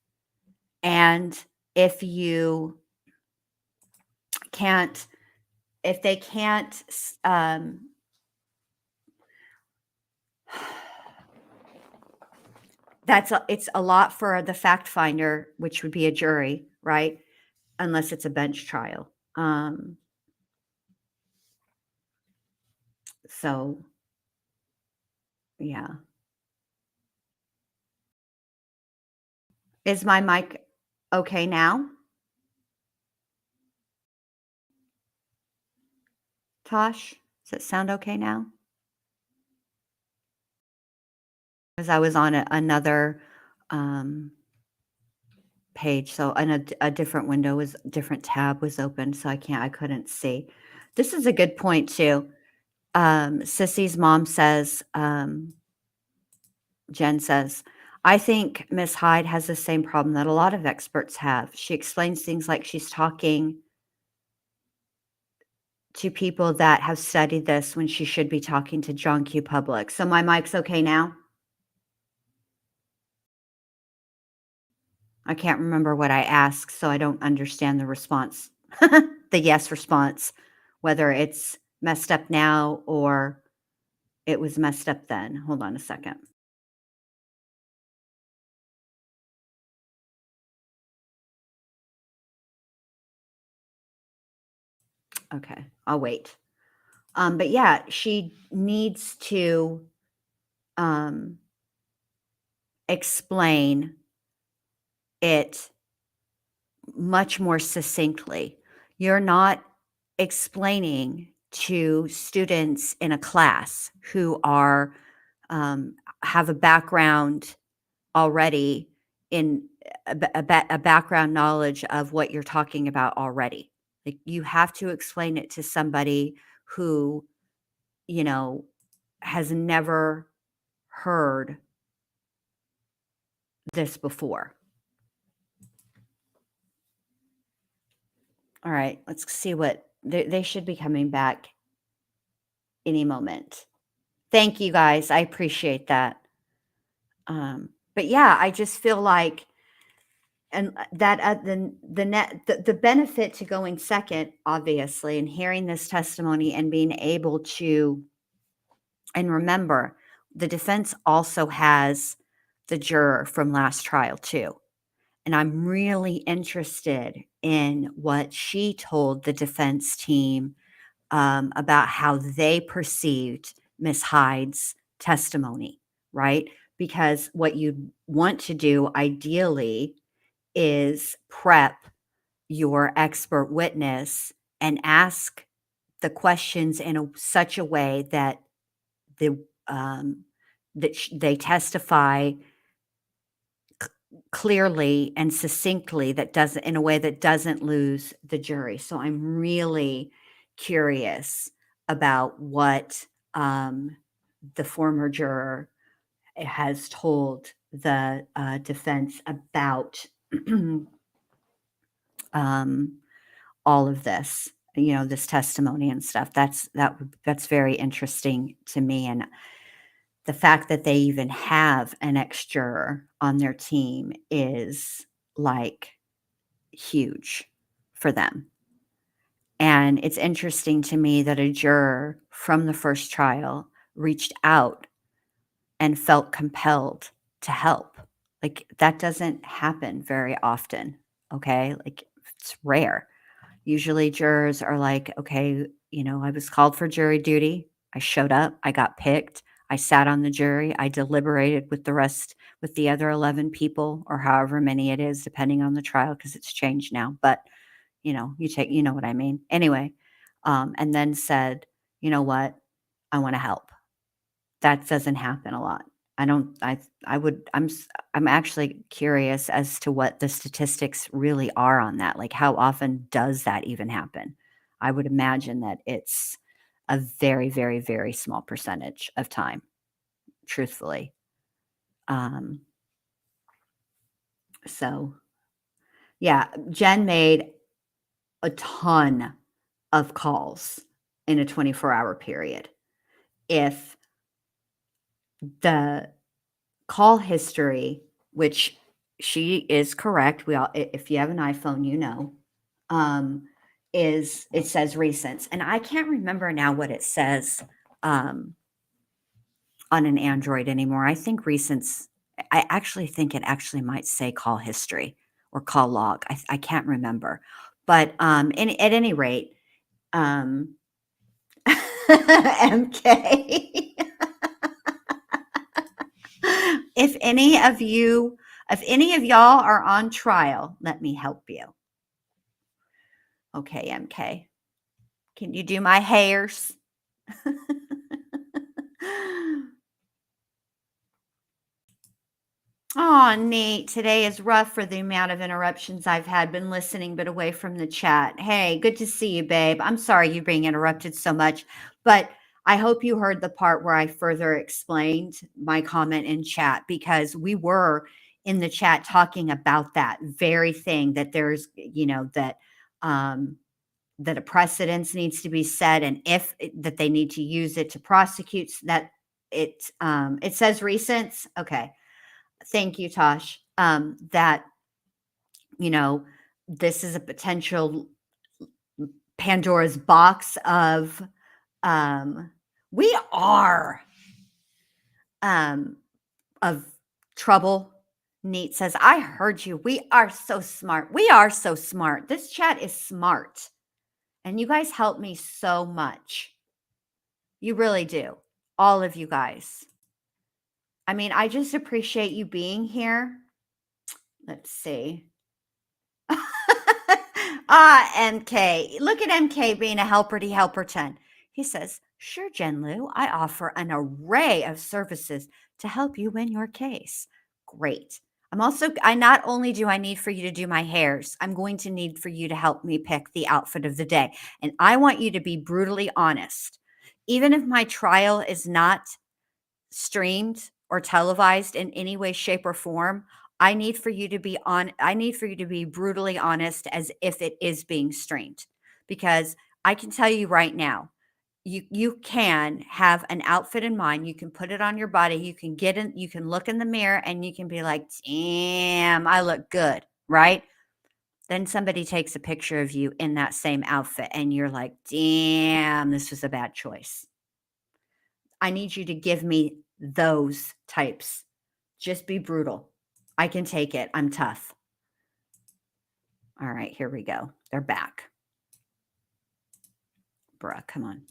and if they can't it's a lot for the fact finder, which would be a jury, right? Unless it's a bench trial. So, yeah. Is my mic okay now? Tosh, does it sound okay now? Because I was on another page, so a different window different tab was open, so I couldn't see. This is a good point too. Sissy's mom says, Jen says, I think Miss Hyde has the same problem that a lot of experts have. She explains things like she's talking to people that have studied this when she should be talking to John Q. Public. So my mic's okay now? I can't remember what I asked, so I don't understand the response, the yes response, whether it's messed up now or it was messed up then. Hold on a second. Okay, I'll wait. But yeah, she needs to explain it much more succinctly. You're not explaining to students in a class who are have a background already in a background knowledge of what you're talking about already. Like you have to explain it to somebody who, you know, has never heard this before. All right, let's see what they should be coming back any moment. Thank you guys. I appreciate that. But yeah, I just feel like, and that the benefit to going second, obviously, and hearing this testimony and being able to, and remember, the defense also has the juror from last trial too. And I'm really interested in what she told the defense team about how they perceived Miss Hyde's testimony, right? Because what you want to do ideally is prep your expert witness and ask the questions in such a way that they testify clearly and succinctly, that doesn't, in a way that doesn't lose the jury. So I'm really curious about what the former juror has told the defense about all of this, this testimony and stuff. That's very interesting to me. And the fact that they even have an ex-juror on their team is like huge for them. And it's interesting to me that a juror from the first trial reached out and felt compelled to help. Like that doesn't happen very often. Okay. Like it's rare. Usually jurors are like, okay, I was called for jury duty. I showed up. I got picked. I sat on the jury. I deliberated with the other 11 people or however many it is, depending on the trial, because it's changed now. But, you know what I mean? Anyway, and then said, you know what? I want to help. That doesn't happen a lot. I'm actually curious as to what the statistics really are on that. Like how often does that even happen? I would imagine that it's a very, very, very small percentage of time, truthfully. So yeah, Jen made a ton of calls in a 24-hour period. If the call history, which she is correct, if you have an iPhone, it says recent, and I can't remember now what it says on an Android anymore. I think recents. I actually think it actually might say call history or call log. I can't remember, but at any rate, MK. If any of y'all are on trial, let me help you. Okay, MK. Can you do my hairs? Oh, neat. Today is rough for the amount of interruptions I've had. Been listening, but away from the chat. Hey, good to see you, babe. I'm sorry you're being interrupted so much, but I hope you heard the part where I further explained my comment in chat, because we were in the chat talking about that very thing, that there's, that that a precedence needs to be set, and if that they need to use it to prosecute, that it says recent. Okay. Thank you, Tosh. That, this is a potential Pandora's box of, we are, of trouble. Neat says, I heard you. We are so smart. We are so smart. This chat is smart. And you guys help me so much. You really do. All of you guys. I mean, I just appreciate you being here. Let's see. MK. Look at MK being a helperton. He says, sure, Jen Lou, I offer an array of services to help you win your case. Great. I not only do I need for you to do my hairs, I'm going to need for you to help me pick the outfit of the day. And I want you to be brutally honest. Even if my trial is not streamed or televised in any way, shape, or form, I need for you to be brutally honest as if it is being streamed. Because I can tell you right now, you can have an outfit in mind. You can put it on your body. You can look in the mirror and you can be like, damn, I look good, right? Then somebody takes a picture of you in that same outfit and you're like, damn, this was a bad choice. I need you to give me those types. Just be brutal. I can take it. I'm tough. All right, here we go. They're back. Bruh, come on.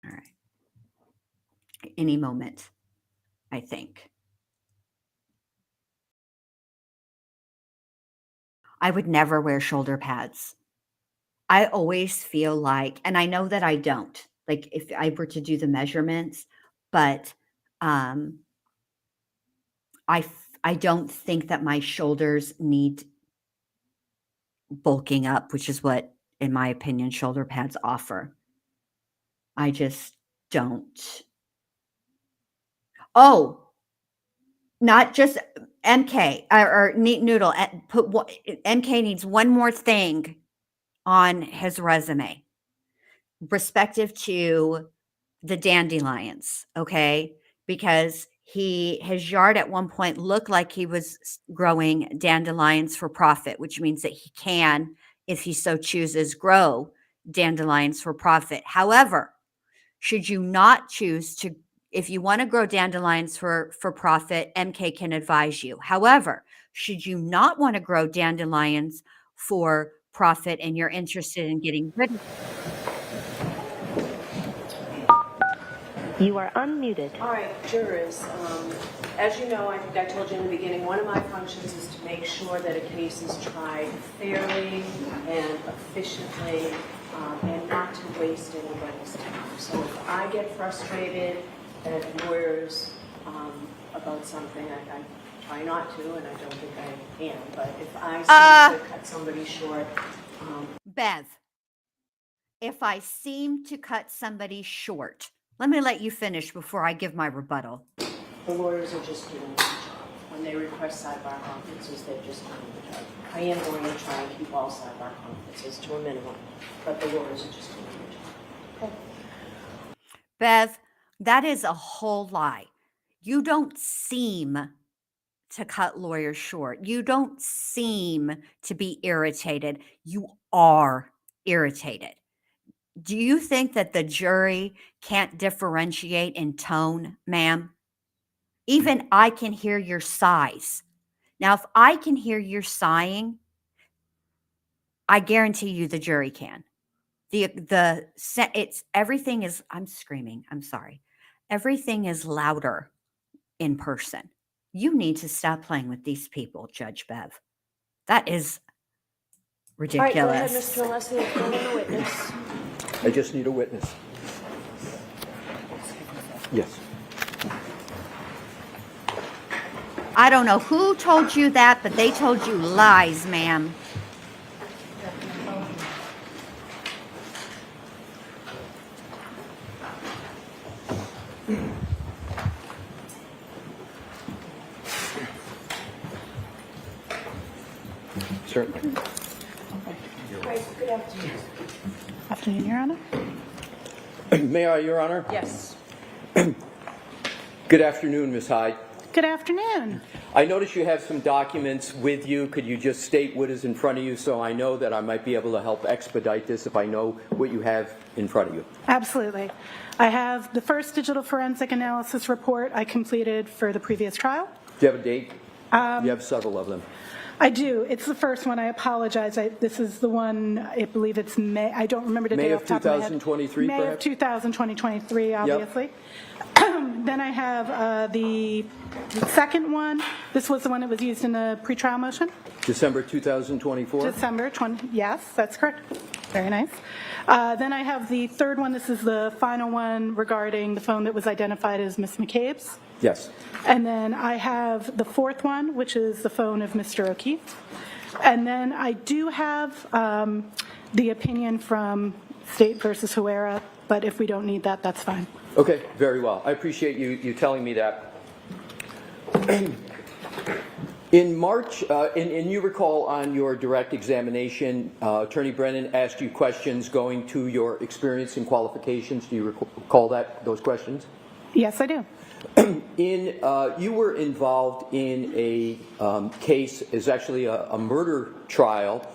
All right. Any moment, I think. I would never wear shoulder pads. I always feel like, and I know that I don't, like if I were to do the measurements, but I don't think that my shoulders need bulking up, which is what, in my opinion, shoulder pads offer. I just don't. Oh, not just MK or Neat Noodle. MK needs one more thing on his resume, respective to the dandelions, okay? Because his yard at one point looked like he was growing dandelions for profit, which means that he can, if he so chooses, grow dandelions for profit. However, should you not choose to, if you want to grow dandelions for profit, MK can advise you. However, should you not want to grow dandelions for profit and you're interested in getting rid of You are unmuted. All right, jurors, as you know, I think I told you in the beginning, one of my functions is to make sure that a case is tried fairly and efficiently and not to waste anybody's time. So if I get frustrated at lawyers about something, I try not to, and I don't think I am, but if I seem to cut somebody short... Bev, if I seem to cut somebody short, let me let you finish before I give my rebuttal. The lawyers are just doing their job. When they request sidebar conferences, they're just doing their job. I am going to try and keep all sidebar conferences to a minimum, but the lawyers are just doing their job. Okay. Bev, that is a whole lie. You don't seem to cut lawyers short. You don't seem to be irritated. You are irritated. Do you think that the jury can't differentiate in tone, ma'am? Even I can hear your sighs. Now, if I can hear your sighing, I guarantee you the jury can. Everything is, I'm screaming, I'm sorry. Everything is louder in person. You need to stop playing with these people, Judge Bev. That is ridiculous. All right, go ahead, Mr. Leslie, if you want a witness. I just need a witness. Yes. I don't know who told you that, but they told you lies, ma'am. Certainly. Good afternoon. Afternoon, Your Honor. May I, Your Honor? Yes. Good afternoon, Ms. Hyde. Good afternoon. I notice you have some documents with you. Could you just state what is in front of you so I know that I might be able to help expedite this if I know what you have in front of you? Absolutely. I have the first digital forensic analysis report I completed for the previous trial. Do you have a date? You have several of them. I do. It's the first one. I apologize. This is the one, I believe it's May. I don't remember the May date of off the top of my head. 2023, May of perhaps? 2023, obviously. Then I have the second one. This was the one that was used in the pretrial motion. December 2024? December 20, yes, that's correct. Very nice. Then I have the third one. This is the final one regarding the phone that was identified as Ms. McCabe's. Yes. And then I have the fourth one, which is the phone of Mr. O'Keefe. And then I do have the opinion from State versus Huera, but if we don't need that, that's fine. Okay, very well. I appreciate you telling me that. In March, and you recall on your direct examination, Attorney Brennan asked you questions going to your experience and qualifications. Do you recall those questions? Yes, I do. You were involved in a case, is actually a murder trial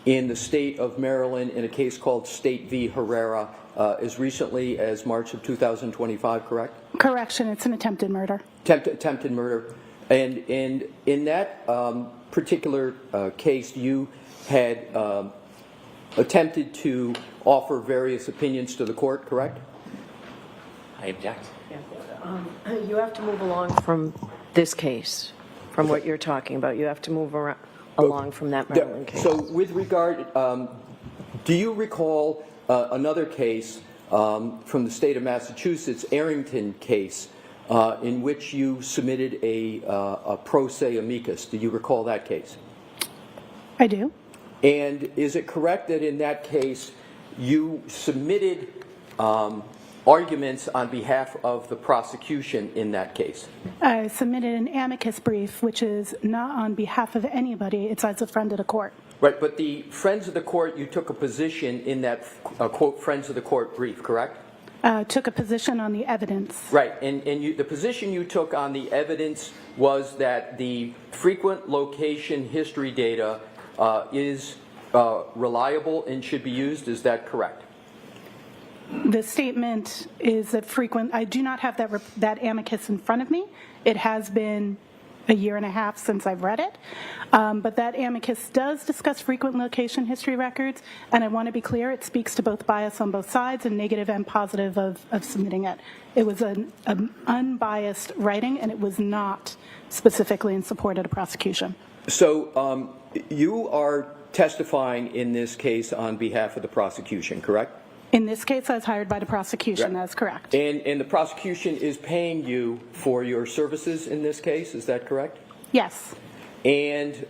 in the state of Maryland in a case called State v. Herrera as recently as March of 2025, correct? Correction, it's an attempted murder. Attempted murder. And in that particular case, you had attempted to offer various opinions to the court, correct? I object. You have to move along from this case, from what you're talking about. You have to move along from that Maryland case. So with regard, do you recall another case from the state of Massachusetts, Arrington case, in which you submitted a pro se amicus? Do you recall that case? I do. And is it correct that in that case you submitted arguments on behalf of the prosecution in that case? I submitted an amicus brief, which is not on behalf of anybody. It's as a friend of the court. Right, but the Friends of the Court, you took a position in that, quote, Friends of the Court brief, correct? Took a position on the evidence. Right, and the position you took on the evidence was that the frequent location history data is reliable and should be used. Is that correct? The statement is that frequent. I do not have that amicus in front of me. It has been a year and a half since I've read it. But that amicus does discuss frequent location history records, and I want to be clear, it speaks to both bias on both sides and negative and positive of submitting it. It was an unbiased writing, and it was not specifically in support of the prosecution. So you are testifying in this case on behalf of the prosecution, correct? In this case, I was hired by the prosecution. Right. That's correct. And the prosecution is paying you for your services in this case, is that correct? Yes. And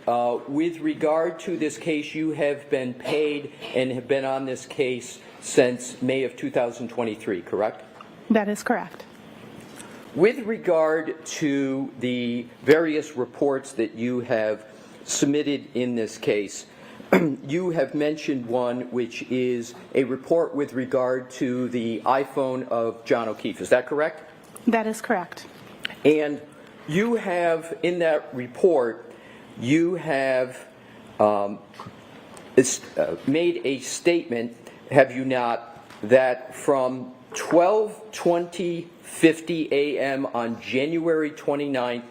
with regard to this case, you have been paid and have been on this case since May of 2023, correct? That is correct. With regard to the various reports that you have submitted in this case, you have mentioned one which is a report with regard to the iPhone of John O'Keefe. Is that correct? That is correct. And you have, in that report, you have made a statement, have you not, that from 12:20:50 a.m. on January 29th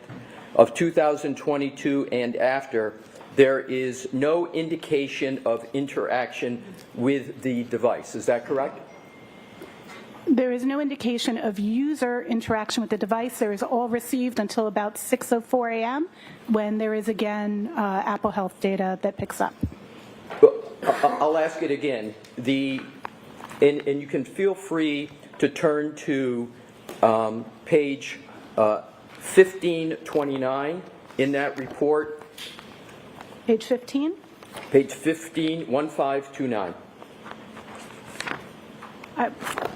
of 2022 and after, there is no indication of interaction with the device. Is that correct? There is no indication of user interaction with the device. There is all received until about 6:04 a.m. when there is again Apple Health data that picks up. I'll ask it again. And you can feel free to turn to page 1529 in that report. Page 15? Page 15, 1529.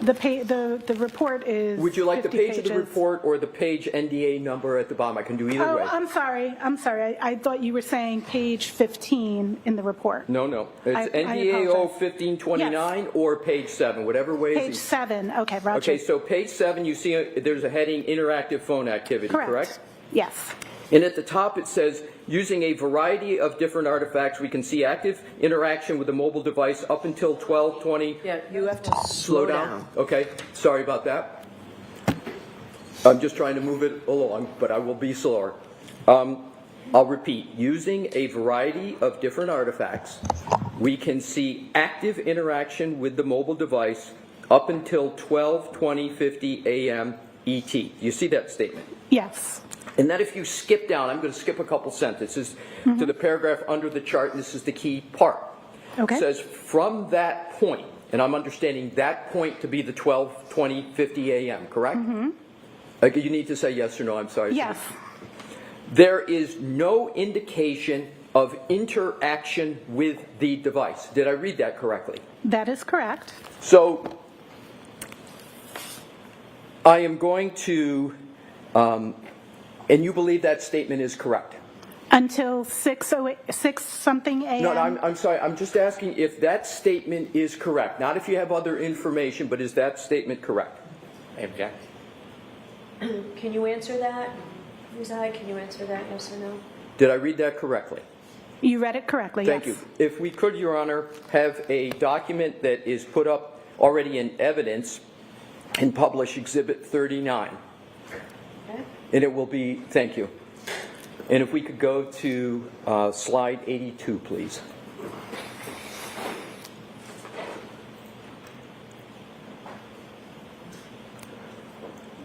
The report is Would you like the 50 page of the pages. report or the page NDA number at the bottom? I can do either Oh, way. I'm sorry. I thought you were saying page 15 in the report. No. It's I NDAO apologize. 1529 or page 7, whatever way. Page 7. Okay, Roger. Okay, so page 7, you see there's a heading interactive phone activity, correct? Yes. And at the top it says, using a variety of different artifacts, we can see active interaction with the mobile device up until 12:20. Yeah, you have to Slow down. Okay, sorry about that. I'm just trying to move it along, but I will be slower. I'll repeat, using a variety of different artifacts, we can see active interaction with the mobile device up until 12:20:50 a.m. ET. You see that statement? Yes. And then if you skip down, I'm going to skip a couple sentences to the paragraph under the chart, and this is the key part. Okay. It says, from that point, and I'm understanding that point to be the 12:20:50 a.m., correct? You need to say yes or no, I'm sorry. Yes. There is no indication of interaction with the device. Did I read that correctly? That is correct. So I am going to, and you believe that statement is correct? Until 6 something a.m. No, I'm sorry. I'm just asking if that statement is correct. Not if you have other information, but is that statement correct? I object. Can you answer that? Uzai, can you answer that, yes or no? Did I read that correctly? You read it correctly, Thank yes. you. If we could, Your Honor, have a document that is put up already in evidence and publish Exhibit 39. Okay. And it will be, thank you. And if we could go to slide 82, please.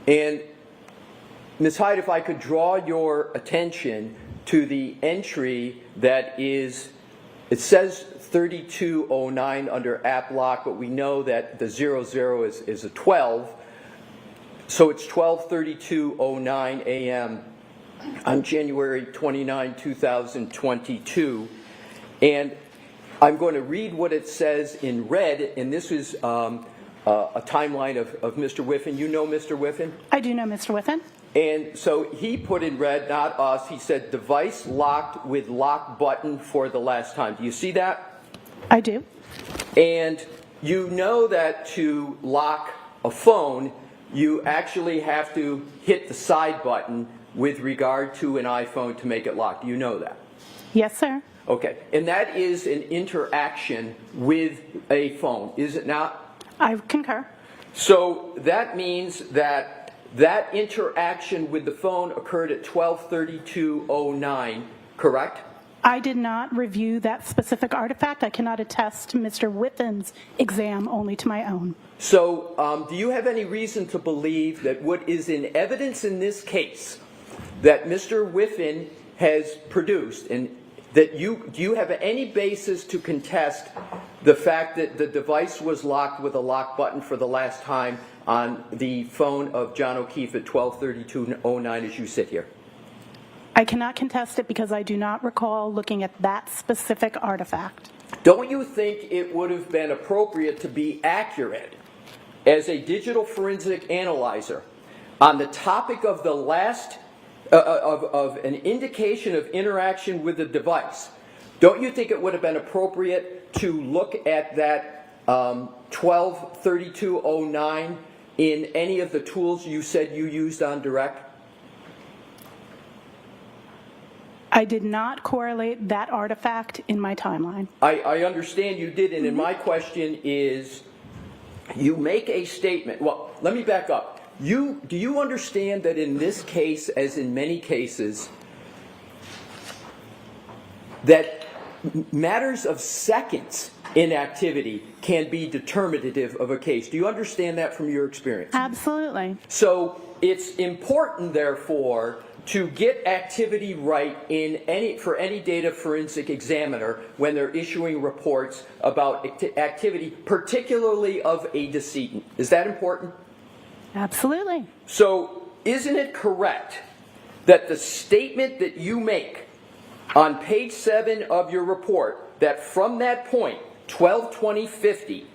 And Ms. Hyde, if I could draw your attention to the entry that is, it says 3209 under app lock, but we know that the 00 is a 12. So it's 12:32:09 a.m. on January 29, 2022. And I'm going to read what it says in red, and this is a timeline of Mr. Whiffen. You know Mr. Whiffen? I do know Mr. Whiffen. And so he put in red, not us, he said device locked with lock button for the last time. Do you see that? I do. And you know that to lock a phone, you actually have to hit the side button with regard to an iPhone to make it lock. Do you know that? Yes, sir. Okay. And that is an interaction with a phone, is it not? I concur. So that means that that interaction with the phone occurred at 12:32:09, correct? I did not review that specific artifact. I cannot attest to Mr. Whiffen's exam, only to my own. So do you have any reason to believe that what is in evidence in this case that Mr. Whiffen has produced, and that do you have any basis to contest the fact that the device was locked with a lock button for the last time on the phone of John O'Keefe at 12:32:09 as you sit here? I cannot contest it because I do not recall looking at that specific artifact. Don't you think it would have been appropriate to be accurate as a digital forensic analyzer on the topic of the last of an indication of interaction with the device? Don't you think it would have been appropriate to look at that 12:32:09 in any of the tools you said you used on direct? I did not correlate that artifact in my timeline. I understand you didn't, and my question is, you make a statement. Well, let me back up. Do you understand that in this case, as in many cases, that matters of seconds in activity can be determinative of a case? Do you understand that from your experience? Absolutely. So it's important, therefore, to get activity right for any data forensic examiner when they're issuing reports about activity, particularly of a decedent. Is that important? Absolutely. So isn't it correct that the statement that you make on page 7 of your report, that from that point, 12:20:50,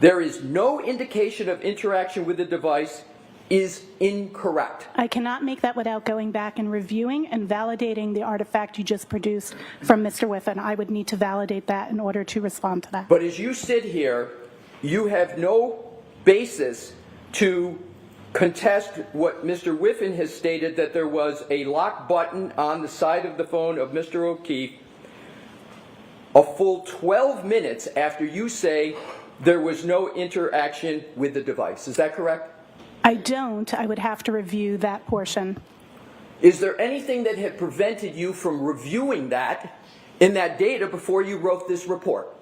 there is no indication of interaction with the device is incorrect. I cannot make that without going back and reviewing and validating the artifact you just produced from Mr. Whiffen. I would need to validate that in order to respond to that. But as you sit here, you have no basis to contest what Mr. Whiffen has stated, that there was a lock button on the side of the phone of Mr. O'Keefe a full 12 minutes after you say there was no interaction with the device. Is that correct? I don't. I would have to review that portion. Is there anything that had prevented you from reviewing that in that data before you wrote this report?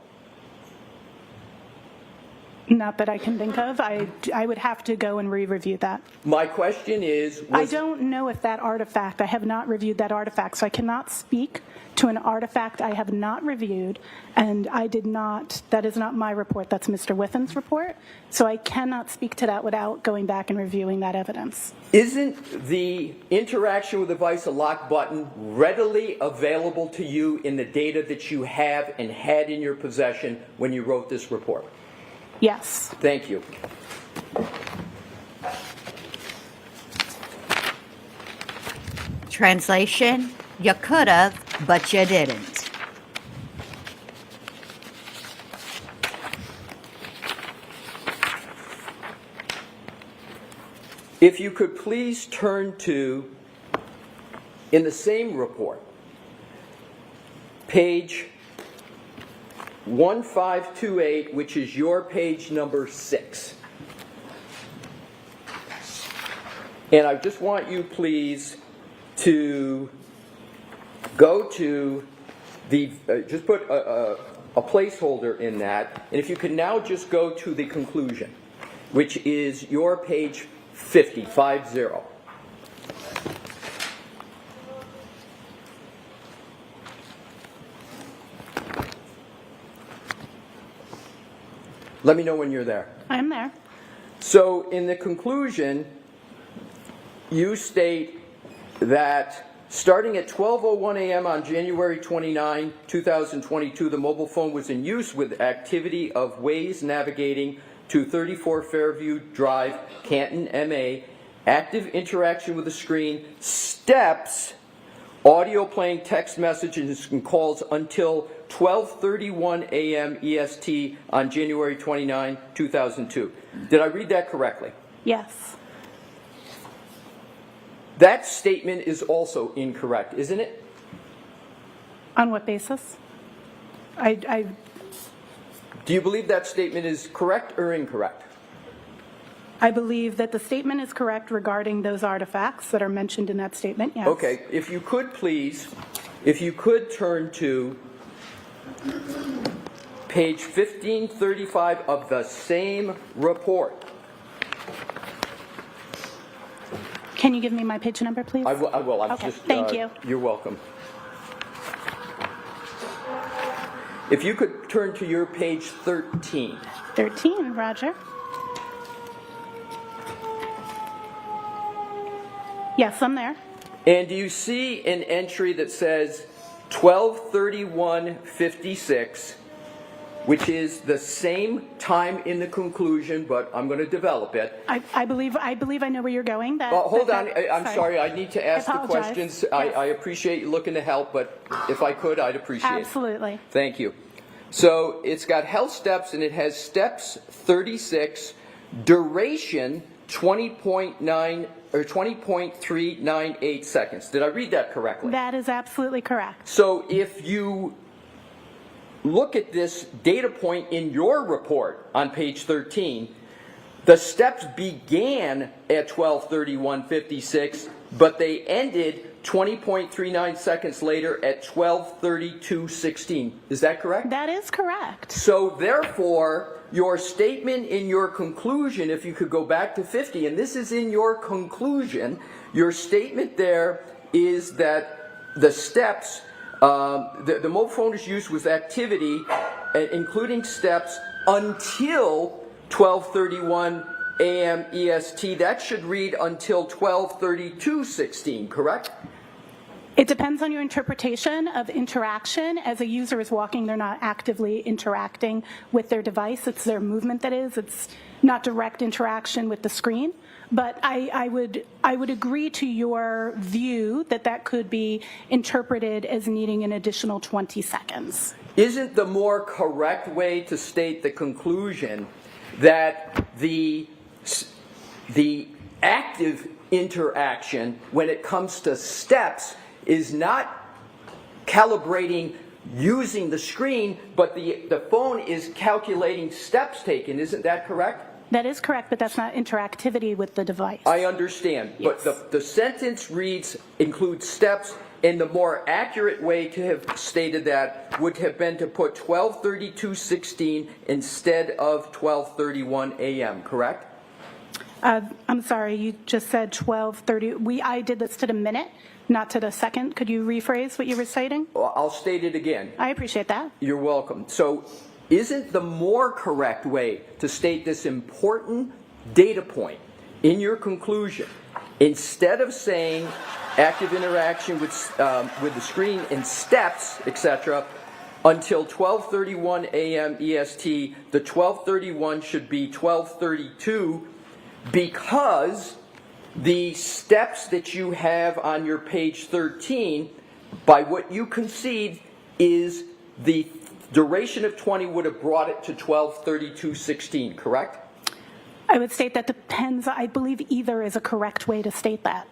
Not that I can think of. I would have to go and re-review that. My question is... I don't know if that artifact, I have not reviewed that artifact, so I cannot speak to an artifact I have not reviewed, and I did not, that is not my report, that's Mr. Whiffen's report, so I cannot speak to that without going back and reviewing that evidence. Isn't the interaction with the device, a lock button, readily available to you in the data that you have and had in your possession when you wrote this report? Yes. Thank you. Translation, you could have, but you didn't. If you could please turn to, in the same report, page 1528, which is your page number 6. And I just want you, please, to go to the, just put a placeholder in that, and if you can now just go to the conclusion, which is your page 50. Let me know when you're there. I'm there. So in the conclusion, you state that starting at 12:01 a.m. on January 29, 2022, the mobile phone was in use with activity of Waze navigating to 34 Fairview Drive, Canton, MA, active interaction with the screen, steps, audio playing text messages and calls until 12:31 a.m. EST on January 29, 2002. Did I read that correctly? Yes. That statement is also incorrect, isn't it? On what basis? Do you believe that statement is correct or incorrect? I believe that the statement is correct regarding those artifacts that are mentioned in that statement, yes. Okay, if you could please, if you could turn to page 1535 of the same report. Can you give me my page number, please? I will. Okay, thank you. You're welcome. If you could turn to your page 13. 13, Roger. Yes, I'm there. And do you see an entry that says 12:31:56, which is the same time in the conclusion, but I'm going to develop it. I believe I know where you're going. Hold on, I'm sorry, I need to ask the apologize. questions. Yes. I appreciate you looking to help, but if I could, I'd appreciate it. Absolutely. Thank you. So it's got health steps, and it has steps 36, duration 20.9 or 20.398 seconds. Did I read that correctly? That is absolutely correct. So if you look at this data point in your report on page 13, the steps began at 12:31:56, but they ended 20.39 seconds later at 12:32:16. Is that correct? That is correct. So therefore, your statement in your conclusion, if you could go back to 50, and this is in your conclusion, your statement there is that the steps, the mobile phone is used with activity, including steps, until 12:31 a.m. EST. That should read until 12:32:16, correct? It depends on your interpretation of interaction. As a user is walking, they're not actively interacting with their device. It's their movement that is. It's not direct interaction with the screen. But I would agree to your view that that could be interpreted as needing an additional 20 seconds. Isn't the more correct way to state the conclusion that the active interaction when it comes to steps is not calibrating using the screen, but the phone is calculating steps taken? Isn't that correct? That is correct, but that's not interactivity with the device. I understand, Yes. but the sentence reads includes steps, and the more accurate way to have stated that would have been to put 12:32:16 instead of 12:31 a.m., correct? I'm sorry, you just said 12:30. I did this to the minute, not to the second. Could you rephrase what you were stating? Well, I'll state it again. I appreciate that. You're welcome. So isn't the more correct way to state this important data point in your conclusion, instead of saying active interaction with the screen and steps, etc., until 12:31 a.m. EST, the 12:31 should be 12:32, because the steps that you have on your page 13, by what you concede, is the duration of 20 would have brought it to 12:32:16, correct? I would state that depends. I believe either is a correct way to state that.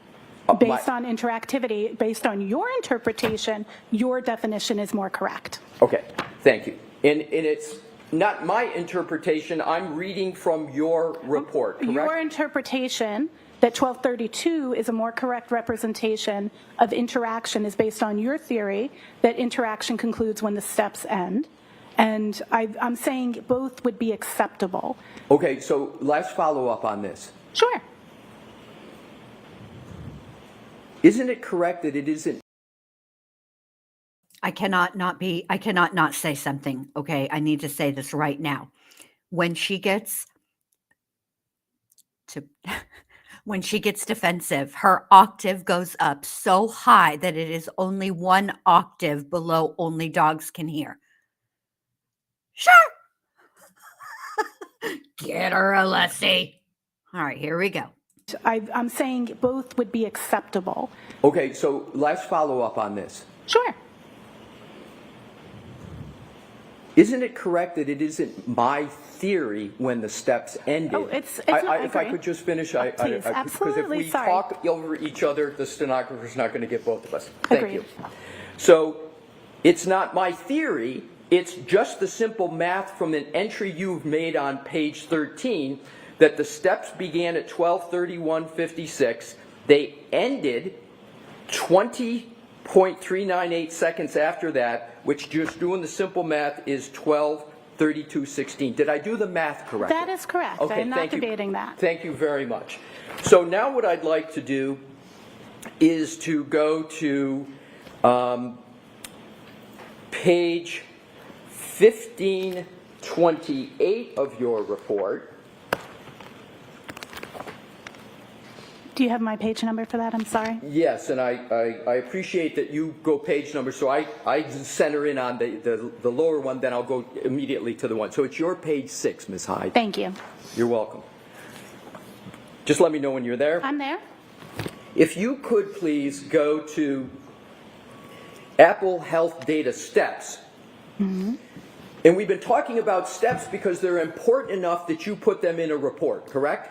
Based on interactivity, based on your interpretation, your definition is more correct. Okay, thank you. And it's not my interpretation. I'm reading from your report, correct? Your interpretation that 1232 is a more correct representation of interaction is based on your theory that interaction concludes when the steps end. And I'm saying both would be acceptable. Okay, so let's follow up on this. Sure. Isn't it correct that it isn't? I cannot not say something, okay? I need to say this right now. When she gets defensive, her octave goes up so high that it is only one octave below only dogs can hear. Sure. Get her, Alessi. All right, here we go. I'm saying both would be acceptable. Okay, so let's follow up on this. Sure. Isn't it correct that it isn't my theory when the steps ended? Oh, it's not, if I could just finish, Please, because if absolutely, we sorry. talk over each other, the stenographer's not going to get both of us. Thank Agreed. you. So it's not my theory. It's just the simple math from an entry you've made on page 13 that the steps began at 12:31:56. They ended 20.398 seconds after that, which, just doing the simple math, is 12:32:16. Did I do the math correctly? That is correct. Okay, I'm not thank you. debating that. Thank you very much. So now what I'd like to do is to go to page 1528 of your report. Do you have my page number for that? I'm sorry. Yes, and I appreciate that you go page number, so I center in on the lower one, then I'll go immediately to the one. So it's your page 6, Ms. Hyde. Thank you. You're welcome. Just let me know when you're there. I'm there. If you could please go to Apple Health Data Steps. Mm-hmm. And we've been talking about steps because they're important enough that you put them in a report, correct?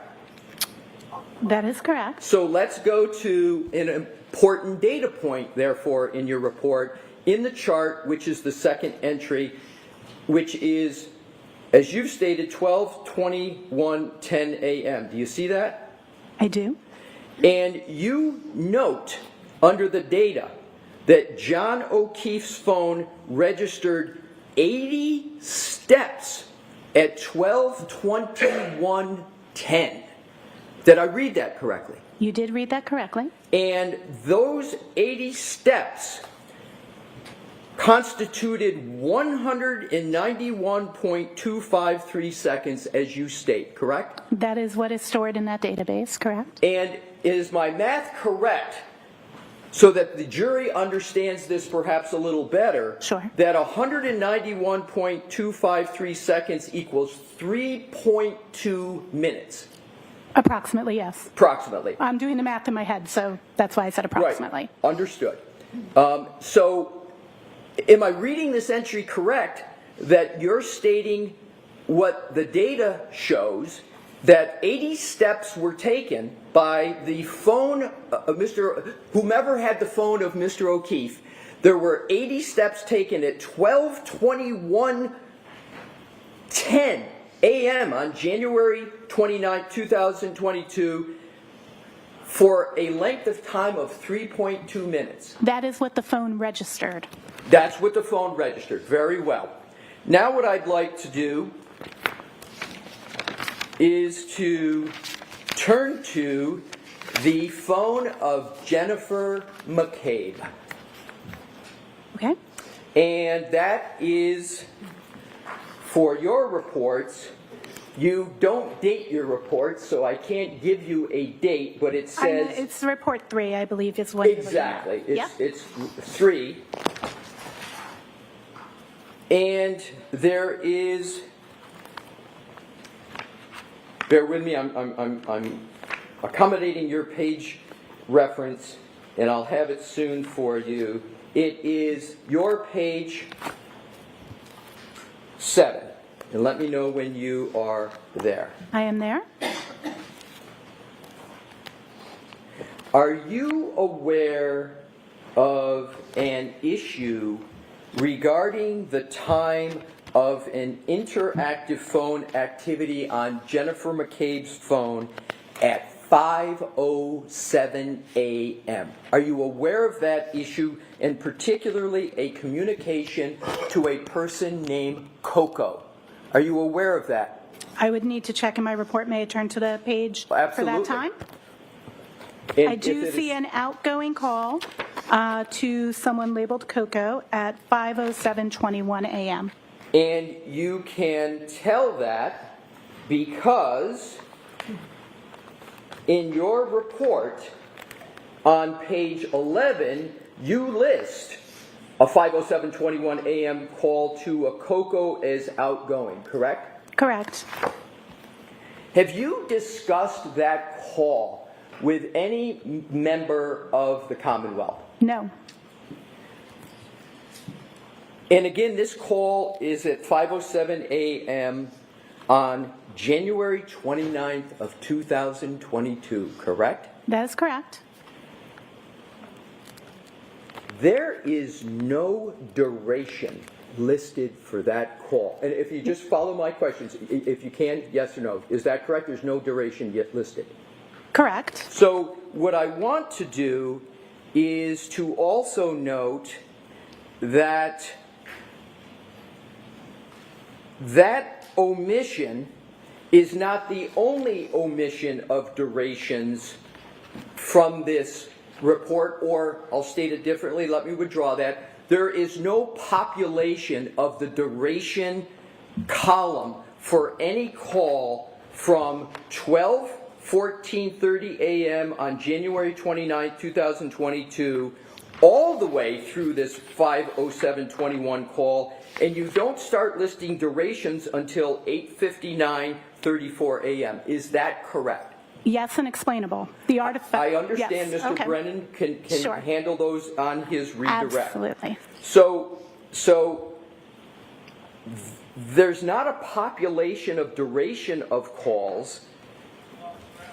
That is correct. So let's go to an important data point, therefore, in your report, in the chart, which is the second entry, which is, as you've stated, 12:21:10 a.m. Do you see that? I do. And you note under the data that John O'Keefe's phone registered 80 steps at 12:21:10. Did I read that correctly? You did read that correctly. And those 80 steps constituted 191.253 seconds, as you state, correct? That is what is stored in that database, correct? And is my math correct so that the jury understands this perhaps a little better, Sure. that 191.253 seconds equals 3.2 minutes. Approximately, yes. Approximately. I'm doing the math in my head, so that's why I said approximately. Right. Understood. So, am I reading this entry correct, that you're stating what the data shows, that 80 steps were taken by the phone, whomever had the phone of Mr. O'Keefe? There were 80 steps taken at 12:21:10 a.m. on January 29, 2022, for a length of time of 3.2 minutes. That is what the phone registered. That's what the phone registered. Very well. Now what I'd like to do is to turn to the phone of Jennifer McCabe. Okay. And that is, for your reports, you don't date your reports, so I can't give you a date, but it says... It's report 3, I believe, is what exactly. You're looking at. It's 3. And there is... Bear with me, I'm accommodating your page reference, and I'll have it soon for you. It is your page 7. And let me know when you are there. I am there. Are you aware of an issue regarding the time of an interactive phone activity on Jennifer McCabe's phone at 5:07 a.m.? Are you aware of that issue, and particularly a communication to a person named Coco? Are you aware of that? I would need to check in my report. May I turn to the page for Absolutely. that time? And I do see an outgoing call to someone labeled Coco at 5:07:21 a.m. And you can tell that because in your report on page 11, you list a 5:07:21 a.m. call to a Coco as outgoing, correct? Correct. Have you discussed that call with any member of the Commonwealth? No. And again, this call is at 5:07 a.m. on January 29th of 2022, correct? That is correct. There is no duration listed for that call. And if you just follow my questions, if you can, yes or no. Is that correct? There's no duration yet listed. Correct. So what I want to do is to also note that that omission is not the only omission of durations from this report, or I'll state it differently, let me withdraw that. There is no population of the duration column for any call from 12:14:30 a.m. on January 29, 2022, all the way through this 5:07:21 call, and you don't start listing durations until 8:59:34 a.m. Is that correct? Yes, and explainable. The artifact. I understand yes. Mr. Okay. Brennan can Sure. handle those on his redirect. Absolutely. So there's not a population of duration of calls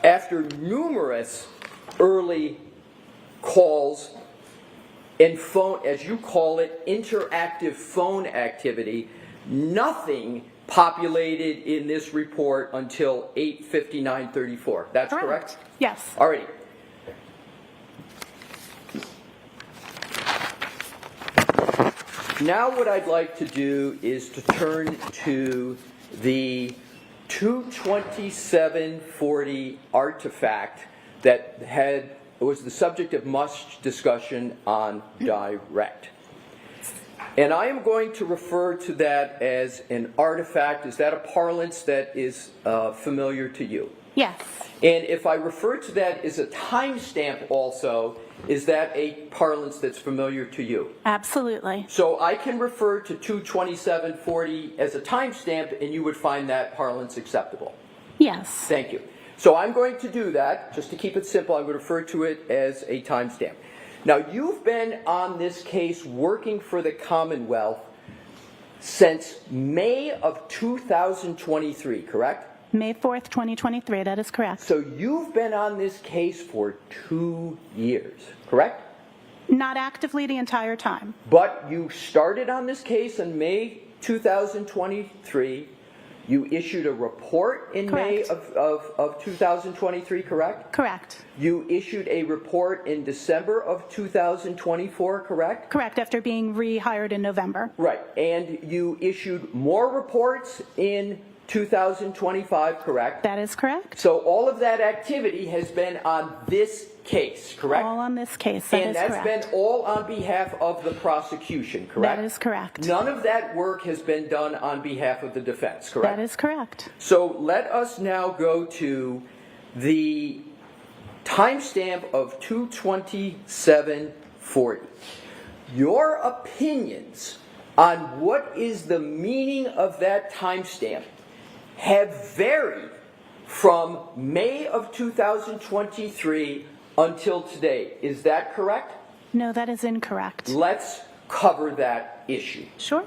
after numerous early calls and phone, as you call it, interactive phone activity. Nothing populated in this report until 8:59:34. That's correct? Yes. All righty. Now what I'd like to do is to turn to the 22740 artifact that was the subject of much discussion on direct. And I am going to refer to that as an artifact. Is that a parlance that is familiar to you? Yes. And if I refer to that as a timestamp also, Is that a parlance that's familiar to you? Absolutely. So I can refer to 22740 as a timestamp, and you would find that parlance acceptable? Yes. Thank you. So I'm going to do that. Just to keep it simple, I'm going to refer to it as a timestamp. Now, you've been on this case working for the Commonwealth since May of 2023, correct? May 4th, 2023, that is correct. So you've been on this case for 2 years, correct? Not actively the entire time. But you started on this case in May 2023. You issued a report in Correct. May of 2023, correct? Correct. You issued a report in December of 2024, correct? Correct, after being rehired in November. Right. And you issued more reports in 2025, correct? That is correct. So all of that activity has been on this case, correct? All on this case, that is correct. And that's been all on behalf of the prosecution, correct? That is correct. None of that work has been done on behalf of the defense, correct? That is correct. So let us now go to the timestamp of 22740. Your opinions on what is the meaning of that timestamp have varied from May of 2023 until today. Is that correct? No, that is incorrect. Let's cover that issue. Sure.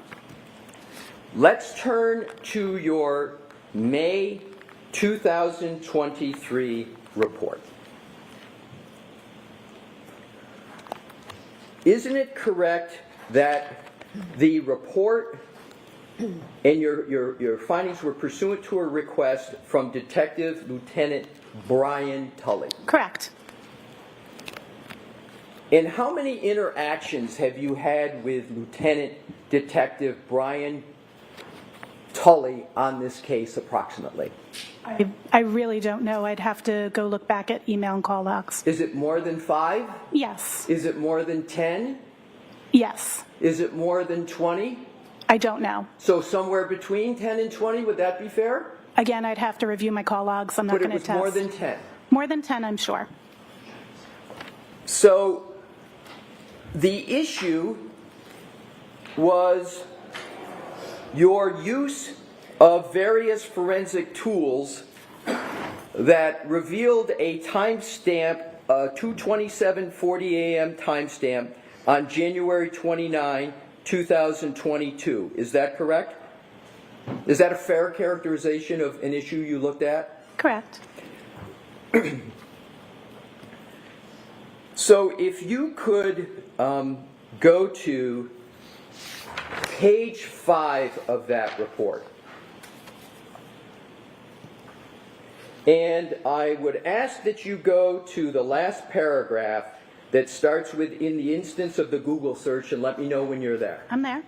Let's turn to your May 2023 report. Isn't it correct that the report and your findings were pursuant to a request from Detective Lieutenant Brian Tully? Correct. And how many interactions have you had with Lieutenant Detective Brian Tully on this case approximately? I really don't know. I'd have to go look back at email and call logs. Is it more than 5? Yes. Is it more than 10? Yes. Is it more than 20? I don't know. So somewhere between 10 and 20, would that be fair? Again, I'd have to review my call logs. I'm not But going it to was test. more than 10. More than 10, I'm sure. So the issue was your use of various forensic tools that revealed a timestamp, 2:27:40 a.m. timestamp on January 29, 2022. Is that correct? Is that a fair characterization of an issue you looked at? Correct. So if you could go to page 5 of that report. And I would ask that you go to the last paragraph that starts with "in the instance of the Google search," and let me know when you're there. I'm there.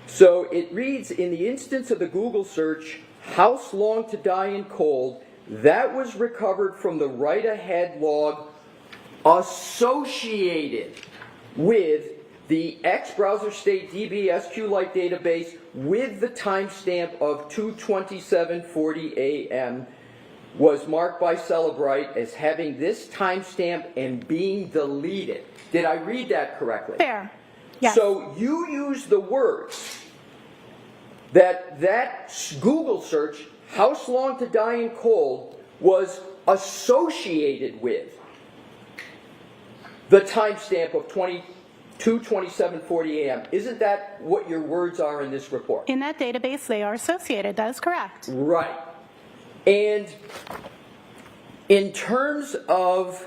So it reads, "In the instance of the Google search, house long to die in cold, that was recovered from the write-ahead log associated with the X-Browser State DB SQLite database with the timestamp of 2:27:40 a.m. was marked by Celebrite as having this timestamp and being deleted." Did I read that correctly? Fair. Yes. So you use the words that Google search, "house long to die in cold," was associated with the timestamp of 2:27:40 a.m. Isn't that what your words are in this report? In that database, they are associated. That is correct. Right. And in terms of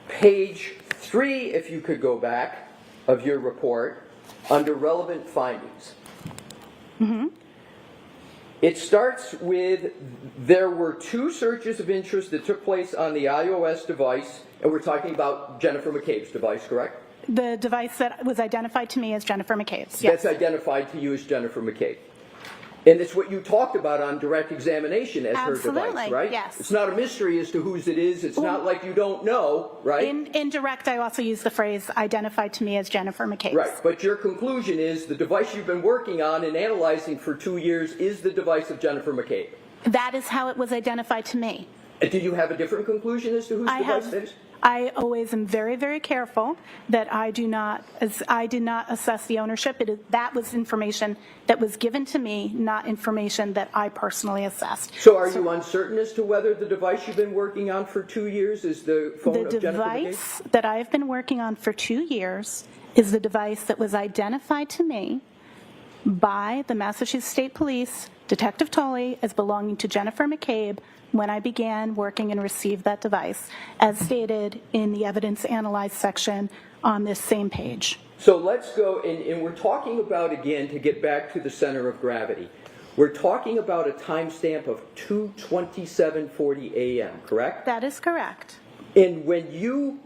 page 3, if you could go back, of your report, under relevant findings. Mm-hmm. It starts with, "There were 2 searches of interest that took place on the iOS device," and we're talking about Jennifer McCabe's device, correct? The device that was identified to me as Jennifer McCabe's. Yes. That's identified to you as Jennifer McCabe. And it's what you talked about on direct examination as her device, Absolutely, right? yes. It's not a mystery as to whose it is. It's not like you don't know, right? In direct, I also use the phrase "identified to me as Jennifer McCabe's." Right, but your conclusion is the device you've been working on and analyzing for 2 years is the device of Jennifer McCabe. That is how it was identified to me. Do you have a different conclusion as to whose device it is? I always am very, very careful that I did not assess the ownership. That was information that was given to me, not information that I personally assessed. So are you uncertain as to whether the device you've been working on for 2 years is the phone of Jennifer McCabe? The device that I have been working on for 2 years is the device that was identified to me by the Massachusetts State Police, Detective Tolley, as belonging to Jennifer McCabe when I began working and received that device, as stated in the evidence analyzed section on this same page. So let's go, and we're talking about, again, to get back to the center of gravity, we're talking about a timestamp of 2:27:40 a.m., correct? That is correct. And when you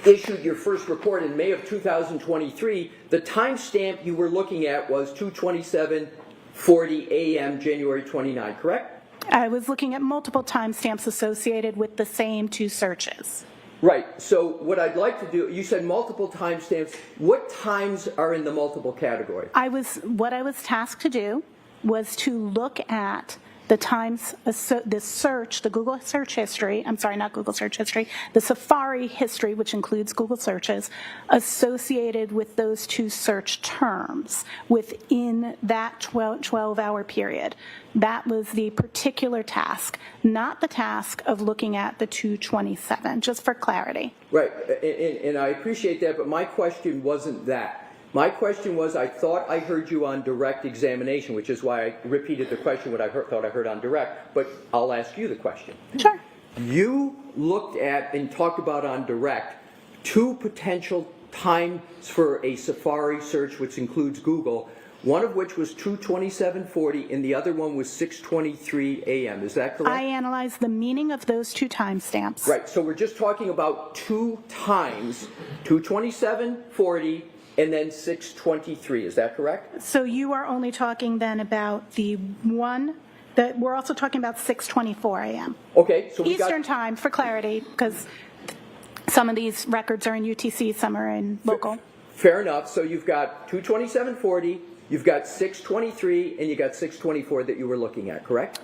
issued your first report in May of 2023, the timestamp you were looking at was 2:27:40 a.m., January 29, correct? I was looking at multiple timestamps associated with the same 2 searches. Right. So what I'd like to do, you said multiple timestamps. What times are in the multiple category? What I was tasked to do was to look at the times, the search, the Google search history, I'm sorry, not Google search history, the Safari history, which includes Google searches, associated with those 2 search terms within that 12-hour period. That was the particular task, not the task of looking at the 227, just for clarity. Right, and I appreciate that, but my question wasn't that. My question was, I thought I heard you on direct examination, which is why I repeated the question, what I thought I heard on direct, but I'll ask you the question. Sure. You looked at and talked about on direct 2 potential times for a Safari search, which includes Google, one of which was 2:27:40 and the other one was 6:23 a.m. Is that correct? I analyzed the meaning of those 2 timestamps. Right, so we're just talking about 2 times, 2:27:40 and then 6:23. Is that correct? So you are only talking then about the one that we're also talking about 6:24 a.m. Okay, so we Eastern time for clarity, because some of these records are in UTC, some are in local. Fair enough. So you've got 2:27:40, you've got 6:23, and you got 6:24 that you were looking at, correct?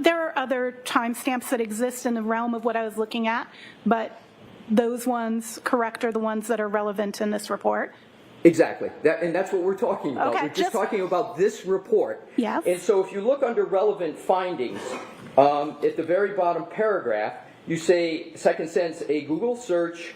There are other timestamps that exist in the realm of what I was looking at, but those ones, correct, are the ones that are relevant in this report. Exactly, and that's what we're talking about. Okay, We're just talking about this report. Yes. And so if you look under relevant findings, at the very bottom paragraph, you say, second sentence, a Google search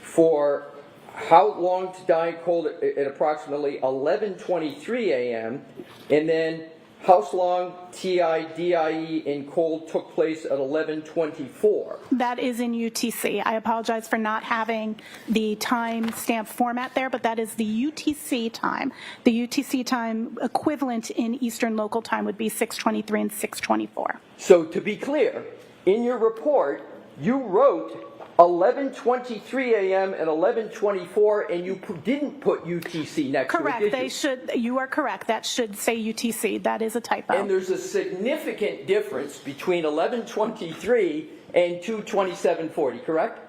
for how long to die cold at approximately 11:23 a.m., and then how long TIDIE in cold took place at 11:24. That is in UTC. I apologize for not having the time stamp format there, but that is the UTC time. The UTC time equivalent in Eastern Local Time would be 6:23 and 6:24. So to be clear, in your report, you wrote 11:23 a.m. and 11:24, and you didn't put UTC next to it, Correct. did you? They should. You are correct. That should say UTC. That is a typo. And there's a significant difference between 11:23 and 2:27:40, correct?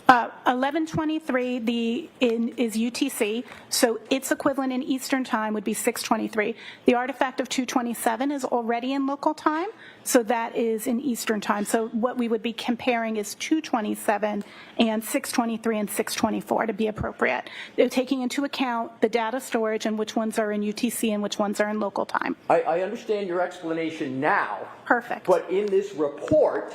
11:23 is UTC, so its equivalent in Eastern Time would be 6:23. The artifact of 2:27 is already in local time, so that is in Eastern Time. So what we would be comparing is 2:27 and 6:23 and 6:24 to be appropriate. They're taking into account the data storage and which ones are in UTC and which ones are in local time. I understand your explanation now. Perfect. But in this report,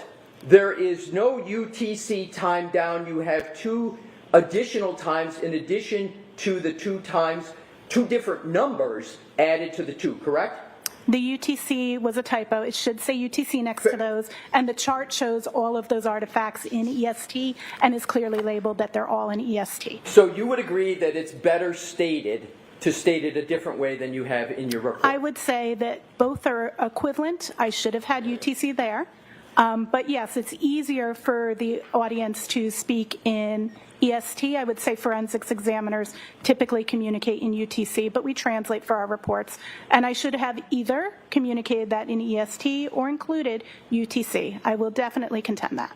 there is no UTC time down. You have 2 additional times in addition to the 2 times, 2 different numbers added to the 2, correct? The UTC was a typo. It should say UTC next to those, and the chart shows all of those artifacts in EST and is clearly labeled that they're all in EST. So you would agree that it's better stated to state it a different way than you have in your report? I would say that both are equivalent. I should have had UTC there. But yes, it's easier for the audience to speak in EST. I would say forensics examiners typically communicate in UTC, but we translate for our reports. And I should have either communicated that in EST or included UTC. I will definitely contend that.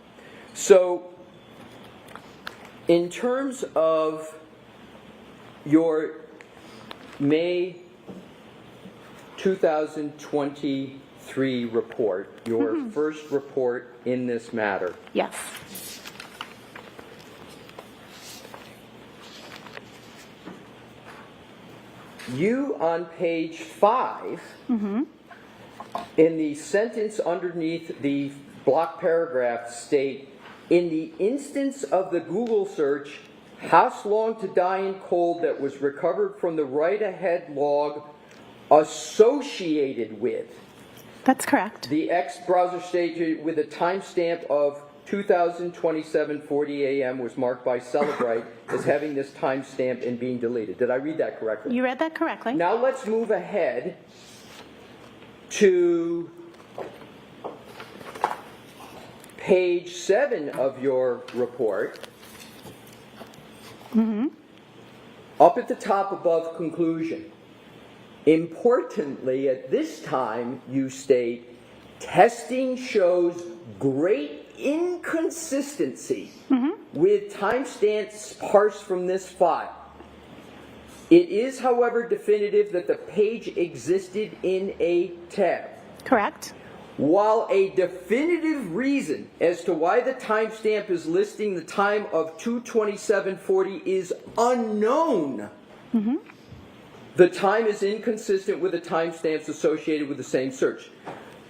So in terms of your May 2023 2023 report, your first report in this matter. Yes. You, on page 5, in the sentence underneath the block paragraph, state, in the instance of the Google search, house long to die in cold that was recovered from the right-ahead log associated with. That's correct. The X browser stage with a timestamp of 2027:40 a.m. was marked by Celebrite as having this timestamp and being deleted. Did I read that correctly? You read that correctly. Now let's move ahead to page 7 of your report. Up at the top above conclusion. Importantly, at this time, you state, testing shows great inconsistency with timestamps parsed from this file. It is, however, definitive that the page existed in a tab. Correct. While a definitive reason as to why the timestamp is listing the time of 2:27:40 is unknown, the time is inconsistent with the timestamps associated with the same search.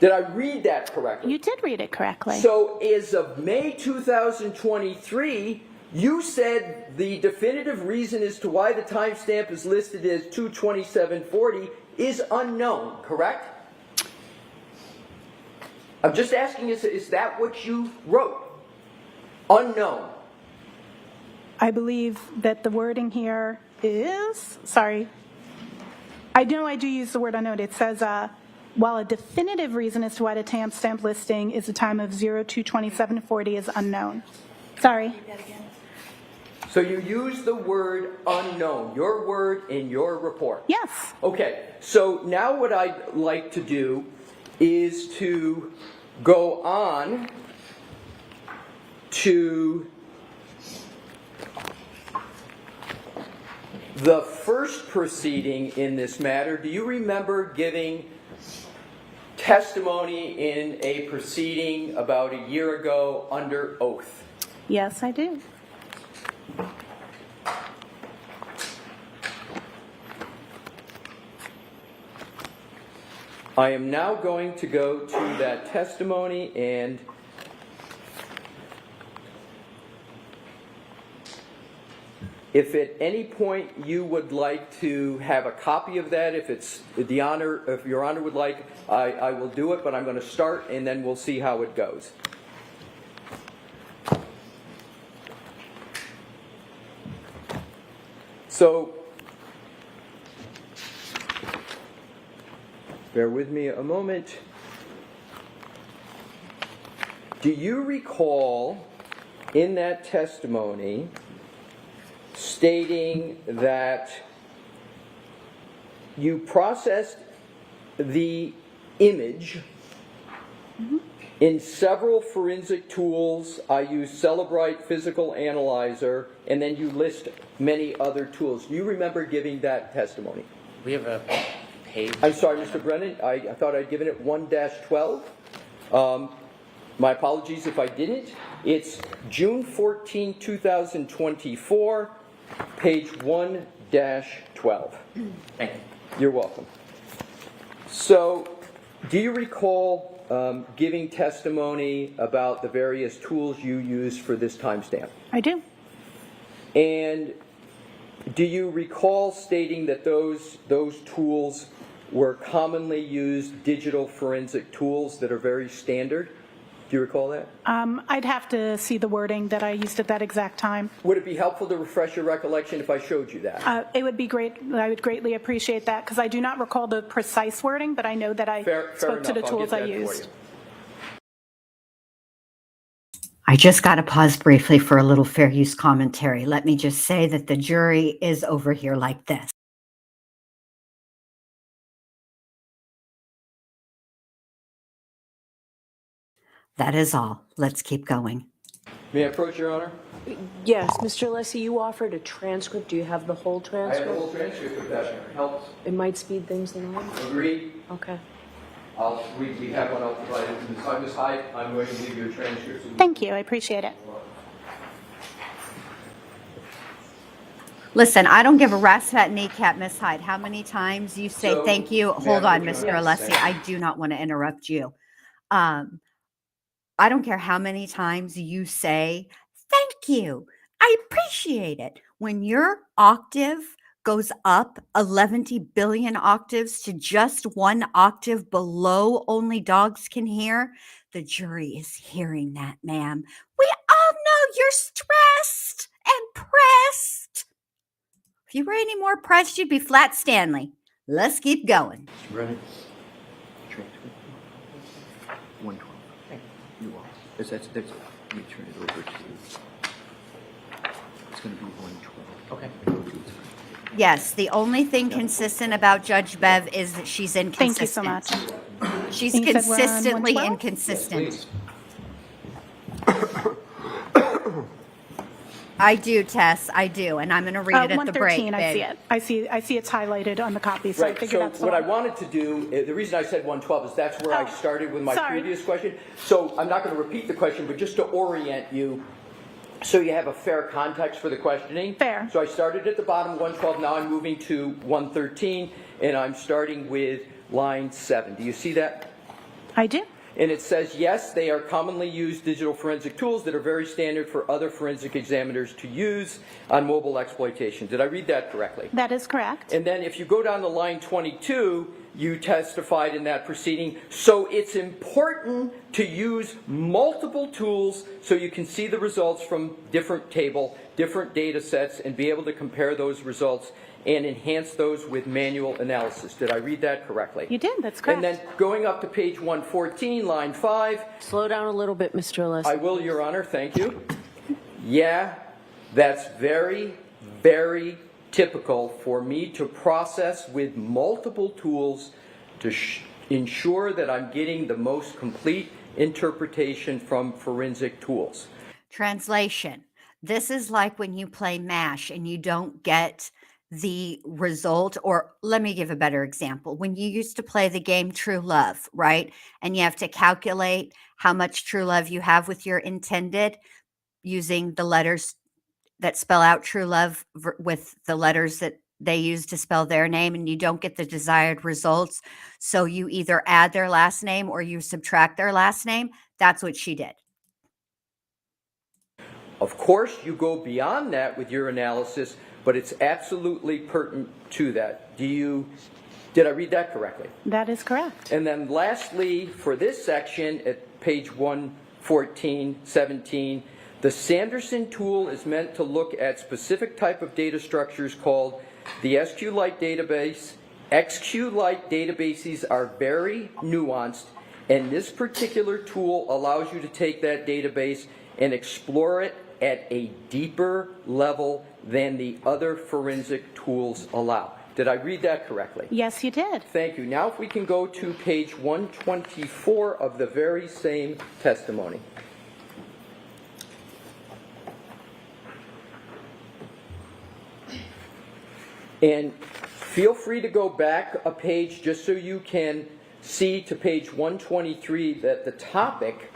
Did I read that correctly? You did read it correctly. So as of May 2023, you said the definitive reason as to why the timestamp is listed as 2:27:40 is unknown, correct? I'm just asking, is that what you wrote? Unknown. I believe that the wording here is, sorry, I know I do use the word unknown. It says, while a definitive reason as to why the timestamp listing is the time of 02/27:40 is unknown. Sorry. So you use the word unknown, your word in your report? Yes. Okay, so now what I'd like to do is to go on to the first proceeding in this matter. Do you remember giving testimony in a proceeding about a year ago under oath? Yes, I do. I am now going to go to that testimony, and if at any point you would like to have a copy of that, if your honor would like, I will do it, but I'm going to start and then we'll see how it goes. So, bear with me a moment. Do you recall in that testimony stating that you processed the image in several forensic tools? I used Celebrite Physical Analyzer, and then you list many other tools. Do you remember giving that testimony? We have a page. I'm sorry, Mr. Brennan, I thought I'd given it 1-12. My apologies if I didn't. It's June 14, 2024, page 1-12. Thank you. You're welcome. So, do you recall giving testimony about the various tools you used for this timestamp? I do. And do you recall stating that those tools were commonly used digital forensic tools that are very standard? Do you recall that? I'd have to see the wording that I used at that exact time. Would it be helpful to refresh your recollection if I showed you that? It would be great. I would greatly appreciate that because I do not recall the precise wording, but I know that I spoke to the tools I used. I just got to pause briefly for a little fair use commentary. Let me just say that the jury is over here like this. That is all. Let's keep going. May I approach, Your Honor? Yes, Mr. Lessie, you offered a transcript. Do you have the whole transcript? I have the whole transcript of that. Helps. It might speed things along. Agreed. Okay. We have one, I'll provide it to Ms. Hyde. Ms. Hyde, I'm going to leave you a transcript. Thank you, I appreciate it. Listen, I don't give a rat's fat kneecap, Miss Hyde. How many times you say So, thank you? Hold ma'am, on, would you Mr. like to Alessi. say- I do not want to interrupt you. I don't care how many times you say thank you. I appreciate it. When your octave goes up 11 billion octaves to just one octave below only dogs can hear, the jury is hearing that, ma'am. We all know you're stressed and pressed. If you were any more pressed, you'd be Flat Stanley. Let's keep going. Brennan, transcript. 112. You are. That's, let me turn it over to you. It's going to be 112. Okay. Yes, the only thing consistent about Judge Bev is that she's inconsistent. Thank you so much. She's And you said we're on consistently 112? inconsistent. I do, Tess. I do, and I'm going to read it at the break. 113, I see babe. it. I see it's highlighted on the copy, so I Right, figured so that's the what I one. wanted to do, the reason I said 112 is that's where I started with my sorry. previous question. So I'm not going to repeat the question, but just to orient you, so you have a fair context for the questioning. Fair. So I started at the bottom of 112, now I'm moving to 113, and I'm starting with line 7. Do you see that? I do. And it says, yes, they are commonly used digital forensic tools that are very standard for other forensic examiners to use on mobile exploitation. Did I read that correctly? That is correct. And then if you go down to line 22, you testified in that proceeding, so it's important to use multiple tools so you can see the results from different different data sets, and be able to compare those results and enhance those with manual analysis. Did I read that correctly? You did, that's correct. And then going up to page 114, line 5. Slow down a little bit, Mr. Alessi. I will, Your Honor, thank you. Yeah, that's very, very typical for me to process with multiple tools to ensure that I'm getting the most complete interpretation from forensic tools. Translation. This is like when you play MASH and you don't get the result, or let me give a better example. When you used to play the game True Love, right? And you have to calculate how much true love you have with your intended using the letters that spell out true love with the letters that they use to spell their name, and you don't get the desired results. So you either add their last name or you subtract their last name. That's what she did. Of course, you go beyond that with your analysis, but it's absolutely pertinent to that. Did I read that correctly? That is correct. And then lastly, for this section at page 114, 17, the Sanderson tool is meant to look at specific type of data structures called the SQLite database. XQLite databases are very nuanced, and this particular tool allows you to take that database and explore it at a deeper level than the other forensic tools allow. Did I read that correctly? Yes, you did. Thank you. Now if we can go to page 124 of the very same testimony. And feel free to go back a page just so you can see to page 123 that the topic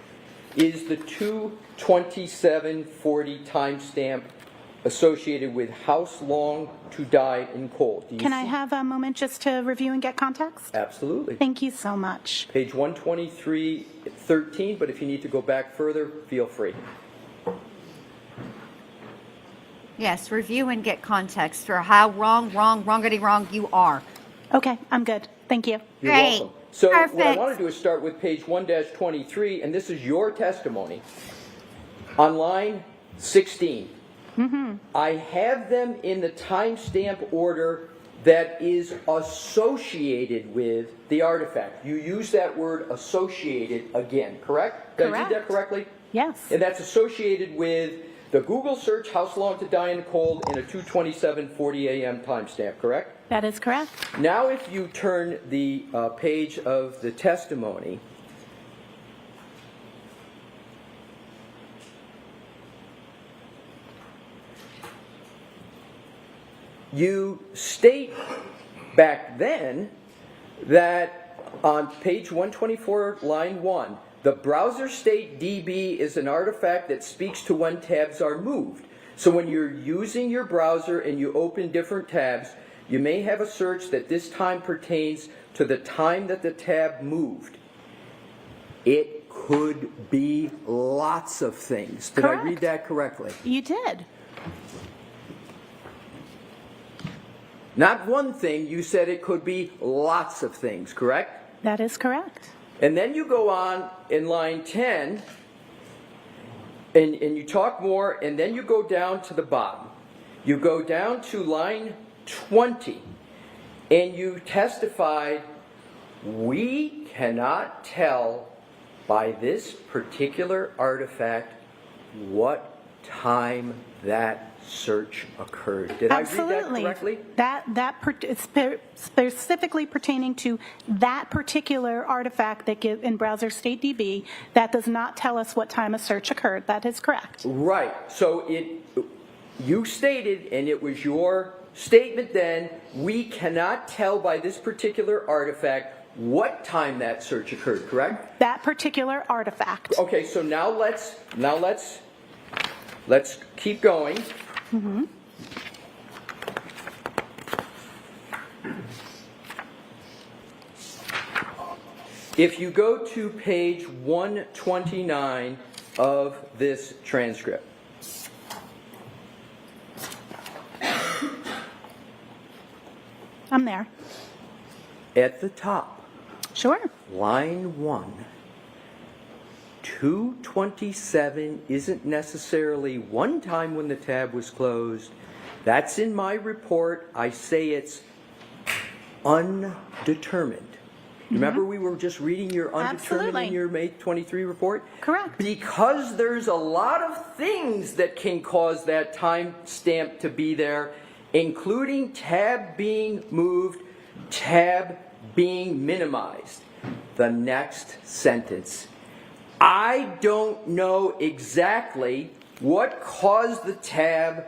is the 2/27/40 timestamp associated with how long to die in cold. Can I have a moment just to review and get context? Absolutely. Thank you so much. Page 123, 13, but if you need to go back further, feel free. Yes, review and get context for how wrongity wrong you are. Okay, I'm good. Thank you. You're Great. welcome. So what I Perfect. want to do is start with page 1-23, and this is your testimony. On line 16, I have them in the timestamp order that is associated with the artifact. You use that word associated again, correct? Did I read that correctly? Yes. And that's associated with the Google search, how long to die in cold, and a 2:27:40 a.m. timestamp, correct? That is correct. Now if you turn the page of the testimony, you state back then that On page 124, line 1, the browser state DB is an artifact that speaks to when tabs are moved. So when you're using your browser and you open different tabs, you may have a search that this time pertains to the time that the tab moved. It could be lots of things. Did I read that correctly? You did. Not one thing, you said it could be lots of things, correct? That is correct. And then you go on in line 10, and you talk more, and then you go down to the bottom. You go down to line 20, and you testified, we cannot tell by this particular artifact what time that search occurred. Did Absolutely. I read that correctly? That specifically pertaining to that particular artifact that in browser state DB, that does not tell us what time a search occurred. That is correct. Right. So you stated, and it was your statement then, we cannot tell by this particular artifact what time that search occurred, correct? That particular artifact. Okay, so now let's keep going. Mm-hmm. If you go to page 129 of this transcript, I'm there. at the top, Sure. line 1, 227 isn't necessarily one time when the tab was closed. That's in my report. I say it's undetermined. Remember we were just reading your undetermined Absolutely. in your May 23 report? Correct. Because there's a lot of things that can cause that time stamp to be there, including tab being moved, tab being minimized. The next sentence. I don't know exactly what caused the tab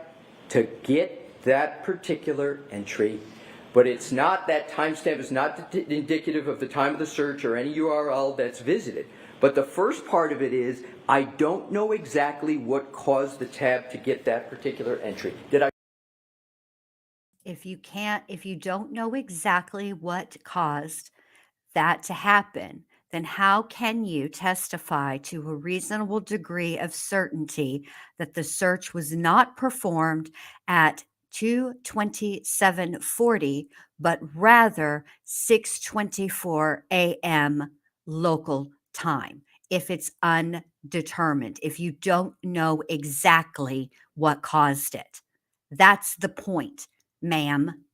to get that particular entry, but it's not, that timestamp is not indicative of the time of the search or any URL that's visited. But the first part of it is, I don't know exactly what caused the tab to get that particular entry. Did I? If you don't know exactly what caused that to happen, then how can you testify to a reasonable degree of certainty that the search was not performed at 2:27:40, but rather 6:24 a.m. local time, if it's undetermined, if you don't know exactly what caused it? That's the point, ma'am.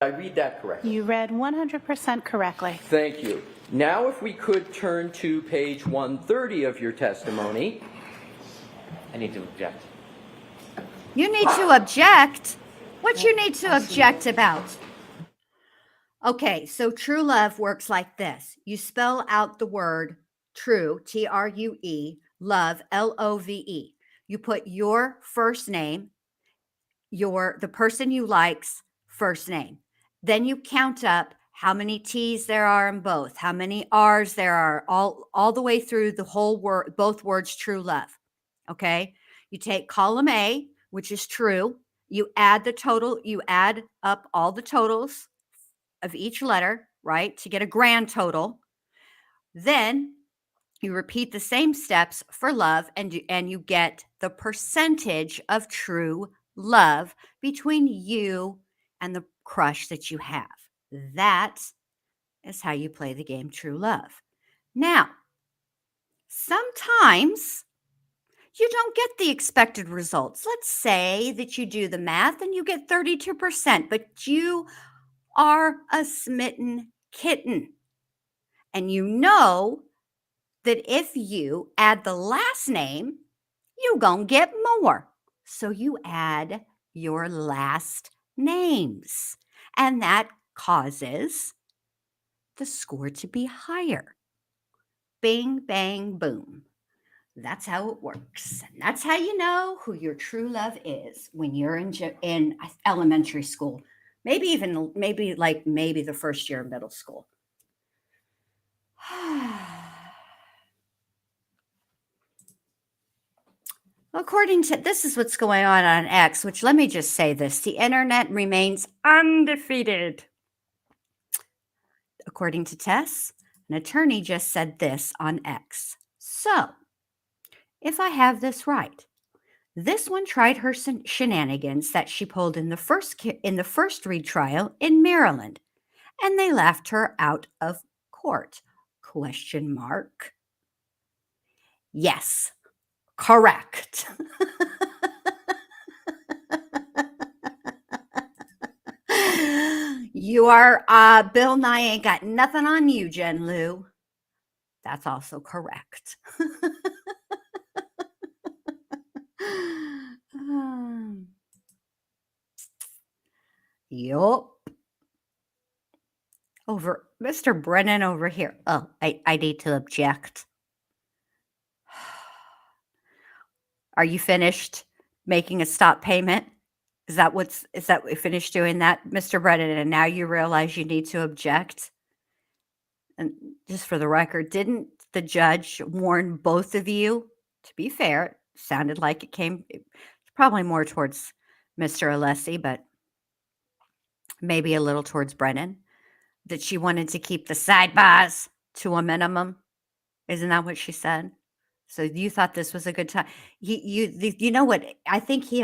I read that correctly? You read 100% correctly. Thank you. Now if we could turn to page 130 of your testimony. I need to object. You need to object? What you need to object about? Okay, so true love works like this. You spell out the word true, True, love, Love. You put your first name, the person you like's first name. Then you count up how many T's there are in both, how many R's there are, all the way through the whole word, both words true love. Okay? You take column A, which is true. You add the total, you add up all the totals of each letter, right, to get a grand total. Then you repeat the same steps for love, and you get the percentage of true love between you and the crush that you have. That is how you play the game True Love. Now, sometimes you don't get the expected results. Let's say that you do the math and you get 32%, but you are a smitten kitten. And you know that if you add the last name, you're going to get more. So you add your last names. And that causes the score to be higher. Bing, bang, boom. That's how it works. And that's how you know who your true love is when you're in elementary school. Maybe the first year of middle school. According to, this is what's going on X, which let me just say this, the internet remains undefeated. According to Tess, an attorney just said this on X. So, if I have this right, this one tried her shenanigans that she pulled in the first retrial in Maryland, and they laughed her out of court. Question mark. Yes, correct. You are Bill Nye ain't got nothing on you, Jen Lou. That's also correct. Yup. Over Mr. Brennan over here. Oh, I need to object. Are you finished making a stop payment? Is that we finished doing that, Mr. Brennan? And now you realize you need to object? And just for the record, didn't the judge warn both of you? To be fair, it sounded like it came probably more towards Mr. Alessi, but maybe a little towards Brennan, that she wanted to keep the sidebars to a minimum. Isn't that what she said? So you thought this was a good time. You know what? I think he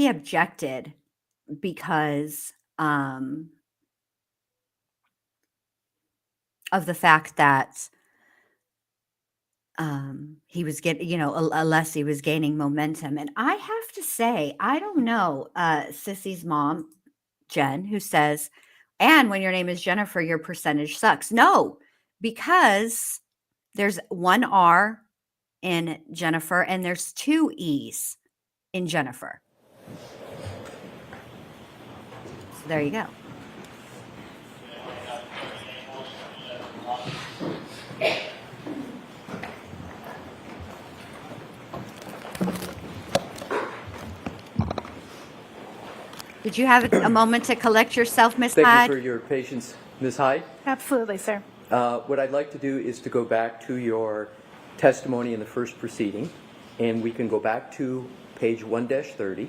objected because of the fact that he was getting, Alessi was gaining momentum. And I have to say, I don't know, Sissy's mom, Jen, who says, and when your name is Jennifer, your percentage sucks. No, because there's one R in Jennifer and there's two E's in Jennifer. So there you go. Did you have a moment to collect yourself, Ms. Hyde? Thank you for your patience, Ms. Hyde. Absolutely, sir. What I'd like to do is to go back to your testimony in the first proceeding, and we can go back to page 1-30.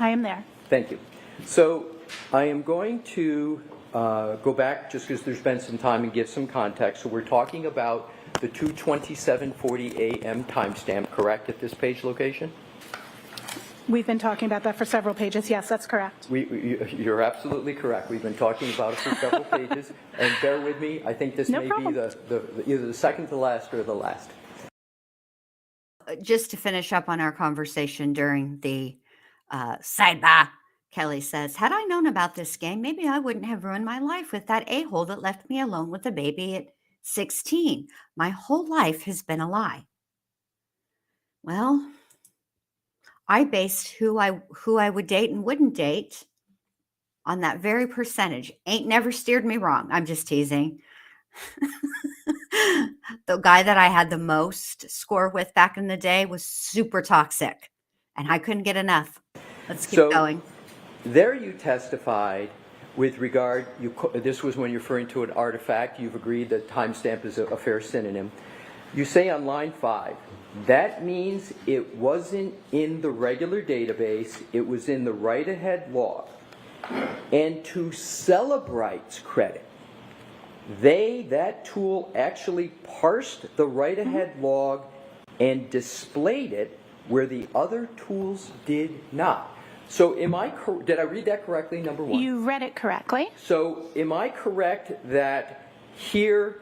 I am there. Thank you. So I am going to go back just because there's been some time and give some context. So we're talking about the 2:27:40 a.m. timestamp, correct, at this page location? We've been talking about that for several pages. Yes, that's correct. You're absolutely correct. We've been talking about it for several pages. And bear with me, I think this may be either the second to last or the last. Just to finish up on our conversation during the sidebar, Kelly says, had I known about this game, maybe I wouldn't have ruined my life with that a-hole that left me alone with a baby at 16. My whole life has been a lie. Well, I based who I would date and wouldn't date on that very percentage. Ain't never steered me wrong. I'm just teasing. The guy that I had the most score with back in the day was super toxic, and I couldn't get enough. Let's keep going. There you testified with regard, this was when you're referring to an artifact. You've agreed that timestamp is a fair synonym. You say on line 5, that means it wasn't in the regular database, it was in the write-ahead log. And to Celebrite's credit, that tool actually parsed the write-ahead log and displayed it where the other tools did not. So did I read that correctly, number one? You read it correctly. So am I correct that here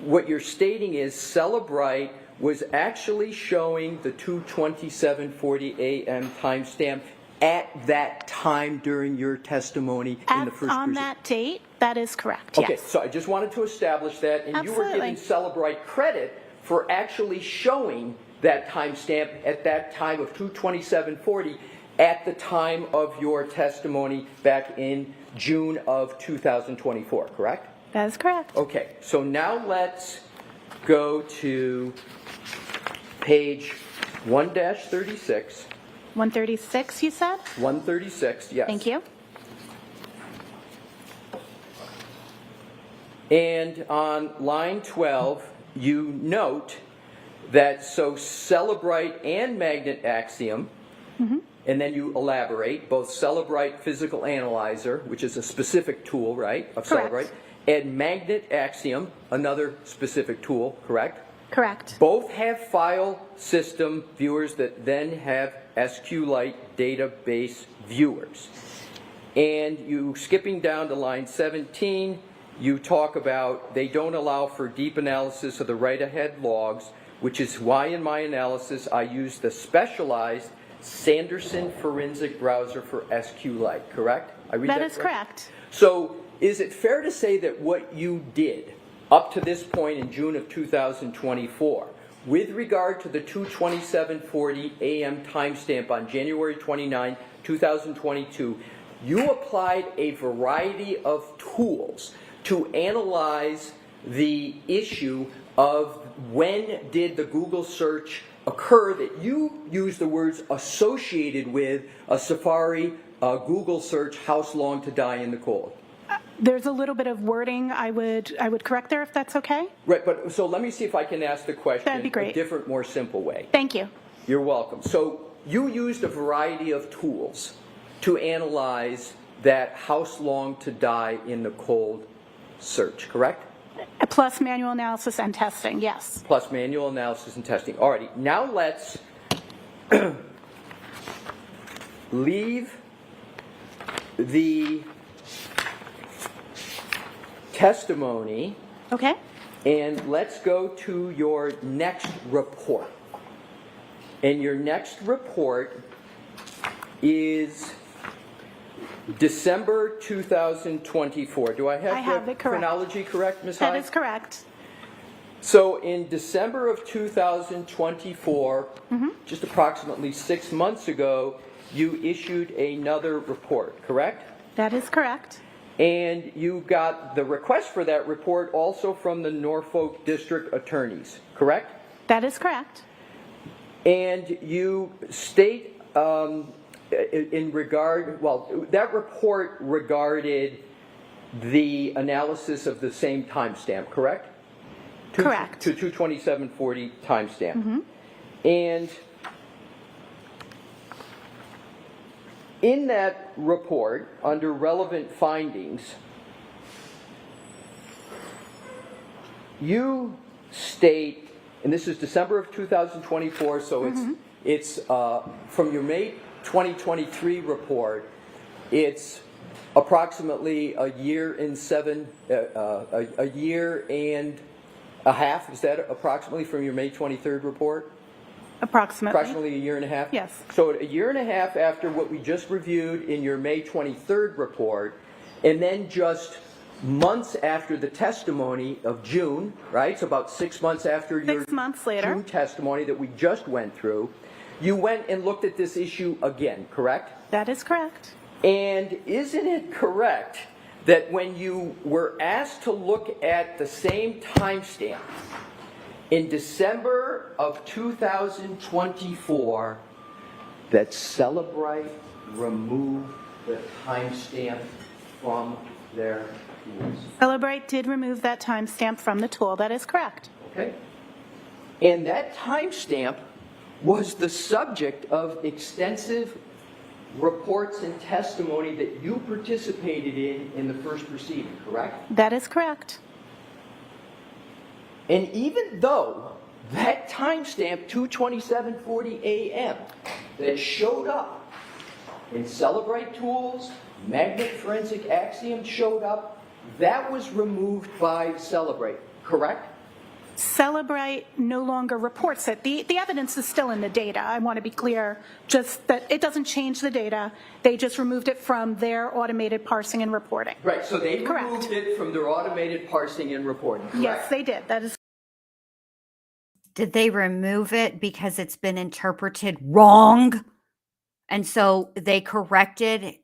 what you're stating is Celebrite was actually showing the 2:27:40 a.m. timestamp at that time during your testimony in the first on that date? That is correct, okay, yes. so I just wanted to establish that, and Absolutely. You were giving Celebrite credit for actually showing that timestamp at that time of 2:27:40 at the time of your testimony back in June of 2024, correct? That is correct. Okay, so now let's go to page 1-36. 136, you said? 136, yes. Thank you. And on line 12, you note that so Celebrite and magnet axiom, and then you elaborate, both Celebrite physical analyzer, which is a specific tool, right, of Correct. Celebrite, and magnet axiom, another specific tool, correct? Correct. Both have file system viewers that then have SQLite database viewers. And you, skipping down to line 17, you talk about they don't allow for deep analysis of the write-ahead logs, which is why in my analysis I use the specialized Sanderson forensic browser for SQLite, correct? I read That that is correct. So is it fair to say that what you did up to this point in June of 2024, with regard to the 2:27:40 a.m. timestamp on January 29, 2022, you applied a variety of tools to analyze the issue of when did the Google search occur that you use the words associated with a Safari Google search, house long to die in the cold? There's a little bit of wording I would correct there if that's okay. Right, but so let me see if I can ask the question That'd be great. a different, more simple way. Thank you. You're welcome. So you used a variety of tools to analyze that house long to die in the cold search, correct? Plus manual analysis and testing, yes. Plus manual analysis and testing. Alrighty, now let's leave the testimony. Okay. And let's go to your next report. And your next report is December 2024. Do I have the it correct. chronology correct, Ms. Hyde? That is correct. So in December of 2024, just approximately 6 months ago, you issued another report, correct? That is correct. And you got the request for that report also from the Norfolk District Attorneys, correct? That is correct. And you state in regard, well, that report regarded the analysis of the same timestamp, correct? Correct. To 2:27:40 timestamp. And in that report, under relevant findings, you state, and this is December of 2024, so it's from your May 2023 report, it's approximately a year and a half. Is that approximately from your May 23rd report? Approximately a year and a half? Yes. So a year and a half after what we just reviewed in your May 23rd report, and then just months after the testimony of June, right? So about 6 months after your 6 months later. June testimony that we just went through, you went and looked at this issue again, correct? That is correct. And isn't it correct that when you were asked to look at the same timestamp in December of 2024, that Celebrite removed the timestamp from their tools? Celebrite did remove that timestamp from the tool. That is correct. Okay. And that timestamp was the subject of extensive reports and testimony that you participated in the first proceeding, correct? That is correct. And even though that timestamp, 2:27:40 a.m., that showed up in Celebrite tools, magnet forensic axiom showed up, that was removed by Celebrite, correct? Celebrite no longer reports it. The evidence is still in the data. I want to be clear, just that it doesn't change the data. They just removed it from their automated parsing and reporting. Right, so they removed it from their automated parsing and reporting, correct? Yes, they did. That is. Did they remove it because it's been interpreted wrong? And so they corrected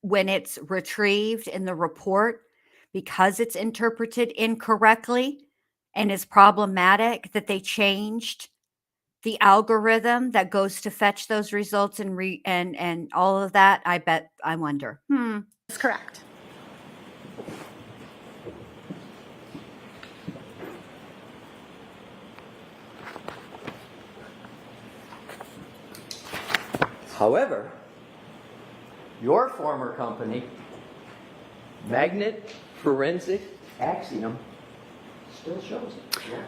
when it's retrieved in the report because it's interpreted incorrectly and is problematic, that they changed the algorithm that goes to fetch those results and all of that? I wonder. That's correct. However, your former company, Magnet Forensic Axiom, still shows it. Yeah.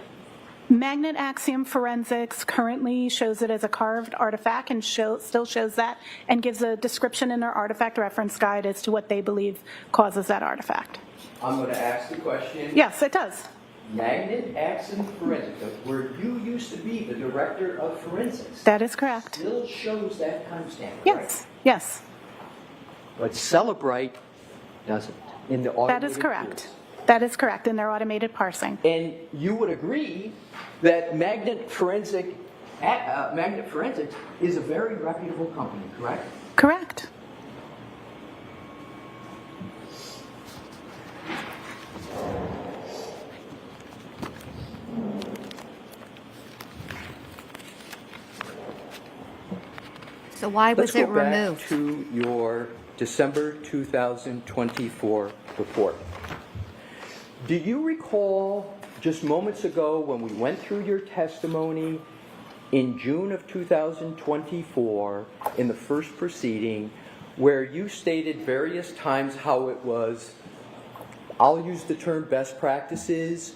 Magnet Axiom Forensics currently shows it as a carved artifact and still shows that and gives a description in their artifact reference guide as to what they believe causes that artifact. I'm going to ask the question. Yes, it does. Magnet Axiom Forensics, where you used to be the director of forensics. That is correct. Still shows that timestamp. Yes, right? yes. But Celebrite doesn't. In the That is correct. That is correct in their automated parsing. And you would agree that Magnet Forensics is a very reputable company, correct? Correct. So why was it removed? Let's go back to your December 2024 report. Do you recall just moments ago when we went through your testimony in June of 2024 in the first proceeding where you stated various times how it was, I'll use the term best practices,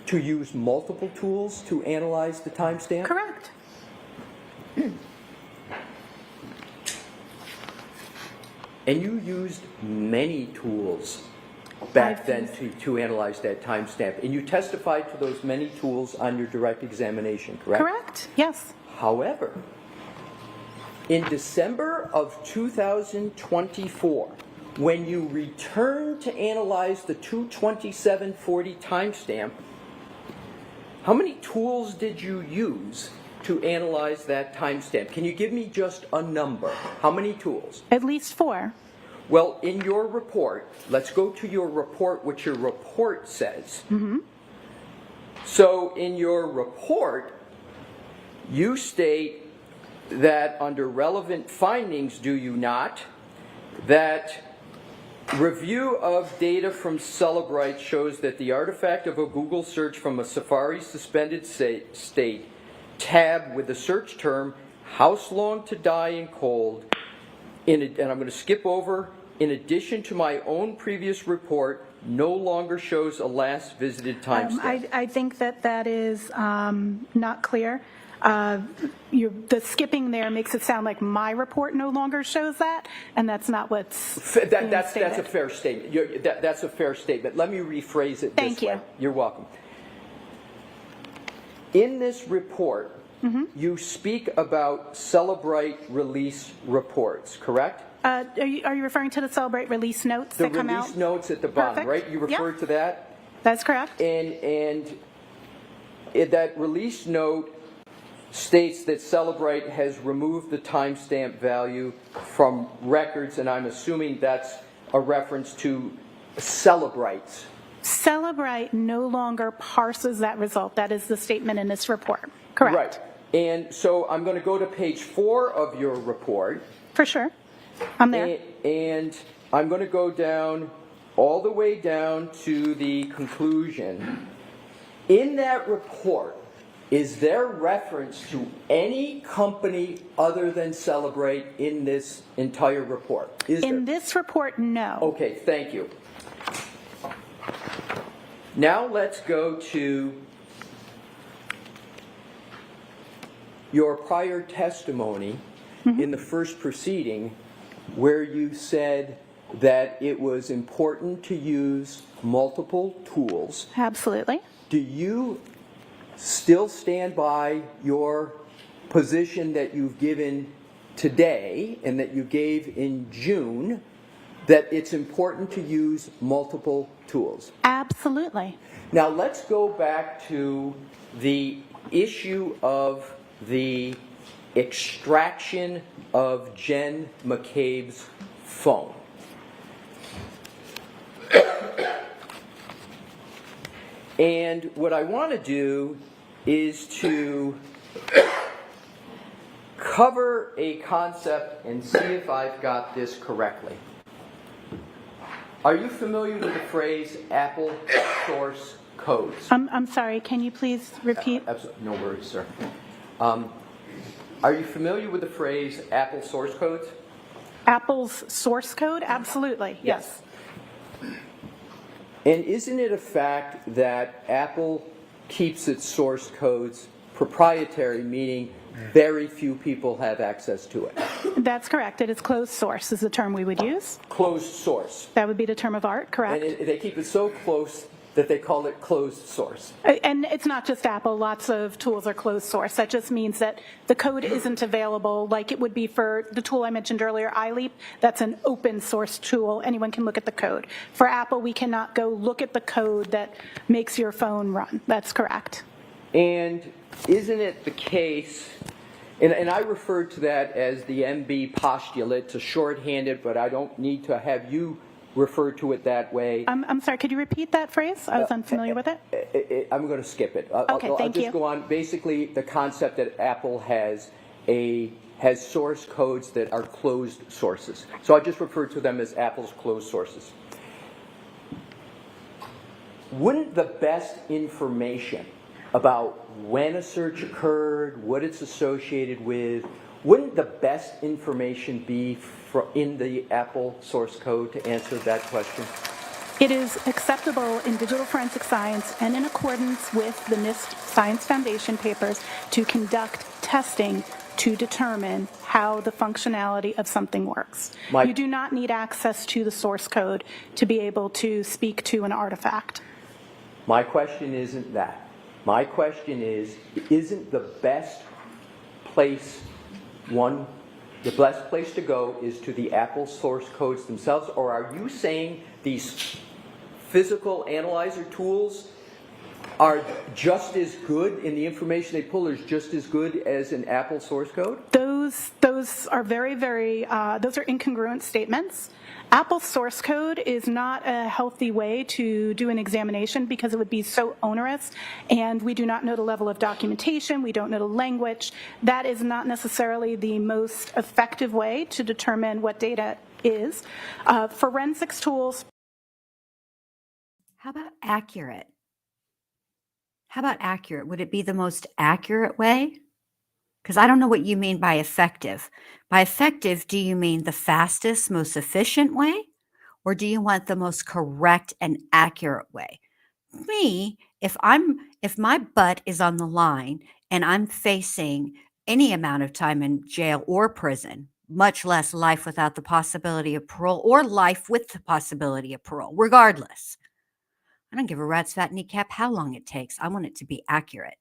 to use multiple tools to analyze the timestamp? Correct. And you used many tools back then to analyze that timestamp. And you testified to those many tools on your direct examination, correct? Correct, yes. However, in December of 2024, when you returned to analyze the 2/27/40 timestamp, how many tools did you use to analyze that timestamp? Can you give me just a number? How many tools? At least 4. Well, in your report, let's go to your report, what your report says. Mm-hmm. So in your report, you state that under relevant findings, do you not, that review of data from Celebrite shows that the artifact of a Google search from a Safari suspended state tab with the search term house long to die in cold, and I'm going to skip over, in addition to my own previous report, no longer shows a last visited timestamp. I think that is not clear. The skipping there makes it sound like my report no longer shows that, and that's not what's That's a fair statement. That's a fair statement. Let me rephrase it this way. Thank you. You're welcome. In this report, you speak about Celebrite release reports, correct? Are you referring to the Celebrate release notes that come out? The release notes at the bottom, right? You referred to that? That's correct. And that release note states that Celebrite has removed the timestamp value from records, and I'm assuming that's a reference to Celebrite's. Celebrite no longer parses that result. That is the statement in this report. Correct. Right. And so I'm going to go to page 4 of your report. For sure. I'm there. And I'm going to go down, all the way down to the conclusion. In that report, is there reference to any company other than Celebrite in this entire report? In this report, no. Okay, thank you. Now let's go to your prior testimony in the first proceeding, where you said that it was important to use multiple tools. Absolutely. Do you still stand by your position that you've given today and that you gave in June, that it's important to use multiple tools? Absolutely. Now let's go back to the issue of the extraction of Jen McCabe's phone. And what I want to do is to cover a concept and see if I've got this correctly. Are you familiar with the phrase Apple source codes? I'm sorry, can you please repeat? Absolutely. No worries, sir. Are you familiar with the phrase Apple source codes? Apple's source code? Absolutely, yes. And isn't it a fact that Apple keeps its source codes proprietary, meaning very few people have access to it? That's correct. It is closed source is the term we would use. Closed source. That would be the term of art, correct? And they keep it so close that they call it closed source. And it's not just Apple. Lots of tools are closed source. That just means that the code isn't available like it would be for the tool I mentioned earlier, iLeap. That's an open source tool. Anyone can look at the code. For Apple, we cannot go look at the code that makes your phone run. That's correct. And isn't it the case, and I refer to that as the MB postulate, it's a shorthanded, but I don't need to have you refer to it that way. I'm sorry, could you repeat that phrase? I was unfamiliar with it. I'm going to skip it. Okay, I'll thank just you. go on. Basically, the concept that Apple has source codes that are closed sources. So I just refer to them as Apple's closed sources. Wouldn't the best information about when a search occurred, what it's associated with, wouldn't the best information be in the Apple source code to answer that question? It is acceptable in digital forensic science and in accordance with the NIST Science Foundation papers to conduct testing to determine how the functionality of something works. You do not need access to the source code to be able to speak to an artifact. My question isn't that. My question is, isn't the best place the best place to go is to the Apple source codes themselves, or are you saying these physical analyzer tools are just as good, and the information they pull is just as good as an Apple source code? Those are very, very, those are incongruent statements. Apple's source code is not a healthy way to do an examination because it would be so onerous, and we do not know the level of documentation, we don't know the language. That is not necessarily the most effective way to determine what data is. Forensics tools. How about accurate? How about accurate? Would it be the most accurate way? Because I don't know what you mean by effective. By effective, do you mean the fastest, most efficient way? Or do you want the most correct and accurate way? Me, if my butt is on the line and I'm facing any amount of time in jail or prison, much less life without the possibility of parole or life with the possibility of parole, regardless, I don't give a rat's fat kneecap how long it takes. I want it to be accurate.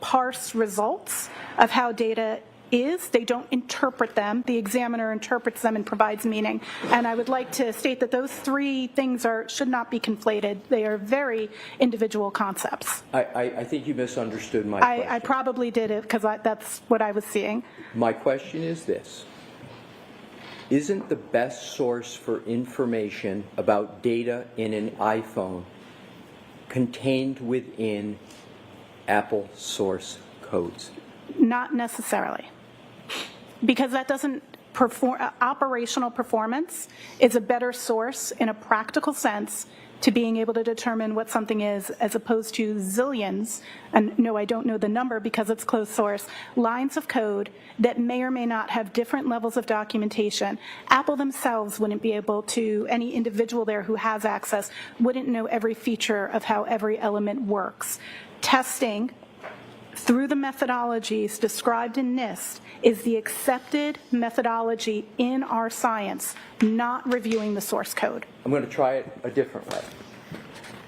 Parse results of how data is. They don't interpret them. The examiner interprets them and provides meaning. And I would like to state that those three things should not be conflated. They are very individual concepts. I think you misunderstood my question. I probably did it because that's what I was seeing. My question is this. Isn't the best source for information about data in an iPhone contained within Apple source codes? Not necessarily. Because that doesn't operational performance is a better source in a practical sense to being able to determine what something is, as opposed to zillions, and no, I don't know the number because it's closed source, lines of code that may or may not have different levels of documentation. Apple themselves wouldn't be able to, any individual there who has access wouldn't know every feature of how every element works. Testing through the methodologies described in NIST is the accepted methodology in our science, not reviewing the source code. I'm going to try it a different way.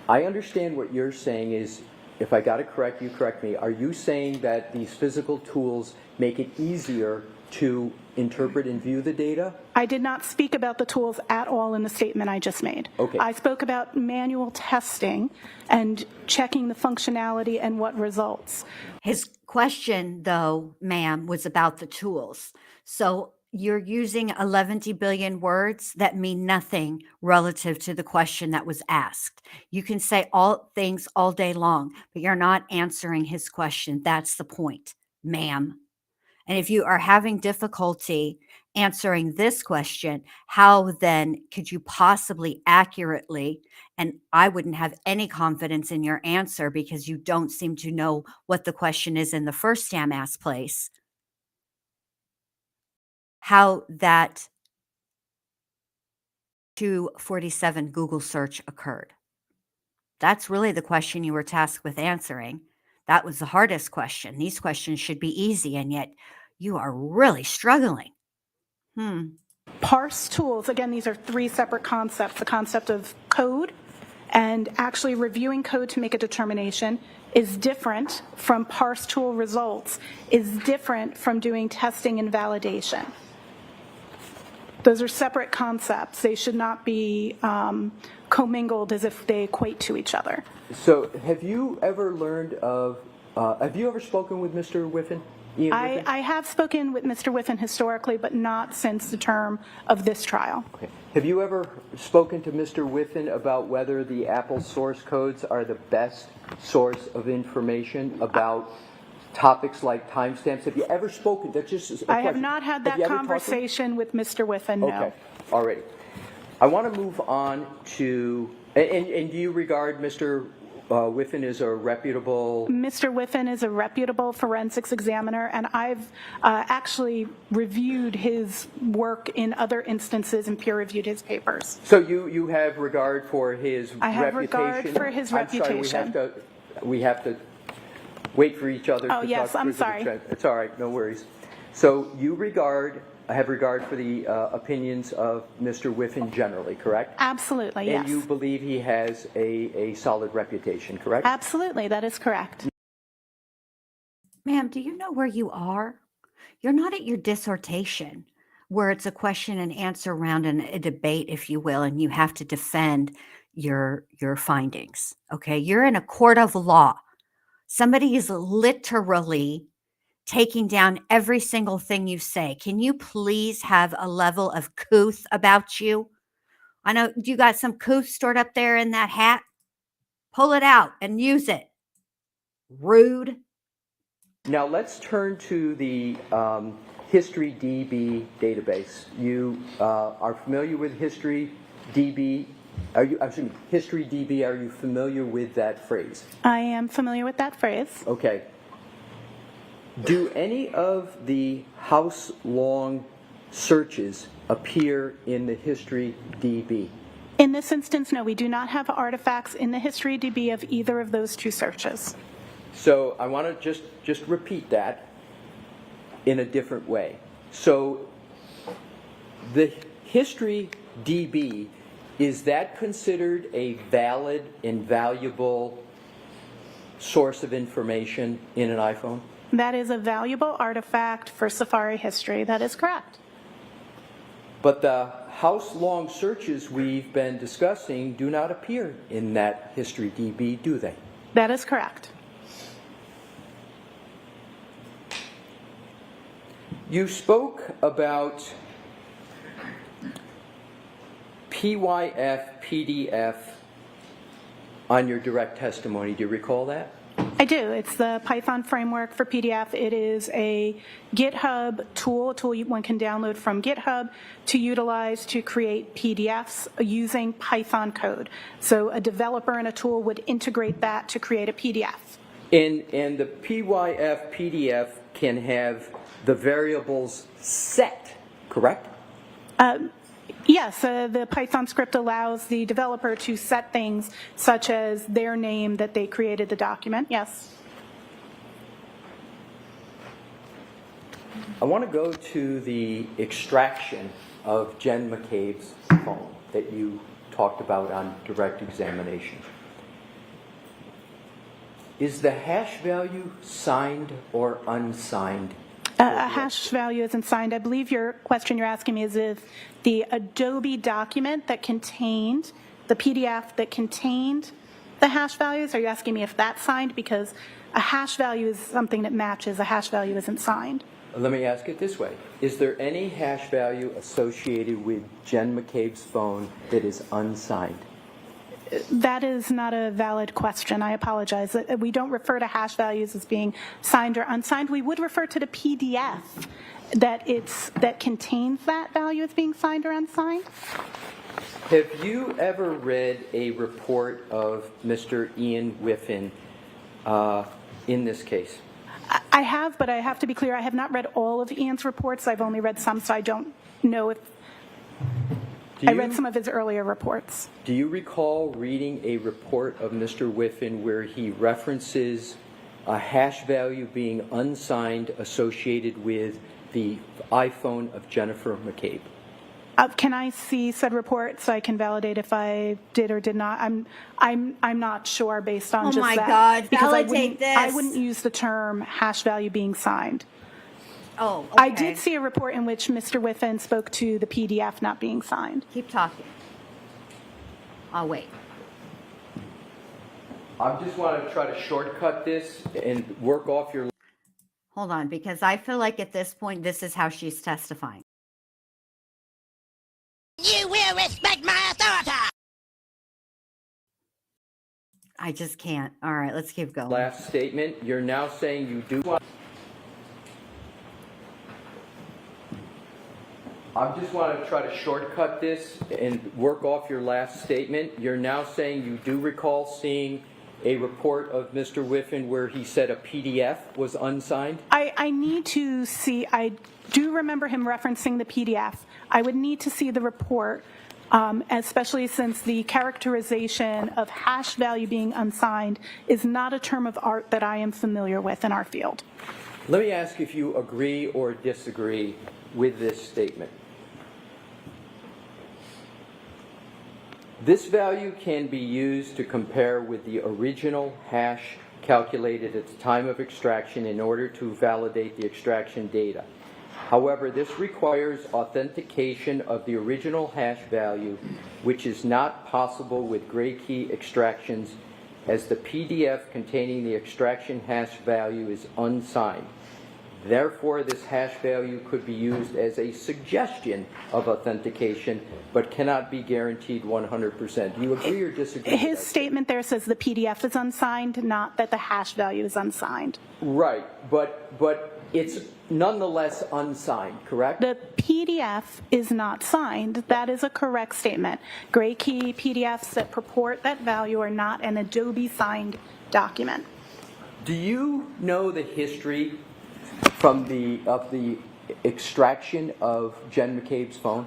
I understand what you're saying is, if I got it correct, you correct me. Are you saying that these physical tools make it easier to interpret and view the data? I did not speak about the tools at all in the statement I just made. Okay. I spoke about manual testing and checking the functionality and what results. His question, though, ma'am, was about the tools. So you're using 11 billion words that mean nothing relative to the question that was asked. You can say all things all day long, but you're not answering his question. That's the point, ma'am. And if you are having difficulty answering this question, how then could you possibly accurately, and I wouldn't have any confidence in your answer because you don't seem to know what the question is in the first damn ass place. how that 247 Google search occurred. That's really the question you were tasked with answering. That was the hardest question. These questions should be easy, and yet you are really struggling. Parse tools, again, these are three separate concepts. The concept of code and actually reviewing code to make a determination is different from parse tool results, is different from doing testing and validation. Those are separate concepts. They should not be commingled as if they equate to each other. So have you ever learned of, have you ever spoken with Mr. Whiffen? Ian Whiffen? I have spoken with Mr. Whiffen historically, but not since the term of this trial. Okay. Have you ever spoken to Mr. Whiffen about whether the Apple source codes are the best source of information about topics like timestamps? Have you ever spoken? That's just a question. I have not had that conversation with Mr. Whiffen, no. Okay, already. I want to move on to, and do you regard Mr. Whiffen as a reputable? Mr. Whiffen is a reputable forensics examiner, and I've actually reviewed his work in other instances and peer-reviewed his papers. So you have regard for his reputation? I have regard for his reputation. Sorry, we have to wait for each other. Oh, yes, I'm sorry. It's all right, no worries. So you have regard for the opinions of Mr. Whiffen generally, correct? Absolutely, yes. And you believe he has a solid reputation, correct? Absolutely, that is correct. Ma'am, do you know where you are? You're not at your dissertation, where it's a question and answer round and a debate, if you will, and you have to defend your findings, okay? You're in a court of law. Somebody is literally taking down every single thing you say. Can you please have a level of couth about you? I know you got some couth stored up there in that hat. Pull it out and use it. Rude. Now let's turn to the History DB database. You are familiar with History DB? History DB, are you familiar with that phrase? I am familiar with that phrase. Okay. Do any of the house-long searches appear in the History DB? In this instance, no, we do not have artifacts in the History DB of either of those two searches. So I want to just repeat that in a different way. So the History DB, is that considered a valid and valuable source of information in an iPhone? That is a valuable artifact for Safari history. That is correct. But the house-long searches we've been discussing do not appear in that History DB, do they? That is correct. You spoke about PYF, PDF on your direct testimony. Do you recall that? I do. It's the Python framework for PDF. It is a GitHub tool, a tool one can download from GitHub to utilize to create PDFs using Python code. So a developer and a tool would integrate that to create a PDF. And the PYF PDF can have the variables set, correct? Yes, the Python script allows the developer to set things such as their name that they created the document, yes. I want to go to the extraction of Jen McCabe's phone that you talked about on direct examination. Is the hash value signed or unsigned? A hash value isn't signed. I believe your question you're asking me is if the Adobe document that contained, the PDF that contained the hash values, are you asking me if that's signed? Because a hash value is something that matches. A hash value isn't signed. Let me ask it this way. Is there any hash value associated with Jen McCabe's phone that is unsigned? That is not a valid question. I apologize. We don't refer to hash values as being signed or unsigned. We would refer to the PDF that contains that value as being signed or unsigned. Have you ever read a report of Mr. Ian Whiffen in this case? I have, but I have to be clear, I have not read all of Ian's reports. I've only read some, so I don't know if... I read some of his earlier reports. Do you recall reading a report of Mr. Whiffen where he references a hash value being unsigned associated with the iPhone of Jennifer McCabe? Can I see said report so I can validate if I did or did not? I'm not sure based on Oh just my that. God, Because validate I this. wouldn't use the term hash value being signed. Oh, okay. I did see a report in which Mr. Whiffen spoke to the PDF not being signed. Keep talking. I'll wait. I just want to try to shortcut this and work off your... Hold on, because I feel like at this point, this is how she's testifying. You will respect my authority. I just can't. All right, let's keep going. Last statement, you're now saying you do want... I just want to try to shortcut this and work off your last statement. You're now saying you do recall seeing a report of Mr. Whiffen where he said a PDF was unsigned? I need to see, I do remember him referencing the PDF. I would need to see the report, especially since the characterization of hash value being unsigned is not a term of art that I am familiar with in our field. Let me ask if you agree or disagree with this statement. This value can be used to compare with the original hash calculated at the time of extraction in order to validate the extraction data. However, this requires authentication of the original hash value, which is not possible with gray key extractions, as the PDF containing the extraction hash value is unsigned. Therefore, this hash value could be used as a suggestion of authentication, but cannot be guaranteed 100%. Do you agree or disagree? His statement there says the PDF is unsigned, not that the hash value is unsigned. Right, but it's nonetheless unsigned, correct? The PDF is not signed. That is a correct statement. Gray key PDFs that purport that value are not an Adobe signed document. Do you know the history of the extraction of Jen McCabe's phone?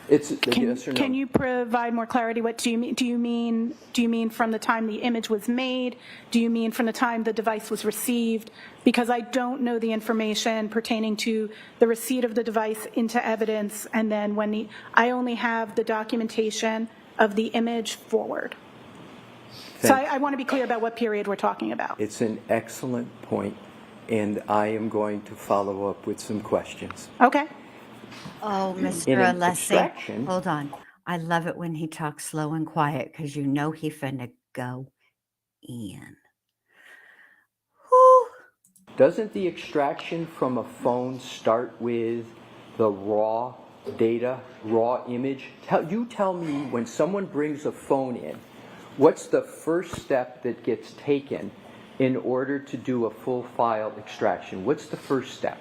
It's yes or no? Can you provide more clarity? What do you mean? Do you mean from the time the image was made? Do you mean from the time the device was received? Because I don't know the information pertaining to the receipt of the device into evidence, and then when I only have the documentation of the image forward. So I want to be clear about what period we're talking about. It's an excellent point, and I am going to follow up with some questions. Okay. Oh, In Mr. an Alessi, extraction- hold on. I love it when he talks slow and quiet because you know he finna go in. Whew. Doesn't the extraction from a phone start with the raw data, raw image? You tell me, when someone brings a phone in, what's the first step that gets taken in order to do a full file extraction? What's the first step?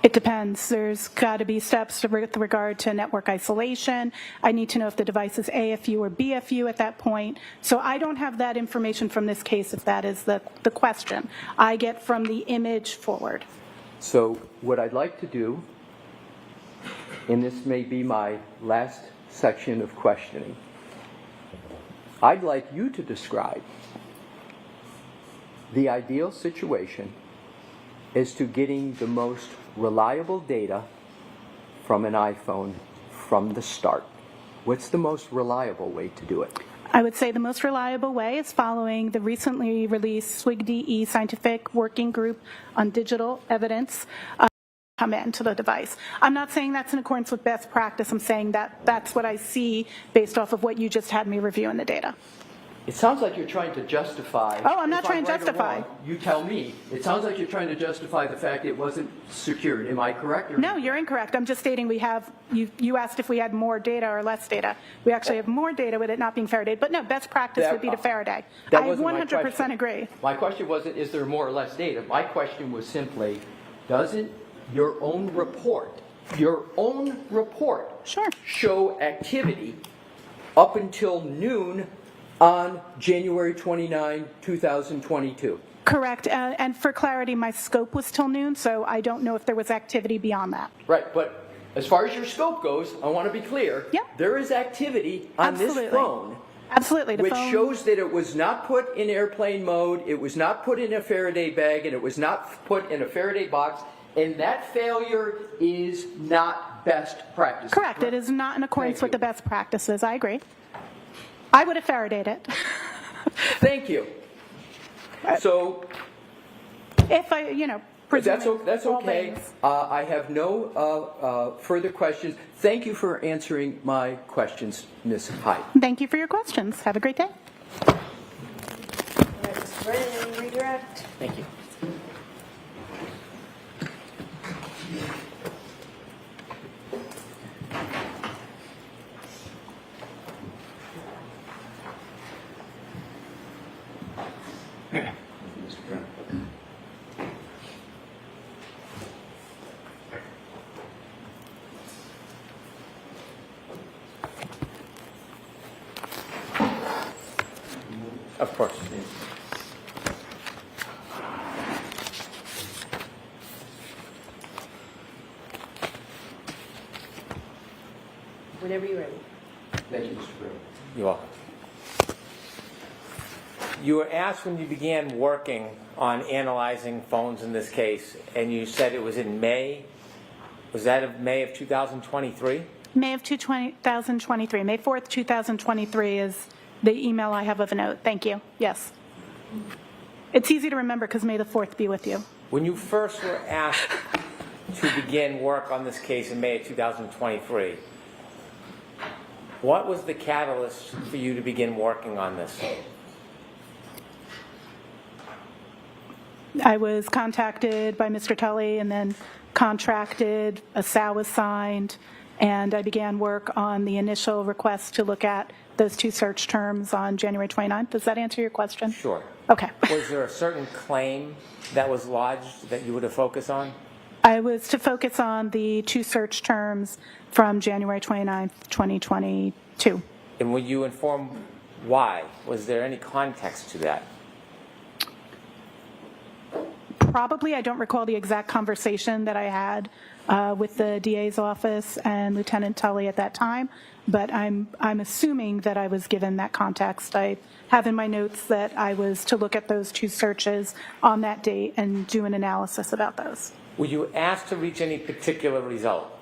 It depends. There's got to be steps with regard to network isolation. I need to know if the device is AFU or BFU at that point. So I don't have that information from this case, if that is the question. I get from the image forward. So what I'd like to do, and this may be my last section of questioning, I'd like you to describe the ideal situation as to getting the most reliable data from an iPhone from the start. What's the most reliable way to do it? I would say the most reliable way is following the recently released SWIG-DE Scientific Working Group on Digital Evidence come into the device. I'm not saying that's in accordance with best practice. I'm saying that that's what I see based off of what you just had me review in the data. It sounds like you're trying to justify... Oh, I'm not if trying to right or justify. wrong, you tell me. It sounds like you're trying to justify the fact it wasn't secured. Am I correct? Or No, you're incorrect. I'm just stating we have, you asked if we had more data or less data. We actually have more data with it not being Faraday. But no, best practice would be to Faraday. That I wasn't my 100% question. agree. My question wasn't, is there more or less data? My question was simply, doesn't your own report show activity up until noon on January 29, 2022? Correct. And for clarity, my scope was till noon, so I don't know if there was activity beyond that. Right, but as far as your scope goes, I want to be clear. Yeah. There is activity on Absolutely. this phone. Absolutely. The Which phone, shows that it was not put in airplane mode, it was not put in a Faraday bag, and it was not put in a Faraday box, and that failure is not best practice. correct. It is not in accordance with the best practices. I agree. I would have Faradayed it. Thank you. So If I, presuming that's all okay. things. I have no further questions. Thank you for answering my questions, Ms. Hyde. Thank you for your questions. Have a great day. All right, Mr. Brennan, redirect. Thank you. Of course. Whenever you're ready. Thank you, Mr. Chairman. You're welcome. You were asked when you began working on analyzing phones in this case, and you said it was in May. Was that of May of 2023? May of 2023. May 4th, 2023 is the email I have of a note. Thank you. Yes. It's easy to remember because May the 4th be with you. When you first were asked to begin work on this case in May of 2023, what was the catalyst for you to begin working on this? I was contacted by Mr. Tully and then contracted, a SOW was signed, and I began work on the initial request to look at those two search terms on January 29th. Does that answer your question? Sure. Okay. Was there a certain claim that was lodged that you were to focus on? I was to focus on the two search terms from January 29th, 2022. And were you informed why? Was there any context to that? Probably, I don't recall the exact conversation that I had with the DA's office and Lieutenant Tully at that time, but I'm assuming that I was given that context. I have in my notes that I was to look at those two searches on that date and do an analysis about those. Were you asked to reach any particular result?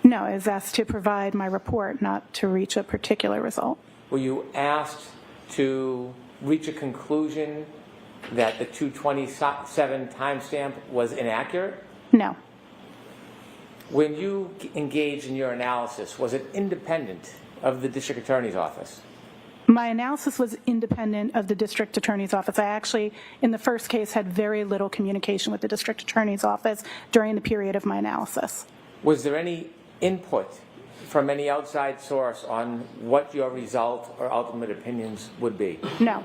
No, I was asked to provide my report, not to reach a particular result. Were you asked to reach a conclusion that the 227 timestamp was inaccurate? No. When you engaged in your analysis, was it independent of the district attorney's office? My analysis was independent of the district attorney's office. I actually, in the first case, had very little communication with the district attorney's office during the period of my analysis. Was there any input from any outside source on what your result or ultimate opinions would be? No.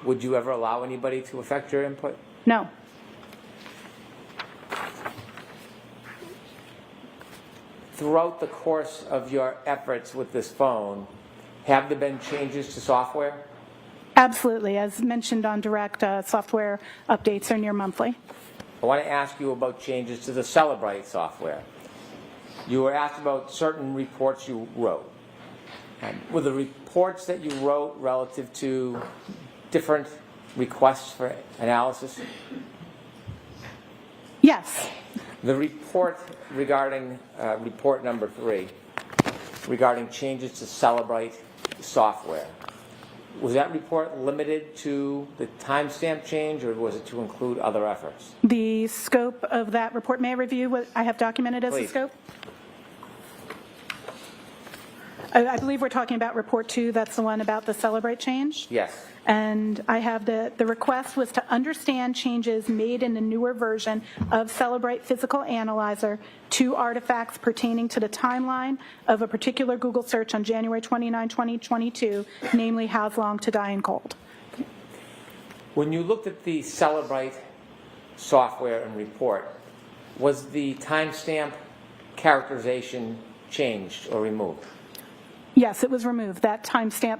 Would you ever allow anybody to affect your input? No. Throughout the course of your efforts with this phone, have there been changes to software? Absolutely. As mentioned on direct, software updates are near monthly. I want to ask you about changes to the Celebrate software. You were asked about certain reports you wrote. Were the reports that you wrote relative to different requests for analysis? Yes. The report regarding report number 3, regarding changes to Celebrate software, was that report limited to the timestamp change, or was it to include other efforts? The scope of that report, may I review what I have documented as Please. the scope? I believe we're talking about report 2. That's the one about the Celebrate change. Yes. And I have the request was to understand changes made in the newer version of Celebrate Physical Analyzer to artifacts pertaining to the timeline of a particular Google search on January 29, 2022, namely How's Long to Die in Cold. When you looked at the Celebrate software and report, was the timestamp characterization changed or removed? Yes, it was removed. That timestamp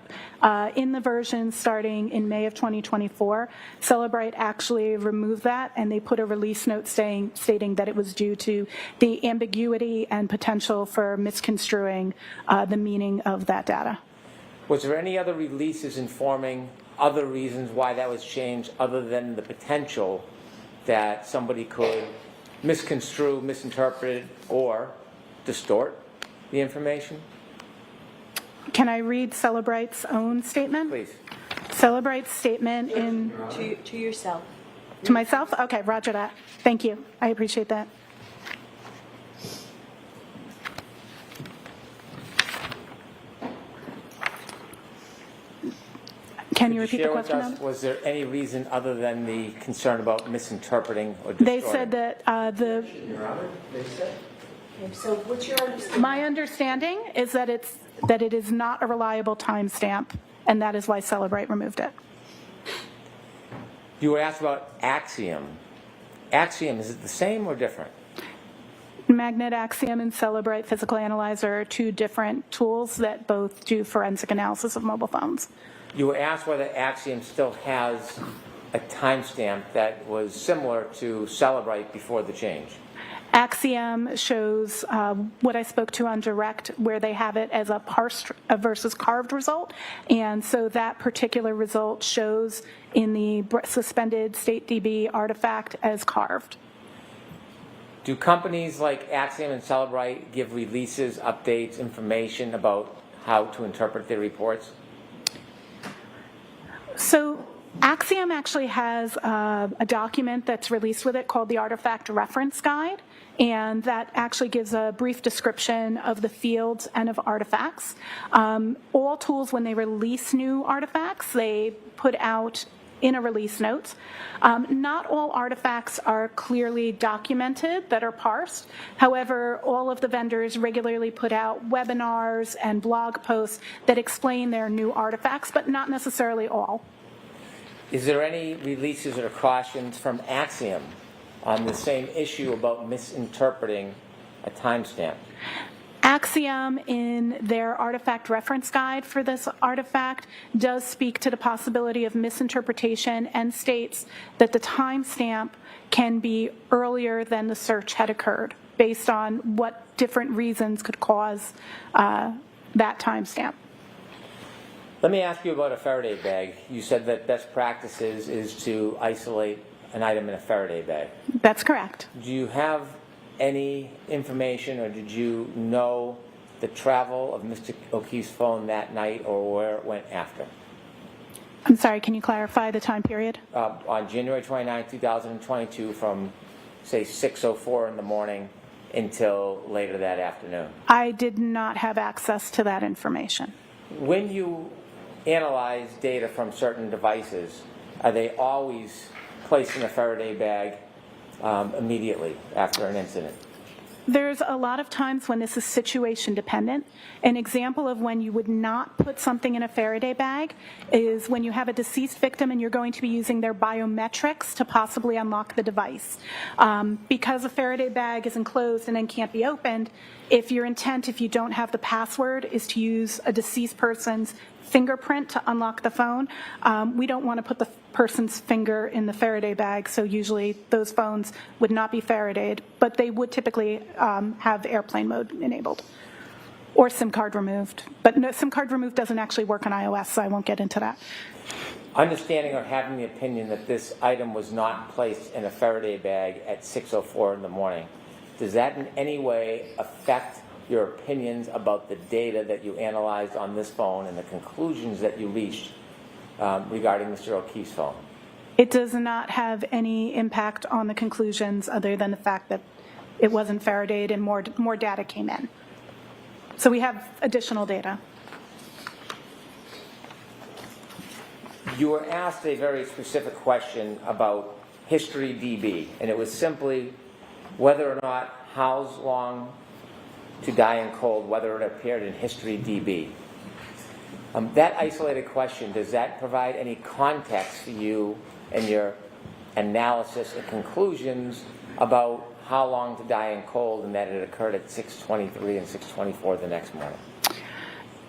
in the version starting in May of 2024, Celebrite actually removed that, and they put a release note stating that it was due to the ambiguity and potential for misconstruing the meaning of that data. Was there any other releases informing other reasons why that was changed other than the potential that somebody could misconstrue, misinterpret, or distort the information? Can I read Celebrite's own statement? Please. Celebrite's statement To yourself. to myself? Okay, roger that. Thank you. I appreciate that. Can you repeat the question? Share with us, was there any reason other than the concern about misinterpreting or distorting? They said that So what's your understanding? my understanding is that it is not a reliable timestamp, and that is why Celebrite removed it. You were asked about Axiom. Axiom, is it the same or different? Magnet Axiom and Celebrite Physical Analyzer are two different tools that both do forensic analysis of mobile phones. You were asked whether Axiom still has a timestamp that was similar to Celebrite before the change. Axiom shows what I spoke to on direct, where they have it as a parsed versus carved result. And so that particular result shows in the suspended StateDB artifact as carved. Do companies like Axiom and Celebrite give releases, updates, information about how to interpret their reports? So Axiom actually has a document that's released with it called the Artifact Reference Guide, and that actually gives a brief description of the fields and of artifacts. All tools, when they release new artifacts, they put out in a release note. Not all artifacts are clearly documented that are parsed. However, all of the vendors regularly put out webinars and blog posts that explain their new artifacts, but not necessarily all. Is there any releases or cautions from Axiom on the same issue about misinterpreting a timestamp? Axiom, in their artifact reference guide for this artifact, does speak to the possibility of misinterpretation and states that the timestamp can be earlier than the search had occurred, based on what different reasons could cause that timestamp. Let me ask you about a Faraday bag. You said that best practices is to isolate an item in a Faraday bag. That's correct. Do you have any information, or did you know the travel of Mr. O'Keefe's phone that night or where it went after? I'm sorry, can you clarify the time period? On January 29, 2022, from, say, 6:04 in the morning until later that afternoon. I did not have access to that information. When you analyze data from certain devices, are they always placed in a Faraday bag immediately after an incident? There's a lot of times when this is situation dependent. An example of when you would not put something in a Faraday bag is when you have a deceased victim and you're going to be using their biometrics to possibly unlock the device. Because a Faraday bag is enclosed and then can't be opened, if your intent, if you don't have the password, is to use a deceased person's fingerprint to unlock the phone, we don't want to put the person's finger in the Faraday bag, so usually those phones would not be Faradayed, but they would typically have airplane mode enabled or SIM card removed. But no, SIM card removed doesn't actually work on iOS, so I won't get into that. Understanding or having the opinion that this item was not placed in a Faraday bag at 6:04 in the morning, does that in any way affect your opinions about the data that you analyzed on this phone and the conclusions that you reached regarding Mr. O'Keefe's phone? It does not have any impact on the conclusions other than the fact that it wasn't Faradayed and more data came in. So we have additional data. You were asked a very specific question about History DB, and it was simply whether or not How's Long to Die in Cold, whether it appeared in History DB. That isolated question, does that provide any context for you and your analysis and conclusions about How Long to Die in Cold and that it occurred at 6:23 and 6:24 the next morning?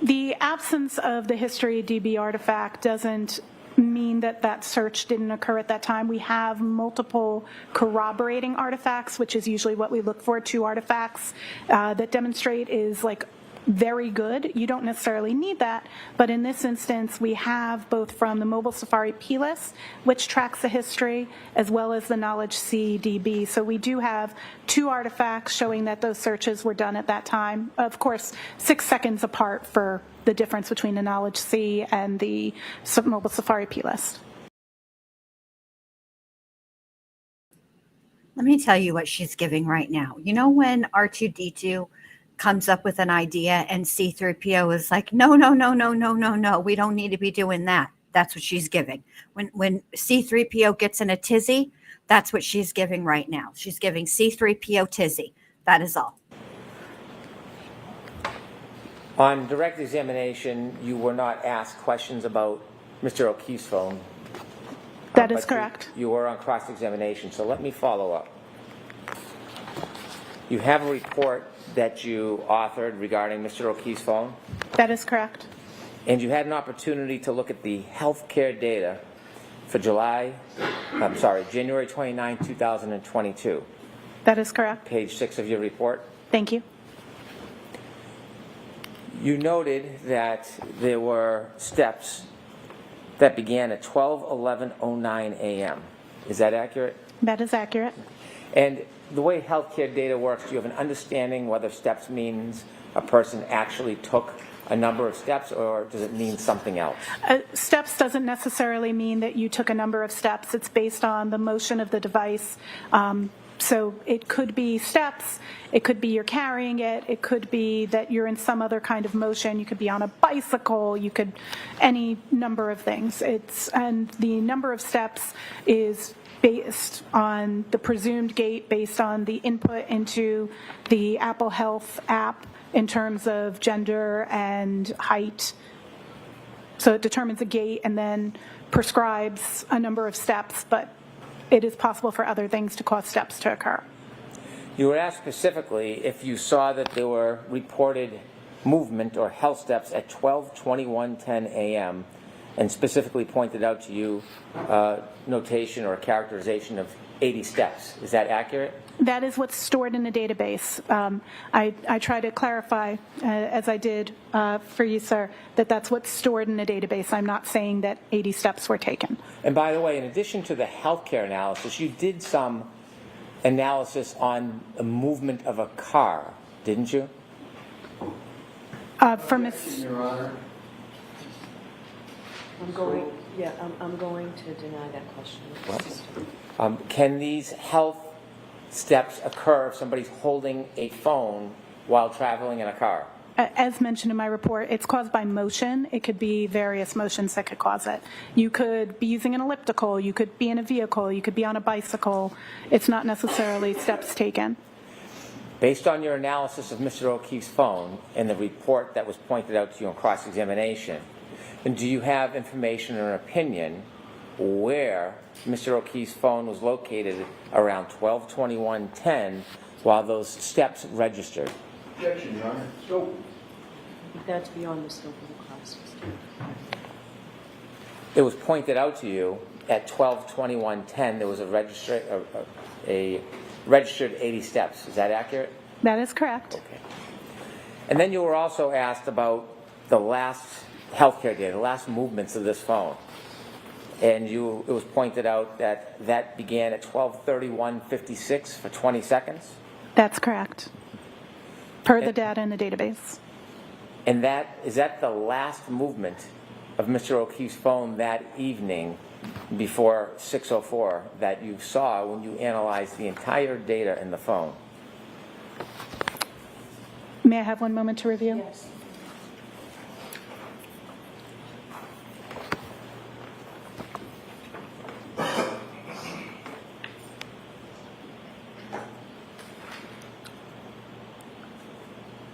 The absence of the history DB artifact doesn't mean that that search didn't occur at that time. We have multiple corroborating artifacts, which is usually what we look for, 2 artifacts that demonstrate is like very good. You don't necessarily need that, but in this instance, we have both from the Mobile Safari PLIS, which tracks the history, as well as the Knowledge C DB. So we do have 2 artifacts showing that those searches were done at that time. Of course, 6 seconds apart for the difference between the Knowledge C and the Mobile Safari PLIS. Let me tell you what she's giving right now. You know when R2-D2 comes up with an idea and C-3PO is like, no, we don't need to be doing that. That's what she's giving. When C-3PO gets in a tizzy, that's what she's giving right now. She's giving C-3PO tizzy. That is all. On direct examination, you were not asked questions about Mr. O'Keefe's phone. That is correct. You were on cross-examination, so let me follow up. You have a report that you authored regarding Mr. O'Keefe's phone? That is correct. And you had an opportunity to look at the healthcare data for January 29, 2022. That is correct. Page 6 of your report. Thank you. You noted that there were steps that began at 12:11:09 a.m. Is that accurate? That is accurate. And the way healthcare data works, do you have an understanding whether steps means a person actually took a number of steps, or does it mean something else? Steps doesn't necessarily mean that you took a number of steps. It's based on the motion of the device. So it could be steps, it could be you're carrying it, it could be that you're in some other kind of motion, you could be on a bicycle, you could, any number of things. And the number of steps is based on the presumed gait, based on the input into the Apple Health app in terms of gender and height. So it determines a gait and then prescribes a number of steps, but it is possible for other things to cause steps to occur. You were asked specifically if you saw that there were reported movement or health steps at 12:21:10 a.m. and specifically pointed out to you notation or characterization of 80 steps. Is that accurate? That is what's stored in the database. I try to clarify, as I did for you, sir, that that's what's stored in the database. I'm not saying that 80 steps were taken. And by the way, in addition to the healthcare analysis, you did some analysis on the movement of a car, didn't you? For Ms. Your Honor. I'm going to deny that question. What? Can these health steps occur if somebody's holding a phone while traveling in a car? As mentioned in my report, it's caused by motion. It could be various motions that could cause it. You could be using an elliptical, you could be in a vehicle, you could be on a bicycle. It's not necessarily steps taken. Based on your analysis of Mr. O'Keefe's phone and the report that was pointed out to you on cross-examination, and do you have information or opinion where Mr. O'Keefe's phone was located around 12:21:10 while those steps registered? Objection, Your Honor. So, that's beyond the scope of the cross. It was pointed out to you at 12:21:10 there was a registered 80 steps. Is that accurate? That is correct. Okay. And then you were also asked about the last healthcare data, the last movements of this phone. And it was pointed out that began at 12:31:56 for 20 seconds? That's correct. Per the data in the database. And is that the last movement of Mr. O'Keefe's phone that evening before 6:04 that you saw when you analyzed the entire data in the phone? May I have one moment to review? Yes.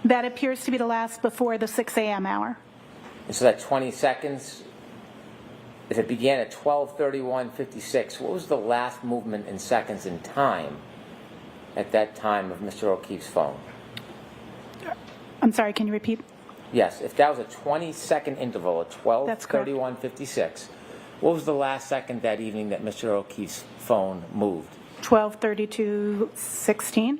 That appears to be the last before the 6 a.m. hour. And so that 20 seconds, if it began at 12:31:56, what was the last movement in seconds in time at that time of Mr. O'Keefe's phone? I'm sorry, can you repeat? Yes, if that was a 20-second interval at That's correct. 12:31:56, what was the last second that evening that Mr. O'Keefe's phone moved? 12:32:16.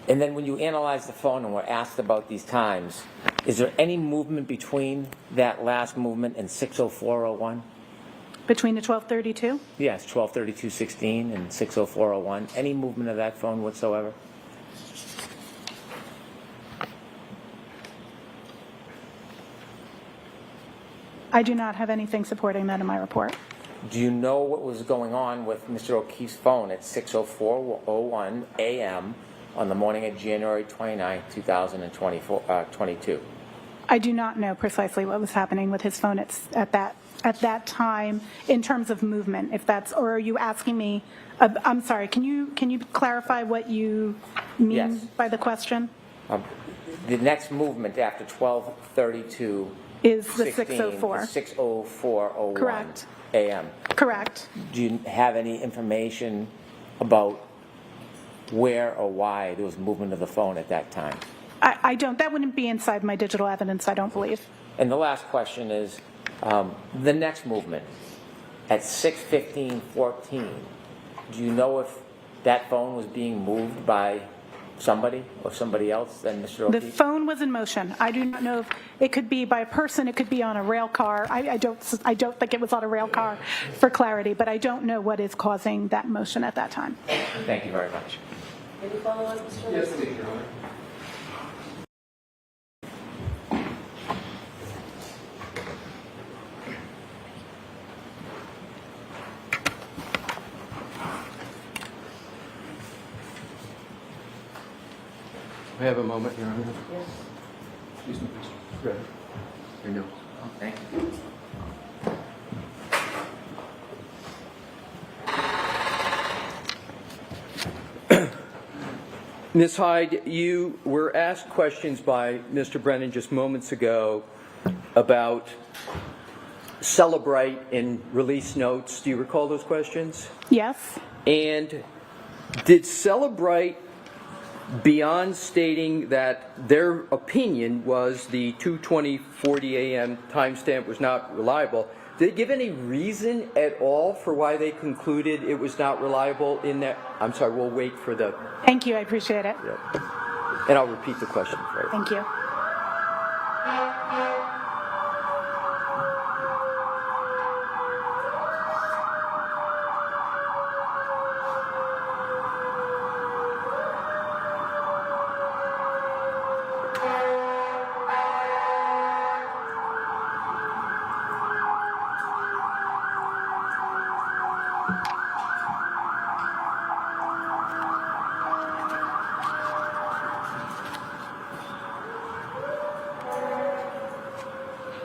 And then when you analyze the phone and were asked about these times, is there any movement between that last movement and 6:04:01? Between the 12:32? Yes, 12:32:16 and 6:04:01. Any movement of that phone whatsoever? I do not have anything supporting that in my report. Do you know what was going on with Mr. O'Keefe's phone at 6:04:01 a.m. on the morning of January 29, 2022? I do not know precisely what was happening with his phone at that time in terms of movement. If that's, or are you asking me? I'm sorry. Can you clarify what you mean Yes. by the question? The next movement after 12:32 Is the 6:04. 6:04:01 Correct. a.m. Correct. Do you have any information about where or why there was movement of the phone at that time? I don't. That wouldn't be inside my digital evidence, I don't believe. And the last question is, the next movement at 6:15:14, do you know if that phone was being moved by somebody or somebody else than Mr. The O'Keefe? phone was in motion. I do not know if it could be by a person, it could be on a rail car. I don't think it was on a rail car for clarity, but I don't know what is causing that motion at that time. Thank you very much. Any follow-up, Mr. Yes, Lewis? thank you, Your Honor. I have a moment, Your Honor. Yes. Excuse me, please. Go ahead. I know. Thank you. Ms. Hyde, you were asked questions by Mr. Brennan just moments ago about Celebrate and release notes. Do you recall those questions? Yes. And did Celebrate, beyond stating that their opinion was the 2:20:40 a.m. timestamp was not reliable, did they give any reason at all for why they concluded it was not reliable in that? I'm sorry, we'll wait for the... Thank you, I appreciate it. Yeah. And I'll repeat the question for you. Thank you.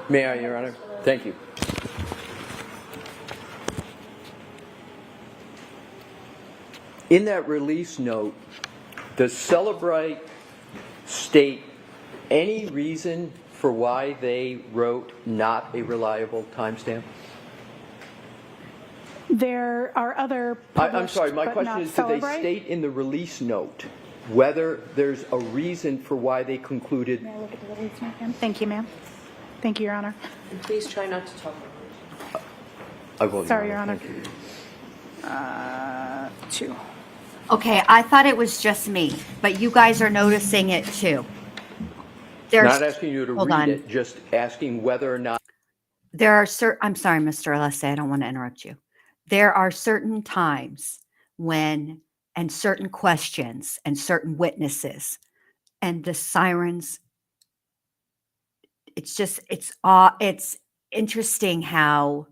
May I, Your Honor? Thank you. In that release note, does Celebrate state any reason for why they wrote not a reliable timestamp? There are other I'm sorry, my but question not is, do they Celebrate? state in the release note whether there's a reason for why they concluded? May I look at the release note, ma'am? Thank you, ma'am. Thank you, Your Honor. And please try not to talk. I will, Sorry, Your Honor. Thank you. 2. Okay, I thought it was just me, but you guys are noticing it too. There's, Not asking you to hold read on. it, just asking whether or not. There are I'm sorry, Mr. Alessi, I don't want to interrupt you. There are certain times when, and certain questions and certain witnesses and the sirens, it's just, it's interesting how,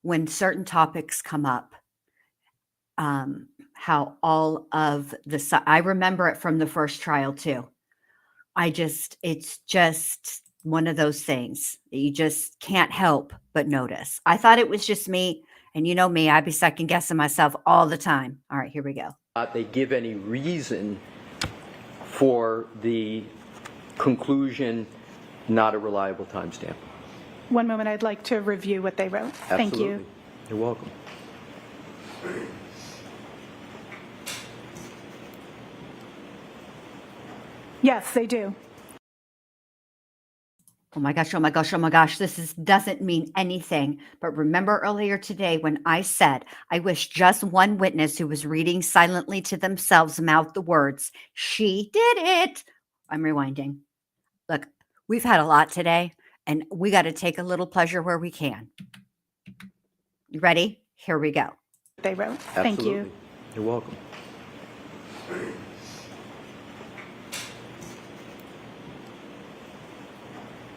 when certain topics come up, how all of I remember it from the first trial too. It's just one of those things that you just can't help but notice. I thought it was just me, and you know me, I'd be second guessing myself all the time. All right, here we go. They give any reason for the conclusion not a reliable timestamp? One moment, I'd like to review what they wrote. Thank Absolutely. you. You're welcome. Yes, they do. Oh my gosh, oh my gosh, oh my gosh, doesn't mean anything. But remember earlier today when I said I wish just one witness who was reading silently to themselves mouthed the words, "She did it." I'm rewinding. Look, we've had a lot today, and we got to take a little pleasure where we can. You ready? Here we go. They wrote. Thank you. Absolutely. You're welcome.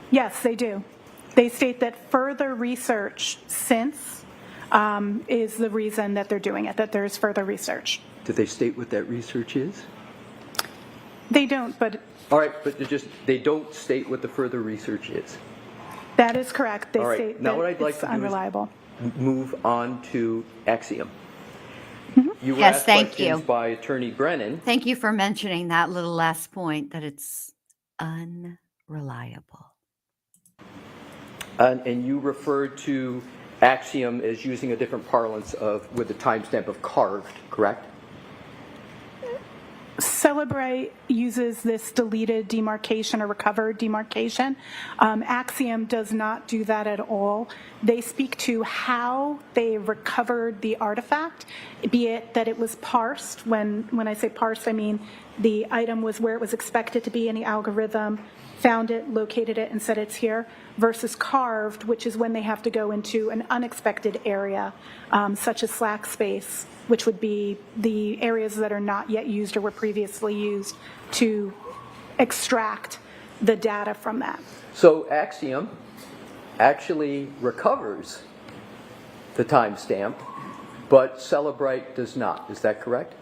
Yes, they do. They state that further research since is the reason that they're doing it, that there's further research. Did they state what that research is? They don't, but All right, but they don't state what the further research is. that is correct. They All right, state now that what I'd like it's to do is unreliable. Move on to Axiom. You were Yes, asked thank questions you. by Attorney Brennan. Thank you for mentioning that little last point, that it's unreliable. And you referred to Axiom as using a different parlance with the timestamp of carved, correct? Celebrate uses this deleted demarcation or recovered demarcation. Axiom does not do that at all. They speak to how they recovered the artifact, be it that it was parsed. When I say parsed, I mean the item was where it was expected to be in the algorithm, found it, located it, and said it's here, versus carved, which is when they have to go into an unexpected area, such as slack space, which would be the areas that are not yet used or were previously used to extract the data from that. So Axiom actually recovers the timestamp, but Celebrite does not. Is that correct?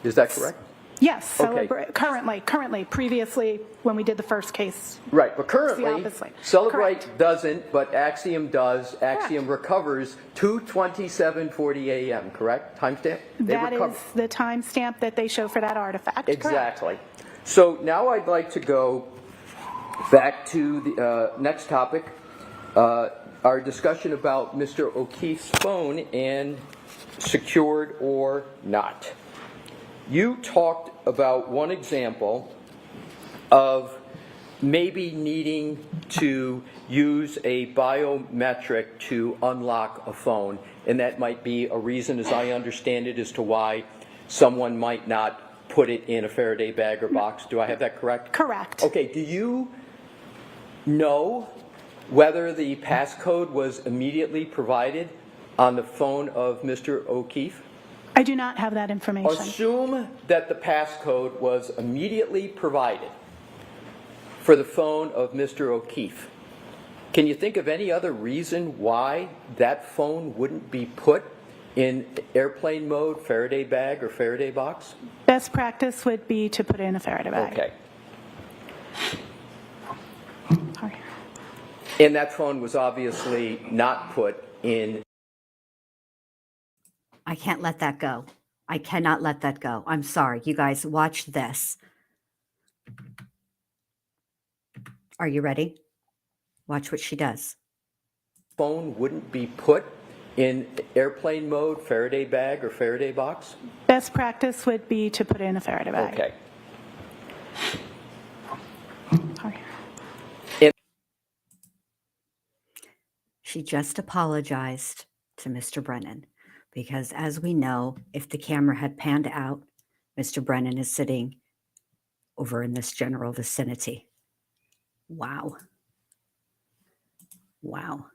Is that correct? Yes, Okay. currently, previously, when we did the first case. Right, but currently, It's the opposite. Celebrite doesn't, but Axiom does. Axiom recovers 2:27:40 a.m., correct? Timestamp? That is the timestamp that they show for that artifact. Exactly. So now I'd like to go back to the next topic, our discussion about Mr. O'Keefe's phone and secured or not. You talked about one example of maybe needing to use a biometric to unlock a phone, and that might be a reason, as I understand it, as to why someone might not put it in a Faraday bag or box. Do I have that correct? Correct. Okay, do you know whether the passcode was immediately provided on the phone of Mr. O'Keefe? I do not have that information. Assume that the passcode was immediately provided for the phone of Mr. O'Keefe. Can you think of any other reason why that phone wouldn't be put in airplane mode, Faraday bag, or Faraday box? Best practice would be to put it in a Faraday bag. Okay. Sorry. And that phone was obviously not put in. I can't let that go. I cannot let that go. I'm sorry. You guys, watch this. Are you ready? Watch what she does. Phone wouldn't be put in airplane mode, Faraday bag, or Faraday box? Best practice would be to put it in a Faraday bag. Okay. Sorry. She just apologized to Mr. Brennan because, as we know, if the camera had panned out, Mr. Brennan is sitting over in this general vicinity. Wow. Wow.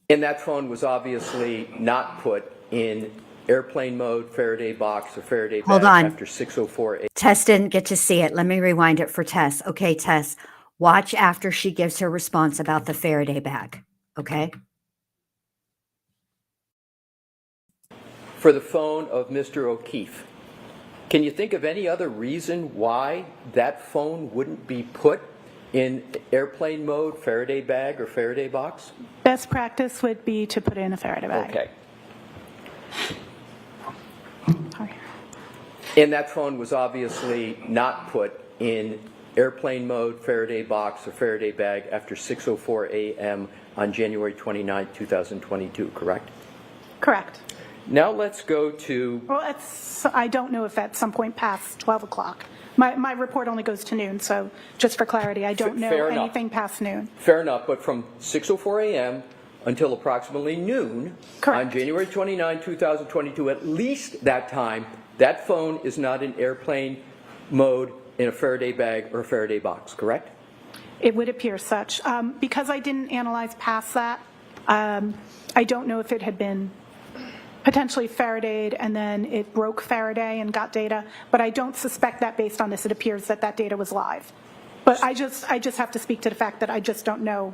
And that phone was obviously not put in airplane mode, Faraday box, or Faraday Hold bag on. after 6:04 a.m. Tess didn't get to see it. Let me rewind it for Tess. Okay, Tess, watch after she gives her response about the Faraday bag. Okay? For the phone of Mr. O'Keefe. Can you think of any other reason why that phone wouldn't be put in airplane mode, Faraday bag, or Faraday box? Best practice would be to put it in a Faraday bag. Okay. Sorry. And that phone was obviously not put in airplane mode, Faraday box, or Faraday bag after 6:04 a.m. on January 29, 2022, correct? Correct. Now let's go to, Well, I don't know if at some point past 12 o'clock. My report only goes to noon, so just for clarity, I don't know fair enough. anything past noon. fair enough, but from 6:04 a.m. until approximately noon on January 29, 2022, at least that time, that phone is not in airplane mode in a Faraday bag or a Faraday box, correct? It would appear such. Because I didn't analyze past that, I don't know if it had been potentially Faradayed and then it broke Faraday and got data, but I don't suspect that based on this. It appears that that data was live. But I just have to speak to the fact that I just don't know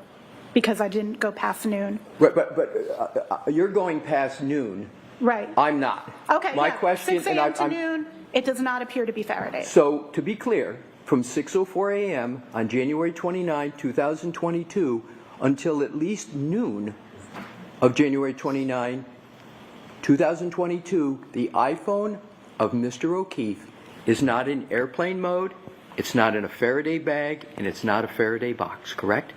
because I didn't go past noon. Right, but you're going past noon. Right. I'm not. Okay, My yeah. question, 6 a.m. to noon, it does not appear to be Faraday. So, to be clear, from 6:04 a.m. on January 29, 2022, until at least noon of January 29, 2022, the iPhone of Mr. O'Keefe is not in airplane mode, it's not in a Faraday bag, and it's not a Faraday box, correct?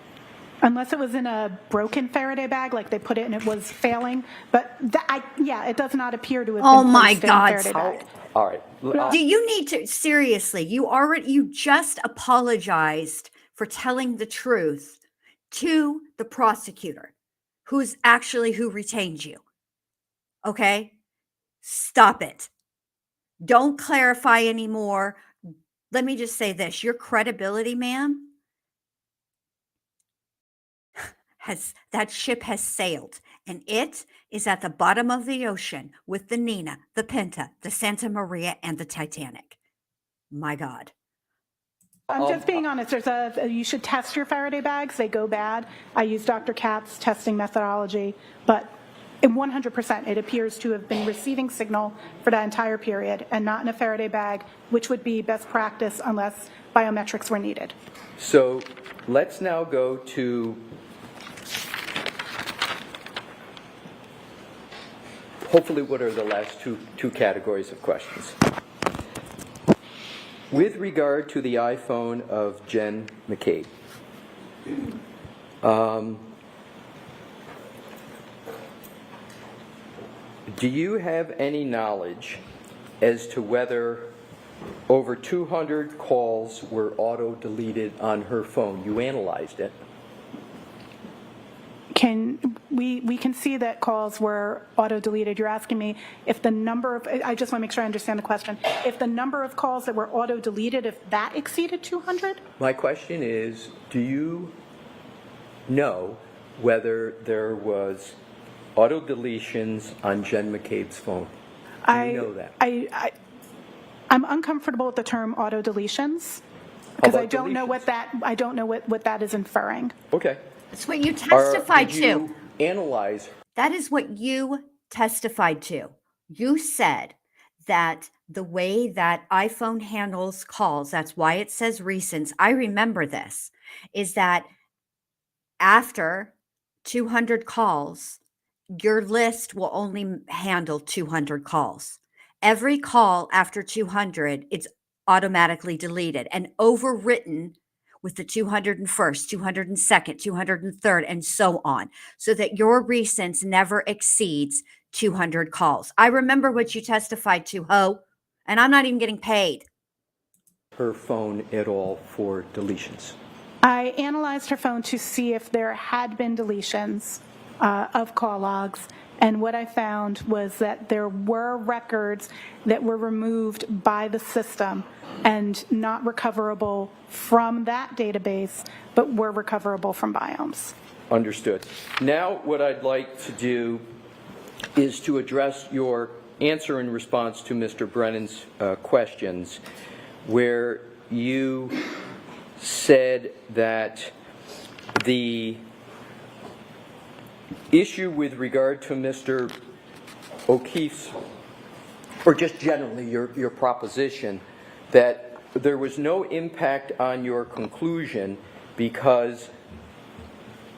Unless it was in a broken Faraday bag, like they put it and it was failing. But it does not appear to have Oh been my placed in a God. Faraday bag. All right. Do you need to, seriously, you just apologized for telling the truth to the prosecutor, who retained you. Okay? Stop it. Don't clarify anymore. Let me just say this, your credibility, ma'am, that ship has sailed, and it is at the bottom of the ocean with the Nina, the Pinta, the Santa Maria, and the Titanic. My God. I'm just being honest. You should test your Faraday bags. They go bad. I use Dr. Katz's testing methodology, but in 100%, it appears to have been receiving signal for that entire period and not in a Faraday bag, which would be best practice unless biometrics were needed. So let's now go to hopefully what are the last two categories of questions. With regard to the iPhone of Jen McCabe, do you have any knowledge as to whether over 200 calls were auto-deleted on her phone? You analyzed it. We can see that calls were auto-deleted. You're asking me if the number of, I just want to make sure I understand the question. If the number of calls that were auto-deleted, if that exceeded 200? My question is, do you know whether there was auto-deletions on Jen McCabe's phone? Do you know that? I'm uncomfortable with the term auto-deletions because I don't know what that is inferring. Okay. That's what you testified did you to. Analyze. That is what you testified to. You said that the way that iPhone handles calls, that's why it says recents, I remember this, is that after 200 calls, your list will only handle 200 calls. Every call after 200, it's automatically deleted and overwritten with the 201st, 202nd, 203rd, and so on, so that your recents never exceeds 200 calls. I remember what you testified to, Ho, and I'm not even getting paid. Her phone at all for deletions? I analyzed her phone to see if there had been deletions of call logs, and what I found was that there were records that were removed by the system and not recoverable from that database, but were recoverable from biomes. Understood. Now what I'd like to do is to address your answer in response to Mr. Brennan's questions, where you said that the issue with regard to Mr. O'Keefe's, or just generally your proposition, that there was no impact on your conclusion because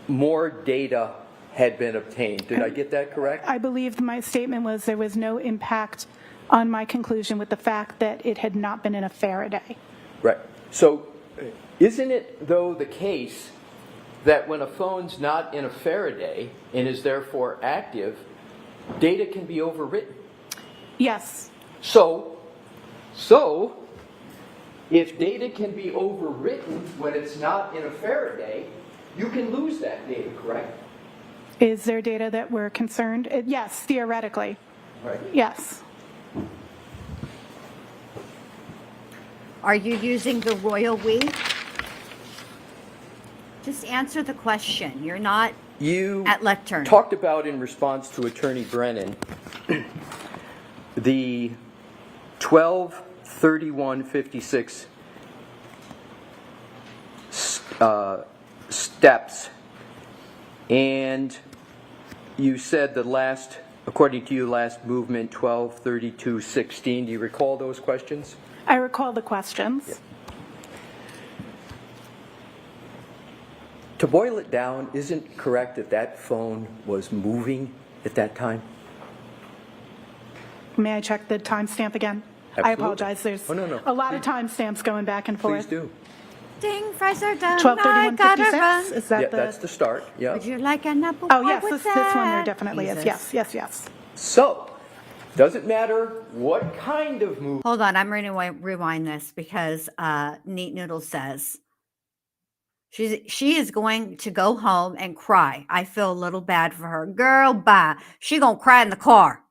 more data had been obtained. Did I get that correct? I believe my statement was there was no impact on my conclusion with the fact that it had not been in a Faraday. Right. So isn't it, though, the case that when a phone's not in a Faraday and is therefore active, data can be overwritten. Yes. So if data can be overwritten when it's not in a Faraday, you can lose that data, correct? Is there data that we're concerned? Yes, theoretically. Right. Yes. Are you using the royal we? Just answer the question. You're not You at lectern. talked about, in response to Attorney Brennan, the 12/31/56 steps, and you said the last, according to you, last movement 12/32/16. Do you recall those questions? I recall the questions. Yeah. To boil it down, isn't it correct that that phone was moving at that time? May I check the timestamp again? Absolutely. I apologize. There's no. a lot of timestamps going back and forth. Please do. Ding, fries are done. 12/31/56. Is that Yeah, the? that's the start. Yeah. Would you like an apple Oh pie yes, with this one there that? definitely is. Jesus. Yes. So, does it matter what kind of movement? Hold on, I'm going to rewind this because Neat Noodle says she is going to go home and cry. I feel a little bad for her. Girl, bye. She going to cry in the car.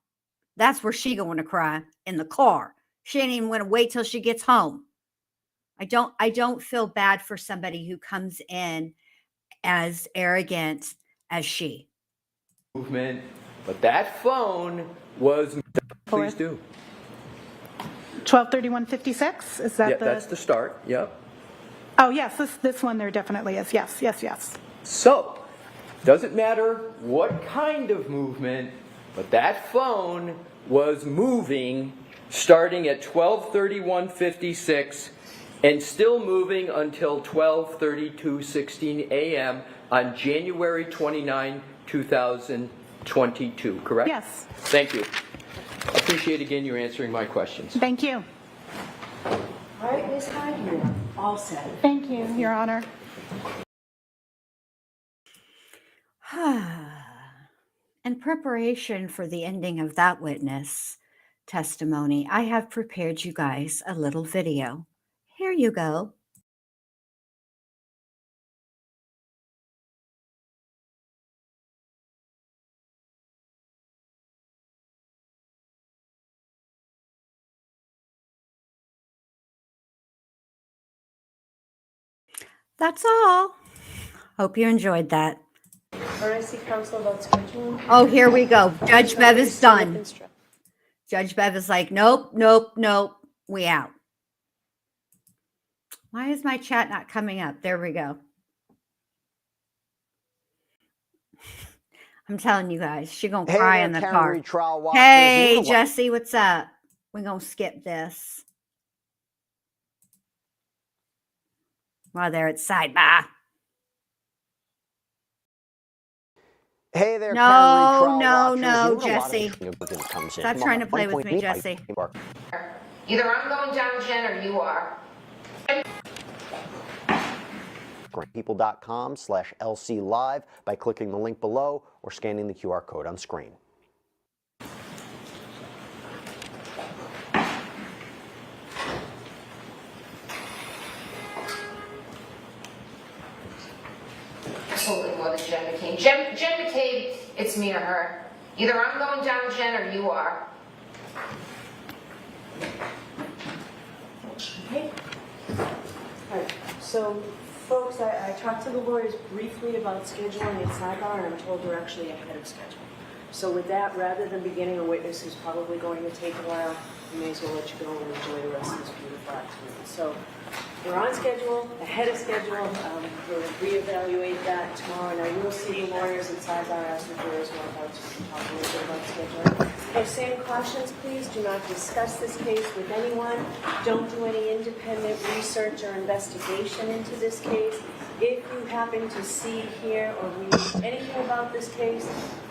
That's where she going to cry, in the car. She ain't even going to wait till she gets home. I don't feel bad for somebody who comes in as arrogant as she. Movement, but that phone was. Please do. 12/31/56. Is that Yeah, the? that's the start. Yep. Oh yes, this one there definitely is. Yes. So, does it matter what kind of movement, but that phone was moving starting at 12/31/56 and still moving until 12/32/16 a.m. on January 29, 2022, correct? Yes. Thank you. Appreciate again you answering my questions. Thank you. All right, Ms. Hyde, you're all set. Thank you, Your Honor. In preparation for the ending of that witness testimony, I have prepared you guys a little video. Here you go. That's all. Hope you enjoyed that. All right, see counsel about scheduling. Oh, here we go. Judge Bev is done. Judge Bev is like, nope, we out. Why is my chat not coming up? There we go. I'm telling you guys, she gonna cry in the car. Hey, Jesse, what's up? We're gonna skip this. While they're at sidebar. Hey there, no, Jesse. Stop trying to play with me, Jesse. Either I'm going down, Jen, or you are. People.com/LC Live by clicking the link below or scanning the QR code on screen. Absolutely more than Jen McCabe. Jen McCabe, it's me or her. Either I'm going down, Jen, or you are. Okay. All right, so folks, I talked to the lawyers briefly about scheduling at sidebar, and I'm told we're actually ahead of schedule. So with that, rather than beginning a witness who's probably going to take a while, we may as well let you go and enjoy the rest of this beautiful afternoon. So we're on schedule, ahead of schedule. We'll reevaluate that tomorrow, and I will see the lawyers at sidebar as the jurors want about to talk a little bit about scheduling. Okay, same cautions, please. Do not discuss this case with anyone. Don't do any independent research or investigation into this case. If you happen to see, hear, or read anything about this case,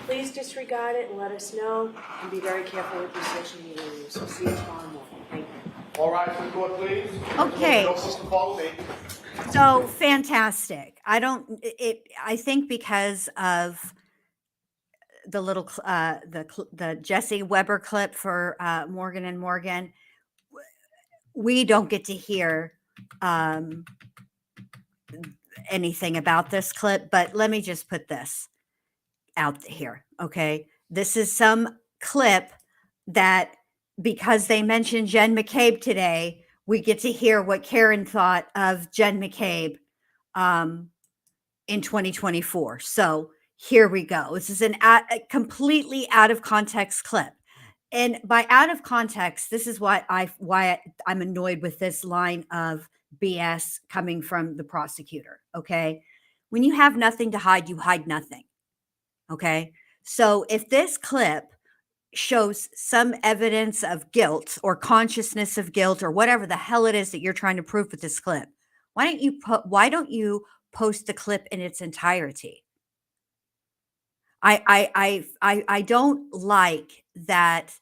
please disregard it and let us know, and be very careful with your social media use. We'll see you tomorrow morning. Thank you. All rise to the court, please. Okay. No close to follow me. So fantastic. I think because of the little the Jesse Weber clip for Morgan and Morgan. We don't get to hear anything about this clip, but let me just put this out here, okay? This is some clip that, because they mentioned Jen McCabe today, we get to hear what Karen thought of Jen McCabe in 2024. So here we go. This is a completely out of context clip. And by out of context, this is why I'm annoyed with this line of BS coming from the prosecutor, okay? When you have nothing to hide, you hide nothing, okay? So if this clip shows some evidence of guilt or consciousness of guilt or whatever the hell it is that you're trying to prove with this clip, why don't you post the clip in its entirety? I don't like that.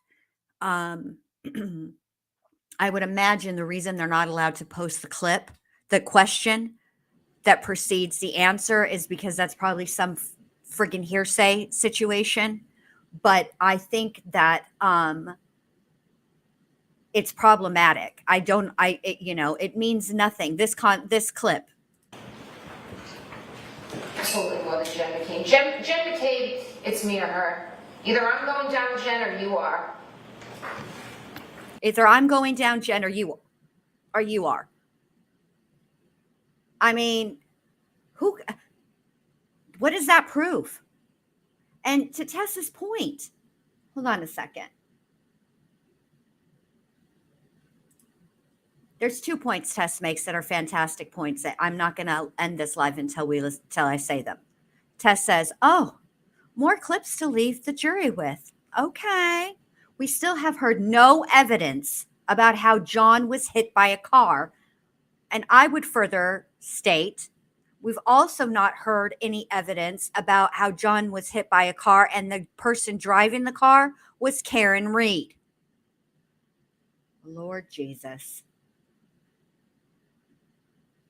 I would imagine the reason they're not allowed to post the clip, the question that precedes the answer, is because that's probably some friggin' hearsay situation. But I think that it's problematic. It means nothing. This clip. Absolutely more than Jen McCabe. Jen McCabe, it's me or her. Either I'm going down, Jen, or you are. Either I'm going down, Jen, or you are. I mean, what does that prove? And to Tessa's point, hold on a second. There's 2 points Tess makes that are fantastic points that I'm not going to end this live until I say them. Tess says, "Oh, more clips to leave the jury with." Okay. We still have heard no evidence about how John was hit by a car. And I would further state, we've also not heard any evidence about how John was hit by a car and the person driving the car was Karen Reed. Lord Jesus.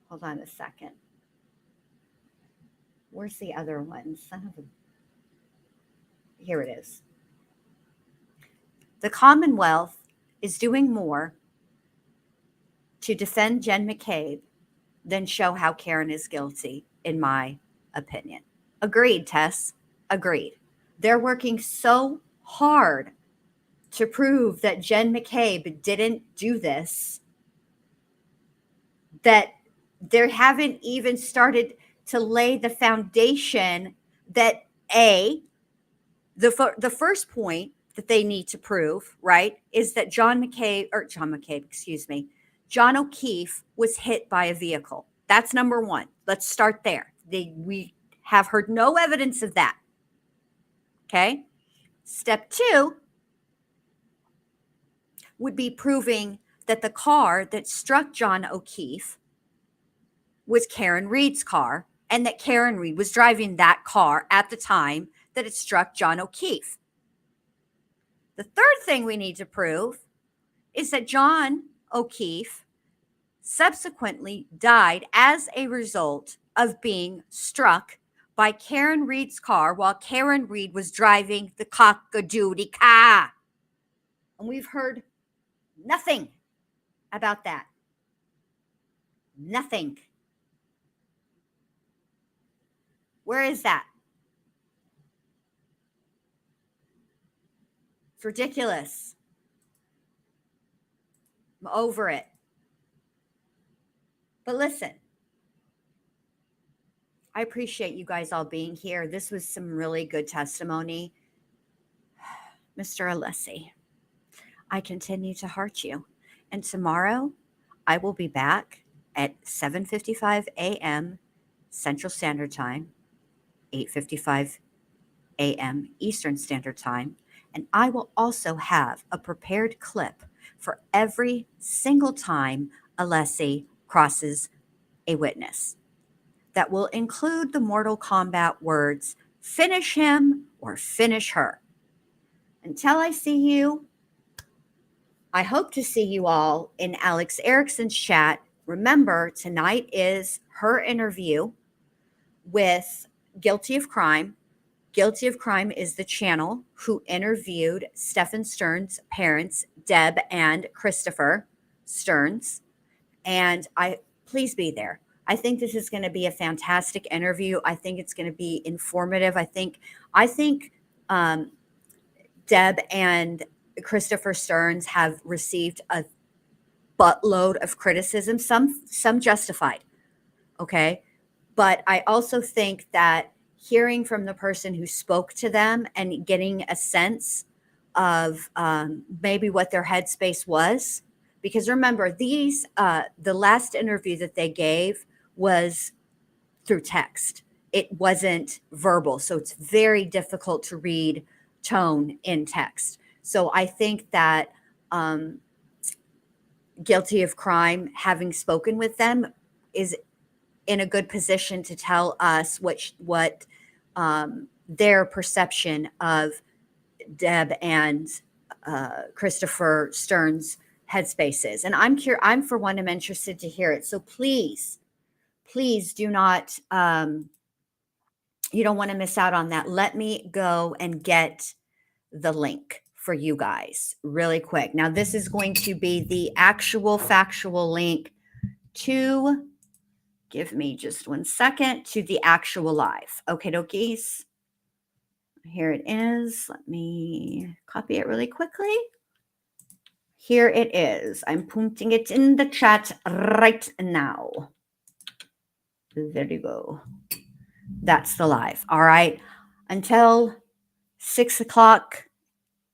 Hold on a second. Where's the other one? Here it is. The Commonwealth is doing more to defend Jen McCabe than show how Karen is guilty, in my opinion. Agreed, Tess. Agreed. They're working so hard to prove that Jen McCabe didn't do this that they haven't even started to lay the foundation that the first point that they need to prove, right, is that John O'Keefe was hit by a vehicle. That's number one. Let's start there. We have heard no evidence of that. Okay. Step 2 would be proving that the car that struck John O'Keefe was Karen Reed's car, and that Karen Reed was driving that car at the time that it struck John O'Keefe. The third thing we need to prove is that John O'Keefe subsequently died as a result of being struck by Karen Reed's car while Karen Reed was driving the cock-a-doodle car. And we've heard nothing about that. Nothing. Where is that? It's ridiculous. I'm over it. But listen, I appreciate you guys all being here. This was some really good testimony. Mr. Alessi, I continue to heart you. And tomorrow, I will be back at 7:55 a.m. Central Standard Time, 8:55 a.m. Eastern Standard Time. And I will also have a prepared clip for every single time Alessi crosses a witness that will include the Mortal Kombat words, "finish him" or "finish her." Until I see you, I hope to see you all in Alex Erickson's chat. Remember, tonight is her interview with Guilty of Crime, Guilty of Crime is the channel who interviewed Stephen Stern's parents, Deb and Christopher Stearns. And please be there. I think this is going to be a fantastic interview. I think it's going to be informative. I think Deb and Christopher Stearns have received a buttload of criticism, some justified. Okay. But I also think that hearing from the person who spoke to them and getting a sense of maybe what their headspace was, because remember, the last interview that they gave was through text. It wasn't verbal, so it's very difficult to read tone in text. So I think that Guilty of Crime, having spoken with them, is in a good position to tell us what their perception of Deb and Christopher Stearns' headspace is. And I'm for one, I'm interested to hear it. So please do not, you don't want to miss out on that. Let me go and get the link for you guys really quick. Now, this is going to be the actual factual link to, give me just 1 second, to the actual live. Okay, dokies. Here it is. Let me copy it really quickly. Here it is. I'm putting it in the chat right now. There you go. That's the live. All right. Until 6 o'clock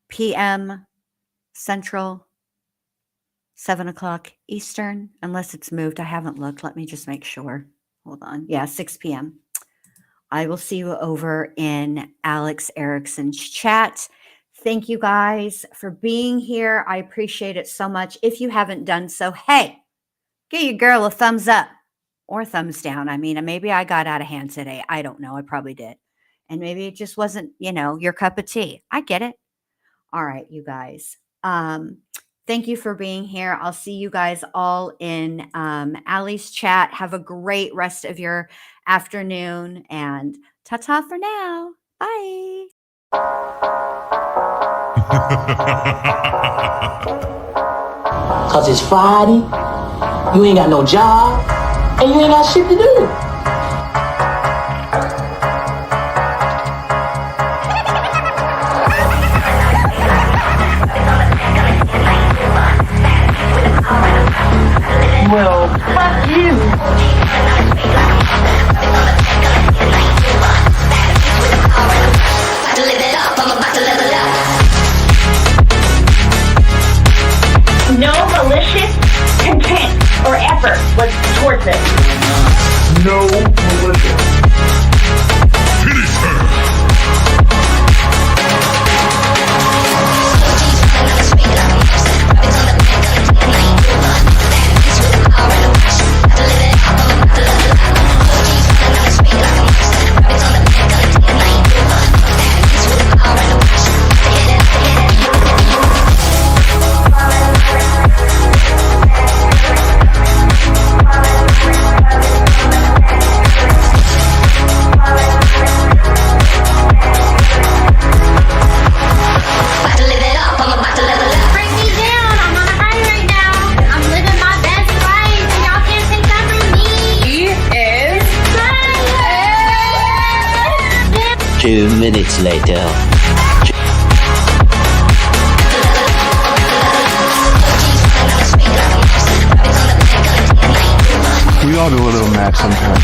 p.m. Central, 7 o'clock Eastern, unless it's moved. I haven't looked. Let me just make sure. Hold on. Yeah, 6 p.m. I will see you over in Alex Erickson's chat. Thank you guys for being here. I appreciate it so much. If you haven't done so, hey, give your girl a thumbs up or thumbs down. I mean, maybe I got out of hand today. I don't know. I probably did. And maybe it just wasn't, your cup of tea. I get it. All right, you guys. Thank you for being here. I'll see you guys all in Allie's chat. Have a great rest of your afternoon, and ta-ta for now. Bye. Cause it's Friday, you ain't got no job, and you ain't got shit to do. Well, fuck you. No malicious content or effort was towards it. No militia. Finish her. Minutes later. We all do a little mad sometimes.